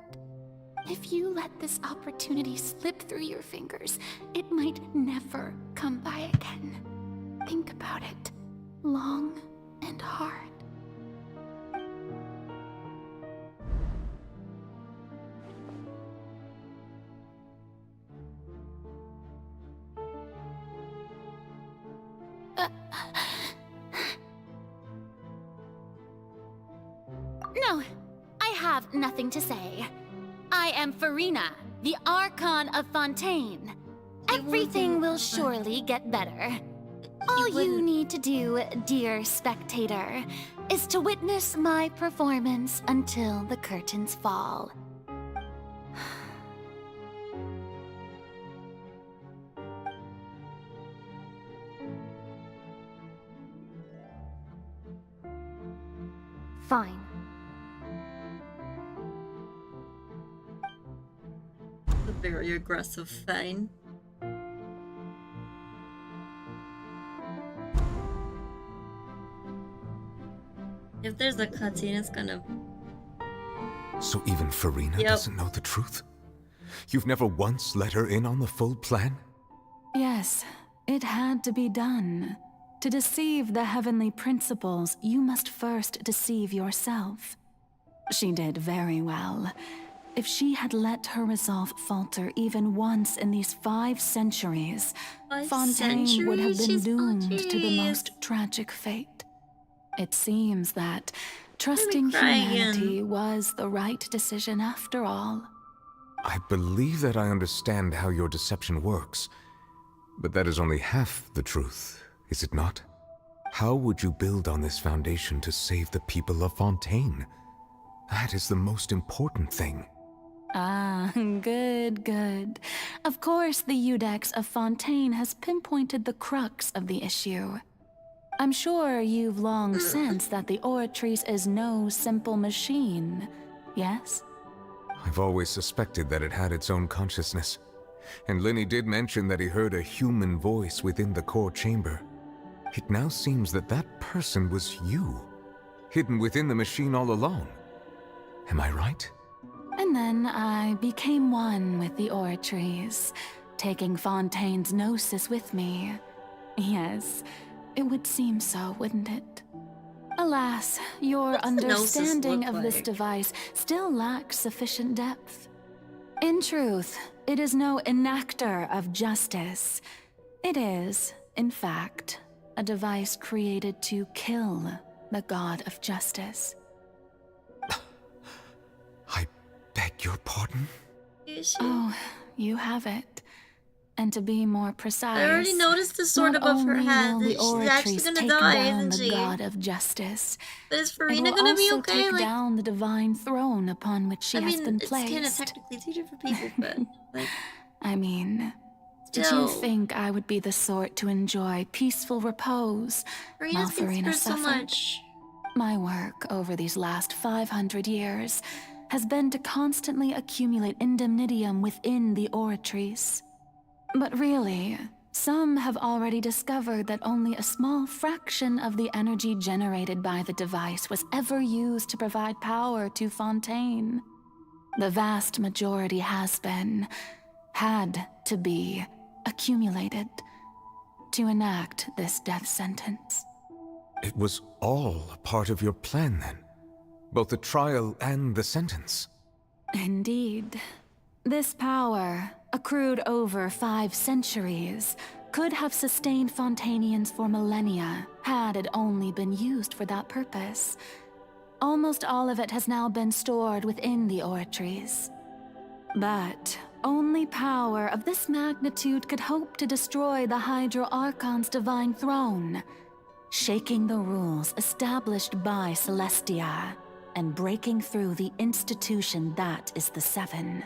If you let this opportunity slip through your fingers, it might never come by again. Think about it long and hard. No, I have nothing to say. I am Farina, the Archon of Fontaine. Everything will surely get better. All you need to do, dear spectator, is to witness my performance until the curtains fall. Fine. A very aggressive fine. If there's a cutscene, it's gonna... So even Farina doesn't know the truth? You've never once let her in on the full plan? Yes, it had to be done. To deceive the heavenly principles, you must first deceive yourself. She did very well. If she had let her resolve falter even once in these 5 centuries, Fontaine would have been doomed to the most tragic fate. It seems that trusting humanity was the right decision after all. I believe that I understand how your deception works, but that is only half the truth, is it not? How would you build on this foundation to save the people of Fontaine? That is the most important thing. Ah, good, good. Of course, the Iudex of Fontaine has pinpointed the crux of the issue. I'm sure you've long sensed that the Oratrice is no simple machine, yes? I've always suspected that it had its own consciousness, and Lenny did mention that he heard a human voice within the core chamber. It now seems that that person was you, hidden within the machine all along. Am I right? And then I became one with the Oratrice, taking Fontaine's gnosis with me. Yes, it would seem so, wouldn't it? Alas, your understanding of this device still lacks sufficient depth. In truth, it is no enactor of justice. It is, in fact, a device created to kill the god of justice. Beg your pardon? Oh, you have it. And to be more precise, I already noticed the sword above her head that she's actually gonna die, isn't she? The god of justice. But is Furina gonna be okay? Take down the divine throne upon which she has been placed. It's kind of technically 2 different people, but like. I mean, did you think I would be the sort to enjoy peaceful repose while Furina suffered? So much. My work over these last 500 years has been to constantly accumulate indemnitium within the Oratrice. But really, some have already discovered that only a small fraction of the energy generated by the device was ever used to provide power to Fontaine. The vast majority had to be, accumulated to enact this death sentence. It was all a part of your plan, then? Both the trial and the sentence? Indeed. This power, accrued over 5 centuries, could have sustained Fontainians for millennia had it only been used for that purpose. Almost all of it has now been stored within the Oratrice. But only power of this magnitude could hope to destroy the Hydro Archon's divine throne, shaking the rules established by Celestia and breaking through the institution that is the Seven.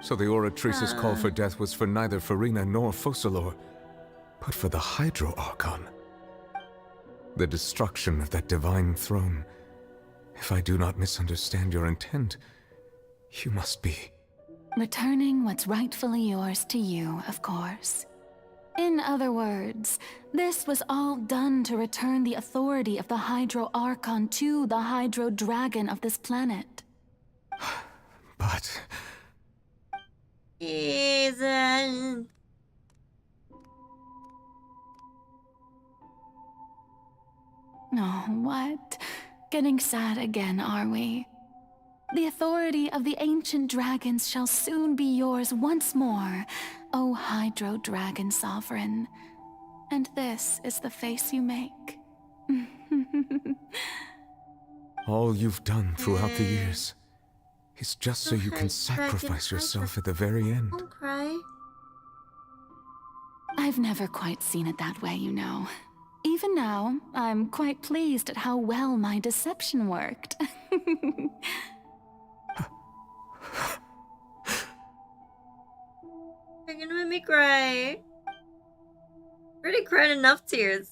So the Oratrice's call for death was for neither Furina nor Focalor, but for the Hydro Archon. The destruction of that divine throne. If I do not misunderstand your intent, you must be... returning what's rightfully yours to you, of course. In other words, this was all done to return the authority of the Hydro Archon to the Hydro Dragon of this planet. But... Jesus. Oh, what? Getting sad again, are we? The authority of the ancient dragons shall soon be yours once more, O Hydro Dragon Sovereign. And this is the face you make. All you've done throughout the years is just so you can sacrifice yourself at the very end. Don't cry. I've never quite seen it that way, you know. Even now, I'm quite pleased at how well my deception worked. You're gonna make me cry. Already cried enough tears.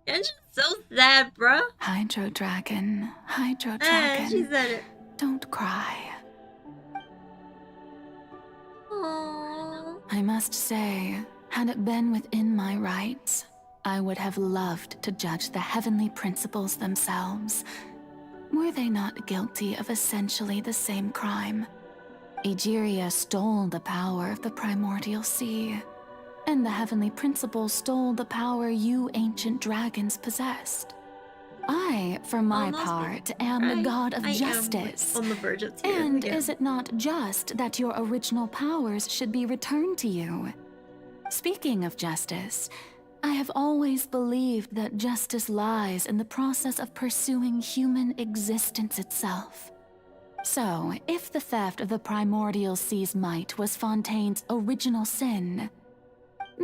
Genshin's so sad, bruh. Hydro Dragon, Hydro Dragon. She said it. Don't cry. Aww. I must say, had it been within my rights, I would have loved to judge the heavenly principles themselves. Were they not guilty of essentially the same crime? Egeria stole the power of the primordial sea. and the heavenly principle stole the power you ancient dragons possessed. I, for my part, am the god of justice. On the verge of tears And again. is it not just that your original powers should be returned to you? Speaking of justice, I have always believed that justice lies in the process of pursuing human existence itself. So, if the theft of the primordial sea's might was Fontaine's original sin,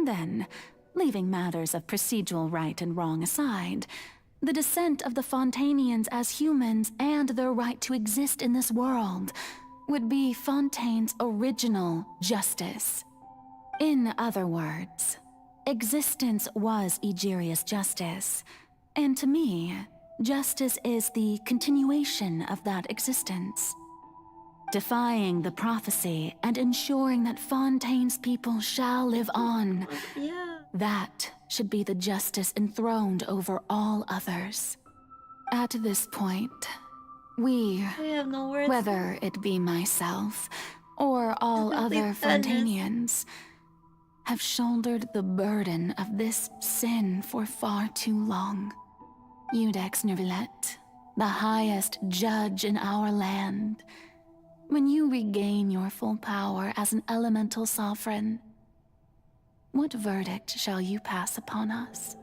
then, leaving matters of procedural right and wrong aside, the descent of the Fontainians as humans and their right to exist in this world would be Fontaine's original justice. In other words, existence was Egeria's justice, and to me, justice is the continuation of that existence. Defying the prophecy and ensuring that Fontaine's people shall live on. Yeah. That should be the justice enthroned over all others. At this point, we have no words. Whether it be myself or all other Fontainians, have shouldered the burden of this sin for far too long. Iudex Neuvillette, the highest judge in our land, when you regain your full power as an elemental sovereign, what verdict shall you pass upon us?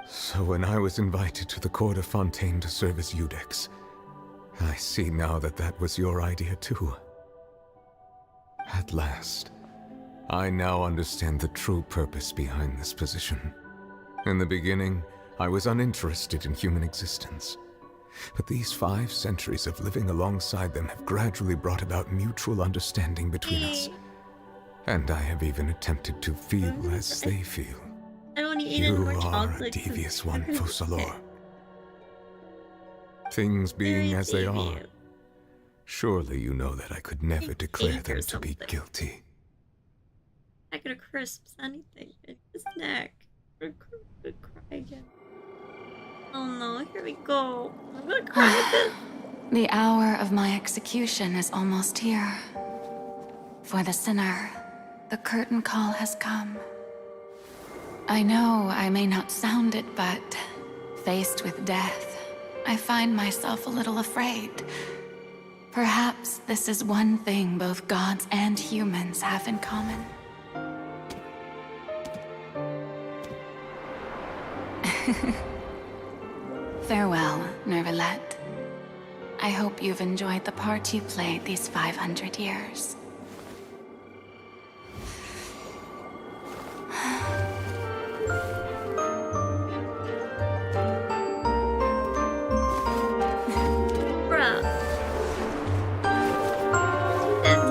So when I was invited to the court of Fontaine to serve as Iudex, I see now that that was your idea too. At last, I now understand the true purpose behind this position. In the beginning, I was uninterested in human existence. But these 5 centuries of living alongside them have gradually brought about mutual understanding between us. And I have even attempted to feel as they feel. I don't eat any more You are a chocolate. devious one, Focalor. Things being as they are, surely you know that I could never declare them to be guilty. I could have crisps, anything. A snack. I'm gonna cry again. Oh no, here we go. I'm gonna cry again. The hour of my execution is almost here. For the sinner, the curtain call has come. I know I may not sound it, but faced with death, I find myself a little afraid. Perhaps this is one thing both gods and humans have in common. Farewell, Neuvillette. I hope you've enjoyed the part you played these 500 years. Bruh. That's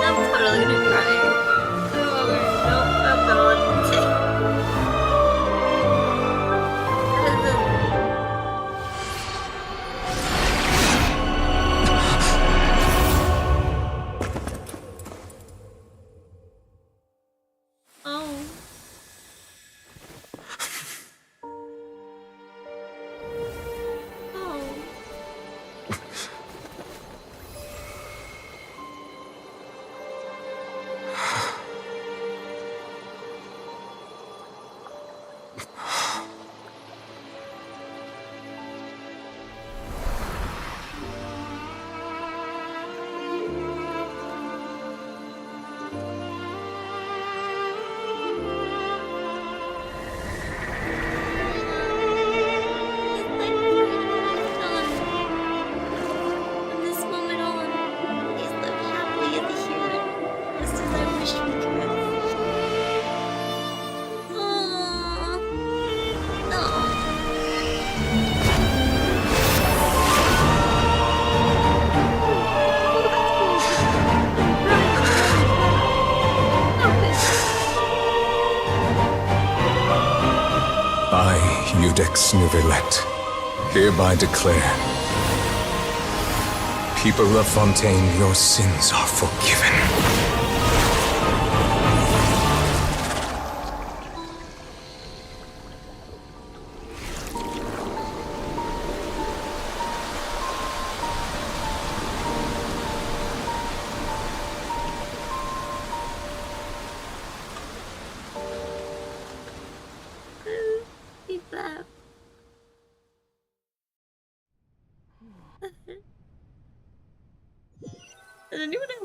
I'm totally gonna cry. Oh no, I'm gone. Oh. Oh. From this moment on, please live happily as a human, just as I wish we could. I, Iudex Neuvillette, hereby declare, people of Fontaine, your sins are forgiven.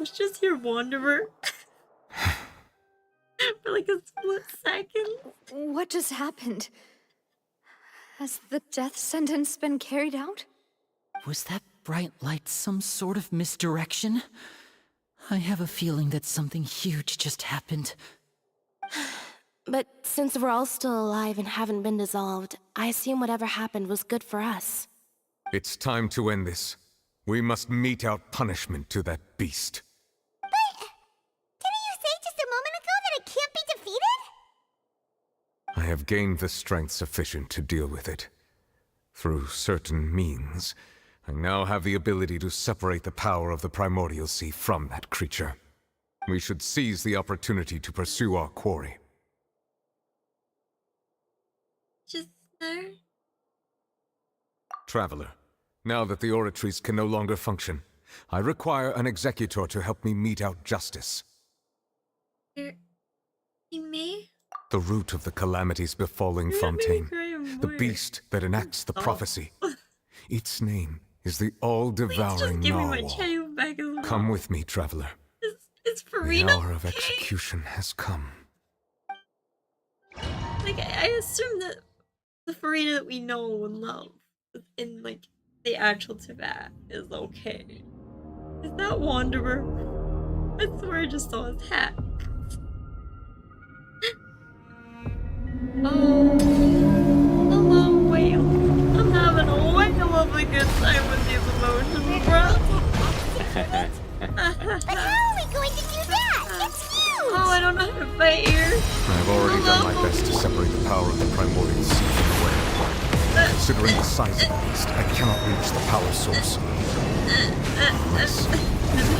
Let's just hear Wanderer. For like a split second. What just happened? Has the death sentence been carried out? Was that bright light some sort of misdirection? I have a feeling that something huge just happened. But since we're all still alive and haven't been dissolved, I assume whatever happened was good for us. It's time to end this. We must mete out punishment to that beast. But didn't you say just a moment ago that it can't be defeated? I have gained the strength sufficient to deal with it. Through certain means, I now have the ability to separate the power of the primordial sea from that creature. We should seize the opportunity to pursue our quarry. Just there. Traveler, now that the oratories can no longer function, I require an executor to help me mete out justice. Me? The root of the calamities befalling Fontaine, the beast that enacts the prophecy. Its name is the all-devouring narwhal. Come with me, traveler. It's The Farina. hour of execution has come. Like, I assume that the Farina that we know and love in, like, the actual Tibet is okay. Is that Wanderer? I swear I just saw his hat. Oh, hello, whale. I'm having a whale of a good time with these emotions, bro. But how are we going to do that? It's huge! Oh, I don't know how to fight here. I have already done my best to separate the power of the primordial sea from the whale. Considering the size of the beast, I cannot reach the power source. Unless we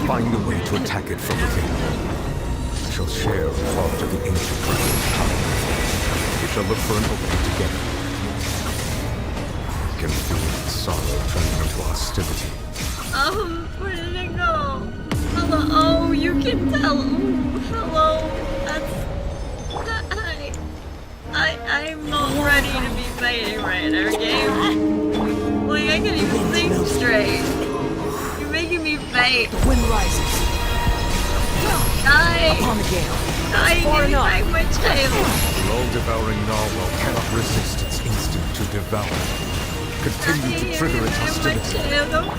find a way to attack it from within. We shall share a part of the ancient dragon's power. We shall look for an opening together. I can feel its sorrow turning into hostility. Where did it go? Hello. Oh, you can tell. Ooh, hello. I'm not ready to be fighting right now, game. Like, I can't even think straight. You're making me fight. The wind rises. Die! Upon the gale. Die, give me back my child. The all-devouring narwhal cannot resist its instinct to devour. Continue to trigger its hostility.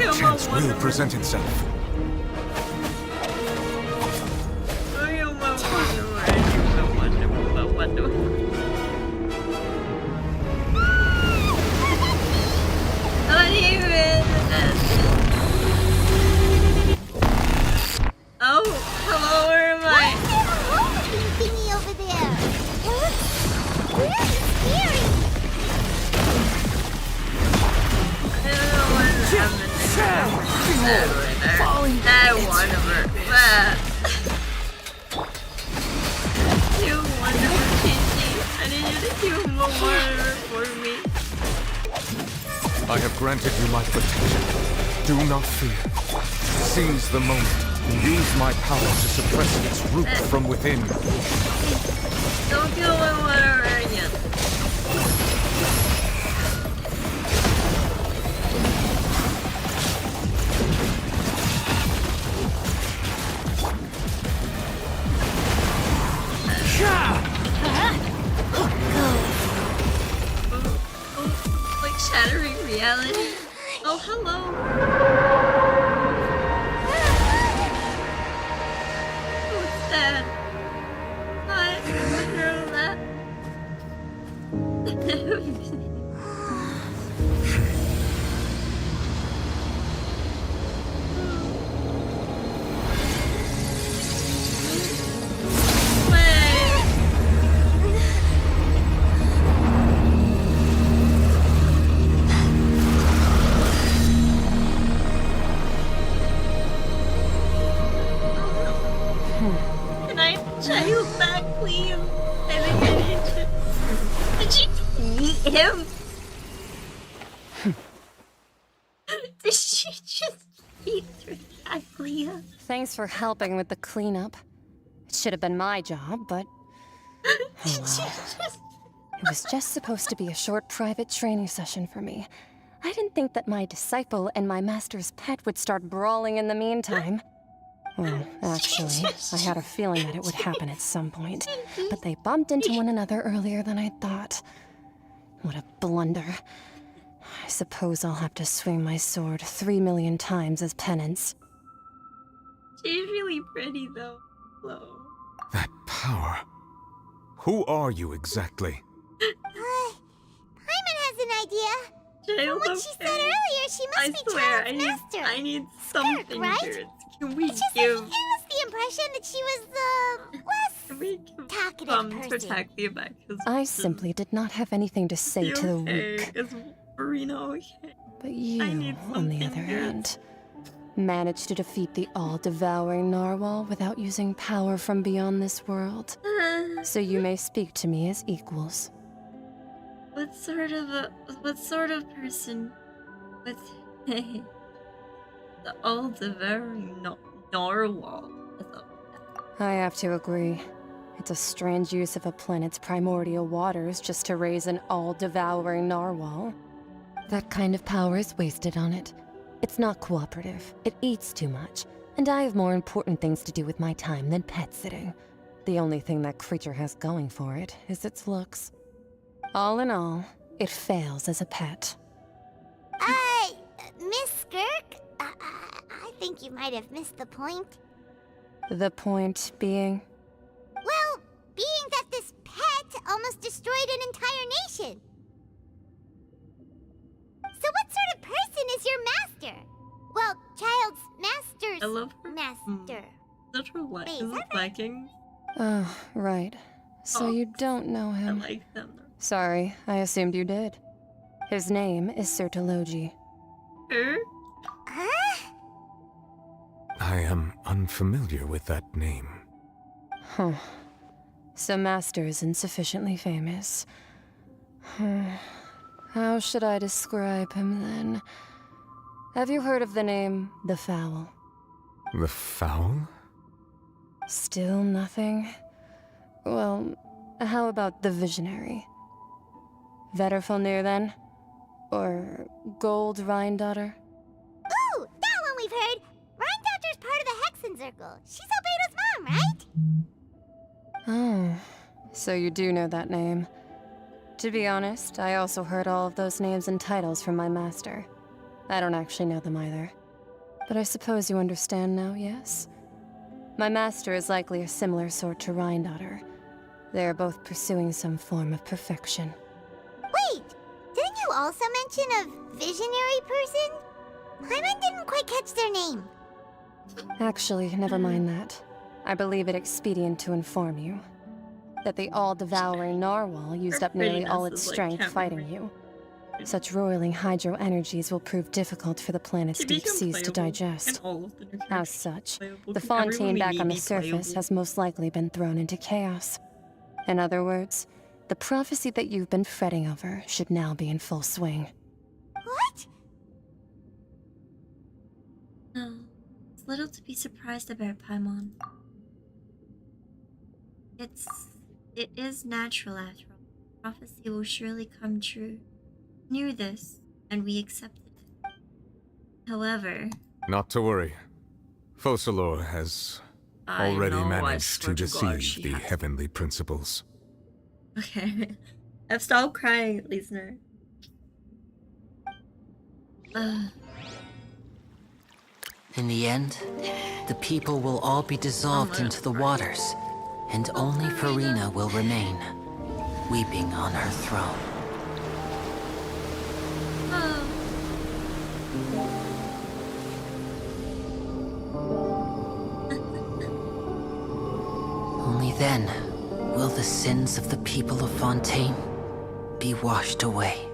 A chance will present itself. Not even. Oh, hello, where am I? What's that thingy over there? It looks really scary. I don't know what's happening. Falling. I want You wonderful Gigi. I need you to kill more Wanderer for me. I have granted you my protection. Do not fear. Seize the moment. Use my power to suppress its root from within. Don't kill my Wanderer again. Like shattering reality. Oh, hello. What's that? Hi, what's that? Can I child back, please? I think I need to. Did she eat him? Did she just eat through that, Leah? Thanks for helping with the cleanup. It should have been my job, but Did she just... it was just supposed to be a short private training session for me. I didn't think that my disciple and my master's pet would start brawling in the meantime. Well, actually, I had a feeling that it would happen at some point, but they bumped into one another earlier than I thought. What a blunder. I suppose I'll have to swing my sword 3 million times as penance. She's really pretty, though. Hello. That power. Who are you exactly? Paimon has an idea. From what she said earlier, she must be swear, Child's master. I need something, right? dude. Can we It's just give like, it was the impression that she was the less talkative person. protect the back? I simply did not have anything to say to the weak. Is Farina okay? But you, on the other hand, managed to defeat the all-devouring narwhal without using power from beyond this world. So you may speak to me as equals. What sort of person with the all-devouring narwhal? I have to agree. It's a strange use of a planet's primordial waters just to raise an all-devouring narwhal. That kind of power is wasted on it. It's not cooperative, it eats too much, and I have more important things to do with my time than pet sitting. The only thing that creature has going for it is its looks. All in all, it fails as a pet. Miss Skirk? I think you might have missed the point. The point being? Well, being that this pet almost destroyed an entire nation. So what sort of person is your master? Well, Child's master's I love her. master. Is it lacking? Oh, right. So you don't know him. I like them. Sorry, I assumed you did. His name is Sertologi. I am unfamiliar with that name. Huh. So Master is insufficiently famous. How should I describe him then? Have you heard of the name The Fowl? The Fowl? Still nothing? Well, how about the Visionary? Vetterfulnir then? Or Gold Rhindaughter? Ooh, that one we've heard. Rhindaughter's part of the Hexen Circle. She's Albedo's mom, right? Oh, so you do know that name. To be honest, I also heard all of those names and titles from my master. I don't actually know them either. But I suppose you understand now, yes? My master is likely a similar sort to Rhindaughter. They are both pursuing some form of perfection. Wait, didn't you also mention a visionary person? Paimon didn't quite catch their name. Actually, never mind that. I believe it expedient to inform you that the all-devouring narwhal used up nearly all its strength fighting you. Such roiling hydro energies will prove difficult for the planet's deep seas to digest. As such, the Fontaine back on the surface has most likely been thrown into chaos. In other words, the prophecy that you've been fretting over should now be in full swing. What? No, it's little to be surprised about, Paimon. It is natural after all. Prophecy will surely come true. We knew this, and we accepted it. However... Not to worry. Focalor has already managed to deceive the heavenly principles. Okay. I've stopped crying, listener. In the end, the people will all be dissolved into the waters, and only Farina will remain, weeping on her throne. Only then will the sins of the people of Fontaine be washed away.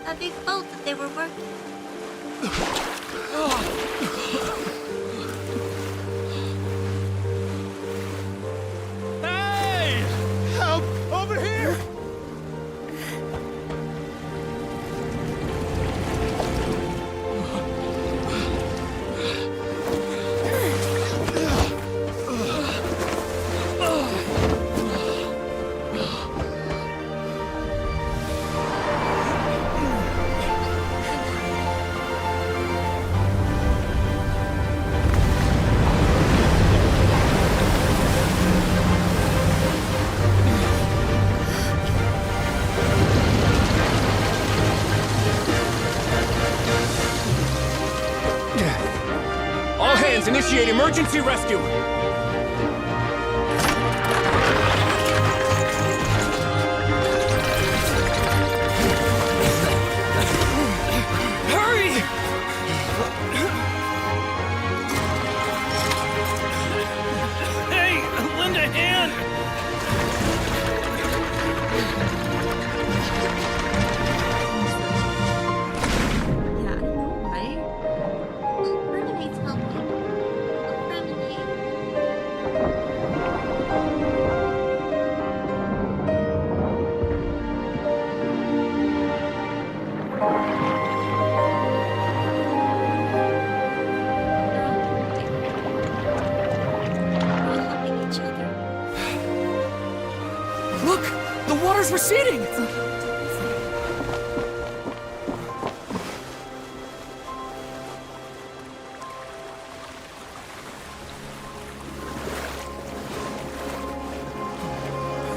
That big boat that they were working. Hey! Help! Over here! Residents, initiate emergency rescue! Hurry! Hey, lend a hand! Yeah, I know, right? Renenate's helping. Look! The water's receding!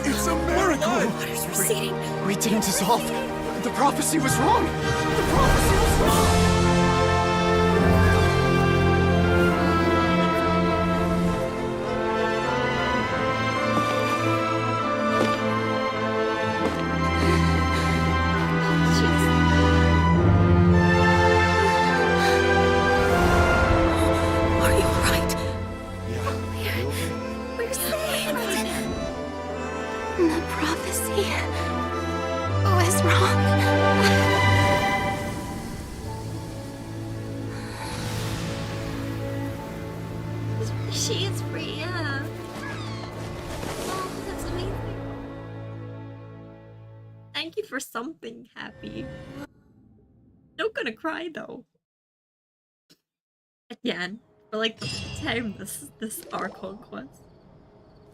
It's a miracle! Water's receding. We didn't dissolve. The prophecy was wrong! The prophecy was wrong! Are you alright? We're saved! The prophecy was wrong. She is free, yeah. Oh, that's amazing. Thank you for something happy. Still gonna cry though. Again, for like the time this Archon quest.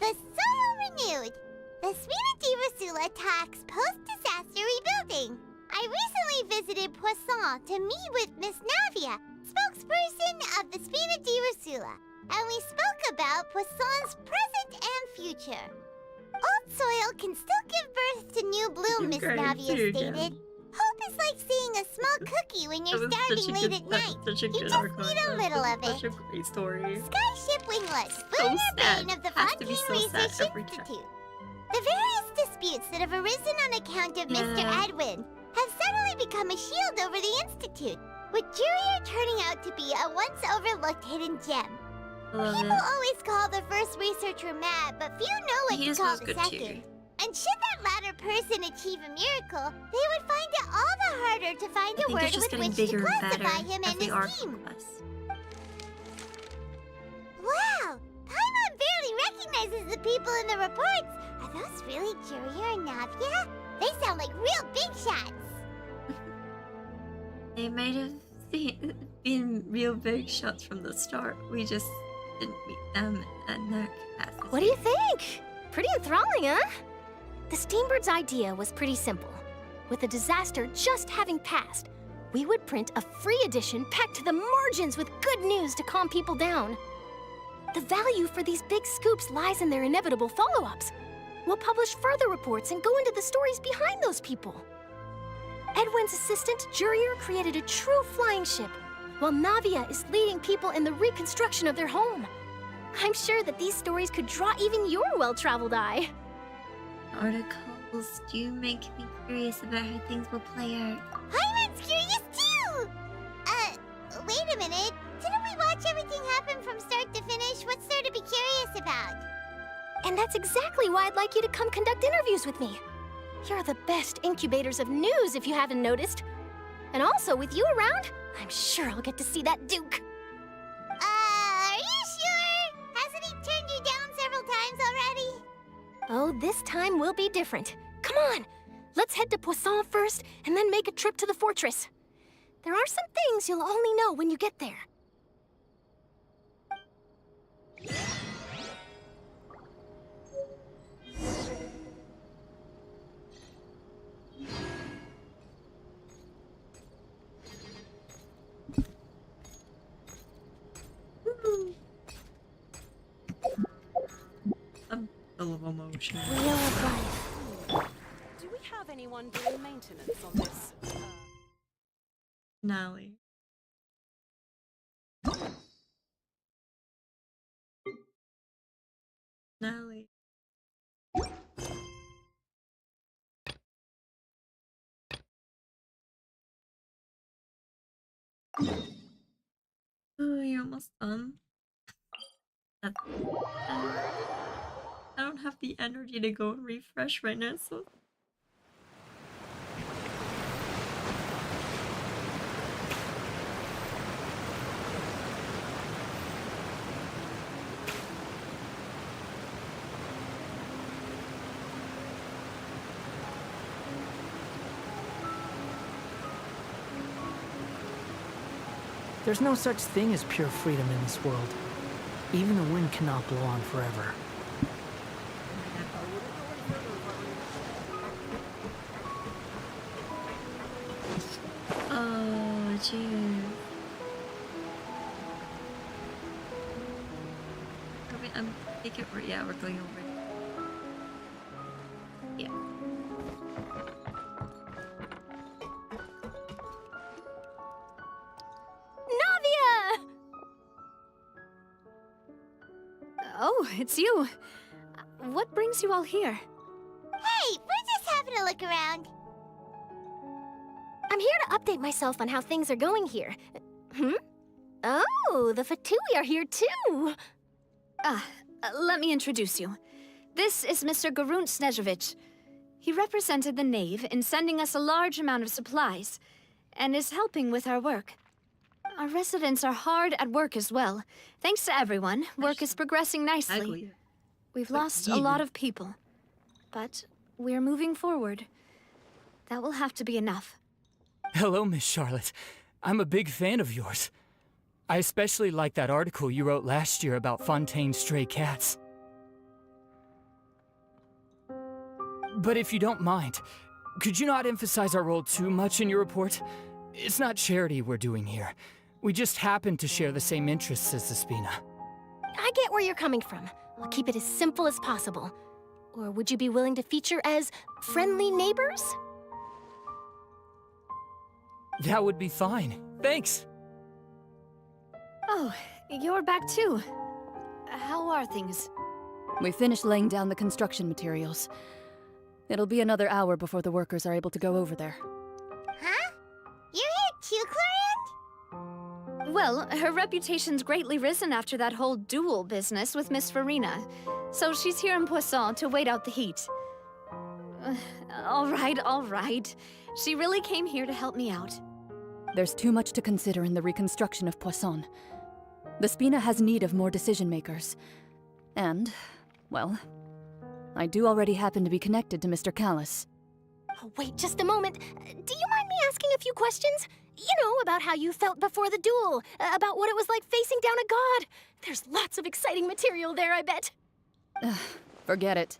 The soil renewed. The Spina di Rosula talks post-disaster rebuilding. I recently visited Poisson to meet with Miss Navia, spokesperson of the Spina di Rosula, and we spoke about Poisson's present and future. Old soil can still give birth to new bloom, Miss Navia stated. Hope is like seeing a small cookie when you're starving late at night. You just need a little of it. Such a great story. Skyship Winglet, So Spooner sad. Bane of the Has to be Fontaine so sad Research every time. Institute. The various disputes that have arisen on account of Mr. Yeah. Edwin have suddenly become a shield over the Institute, with Jurier turning out to be a once overlooked hidden gem. Love People it. always call the first researcher mad, but few know what He to just call was the good second. too. And should that latter person achieve a miracle, they would find it all the harder to find I a think word it's just with getting which to bigger and better classify him as and the his Archon team. quest. Wow! Paimon barely recognizes the people in the reports. Are those really Jurier and Navia? They sound like real big shots. They might have been real big shots from the start. We just didn't meet them in their capacity. What do you think? Pretty enthralling, huh? The Steambird's idea was pretty simple. With the disaster just having passed, we would print a free edition packed to the margins with good news to calm people down. The value for these big scoops lies in their inevitable follow-ups. We'll publish further reports and go into the stories behind those people. Edwin's assistant, Jurier, created a true flying ship, while Navia is leading people in the reconstruction of their home. I'm sure that these stories could draw even your well-traveled eye. Articles do make me curious about how things will play out. Paimon's curious too! Wait a minute. Didn't we watch everything happen from start to finish? What's there to be curious about? And that's exactly why I'd like you to come conduct interviews with me. You're the best incubators of news, if you haven't noticed. And also, with you around, I'm sure I'll get to see that Duke. Are you sure? Hasn't he turned you down several times already? Oh, this time will be different. Come on, let's head to Poisson first, and then make a trip to the fortress. There are some things you'll only know when you get there. A little emotion. Wheel of life. Do we have anyone doing maintenance on this? Finale. Oh, you're almost done. I don't have the energy to go and refresh right now, so... There's no such thing as pure freedom in this world. Even the wind cannot blow on forever. Oh, jeez. I'm thinking yeah, we're going over. Yeah. Navia! Oh, it's you. What brings you all here? Hey, we're just having a look around. I'm here to update myself on how things are going here. Oh, the Fatui are here too. Let me introduce you. This is Mr. Garunt Snezhevich. He represented the Knave in sending us a large amount of supplies, and is helping with our work. Our residents are hard at work as well. Thanks to everyone, work is progressing nicely. We've lost a lot of people, but we're moving forward. That will have to be enough. Hello, Miss Charlotte. I'm a big fan of yours. I especially like that article you wrote last year about Fontaine's stray cats. But if you don't mind, could you not emphasize our role too much in your report? It's not charity we're doing here. We just happen to share the same interests as the Spina. I get where you're coming from. I'll keep it as simple as possible. Or would you be willing to feature as friendly neighbors? That would be fine. Thanks. Oh, you're back too. How are things? We finished laying down the construction materials. It'll be another hour before the workers are able to go over there. Huh? You're here too, Clarence? Well, her reputation's greatly risen after that whole duel business with Miss Farina, so she's here in Poisson to wait out the heat. All right. She really came here to help me out. There's too much to consider in the reconstruction of Poisson. The Spina has need of more decision-makers. And, well, I do already happen to be connected to Mr. Callis. Oh, wait just a moment. Do you mind me asking a few questions? You know, about how you felt before the duel, about what it was like facing down a god. There's lots of exciting material there, I bet. Forget it.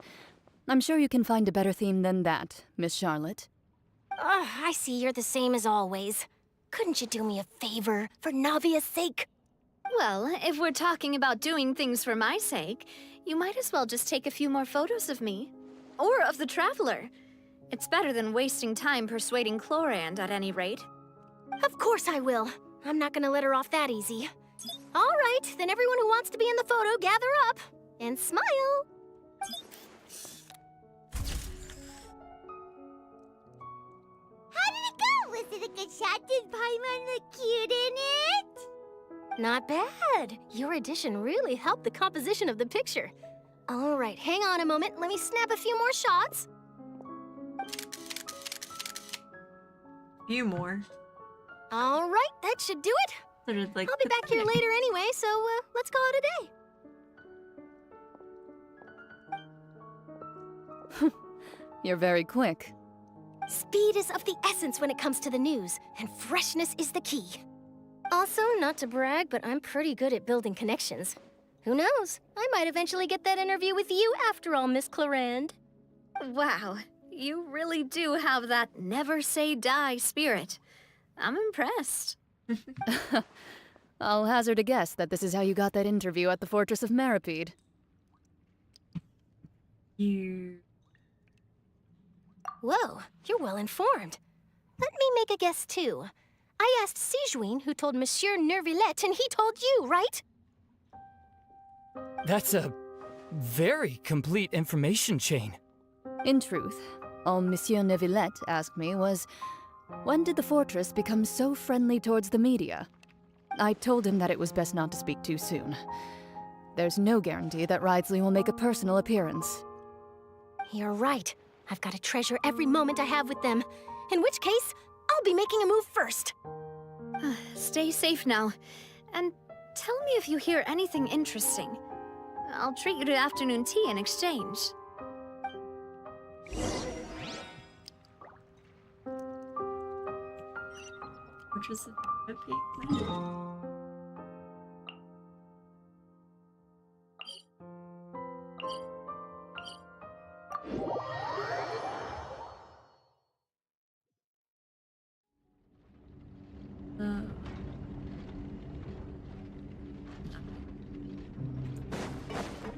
I'm sure you can find a better theme than that, Miss Charlotte. I see you're the same as always. Couldn't you do me a favor, for Navia's sake? Well, if we're talking about doing things for my sake, you might as well just take a few more photos of me. Or of the Traveler. It's better than wasting time persuading Chlorand, at any rate. Of course I will. I'm not gonna let her off that easy. All right, then everyone who wants to be in the photo, gather up. And smile. How did it go? Was it a good shot? Did Paimon look cute in it? Not bad. Your addition really helped the composition of the picture. All right, hang on a moment. Let me snap a few more shots. Few more. All right, that should do it. Like I'll be back here later anyway, so let's call it a day. You're very quick. Speed is of the essence when it comes to the news, and freshness is the key. Also, not to brag, but I'm pretty good at building connections. Who knows? I might eventually get that interview with you after all, Miss Chlorand. Wow, you really do have that never say die spirit. I'm impressed. I'll hazard a guess that this is how you got that interview at the Fortress of Meripede. Whoa, you're well informed. Let me make a guess too. I asked Sijuin, who told Monsieur Nervillet, and he told you, right? That's a very complete information chain. In truth, all Monsieur Neuvillette asked me was, When did the fortress become so friendly towards the media? I told him that it was best not to speak too soon. There's no guarantee that Ridsley will make a personal appearance. You're right. I've got to treasure every moment I have with them. In which case, I'll be making a move first. Stay safe now. And tell me if you hear anything interesting. I'll treat you to afternoon tea in exchange. Fortress of Epic.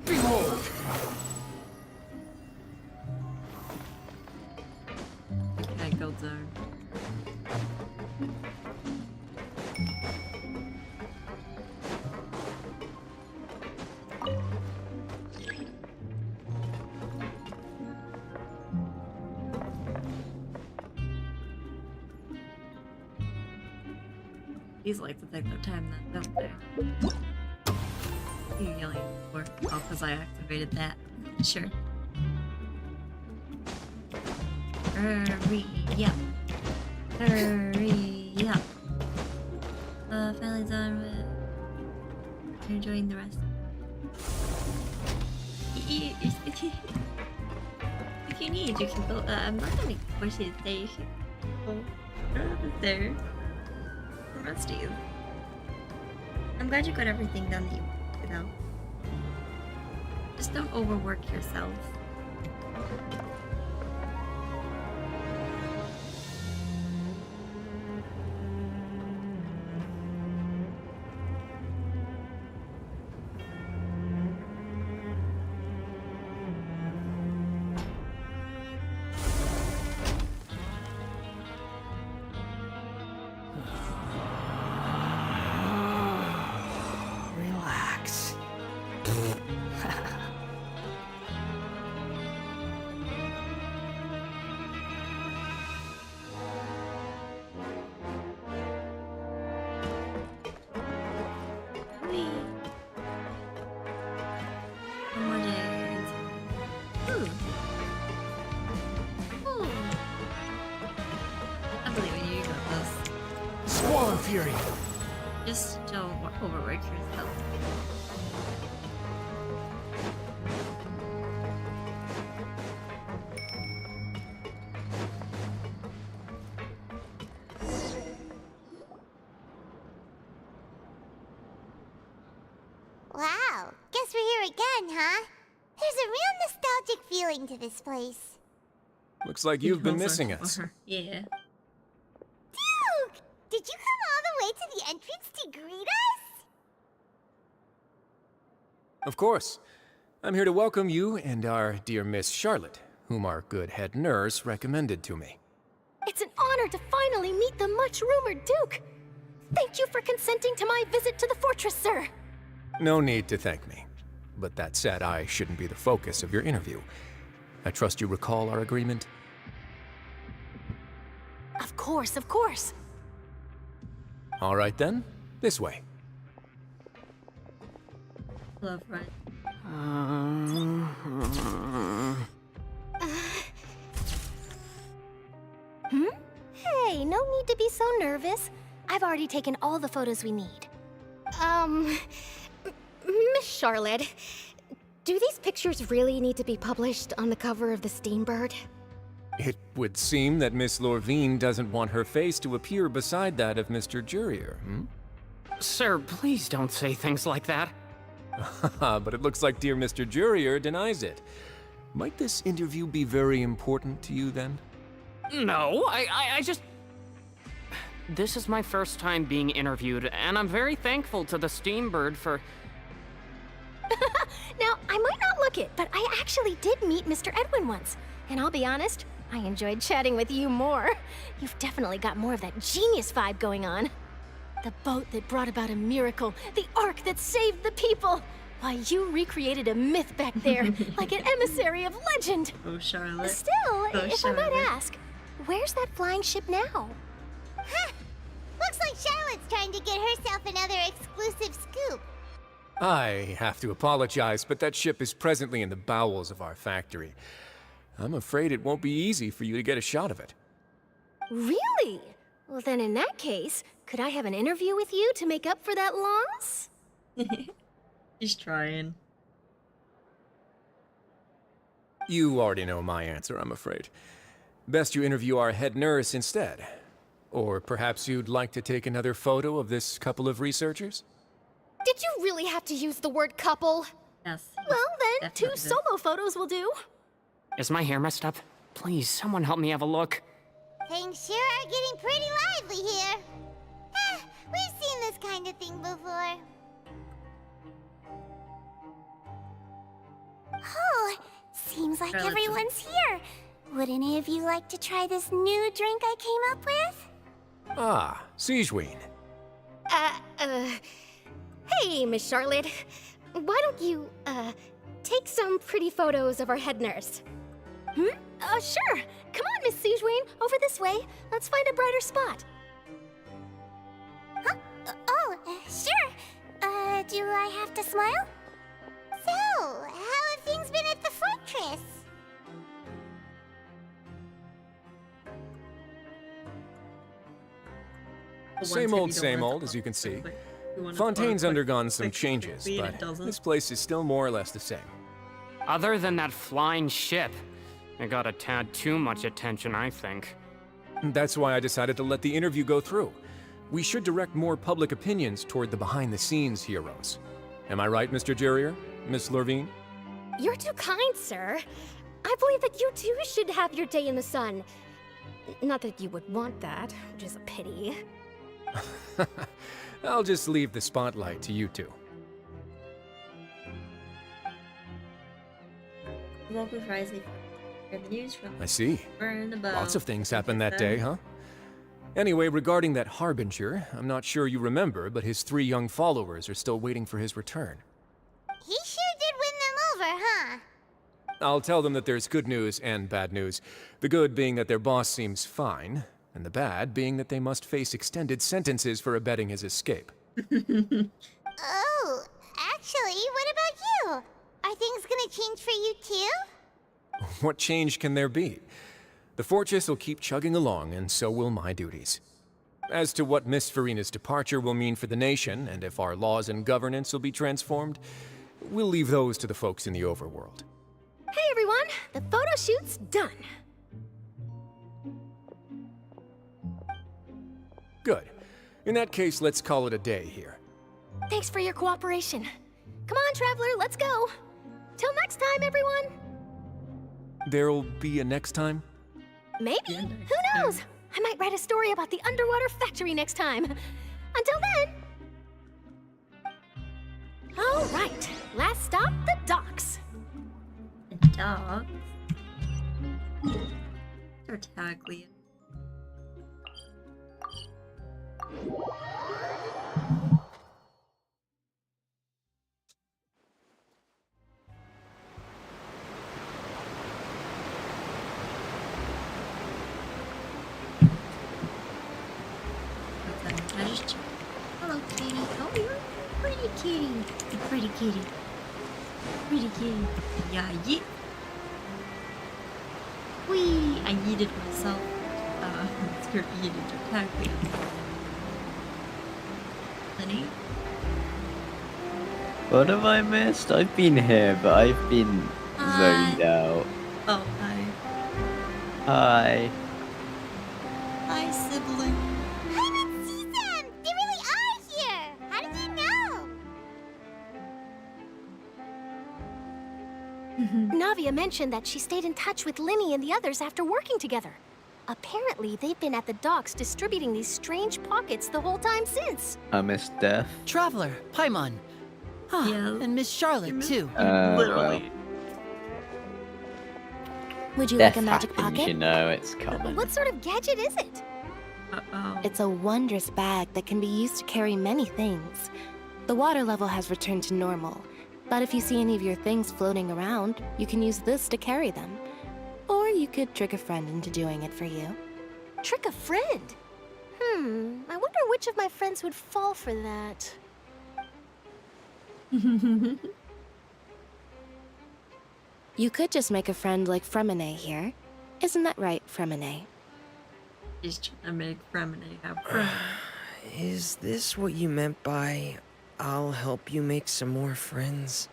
Behold! Okay, gold zone. These like to take their time then, don't they? You're yelling for oh, because I activated that. Sure. Hurry up. Hurry up. Finally done with enjoying the rest. If you need, you can go. I'm not gonna push it there. You can go over there. Rusty. I'm glad you got everything done that you wanted to know. Just don't overwork yourself. Relax. One more day. Ooh. Ooh. I believe in you. You got this. Squall Fury! Just don't overwork yourself. Wow, guess we're here again, huh? There's a real nostalgic feeling to this place. Looks like you've been missing us. Yeah. Duke! Did you come all the way to the entrance to greet us? Of course. I'm here to welcome you and our dear Miss Charlotte, whom our good head nurse recommended to me. It's an honor to finally meet the much-rumored Duke. Thank you for consenting to my visit to the fortress, sir. No need to thank me. But that said, I shouldn't be the focus of your interview. I trust you recall our agreement? Of course, of course. All right then, this way. Love, right? Hey, no need to be so nervous. I've already taken all the photos we need. Miss Charlotte, do these pictures really need to be published on the cover of the Steambird? It would seem that Miss Lorvine doesn't want her face to appear beside that of Mr. Jurier, hmm? Sir, please don't say things like that. But it looks like dear Mr. Jurier denies it. Might this interview be very important to you, then? No, I just... This is my first time being interviewed, and I'm very thankful to the Steambird for... Now, I might not look it, but I actually did meet Mr. Edwin once. And I'll be honest, I enjoyed chatting with you more. You've definitely got more of that genius vibe going on. The boat that brought about a miracle, the ark that saved the people. Why, you recreated a myth back there, like an emissary of legend. Oh, Charlotte. Still, if I might ask, Where's that flying ship now? Huh. Looks like Charlotte's trying to get herself another exclusive scoop. I have to apologize, but that ship is presently in the bowels of our factory. I'm afraid it won't be easy for you to get a shot of it. Really? Well, then in that case, could I have an interview with you to make up for that loss? He's trying. You already know my answer, I'm afraid. Best you interview our head nurse instead. Or perhaps you'd like to take another photo of this couple of researchers? Did you really have to use the word couple? Yes. Well then, 2 solo photos will do. Is my hair messed up? Please, someone help me have a look. Things sure are getting pretty lively here. We've seen this kind of thing before. Oh, seems like everyone's here. Would any of you like to try this new drink I came up with? Ah, Sigewinne. Hey, Miss Charlotte. Why don't you, take some pretty photos of our head nurse? Sure. Come on, Miss Sigewinne. Over this way. Let's find a brighter spot. Huh? Sure. Do I have to smile? So, how have things been at the fortress? Same old, as you can see. Fontaine's undergone some changes, but this place is still more or less the same. Other than that flying ship, it got a tad too much attention, I think. That's why I decided to let the interview go through. We should direct more public opinions toward the behind-the-scenes heroes. Am I right, Mr. Jerrier? Miss Lurvine? You're too kind, sir. I believe that you too should have your day in the sun. Not that you would want that, which is a pity. I'll just leave the spotlight to you two. Woke with Rising. Heard the news from I see. Burn the bow. Lots of things happened that day, huh? Anyway, regarding that Harbinger, I'm not sure you remember, but his 3 young followers are still waiting for his return. He sure did win them over, huh? I'll tell them that there's good news and bad news. The good being that their boss seems fine, and the bad being that they must face extended sentences for abetting his escape. Oh, actually, what about you? Are things gonna change for you too? What change can there be? The fortress will keep chugging along, and so will my duties. As to what Miss Furina's departure will mean for the nation, and if our laws and governance will be transformed, we'll leave those to the folks in the overworld. Hey everyone, the photo shoot's done. Good. In that case, let's call it a day here. Thanks for your cooperation. Come on, Traveler, let's go. Till next time, everyone. There'll be a next time? Maybe. Who knows? I might write a story about the underwater factory next time. Until then. All right, last stop, the docks. The docks? They're taggly. I just... Hello, kitty. Oh, you're a pretty kitty. A pretty kitty. Pretty kitty. Yeah, yeet. Whee! I yeeted myself. Skirt yeeted to attack me. Honey? What have I missed? I've been here, but I've been zoned out. Oh, hi. Hi. Hi, sibling. I didn't see them! They really are here! How did you know? Navia mentioned that she stayed in touch with Linny and the others after working together. Apparently, they've been at the docks distributing these strange pockets the whole time since. I missed Death. Traveler, Paimon. Yeah. And Miss Charlotte, too. Literally. Would you Death like a magic happens, pocket? you know, it's common. What sort of gadget is it? Uh-oh. It's a wondrous bag that can be used to carry many things. The water level has returned to normal, but if you see any of your things floating around, you can use this to carry them. Or you could trick a friend into doing it for you. Trick a friend? I wonder which of my friends would fall for that. You could just make a friend like Fremine here. Isn't that right, Fremine? He's trying to make Fremine have friends. Is this what you meant by, I'll help you make some more friends?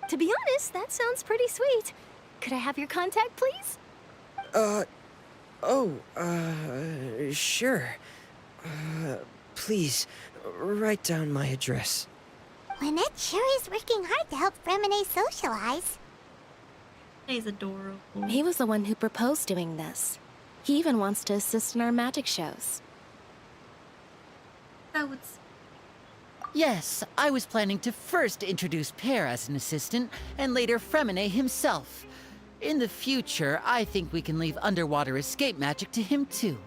To be honest, that sounds pretty sweet. Could I have your contact, please? Sure. Please, write down my address. Lynette sure is working hard to help Fremine socialize. He's adorable. He was the one who proposed doing this. He even wants to assist in our magic shows. Yes, I was planning to first introduce Pear as an assistant, and later Fremine himself. In the future, I think we can leave underwater escape magic to him too.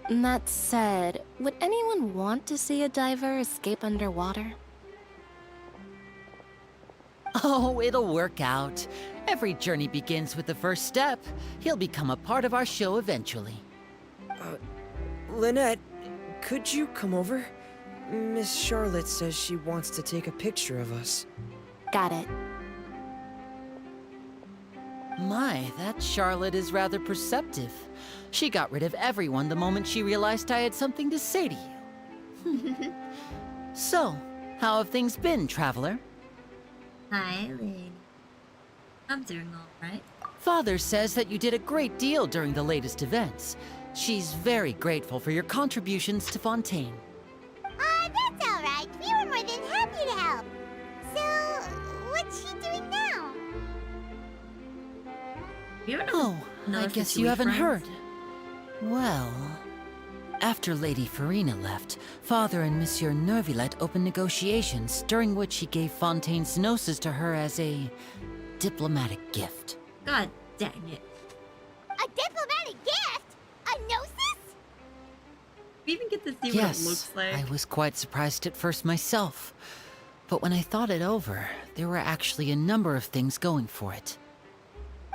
That said, would anyone want to see a diver escape underwater? Oh, it'll work out. Every journey begins with the first step. He'll become a part of our show eventually. Lynette, could you come over? Miss Charlotte says she wants to take a picture of us. Got it. My, that Charlotte is rather perceptive. She got rid of everyone the moment she realized I had something to say to you. So, how have things been, traveler? Hi, lady. I'm doing alright. Father says that you did a great deal during the latest events. She's very grateful for your contributions to Fontaine. That's alright. We were more than happy to help. So, what's she doing now? Oh, I guess you haven't heard. Well, after Lady Farina left, Father and Monsieur Neuvillette opened negotiations, during which he gave Fontaine's gnosis to her as a diplomatic gift. God dang it. A diplomatic gift? A gnosis? We even get to see Yes, what it looks like. I was quite surprised at first myself. But when I thought it over, there were actually a number of things going for it.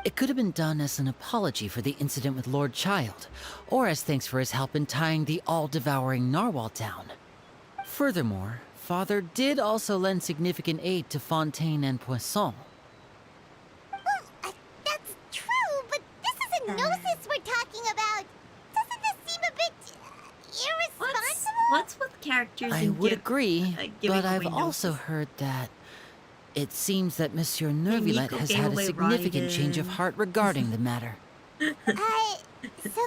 It could have been done as an apology for the incident with Lord Child, or as thanks for his help in tying the all-devouring narwhal down. Furthermore, Father did also lend significant aid to Fontaine and Poisson. Well, that's true, but this is a gnosis we're talking about. Doesn't this seem a bit irresponsible? What's with characters I and would agree, giving but I've away also gnosis? heard that it seems that Monsieur Neuvillette has had a significant change of heart regarding the matter. So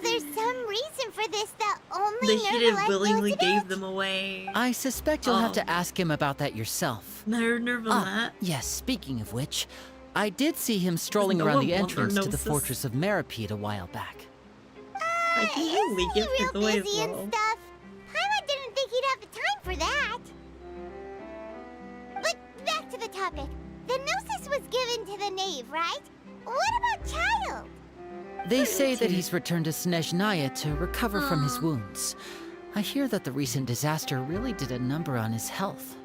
there's some reason for this that only They should have Neuvillette willingly knows gave about? them away. I suspect you'll have to ask him about that yourself. Neuvillette? Yes, speaking of which, I did see him strolling no around one the want their entrance to the gnosis? fortress of Meripede a while back. I can usually give Real it away as busy and well. stuff. Paimon didn't think he'd have the time for that. But back to the topic. The gnosis was given to the knave, right? What about Child? They say that he's returned to Snezhnaya to recover from his wounds. I hear that the recent disaster really did a number on his health.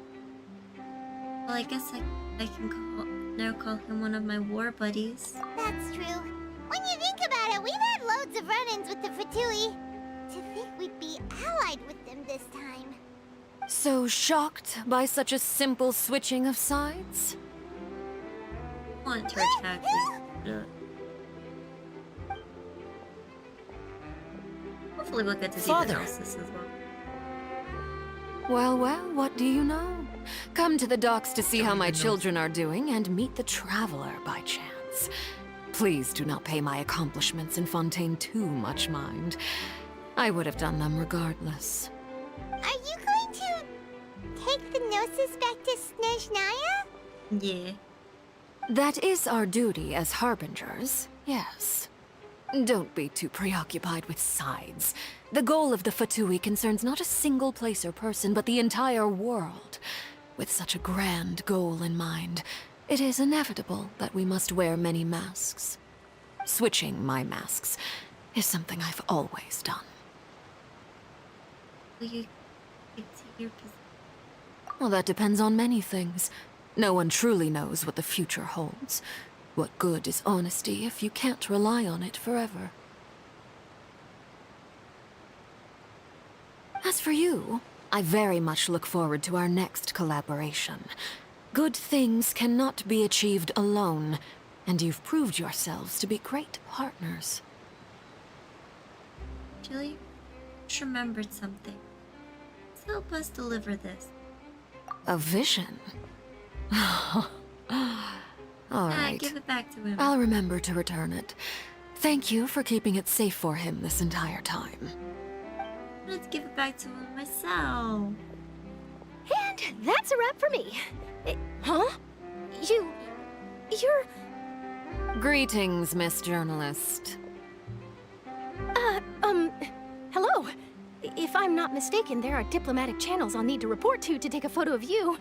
Well, I guess I can now call him one of my war buddies. That's true. When you think about it, we've had loads of run-ins with the Fatui. To think we'd be allied with them this time. So shocked by such a simple switching of sides? I want to attack you. Hopefully we'll get to see Father. the gnosis as well. Well, well, what do you know? Come to the docks to see how my children are doing and meet the traveler by chance. Please do not pay my accomplishments in Fontaine too much mind. I would have done them regardless. Are you going to take the gnosis back to Snezhnaya? Yeah. That is our duty as harbingers, yes. Don't be too preoccupied with sides. The goal of the Fatui concerns not a single place or person, but the entire world. With such a grand goal in mind, it is inevitable that we must wear many masks. Switching my masks is something I've always done. Will you get to your position? Well, that depends on many things. No one truly knows what the future holds. What good is honesty if you can't rely on it forever? As for you, I very much look forward to our next collaboration. Good things cannot be achieved alone, and you've proved yourselves to be great partners. Actually, just remembered something. Let's help us deliver this. A vision? All right. Give it back to him. I'll remember to return it. Thank you for keeping it safe for him this entire time. Let's give it back to him myself. And that's a wrap for me. Huh? You're... Greetings, Miss Journalist. Hello. If I'm not mistaken, there are diplomatic channels I'll need to report to take a photo of you.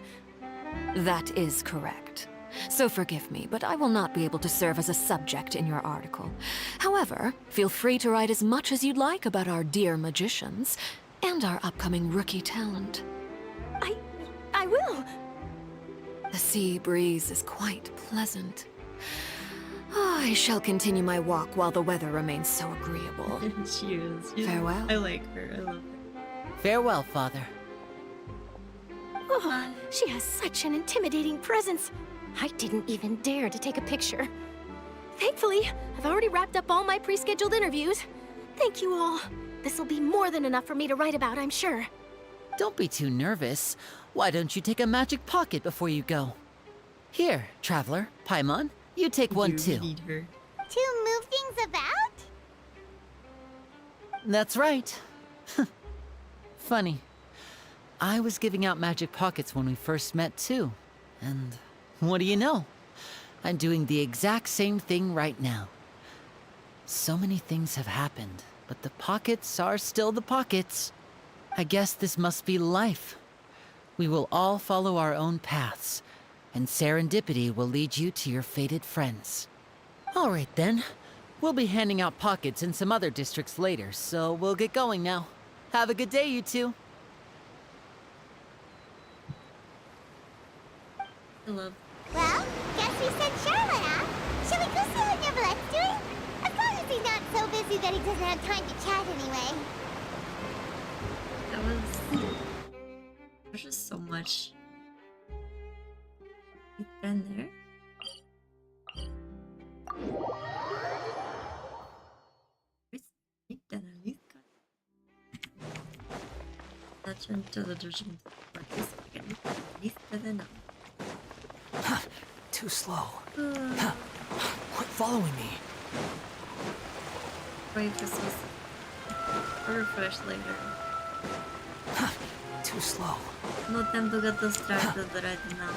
That is correct. So forgive me, but I will not be able to serve as a subject in your article. However, feel free to write as much as you'd like about our dear magicians and our upcoming rookie talent. I will. The sea breeze is quite pleasant. I shall continue my walk while the weather remains so agreeable. She is. Farewell. I like her. I love her. Farewell, Father. Oh, she has such an intimidating presence. I didn't even dare to take a picture. Thankfully, I've already wrapped up all my pre-scheduled interviews. Thank you all. This'll be more than enough for me to write about, I'm sure. Don't be too nervous. Why don't you take a magic pocket before you go? Here, Traveler, Paimon, you take one too. Need her. To move things about? That's right. Funny. I was giving out magic pockets when we first met too. And what do you know? I'm doing the exact same thing right now. So many things have happened, but the pockets are still the pockets. I guess this must be life. We will all follow our own paths, and serendipity will lead you to your fated friends. All right then. We'll be handing out pockets in some other districts later, so we'll get going now. Have a good day, you two. Hello. Well, guess we sent Charlotte off. Shall we go see how Neverlette's doing? As long as he's not so busy that he doesn't have time to chat anyway. There's just so much. He's been there. Too slow. Quit following me. Wait for this. I'll refresh later. Too slow. No time to get distracted right now.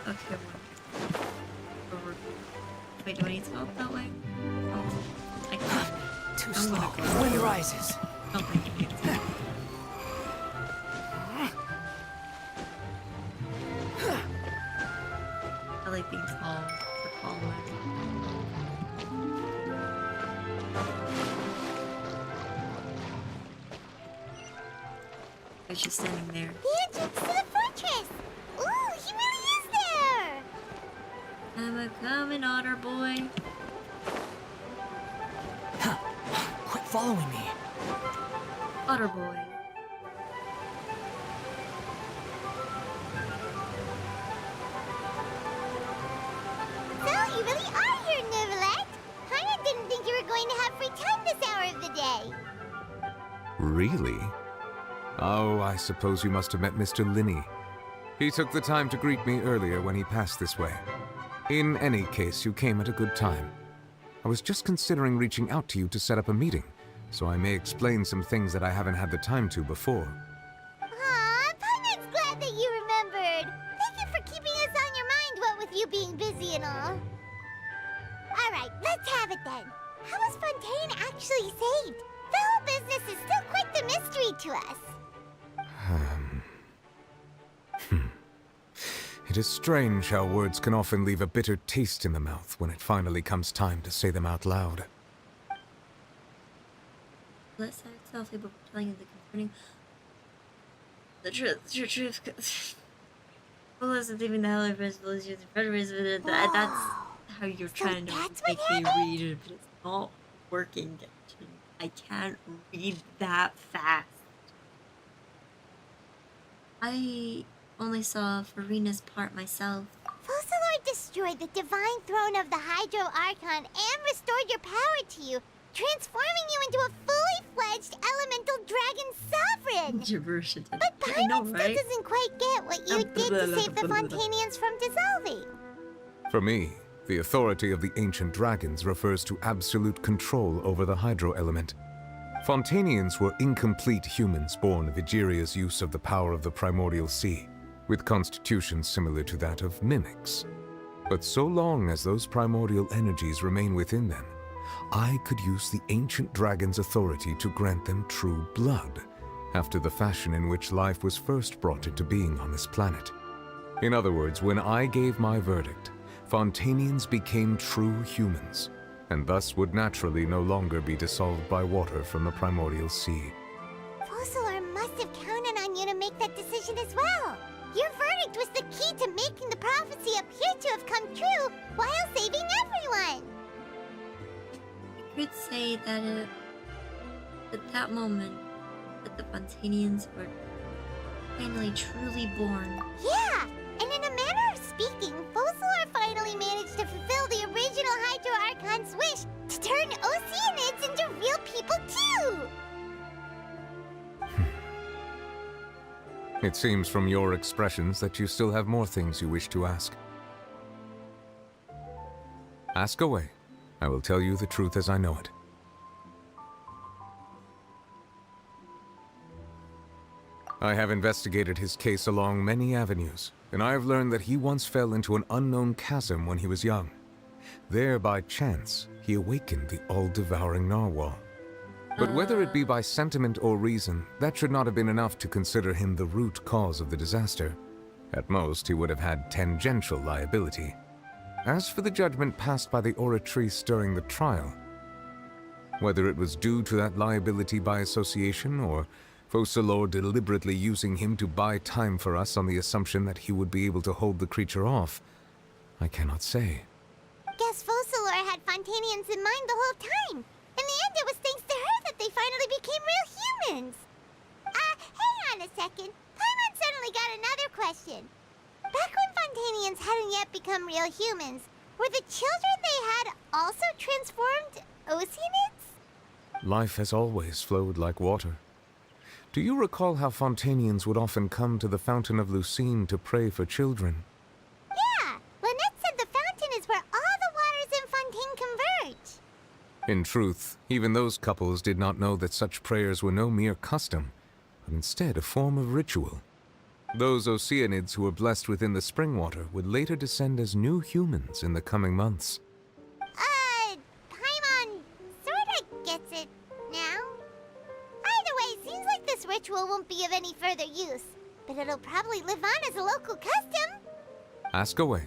Okay, one. Wait, do I need to go up that way? Oh, I can't. Too slow. Wind rises. Okay. I like being small for calmer. I was just standing there. The entrance to the fortress! Ooh, he really is there! I'm a coming, otter boy. Quit following me. Otter boy. So, you really are here, Neverlette! Paimon didn't think you were going to have free time this hour of the day. Really? Oh, I suppose you must have met Mr. Linney. He took the time to greet me earlier when he passed this way. In any case, you came at a good time. I was just considering reaching out to you to set up a meeting, so I may explain some things that I haven't had the time to before. Aw, Paimon's glad that you remembered. Thank you for keeping us on your mind, what with you being busy and all. Alright, let's have it then. How was Fontaine actually saved? The whole business is still quite the mystery to us. It is strange how words can often leave a bitter taste in the mouth when it finally comes time to say them out loud. Let's act softly before telling you the concerning the truth. Well, listen, even the hell of visibility, that's how you're trying to make me read it. not working. I can't read that fast. I only saw Farina's part myself. Focalor destroyed the divine throne of the Hydro Archon and restored your power to you, transforming you into a fully fledged elemental dragon sovereign. Gibberish. But Paimon still doesn't quite get what you did to save the Fontainians from dissolving. For me, the authority of the ancient dragons refers to absolute control over the hydro element. Fontainians were incomplete humans born of Egeria's use of the power of the primordial sea, with constitutions similar to that of mimics. But so long as those primordial energies remain within them, I could use the ancient dragon's authority to grant them true blood, after the fashion in which life was first brought into being on this planet. In other words, when I gave my verdict, Fontainians became true humans, and thus would naturally no longer be dissolved by water from the primordial sea. Focalor must have counted on you to make that decision as well. Your verdict was the key to making the prophecy appear to have come true while saving everyone. You could say that at that moment, that the Fontainians were finally truly born. Yeah, and in a manner of speaking, Focalor finally managed to fulfill the original Hydro Archon's wish to turn Oceanids into real people too! It seems from your expressions that you still have more things you wish to ask. Ask away. I will tell you the truth as I know it. I have investigated his case along many avenues, and I have learned that he once fell into an unknown chasm when he was young. There, by chance, he awakened the all-devouring narwhal. But whether it be by sentiment or reason, that should not have been enough to consider him the root cause of the disaster. At most, he would have had tangential liability. As for the judgment passed by the Oratrice during the trial, whether it was due to that liability by association, or Focalor deliberately using him to buy time for us on the assumption that he would be able to hold the creature off, I cannot say. Guess Focalor had Fontainians in mind the whole time. In the end, it was thanks to her that they finally became real humans. Hang on a second. Paimon suddenly got another question. Back when Fontainians hadn't yet become real humans, were the children they had also transformed Oceanids? Life has always flowed like water. Do you recall how Fontainians would often come to the Fountain of Lucine to pray for children? Yeah! Lynette said the fountain is where all the waters in Fontaine converge. In truth, even those couples did not know that such prayers were no mere custom, but instead a form of ritual. Those Oceanids who were blessed within the spring water would later descend as new humans in the coming months. Paimon sorta gets it now. Either way, seems like this ritual won't be of any further use, but it'll probably live on as a local custom. Ask away.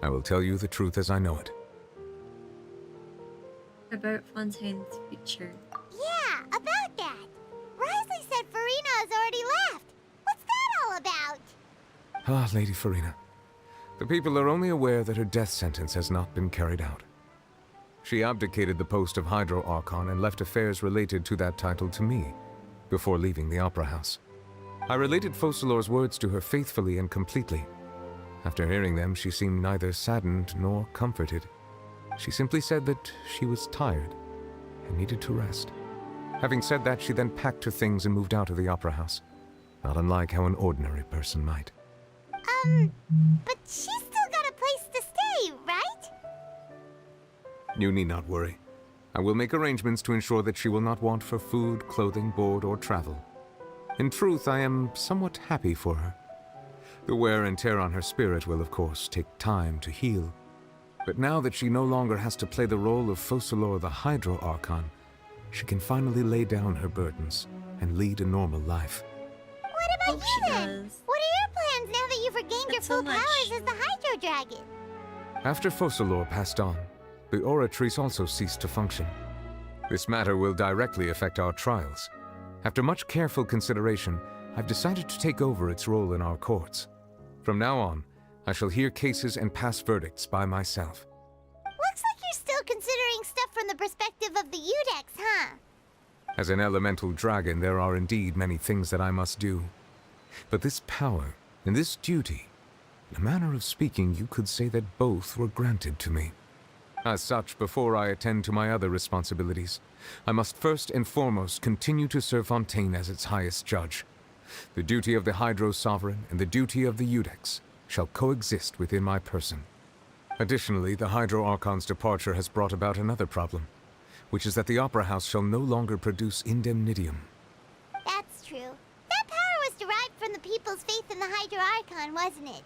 I will tell you the truth as I know it. About Fontaine's future. Yeah, about that. Risley said Farina has already left. What's that all about? Ah, Lady Farina. The people are only aware that her death sentence has not been carried out. She abdicated the post of Hydro Archon and left affairs related to that title to me, before leaving the Opera House. I related Focalor's words to her faithfully and completely. After hearing them, she seemed neither saddened nor comforted. She simply said that she was tired and needed to rest. Having said that, she then packed her things and moved out of the Opera House, not unlike how an ordinary person might. But she's still got a place to stay, right? You need not worry. I will make arrangements to ensure that she will not want for food, clothing, board, or travel. In truth, I am somewhat happy for her. The wear and tear on her spirit will, of course, take time to heal. But now that she no longer has to play the role of Focalor the Hydro Archon, she can finally lay down her burdens and lead a normal life. What about you then? What are your plans now that you've regained your full powers as the Hydro Dragon? After Focalor passed on, the Oratrice also ceased to function. This matter will directly affect our trials. After much careful consideration, I've decided to take over its role in our courts. From now on, I shall hear cases and pass verdicts by myself. Looks like you're still considering stuff from the perspective of the Udex, huh? As an elemental dragon, there are indeed many things that I must do. But this power and this duty, in a manner of speaking, you could say that both were granted to me. As such, before I attend to my other responsibilities, I must first and foremost continue to serve Fontaine as its highest judge. The duty of the Hydro Sovereign and the duty of the Udex shall coexist within my person. Additionally, the Hydro Archon's departure has brought about another problem, which is that the Opera House shall no longer produce indemnitium. That's true. That power was derived from the people's faith in the Hydro Archon, wasn't it?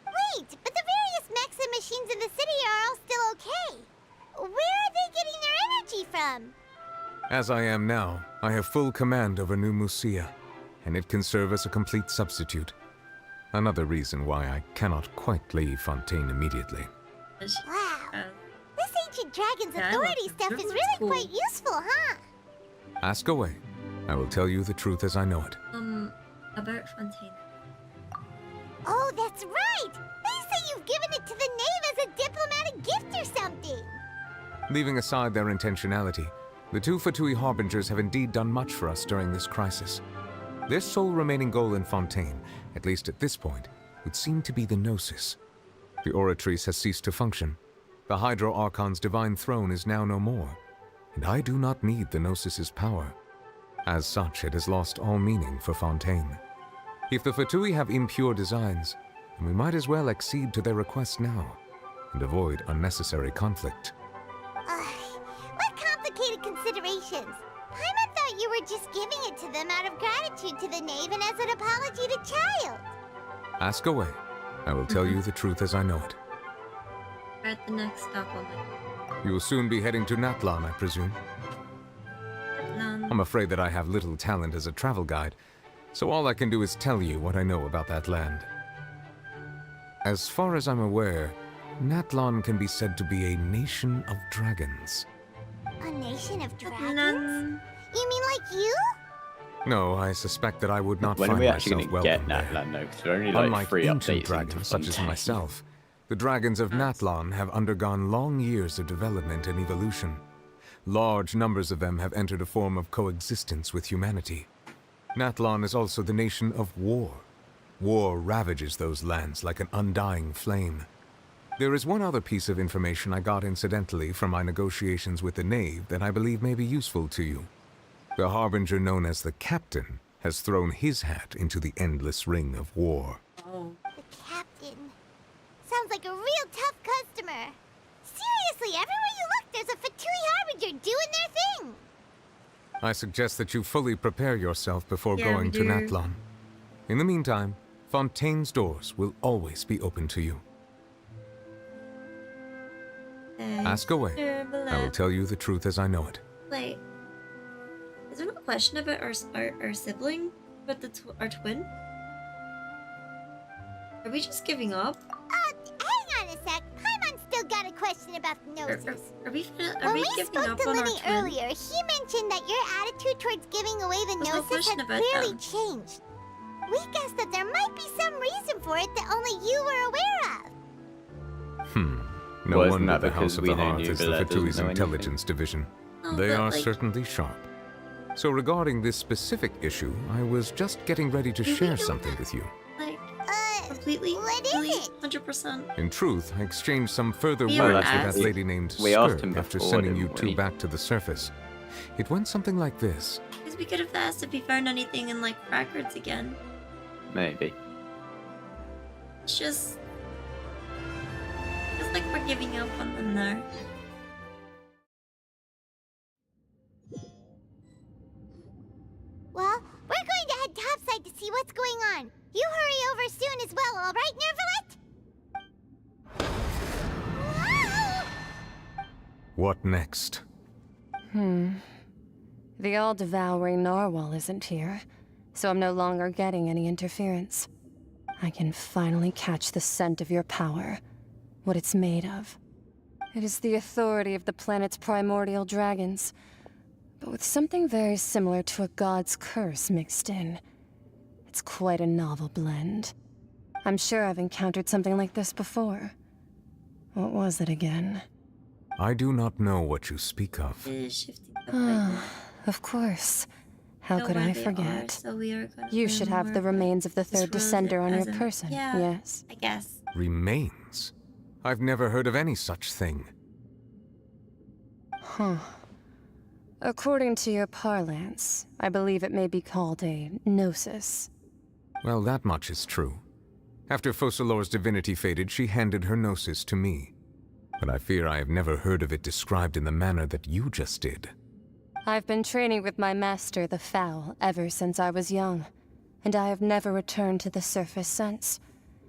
Wait, but the various mechs and machines in the city are all still okay. Where are they getting their energy from? As I am now, I have full command over New Musia, and it can serve as a complete substitute. Another reason why I cannot quite leave Fontaine immediately. Wow. This ancient dragon's authority stuff is really quite useful, huh? Ask away. I will tell you the truth as I know it. About Fontaine. Oh, that's right! They say you've given it to the knave as a diplomatic gift or something! Leaving aside their intentionality, the two Fatui Harbingers have indeed done much for us during this crisis. Their sole remaining goal in Fontaine, at least at this point, would seem to be the Gnosis. The Oratrice has ceased to function. The Hydro Archon's divine throne is now no more, and I do not need the Gnosis's power. As such, it has lost all meaning for Fontaine. If the Fatui have impure designs, then we might as well accede to their request now, and avoid unnecessary conflict. What complicated considerations! Paimon thought you were just giving it to them out of gratitude to the knave and as an apology to Child. Ask away. I will tell you the truth as I know it. We're at the next stop on my... You will soon be heading to Natlan, I presume? I'm afraid that I have little talent as a travel guide, so all I can do is tell you what I know about that land. As far as I'm aware, Natlan can be said to be a nation of dragons. A nation of dragons? You mean like you? No, I suspect that I would not When find are we actually myself going to welcome get there. Natlan, though? Because there are only like Unlike 3 ancient updates into dragons such as Fontaine. myself, the dragons of Natlan have undergone long years of development and evolution. Large numbers of them have entered a form of coexistence with humanity. Natlan is also the nation of war. War ravages those lands like an undying flame. There is one other piece of information I got incidentally from my negotiations with the knave that I believe may be useful to you. The harbinger known as the Captain has thrown his hat into the endless ring of war. Oh. The captain. Sounds like a real tough customer. Seriously, everywhere you look, there's a Fatui Harbinger doing their thing. I suggest that you fully prepare yourself before going to do. Natlan. In the meantime, Fontaine's doors will always be open to you. Ask away. I will tell you the truth as I know it. Wait. Is there no question about our sibling? About our twin? Are we just giving up? Hang on a sec. Paimon's still got a question about the Gnosis. Are we When we giving spoke up to on our Lenny twin? earlier, he mentioned that your attitude towards giving away the There's no Gnosis question had about clearly them. changed. We guessed that there might be some reason for it that only you were aware of. No Well, isn't wonder that the because House of we the know Hearth is the Nubila doesn't Fatui's know intelligence division. Oh, They but, are like- certainly sharp. So regarding this specific issue, I was just getting ready to share something with you. Like, completely? What is it? 100%. In truth, I exchanged some further We words were with that asked. lady named We asked Skirk him after before, sending you didn't two we? back to the surface. It went something like this. Because we could have asked if we found anything in, like, records again. Maybe. It's just like we're giving up on them there. Well, we're going to head topside to see what's going on. You hurry over soon as well, all right, Nervalet? What next? The all-devouring narwhal isn't here, so I'm no longer getting any interference. I can finally catch the scent of your power, what it's made of. It is the authority of the planet's primordial dragons, but with something very similar to a god's curse mixed in. It's quite a novel blend. I'm sure I've encountered something like this before. What was it again? I do not know what you speak of. It is shifting up right now. Of course. How Know could where I they forget? Are, so we are gonna You should have the remember remains of the this third descender on your person, yeah, yes? I guess. Remains? I've never heard of any such thing. Huh. According to your parlance, I believe it may be called a gnosis. Well, that much is true. After Focalor's divinity faded, she handed her gnosis to me. But I fear I have never heard of it described in the manner that you just did. I've been training with my master, the Foul, ever since I was young, and I have never returned to the surface since.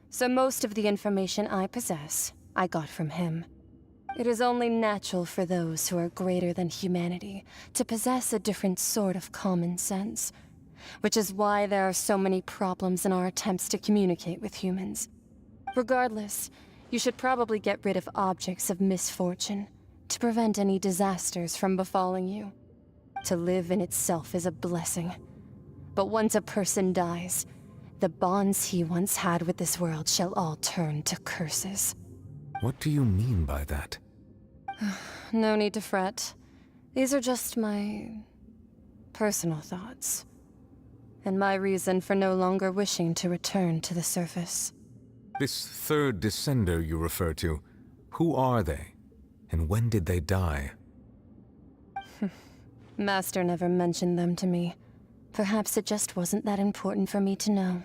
So most of the information I possess, I got from him. It is only natural for those who are greater than humanity to possess a different sort of common sense, which is why there are so many problems in our attempts to communicate with humans. Regardless, you should probably get rid of objects of misfortune to prevent any disasters from befalling you. To live in itself is a blessing. But once a person dies, the bonds he once had with this world shall all turn to curses. What do you mean by that? No need to fret. These are just my personal thoughts. And my reason for no longer wishing to return to the surface. This third descender you refer to, who are they? And when did they die? Master never mentioned them to me. Perhaps it just wasn't that important for me to know.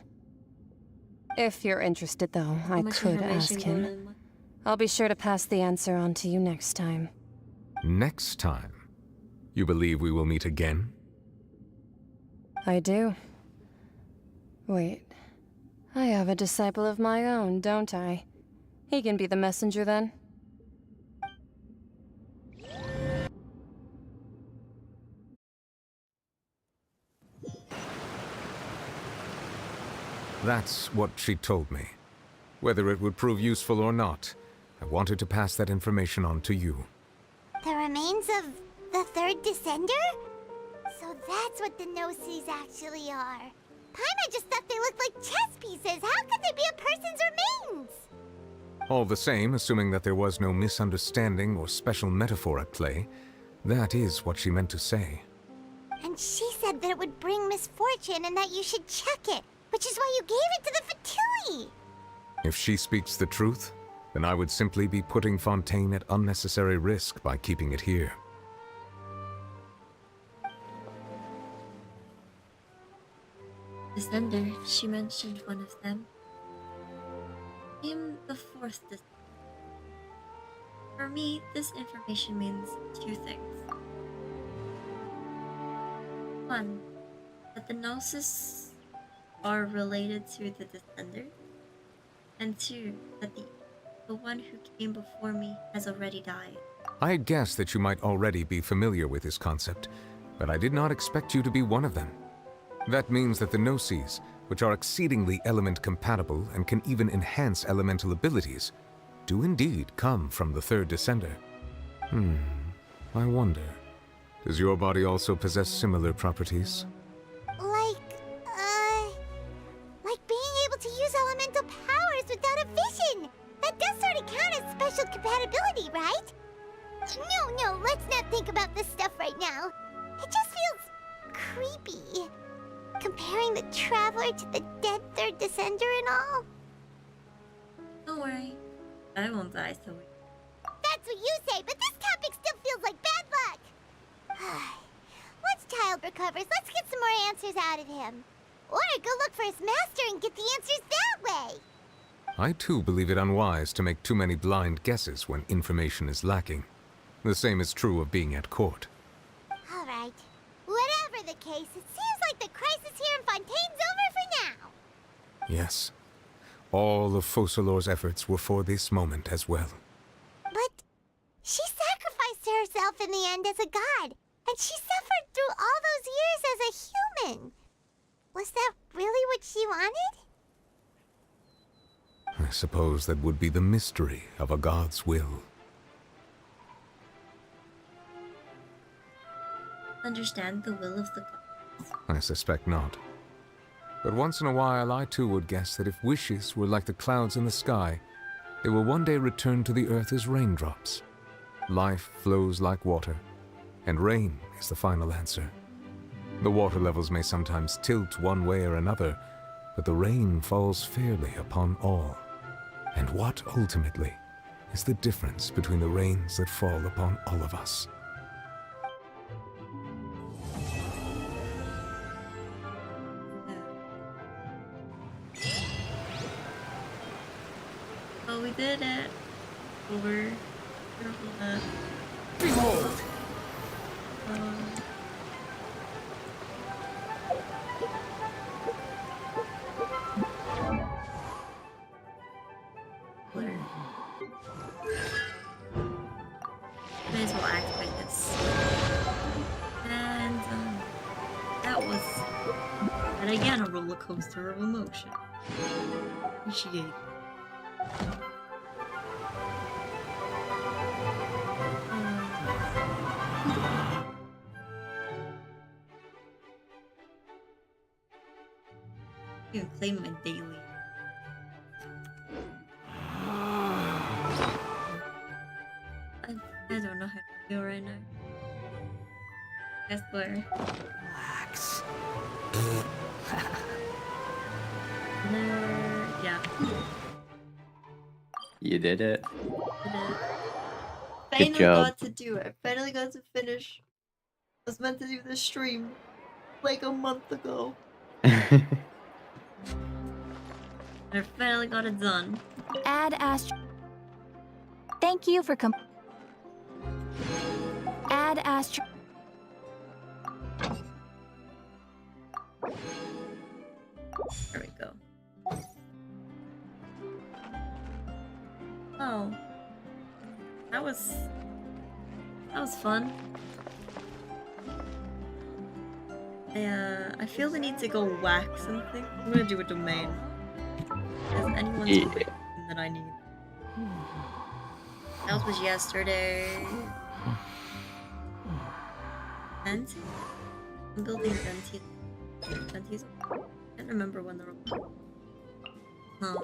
If you're interested, though, I could ask him. I'll be sure to pass the answer on to you next time. Next time? You believe we will meet again? I do. Wait. I have a disciple of my own, don't I? He can be the messenger then. That's what she told me. Whether it would prove useful or not, I wanted to pass that information on to you. The remains of the third descender? So that's what the Gnosis actually are. Paimon just thought they looked like chess pieces. How could they be a person's remains? All the same, assuming that there was no misunderstanding or special metaphor at play, that is what she meant to say. And she said that it would bring misfortune and that you should check it, which is why you gave it to the Fatui. If she speaks the truth, then I would simply be putting Fontaine at unnecessary risk by keeping it here. Descender, she mentioned one of them. I'm the fourth descender. For me, this information means two things. One, that the Gnosis are related to the descender. And two, that the one who came before me has already died. I had guessed that you might already be familiar with this concept, but I did not expect you to be one of them. That means that the Gnosis, which are exceedingly element-compatible and can even enhance elemental abilities, do indeed come from the third descender. I wonder, does your body also possess similar properties? Like being able to use elemental powers without a vision. That does sort of count as special compatibility, right? No, let's not think about this stuff right now. It just feels creepy. Comparing the Traveler to the dead third descender and all. Don't worry, I won't die so we... That's what you say, but this topic still feels like bad luck. Once Child recovers, let's get some more answers out of him. Or go look for his master and get the answers that way. I too believe it unwise to make too many blind guesses when information is lacking. The same is true of being at court. All right. Whatever the case, it seems like the crisis here in Fontaine's over for now. Yes. All of Focalor's efforts were for this moment as well. But she sacrificed herself in the end as a god, and she suffered through all those years as a human. Was that really what she wanted? I suppose that would be the mystery of a god's will. Understand the will of the gods? I suspect not. But once in a while, I too would guess that if wishes were like the clouds in the sky, they will one day return to the earth as raindrops. life flows like water, and rain is the final answer. The water levels may sometimes tilt one way or another, but the rain falls fairly upon all. And what, ultimately, is the difference between the rains that fall upon all of us? Oh, we did it. Over. Behold! May as well activate this. And that was, and again, a roller coaster of emotion. Appreciate it. You can claim my daily. I don't know how to feel right now. Guess where? Relax. Yeah. You did it. Finally Good job. got to do it. Finally got to finish. I was meant to do this stream like a month ago. And I finally got it done. Add Astro. Thank you for Add Astro. There we go. Oh. That was fun. I feel the need to go whack something. I'm gonna do a domain. Is anyone's domain that I need? That was yesterday. Venti? I'm building Venti. Venti's. I can't remember when they're. No.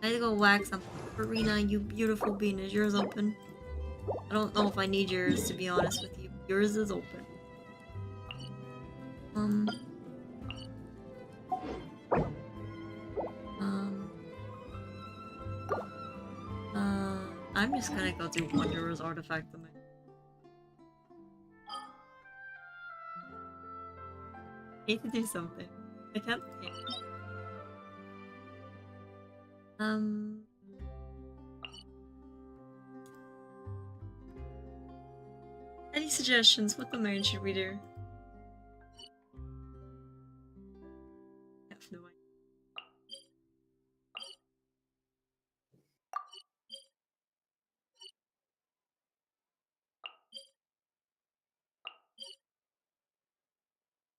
I had to go whack something. Farina, you beautiful bean, is yours open? I don't know if I need yours, to be honest with you. Yours is open. I'm just gonna go do Wanderer's Artifact domain. I need to do something. I can't think. Any suggestions? What domain should we do? I have no idea.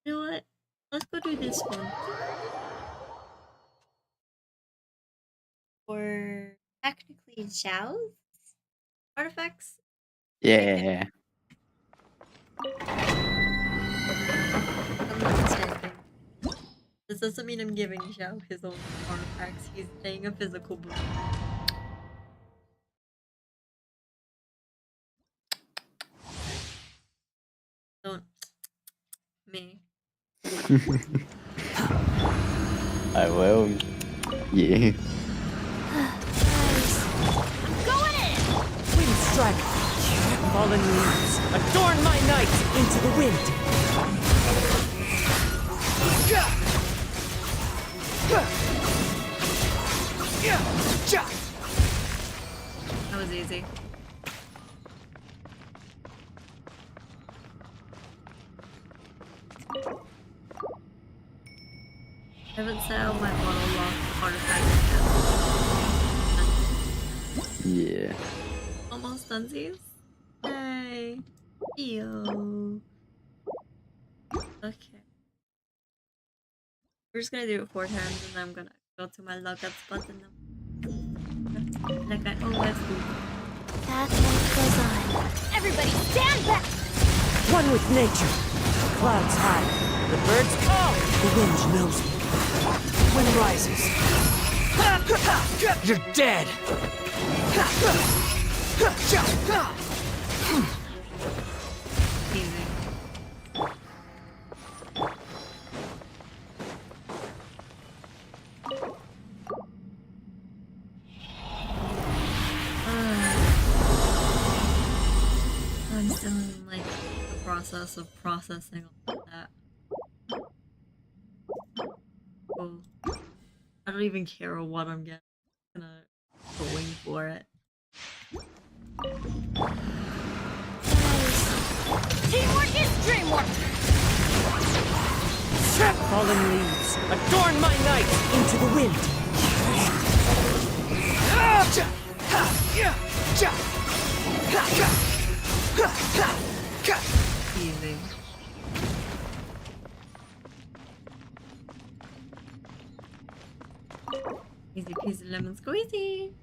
You know what? Let's go do this one. Or technically Zhao's artifacts? Yeah. I'm not mistaken. This doesn't mean I'm giving Zhao his own artifacts. He's playing a physical book. Don't. Me. I will. Yeah. Going in! Wind strike! Fallen leaves, adorn my night into the wind! That was easy. I haven't set out my auto lock artifact yet. Yeah. Almost dunsies. Hey. Yo. Okay. We're just gonna do it 4 times and then I'm gonna go to my logout spot and then like I always do. That life goes on. Everybody stand back! One with nature. Clouds high. The birds call. The wind knows me. Wind rises. You're dead! I'm still in like the process of processing all of that. Oh, I don't even care what I'm getting. I'm gonna going for it. Teamwork is dreamwork! Fallen leaves, adorn my night into the wind! Easy. Easy peasy lemon squeezy.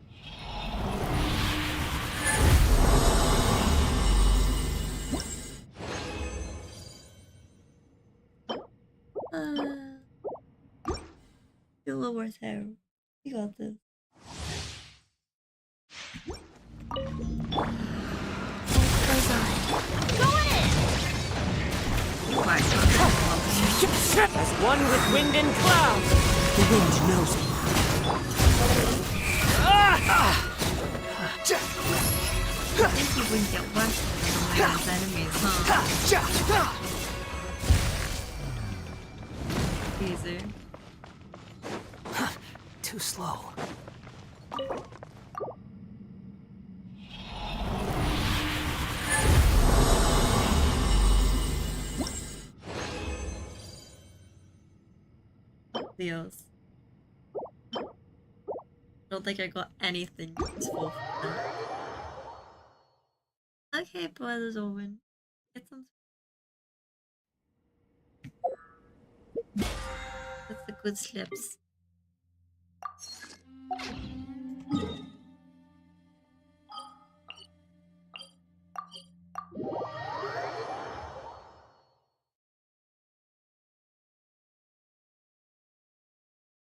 Do a little more hair. You got this. As one with wind and cloud, the wind knows me. I think you wouldn't get one from those enemies, huh? Easy. Too slow. Leos. I don't think I got anything useful from that. Okay, Brothers Owen. Get some. That's the good slips.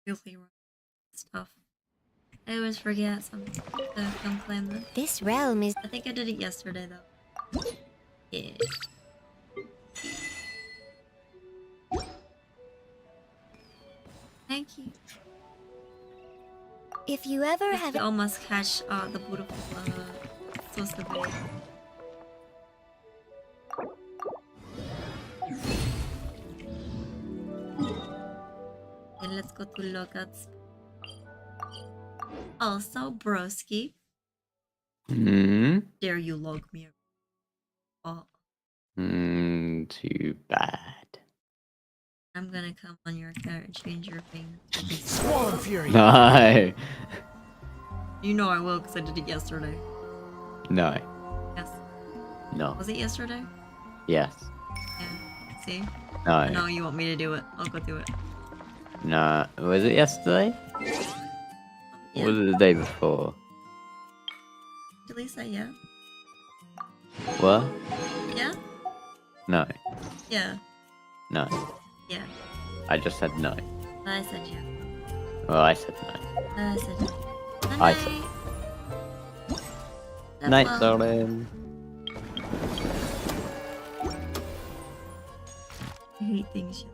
Really stuff. I always forget something to come claim this. This realm is. I think I did it yesterday though. Yeah. Thank you. If you ever have. You almost catch the beautiful sauce of it. And let's go to Logat's. Also, broski. Dare you log me? Oh. Too bad. I'm gonna come on your account and change your thing. Swallow Fury! No. You know I will because I did it yesterday. No. Yes. No. Was it yesterday? Yes. Yeah. See? No. No, you want me to do it. I'll go do it. No. Was it yesterday? Yeah. Or was it the day before? Did Lisa, yeah? What? Yeah? No. Yeah. No. Yeah. I just said no. I said yeah. Well, I said no. I said yeah. I said. Night, darling. I hate things.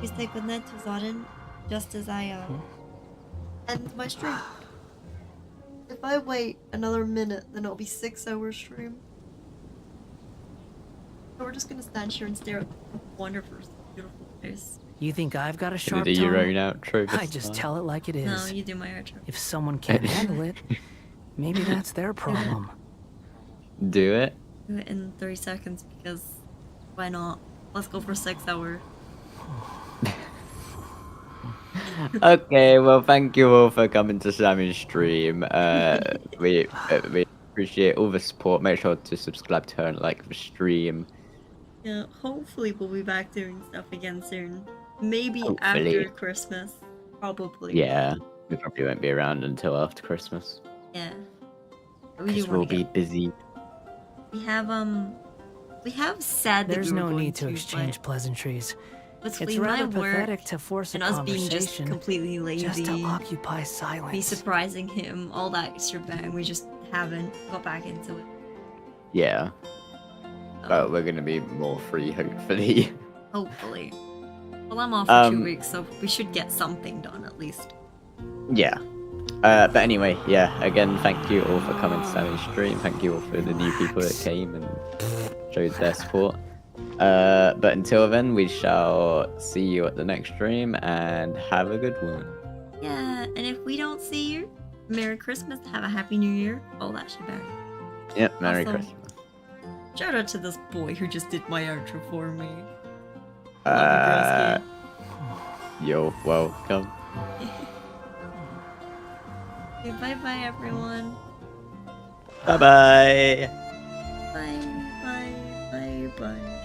We say goodnight to Zorin just as I end my stream. If I wait another minute, then it'll be 6-hour stream. So we're just gonna stand here and stare at the wonderful, beautiful place. You think I've got a sharp Do tongue? your own outro. I just tell it like it is. No, you do my outro. If someone can't handle it, maybe that's their problem. Do it. Do it in 30 seconds because why not? Let's go for 6 hour. Okay, well, thank you all for coming to Sammy's stream. We appreciate all the support. Make sure to subscribe to her and like the stream. Yeah, hopefully we'll be back doing stuff again soon. Maybe Hopefully. after Christmas. Probably. Yeah, we probably won't be around until after Christmas. Yeah. Because we'll be busy. We have We have said that There's we were no going need to exchange pleasantries. It's between rather my work pathetic to force a and us being just conversation completely lazy, just to occupy silence. me surprising him, all that shebang. We just haven't got back into it. Yeah. But we're gonna be more free, hopefully. Hopefully. Well, I'm off for 2 weeks, so we should get something done at least. Yeah. But anyway, yeah, again, thank you all for coming to Sammy's stream. Thank you all for the new people that came and showed their support. But until then, we shall see you at the next stream, and have a good one. Yeah, and if we don't see you, Merry Christmas, have a Happy New Year, all that shebang. Yep, Merry Also, Christmas. Shout out to this boy who just did my outro for me. You're welcome. Okay, bye-bye, everyone. Bye-bye. Bye, bye, bye, bye.